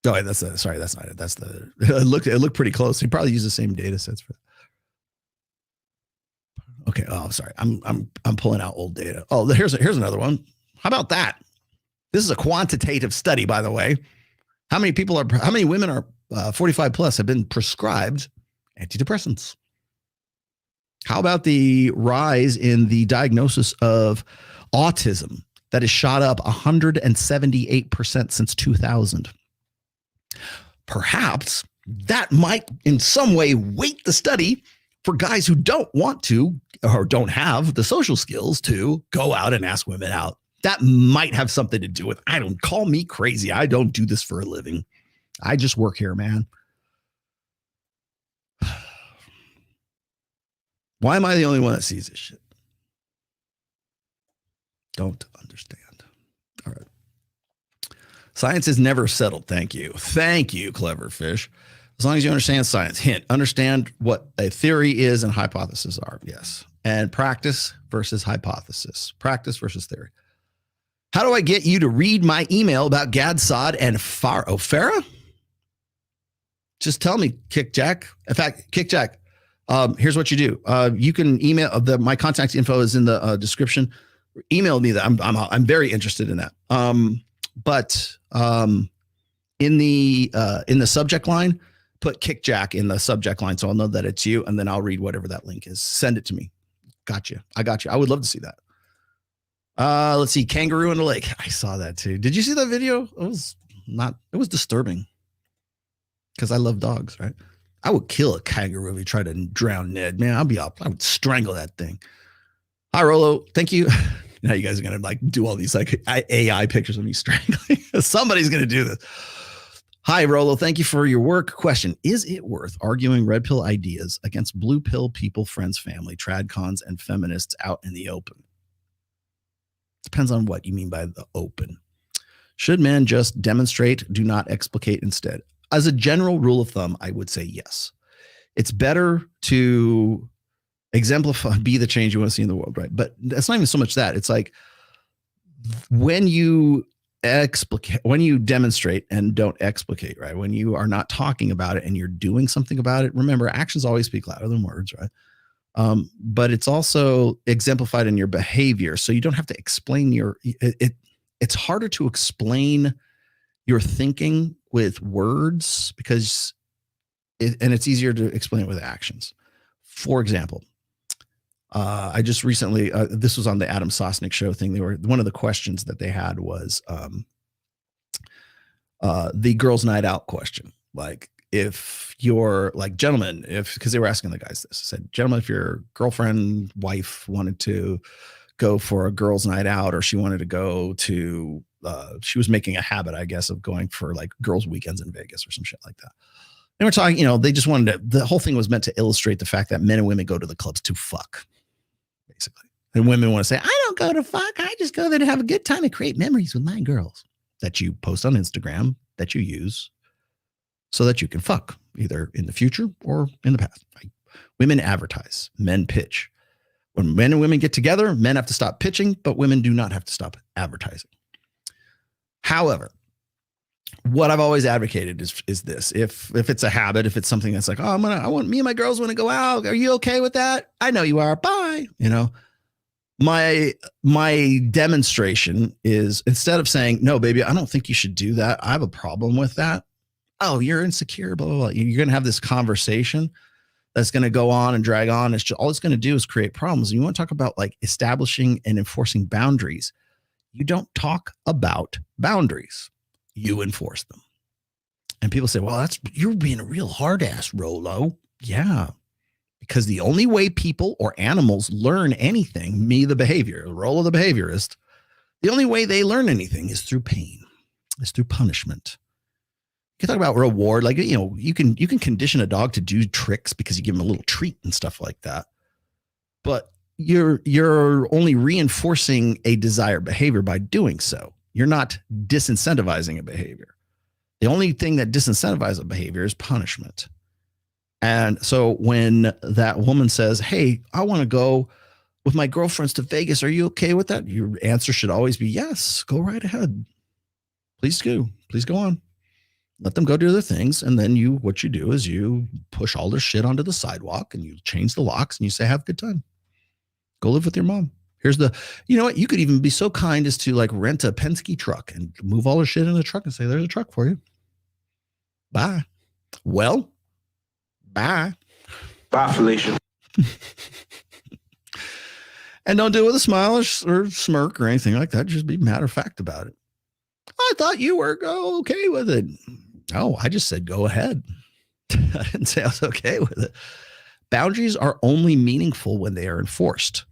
Oh, wait, that's not it. That's the it looked pretty close. He probably used the same data sets for that. Okay. Oh, I'm sorry. I'm pulling out old data. Oh, here's another one. How about that? This is a quantitative study, by the way. How many women are 45 plus have been prescribed antidepressants? How about the rise in the diagnosis of autism that has shot up 178% since 2000? Perhaps that might in some way weight the study for guys who don't want to or don't have the social skills to go out and ask women out. That might have something to do with, call me crazy. I don't do this for a living. I just work here, man. Why am I the only one that sees this shit? Don't understand. All right. Science is never settled. Thank you. Thank you, clever fish. As long as you understand science. Hint, understand what a theory is and hypotheses are. Yes. And practice versus hypothesis. Practice versus theory. How do I get you to read my email about Gad Saad and Farah? Just tell me, Kickjack. In fact, Kickjack, here's what you do. You can email my contact info is in the description. Email me that. I'm very interested in that. But in the subject line, put Kickjack in the subject line so I'll know that it's you, and then I'll read whatever that link is. Send it to me. Gotcha. I got you. I would love to see that. Let's see. Kangaroo in the lake. I saw that too. Did you see that video? It was disturbing because I love dogs, right? I would kill a kangaroo if he tried to drown Ned. Man, I would strangle that thing. Hi, Rolo. Thank you. Now you guys are going to do all these AI pictures of me strangling. Somebody's going to do this. Hi, Rolo. Thank you for your work. Question. Is it worth arguing red pill ideas against blue pill people, friends, family, tradcons, and feminists out in the open? Depends on what you mean by the open. Should men just demonstrate, do not explicate instead? As a general rule of thumb, I would say yes. It's better to exemplify, be the change you want to see in the world, right? But it's not even so much that. It's like when you demonstrate and don't explicate, right? When you are not talking about it and you're doing something about it, remember, actions always speak louder than words, right? But it's also exemplified in your behavior. So you don't have to explain it's harder to explain your thinking with words because it's easier to explain it with actions. For example, I just recently, this was on the Adam Sosnick show thing. One of the questions that they had was the girls' night out question. Like, if you're gentlemen, because they were asking the guys this, said, gentlemen, if your girlfriend, wife wanted to go for a girls' night out, or she wanted to go to, she was making a habit, I guess, of going for girls' weekends in Vegas or some shit like that. And we're talking, they just wanted to, the whole thing was meant to illustrate the fact that men and women go to the clubs to fuck, basically. And women want to say, I don't go to fuck. I just go there to have a good time and create memories with my girls that you post on Instagram, that you use so that you can fuck either in the future or in the past. Right? Women advertise, men pitch. When men and women get together, men have to stop pitching, but women do not have to stop advertising. However, what I've always advocated is this: if it's a habit, if it's something that's like, oh, I want me and my girls want to go out. Are you okay with that? I know you are. Bye. My demonstration is, instead of saying, no, baby, I don't think you should do that. I have a problem with that. Oh, you're insecure, blah, blah, blah. You're going to have this conversation that's going to go on and drag on. It's just, all it's going to do is create problems. And you want to talk about establishing and enforcing boundaries. You don't talk about boundaries. You enforce them. And people say, well, you're being a real hard ass, Rolo. Yeah. Because the only way people or animals learn anything, me, the behavior, Rolo, the behaviorist, the only way they learn anything is through pain, is through punishment. You can talk about reward, like, you can condition a dog to do tricks because you give him a little treat and stuff like that. But you're only reinforcing a desired behavior by doing so. You're not disincentivizing a behavior. The only thing that disincentivizes a behavior is punishment. And so when that woman says, hey, I want to go with my girlfriends to Vegas, are you okay with that? Your answer should always be yes, go right ahead. Please go on. Let them go do their things. And then what you do is you push all their shit onto the sidewalk and you change the locks and you say, have a good time. Go live with your mom. Here's you know what? You could even be so kind as to like rent a Penske truck and move all their shit in the truck and say, there's a truck for you. Bye. Well, bye. Bye, Felicia. And don't do it with a smile or smirk or anything like that. Just be matter of fact about it. I thought you were okay with it. Oh, I just said go ahead. I didn't say I was okay with it. Boundaries are only meaningful when they are enforced.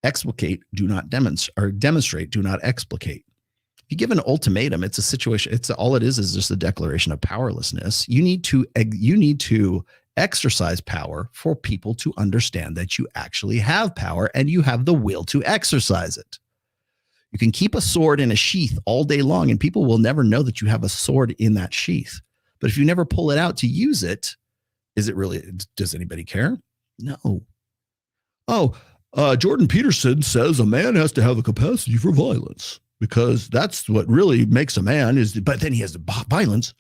Explicate, do not demonstrate, or demonstrate, do not explicate. If you give an ultimatum, it's a situation. It's all it is just a declaration of powerlessness. You need to exercise power for people to understand that you actually have power and you have the will to exercise it. You can keep a sword in a sheath all day long and people will never know that you have a sword in that sheath. But if you never pull it out to use it, does anybody care? No. Oh, Jordan Peterson says a man has to have a capacity for violence because that's what really makes a man but then he has the violence,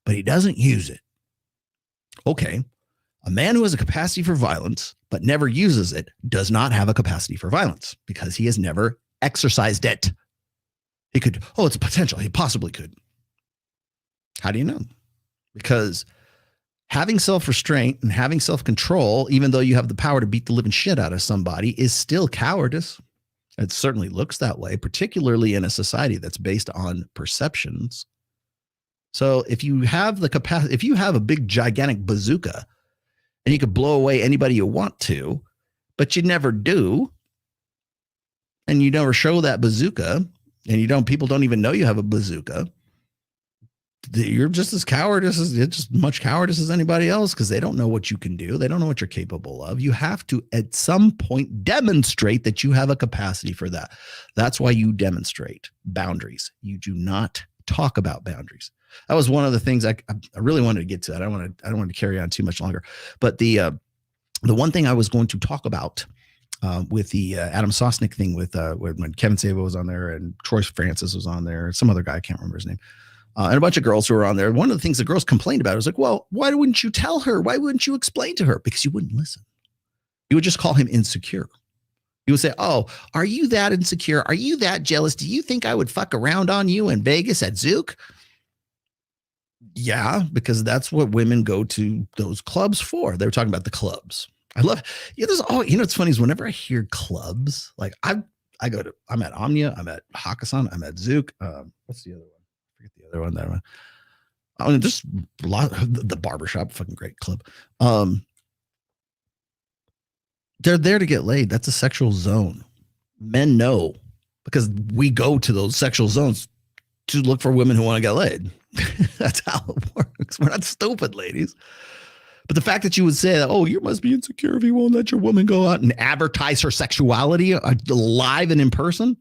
but he doesn't use it. Okay. A man who has a capacity for violence, but never uses it does not have a capacity for violence because he has never exercised it. He could, it's a potential. He possibly could. How do you know? Because having self-restraint and having self-control, even though you have the power to beat the living shit out of somebody, is still cowardice. It certainly looks that way, particularly in a society that's based on perceptions. So if you have the capacity, if you have a big, gigantic bazooka and you could blow away anybody you want to, but you never do, and you never show that bazooka, and people don't even know you have a bazooka, you're just as much cowardice as anybody else because they don't know what you can do. They don't know what you're capable of. You have to, at some point, demonstrate that you have a capacity for that. That's why you demonstrate boundaries. You do not talk about boundaries. That was one of the things I really wanted to get to. I don't want to carry on too much longer. But the one thing I was going to talk about with the Adam Sosnick thing when Kevin Sabo was on there and Troy Francis was on there, some other guy, I can't remember his name. And a bunch of girls who were on there. One of the things the girls complained about was like, well, why wouldn't you tell her? Why wouldn't you explain to her? Because you wouldn't listen. You would just call him insecure. You would say, oh, are you that insecure? Are you that jealous? Do you think I would fuck around on you in Vegas at Zook? Yeah, because that's what women go to those clubs for. They were talking about the clubs. I love, what's funny is whenever I hear clubs, like I'm at Omnia, I'm at Hakkasan, I'm at Zook. What's the other one? The other one, that one. I mean, just a lot of the barbershop, fucking great club. They're there to get laid. That's a sexual zone. Men know because we go to those sexual zones to look for women who want to get laid. That's how it works. We're not stupid, ladies. But the fact that you would say that, oh, you must be insecure if you won't let your woman go out and advertise her sexuality live and in person.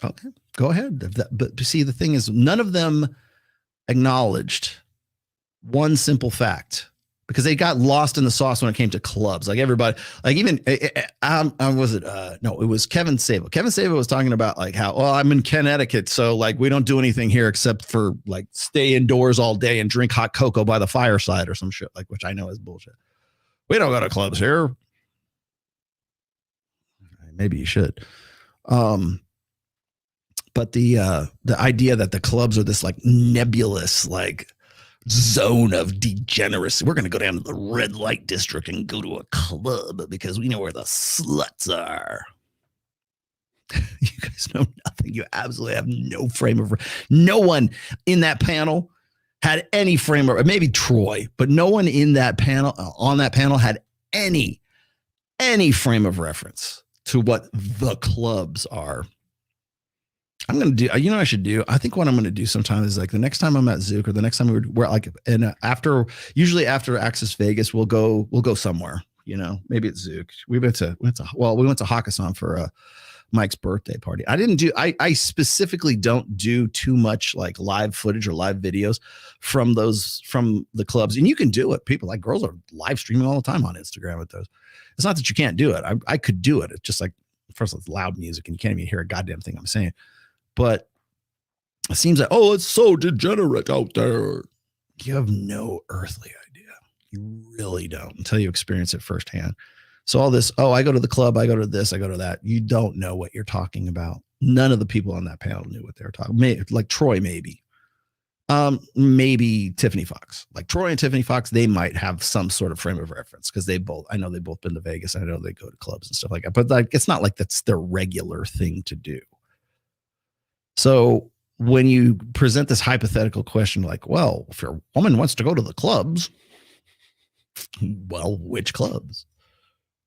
Okay, go ahead. But see, the thing is, none of them acknowledged one simple fact because they got lost in the sauce when it came to clubs. Like everybody, like even, it was Kevin Sabo. Kevin Sabo was talking about like how, well, I'm in Connecticut, so like we don't do anything here except for like stay indoors all day and drink hot cocoa by the fireside or some shit, like, which I know is bullshit. We don't go to clubs here. Maybe you should. But the idea that the clubs are this like nebulous like zone of degeneracy. We're going to go down to the red light district and go to a club because we know where the sluts are. You guys know nothing. You absolutely have no frame of. No one in that panel had any frame of. Maybe Troy, but no one in that panel on that panel had any frame of reference to what the clubs are. I'm going to do, you know what I should do? I think what I'm going to do sometimes is like the next time I'm at Zook or the next time we're like, and usually after Access Vegas, we'll go somewhere, you know, maybe it's Zook. We went to Hakkasan for Mike's birthday party. I specifically don't do too much like live footage or live videos from the clubs. And you can do it. People like girls are live streaming all the time on Instagram with those. It's not that you can't do it. I could do it. It's just like, first of all, it's loud music and you can't even hear a goddamn thing I'm saying. But it seems like, oh, it's so degenerate out there. You have no earthly idea. You really don't until you experience it firsthand. So all this, oh, I go to the club, I go to this, I go to that. You don't know what you're talking about. None of the people on that panel knew what they were talking about. Like Troy, maybe. Maybe Tiffany Fox. Like Troy and Tiffany Fox, they might have some sort of frame of reference because I know they've both been to Vegas. I know they go to clubs and stuff like that. But like, it's not like that's their regular thing to do. So when you present this hypothetical question, like, well, if your woman wants to go to the clubs, well, which clubs?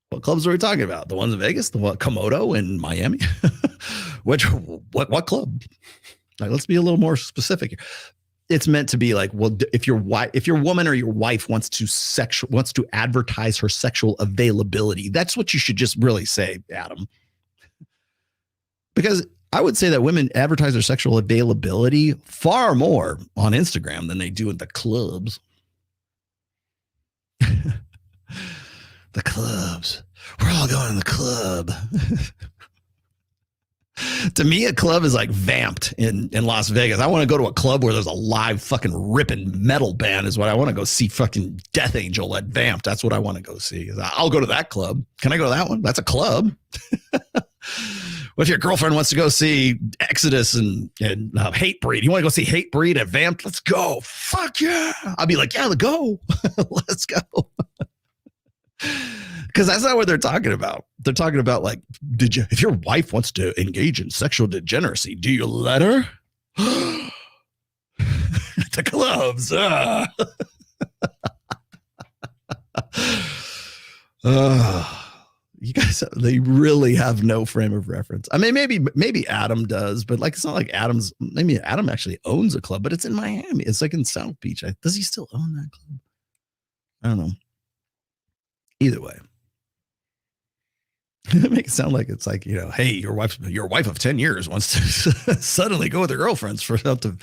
What clubs are we talking about? The ones in Vegas, the one Komodo in Miami? What club? Like, let's be a little more specific here. It's meant to be like, well, if your woman or your wife wants to advertise her sexual availability, that's what you should just really say, Adam. Because I would say that women advertise their sexual availability far more on Instagram than they do in the clubs. The clubs. We're all going to the club. To me, a club is like Vamped in Las Vegas. I want to go to a club where there's a live fucking ripping metal band is what I want to go see. Fucking Death Angel at Vamped. That's what I want to go see. I'll go to that club. Can I go to that one? That's a club. What if your girlfriend wants to go see Exodus and Hatebreed? You want to go see Hatebreed at Vamped? Let's go. Fuck yeah. I'll be like, yeah, let's go. Let's go. Because that's not what they're talking about. They're talking about like, if your wife wants to engage in sexual degeneracy, do you let her? The clubs. You guys, they really have no frame of reference. I mean, maybe Adam does, but like, it's not like Adam actually owns a club, but it's in Miami. It's like in South Beach. Does he still own that club? I don't know. Either way. It makes it sound like it's like, you know, hey, your wife of 10 years wants to suddenly go with her girlfriends for the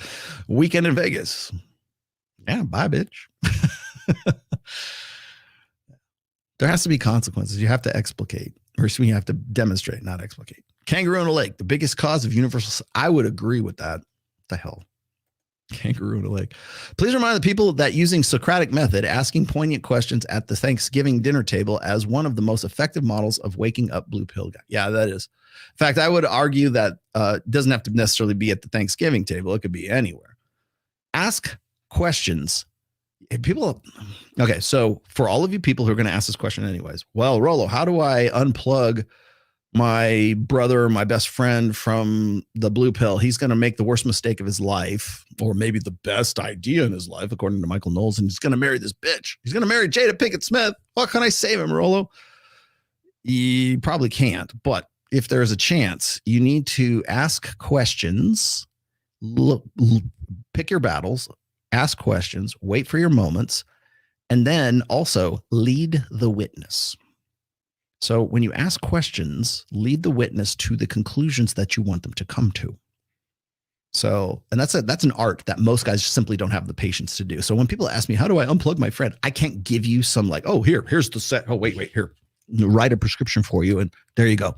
weekend in Vegas. Yeah, bye, bitch. There has to be consequences. You have to explicate, or you have to demonstrate, not explicate. Kangaroo in a lake, the biggest cause of universal. I would agree with that. What the hell? Kangaroo in a lake. Please remind the people that using Socratic method, asking poignant questions at the Thanksgiving dinner table as one of the most effective models of waking up blue pill guy. Yeah, that is. In fact, I would argue that it doesn't have to necessarily be at the Thanksgiving table. It could be anywhere. Ask questions. Okay, so for all of you people who are going to ask this question anyways, well, Rolo, how do I unplug my brother, my best friend from the blue pill? He's going to make the worst mistake of his life, or maybe the best idea in his life, according to Michael Knowles, and he's going to marry this bitch. He's going to marry Jada Pinket-Smith. What can I save him, Rolo? You probably can't, but if there's a chance, you need to ask questions, pick your battles, ask questions, wait for your moments, and then also lead the witness. So when you ask questions, lead the witness to the conclusions that you want them to come to. So, and that's an art that most guys simply don't have the patience to do. So when people ask me, how do I unplug my friend? I can't give you some like, oh, here's the set. Oh, wait, here, write a prescription for you. And there you go.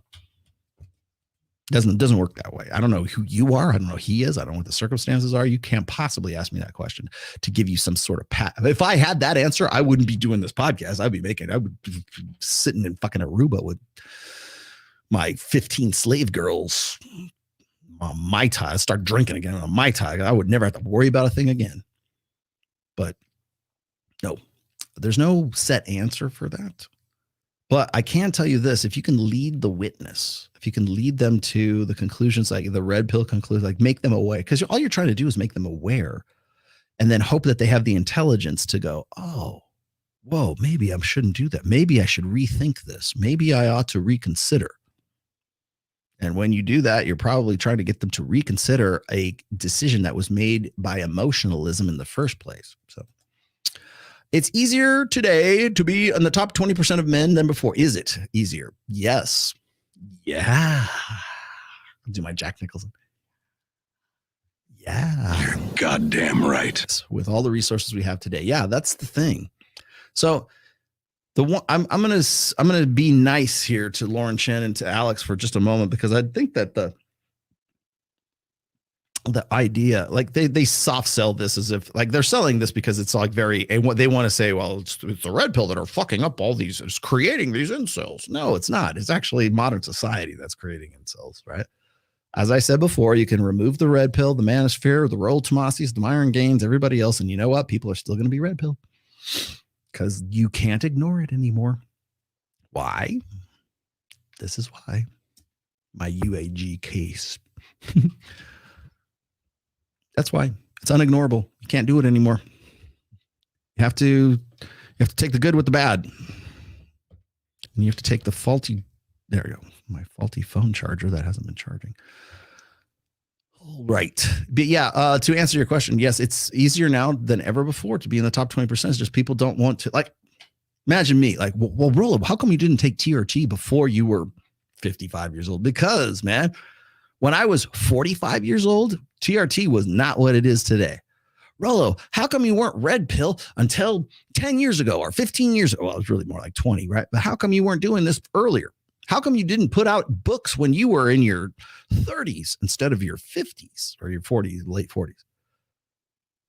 Doesn't work that way. I don't know who you are. I don't know who he is. I don't know what the circumstances are. You can't possibly ask me that question to give you some sort of pat. If I had that answer, I wouldn't be doing this podcast. I would be sitting in fucking Aruba with my 15 slave girls on Mai Tai. Start drinking again on Mai Tai. I would never have to worry about a thing again. But no, there's no set answer for that. But I can tell you this, if you can lead the witness, if you can lead them to the conclusions, like the red pill concludes, like make them aware, because all you're trying to do is make them aware and then hope that they have the intelligence to go, oh, whoa, maybe I shouldn't do that. Maybe I should rethink this. Maybe I ought to reconsider. And when you do that, you're probably trying to get them to reconsider a decision that was made by emotionalism in the first place. So it's easier today to be in the top 20% of men than before. Is it easier? Yes. Yeah. I'll do my Jack Nicholson. Yeah. You're goddamn right. With all the resources we have today. Yeah, that's the thing. So the one I'm gonna be nice here to Lauren Chen and to Alex for just a moment, because I think that the idea, like they soft sell this as if like they're selling this because it's like very, and what they want to say, well, it's the red pill that are fucking up all these, it's creating these incels. No, it's not. It's actually modern society that's creating incels, right? As I said before, you can remove the red pill, the manosphere, the Royal Tomasis, the Myron Gaines, everybody else, and you know what? People are still going to be red pill because you can't ignore it anymore. Why? This is why. My UAG case. That's why. It's unignorable. You can't do it anymore. You have to take the good with the bad. And you have to take the faulty, there you go, my faulty phone charger that hasn't been charging. All right. But yeah, to answer your question, yes, it's easier now than ever before to be in the top 20%. It's just people don't want to, like, imagine me, like, well, Rula, how come you didn't take TRT before you were 55 years old? Because, man, when I was 45 years old, TRT was not what it is today. Rollo, how come you weren't red pill until 10 years ago or 15 years ago? Well, it was really more like 20, right? But how come you weren't doing this earlier? How come you didn't put out books when you were in your 30s instead of your 50s or your 40s, late 40s?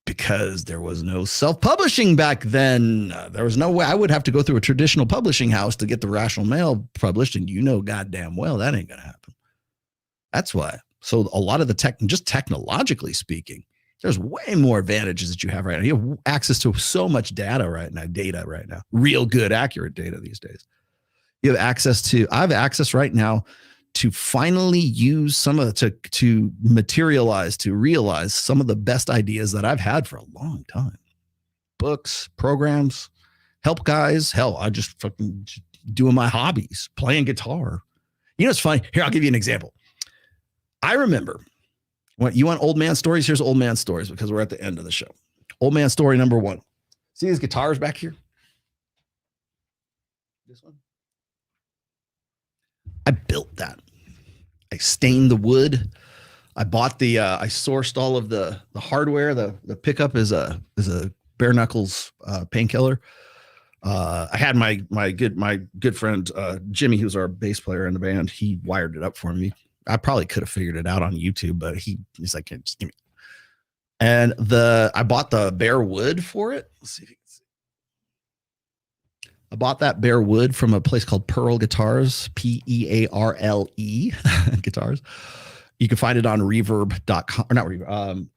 Because there was no self-publishing back then. There was no way. I would have to go through a traditional publishing house to get the Rational Male published, and you know goddamn well that ain't going to happen. That's why. So a lot of the tech, just technologically speaking, there's way more advantages that you have right now. You have access to so much data right now, real good, accurate data these days. You have access to, I have access right now to finally use some of to materialize, to realize some of the best ideas that I've had for a long time. Books, programs, help guys. Hell, I just fucking doing my hobbies, playing guitar. You know, it's funny. Here, I'll give you an example. I remember, what you want old man stories? Here's old man stories because we're at the end of the show. Old man story number one. See these guitars back here? This one? I built that. I stained the wood. I bought the, I sourced all of the hardware. The pickup is a bare knuckles painkiller. I had my good friend Jimmy, who's our bass player in the band. He wired it up for me. I probably could have figured it out on YouTube, but he's like, just give me. And I bought the bare wood for it. Let's see if you can see. I bought that bare wood from a place called Pearl Guitars, Pearle Guitars. You can find it on reverb.com, or not reverb.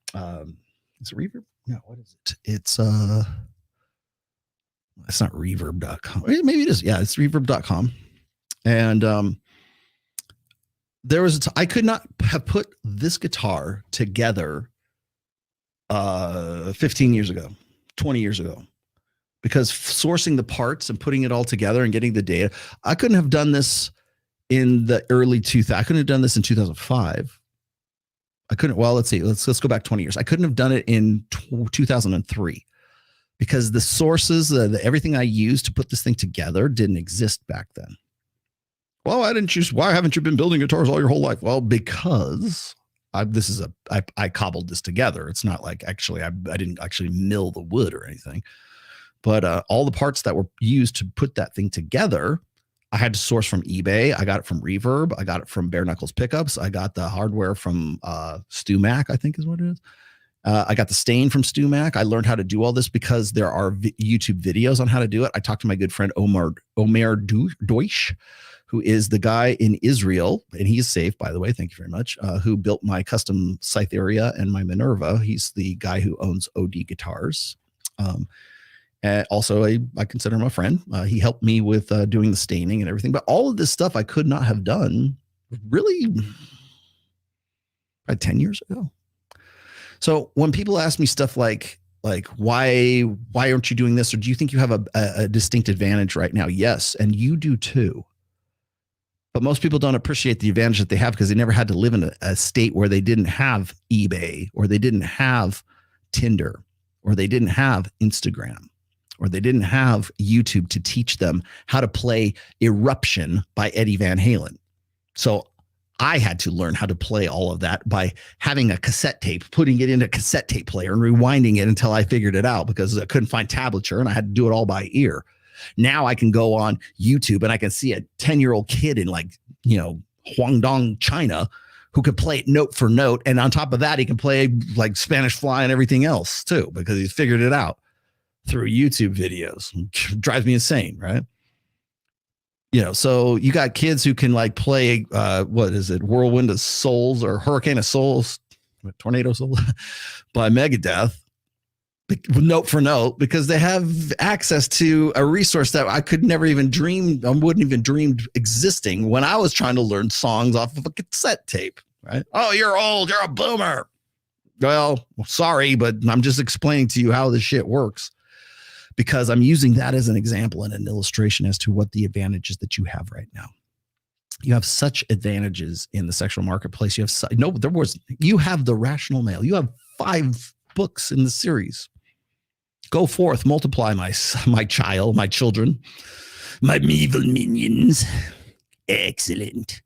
Is it reverb? No, what is it? It's not reverb.com. Maybe it is. Yeah, it's reverb.com. And there was I could not have put this guitar together 15 years ago, 20 years ago, because sourcing the parts and putting it all together and getting the data, I couldn't have done this in the early 2000s. I couldn't have done this in 2005. I couldn't. Well, let's see. Let's go back 20 years. I couldn't have done it in 2003 because the sources, everything I used to put this thing together didn't exist back then. Well, why haven't you been building guitars all your whole life? Well, because I cobbled this together. It's not like actually, I didn't actually mill the wood or anything, but all the parts that were used to put that thing together, I had to source from eBay. I got it from Reverb. I got it from Bare Knuckles Pickups. I got the hardware from Stu Mac, I think is what it is. I got the stain from Stu Mac. I learned how to do all this because there are YouTube videos on how to do it. I talked to my good friend Omer Deutsch, who is the guy in Israel, and he's safe, by the way, thank you very much, who built my custom Cytherea and my Minerva. He's the guy who owns OD Guitars. Also, I consider him a friend. He helped me with doing the staining and everything. But all of this stuff I could not have done really 10 years ago. So when people ask me stuff like why aren't you doing this, or do you think you have a distinct advantage right now? Yes, and you do too. But most people don't appreciate the advantage that they have because they never had to live in a state where they didn't have eBay, or they didn't have Tinder, or they didn't have Instagram, or they didn't have YouTube to teach them how to play Eruption by Eddie Van Halen. So I had to learn how to play all of that by having a cassette tape, putting it in a cassette tape player and rewinding it until I figured it out, because I couldn't find tablature and I had to do it all by ear. Now I can go on YouTube and I can see a 10-year-old kid in Guangdong, China, who could play it note for note. And on top of that, he can play like Spanish Fly and everything else too, because he's figured it out through YouTube videos. It drives me insane, right? So you got kids who can like play, what is it? Whirlwind of Souls or Hurricane of Souls, Tornado Souls by Megadeth, note for note, because they have access to a resource that I could never even dream. I wouldn't even dreamed existing when I was trying to learn songs off of a cassette tape, right? Oh, you're old. You're a boomer. Well, sorry, but I'm just explaining to you how this shit works, because I'm using that as an example and an illustration as to what the advantages that you have right now. You have such advantages in the sexual marketplace. You have The Rational Male. You have 5 books in the series. Go forth, multiply my children, my evil minions. Excellent.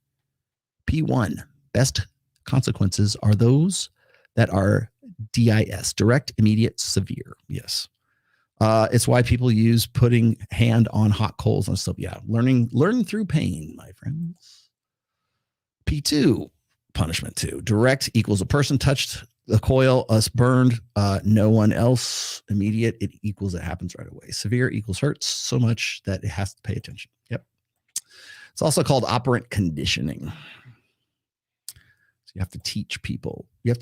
P1, best consequences are those that are DIS, direct, immediate, severe. Yes. It's why people use putting hand on hot coals and stuff. Yeah. Learn through pain, my friends. P2, punishment 2. Direct equals a person touched the coil, us burned, no one else. Immediate, it equals it happens right away. Severe equals hurts so much that it has to pay attention. Yep. It's also called operant conditioning. So you have to teach people. You have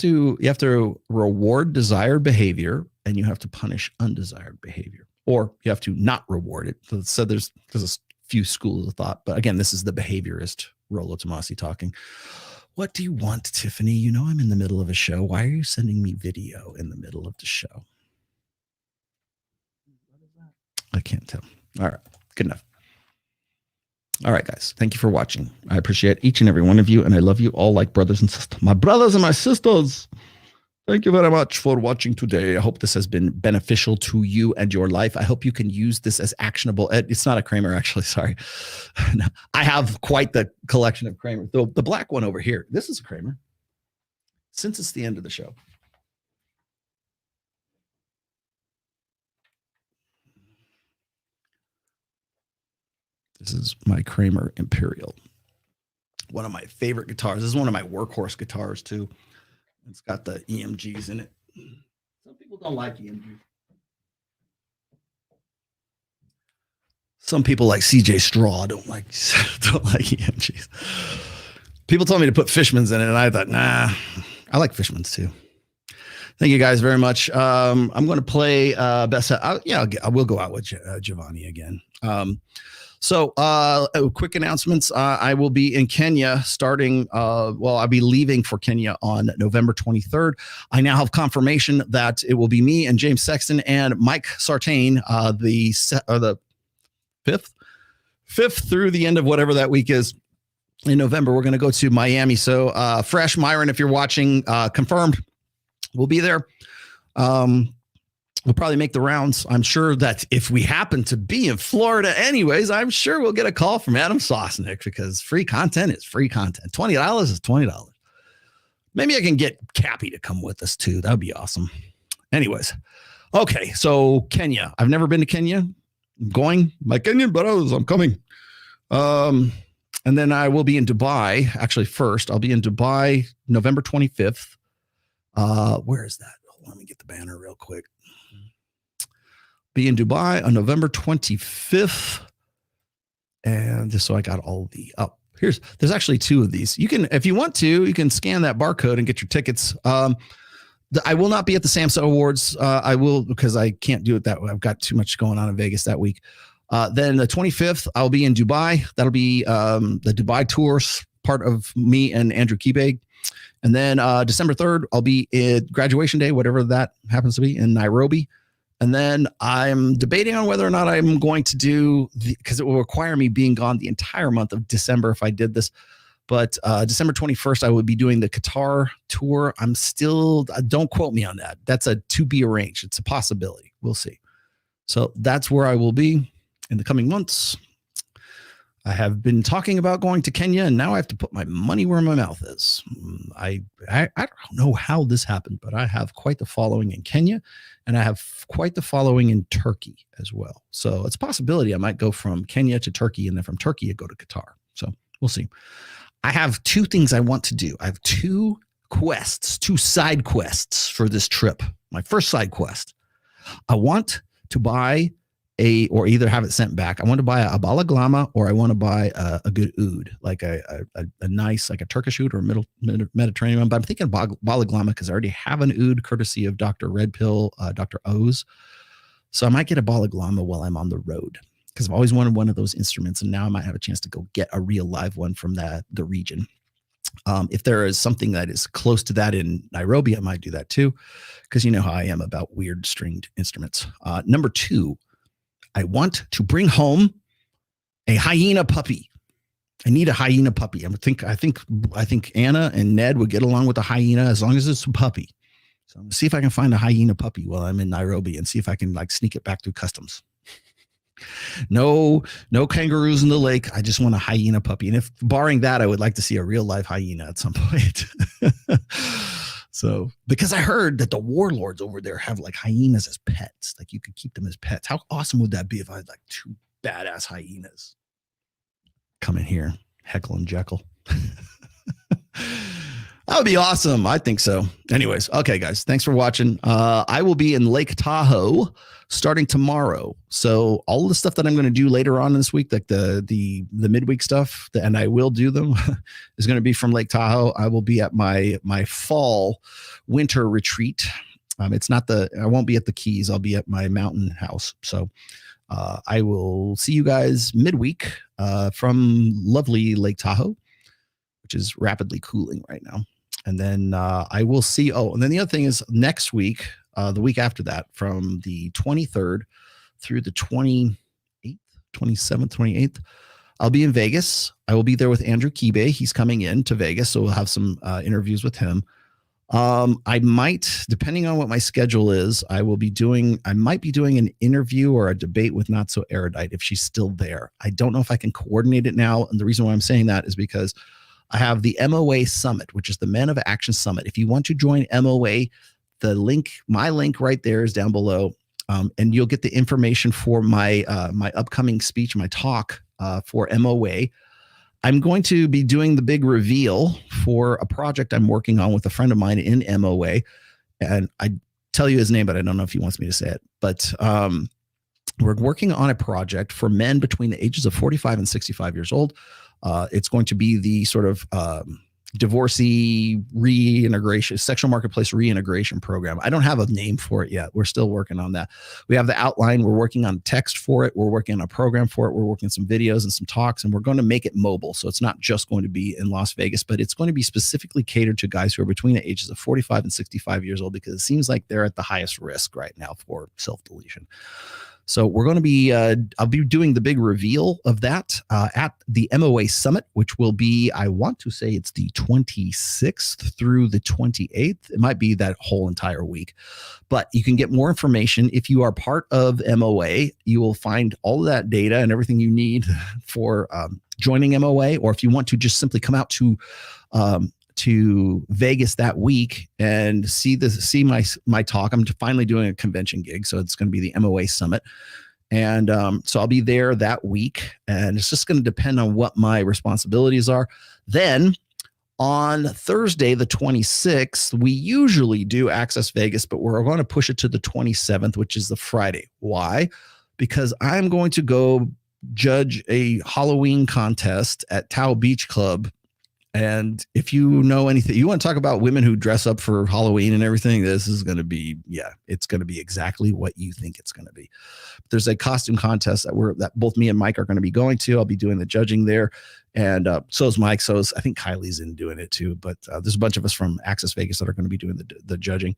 to reward desired behavior, and you have to punish undesired behavior, or you have to not reward it. So there's a few schools of thought, but again, this is the behaviorist Rollo Tomasi talking. What do you want, Tiffany? You know I'm in the middle of a show. Why are you sending me video in the middle of the show? I can't tell. All right, good enough. All right, guys. Thank you for watching. I appreciate each and every one of you, and I love you all like brothers and sisters. My brothers and my sisters. Thank you very much for watching today. I hope this has been beneficial to you and your life. I hope you can use this as actionable. It's not a Kramer, actually. Sorry. No, I have quite the collection of Kramer. The black one over here. This is a Kramer. Since it's the end of the show. This is my Kramer Imperial. One of my favorite guitars. This is one of my workhorse guitars, too. It's got the EMGs in it. Some people don't like EMGs. Some people like CJ Straw don't like EMGs. People told me to put Fishman's in it, and I thought, nah, I like Fishman's too. Thank you guys very much. I'm going to play best. I will go out with Giovanni again. So quick announcements. I will be in Kenya starting, I'll be leaving for Kenya on November 23rd. I now have confirmation that it will be me and James Sexton and Mike Sartain, the 5th through the end of whatever that week is in November. We're going to go to Miami. So Fresh, Myron, if you're watching, confirmed, we'll be there. We'll probably make the rounds. I'm sure that if we happen to be in Florida anyways, I'm sure we'll get a call from Adam Sosnick, because free content is free content. $20 is $20. Maybe I can get Cappy to come with us too. That would be awesome. Anyways. Okay. So Kenya, I've never been to Kenya. I'm going. My Kenyan brothers, I'm coming. And then I will be in Dubai. Actually, first I'll be in Dubai, November 25th. Where is that? Hold on, let me get the banner real quick. Be in Dubai on November 25th. And just so I got all the there's actually 2 of these. You can, if you want to, you can scan that barcode and get your tickets. I will not be at the SAMHSA Awards. I will because I can't do it that way. I've got too much going on in Vegas that week. Then the 25th, I'll be in Dubai. That'll be the Dubai tours, part of me and Andrew Kibeg. And then December 3rd, I'll be at graduation day, whatever that happens to be, in Nairobi. And then I'm debating on whether or not I'm going to do, because it will require me being gone the entire month of December if I did this. But December 21st, I would be doing the Qatar tour. I'm still, don't quote me on that. That's a to be arranged. It's a possibility. We'll see. So that's where I will be in the coming months. I have been talking about going to Kenya, and now I have to put my money where my mouth is. I don't know how this happened, but I have quite the following in Kenya, and I have quite the following in Turkey as well. So it's a possibility I might go from Kenya to Turkey, and then from Turkey I go to Qatar. So we'll see. I have two things I want to do. I have two side quests for this trip. My first side quest, I want to buy or either have it sent back. I want to buy a balaglama, or I want to buy a good oud, like a nice, like a Turkish oud or a Mediterranean one. But I'm thinking balaglama because I already have an oud courtesy of Dr. Red Pill, Dr. O's. So I might get a balaglama while I'm on the road, because I've always wanted one of those instruments, and now I might have a chance to go get a real live one from the region. If there is something that is close to that in Nairobi, I might do that too, because you know how I am about weird stringed instruments. Number two, I want to bring home a hyena puppy. I need a hyena puppy. I think Anna and Ned would get along with a hyena as long as it's a puppy. So I'm gonna see if I can find a hyena puppy while I'm in Nairobi, and see if I can like sneak it back through customs. No kangaroos in the lake. I just want a hyena puppy. And if barring that, I would like to see a real live hyena at some point. So, because I heard that the warlords over there have like hyenas as pets, like you could keep them as pets. How awesome would that be if I had like two badass hyenas come in here, heckle and jekyll? That would be awesome. I think so. Anyways, okay, guys, thanks for watching. I will be in Lake Tahoe starting tomorrow. So all the stuff that I'm going to do later on this week, like the midweek stuff, and I will do them, is going to be from Lake Tahoe. I will be at my fall winter retreat. I won't be at the Keys. I'll be at my mountain house. So I will see you guys midweek from lovely Lake Tahoe, which is rapidly cooling right now. And then I will see. Oh, and then the other thing is next week, the week after that, from the 23rd through the 28th, 27th, 28th, I'll be in Vegas. I will be there with Andrew Kibe. He's coming in to Vegas, so we'll have some interviews with him. I might, depending on what my schedule is, I might be doing an interview or a debate with Not So Erudite if she's still there. I don't know if I can coordinate it now. And the reason why I'm saying that is because I have the MOA Summit, which is the Men of Action Summit. If you want to join MOA, my link right there is down below. And you'll get the information for my upcoming speech, my talk for MOA. I'm going to be doing the big reveal for a project I'm working on with a friend of mine in MOA. And I tell you his name, but I don't know if he wants me to say it. But we're working on a project for men between the ages of 45 and 65 years old. It's going to be the sort of divorcee reintegration, sexual marketplace reintegration program. I don't have a name for it yet. We're still working on that. We have the outline. We're working on text for it. We're working on a program for it. We're working on some videos and some talks, and we're going to make it mobile. So it's not just going to be in Las Vegas, but it's going to be specifically catered to guys who are between the ages of 45 and 65 years old, because it seems like they're at the highest risk right now for self-deletion. So we're going to be, I'll be doing the big reveal of that at the MOA Summit, which will be, I want to say it's the 26th through the 28th. It might be that whole entire week, but you can get more information. If you are part of MOA, you will find all of that data and everything you need for joining MOA, or if you want to just simply come out to Vegas that week and see my talk. I'm finally doing a convention gig, so it's going to be the MOA Summit, and so I'll be there that week, and it's just going to depend on what my responsibilities are. Then on Thursday the 26th, we usually do Access Vegas, but we're going to push it to the 27th, which is the Friday. Why? Because I'm going to go judge a Halloween contest at Tao Beach Club. And if you know anything, you want to talk about women who dress up for Halloween and everything, this is going to be, it's going to be exactly what you think it's going to be. There's a costume contest that both me and Mike are going to be going to. I'll be doing the judging there. And so is Mike. So is, I think Kylie's in doing it too. But there's a bunch of us from Access Vegas that are going to be doing the judging.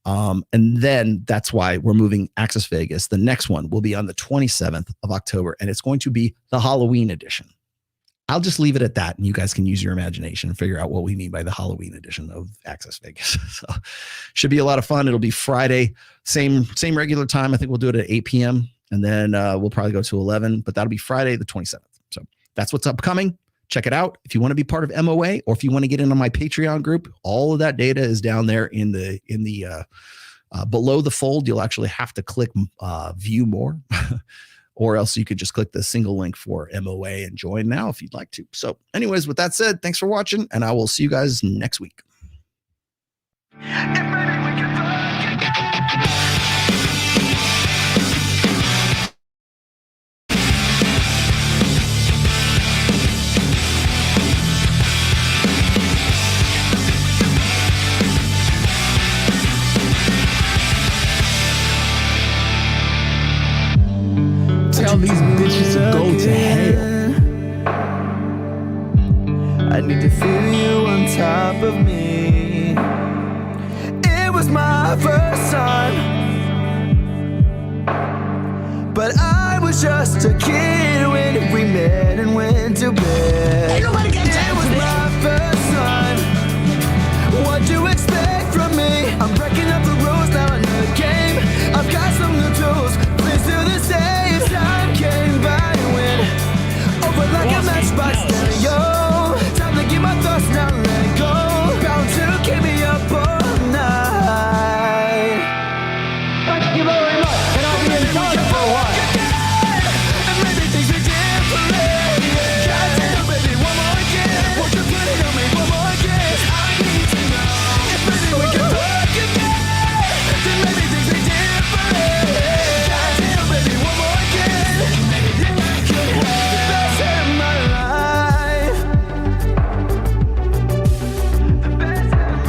And then that's why we're moving Access Vegas. The next one will be on the 27th of October, and it's going to be the Halloween edition. I'll just leave it at that, and you guys can use your imagination and figure out what we mean by the Halloween edition of Access Vegas. So should be a lot of fun. It'll be Friday, same regular time. I think we'll do it at 8 p.m. and then we'll probably go to 11, but that'll be Friday the 27th. So that's what's upcoming. Check it out. If you want to be part of MOA, or if you want to get in on my Patreon group, all of that data is down there in the below the fold. You'll actually have to click view more. Or else you could just click the single link for MOA and join now if you'd like to. So anyways, with that said, thanks for watching, and I will see you guys next week. Tell these bitches to go to hell. I need to feel you on top of me. It was my first time, but I was just a kid when we met and went to bed. It was my first time. What do you expect from me? I'm breaking up the rules now in the game. I've got some new tools. Please do the same. Time came by and went over like a matchbox stereo. Time to get my thoughts now, let go. Bound to keep me up all night. Thank you very much. Can I be in charge for a while? And maybe things are different. Goddamn, baby, one more again. Won't you put it on me one more again? I need to know if maybe we can work again. Then maybe things are different. Goddamn, baby, one more again. I could have the best in my life. The best in my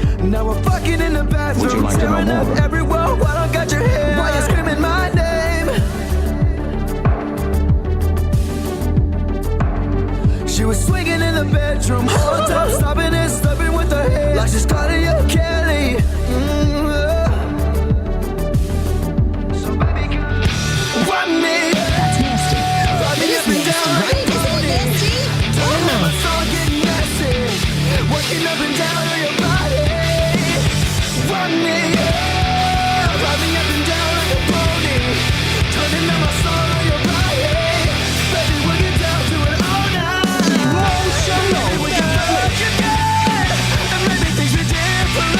life. Now we're fucking in the bathroom, staring up everywhere while I got your hair. While you're screaming my name. She was swinging in the bedroom, whole time stopping and stopping with her hair like she's calling you Kelly. So baby, come run me. That's nasty. Run me up and down like a pony. Don't let my song get messy. Working up and down on your body. Run me. Run me up and down like a pony. Turning up my song on your body. Baby, we'll get down to it all night. We can fuck again. And maybe things are different.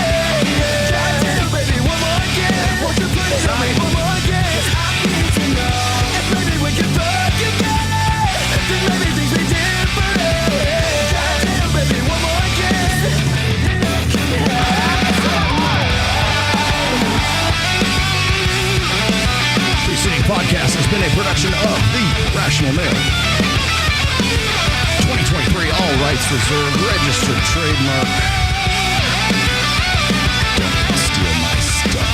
Goddamn, baby, one more again. Won't you put it on me one more again? I need to know if maybe we can fuck again. Then maybe things are different. Goddamn, baby, one more again. Preceding podcast has been a production of The Rational Male. 2023, all rights reserved, registered trademark. Don't steal my stuff.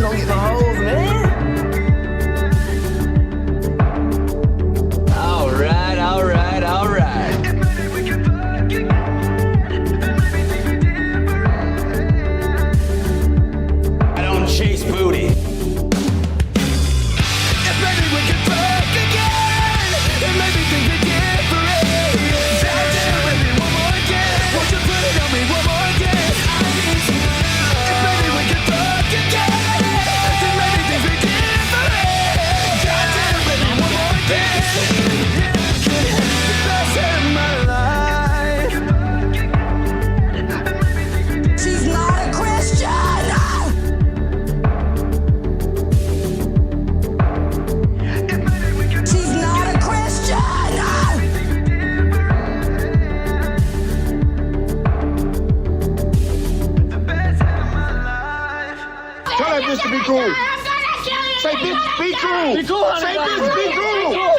Don't get the hoes, man. All right, all right, all right. I don't chase booty. If maybe we can fuck bitch to be cool. Say bitch, be cool. Be cool, honey. Say bitch, be cool.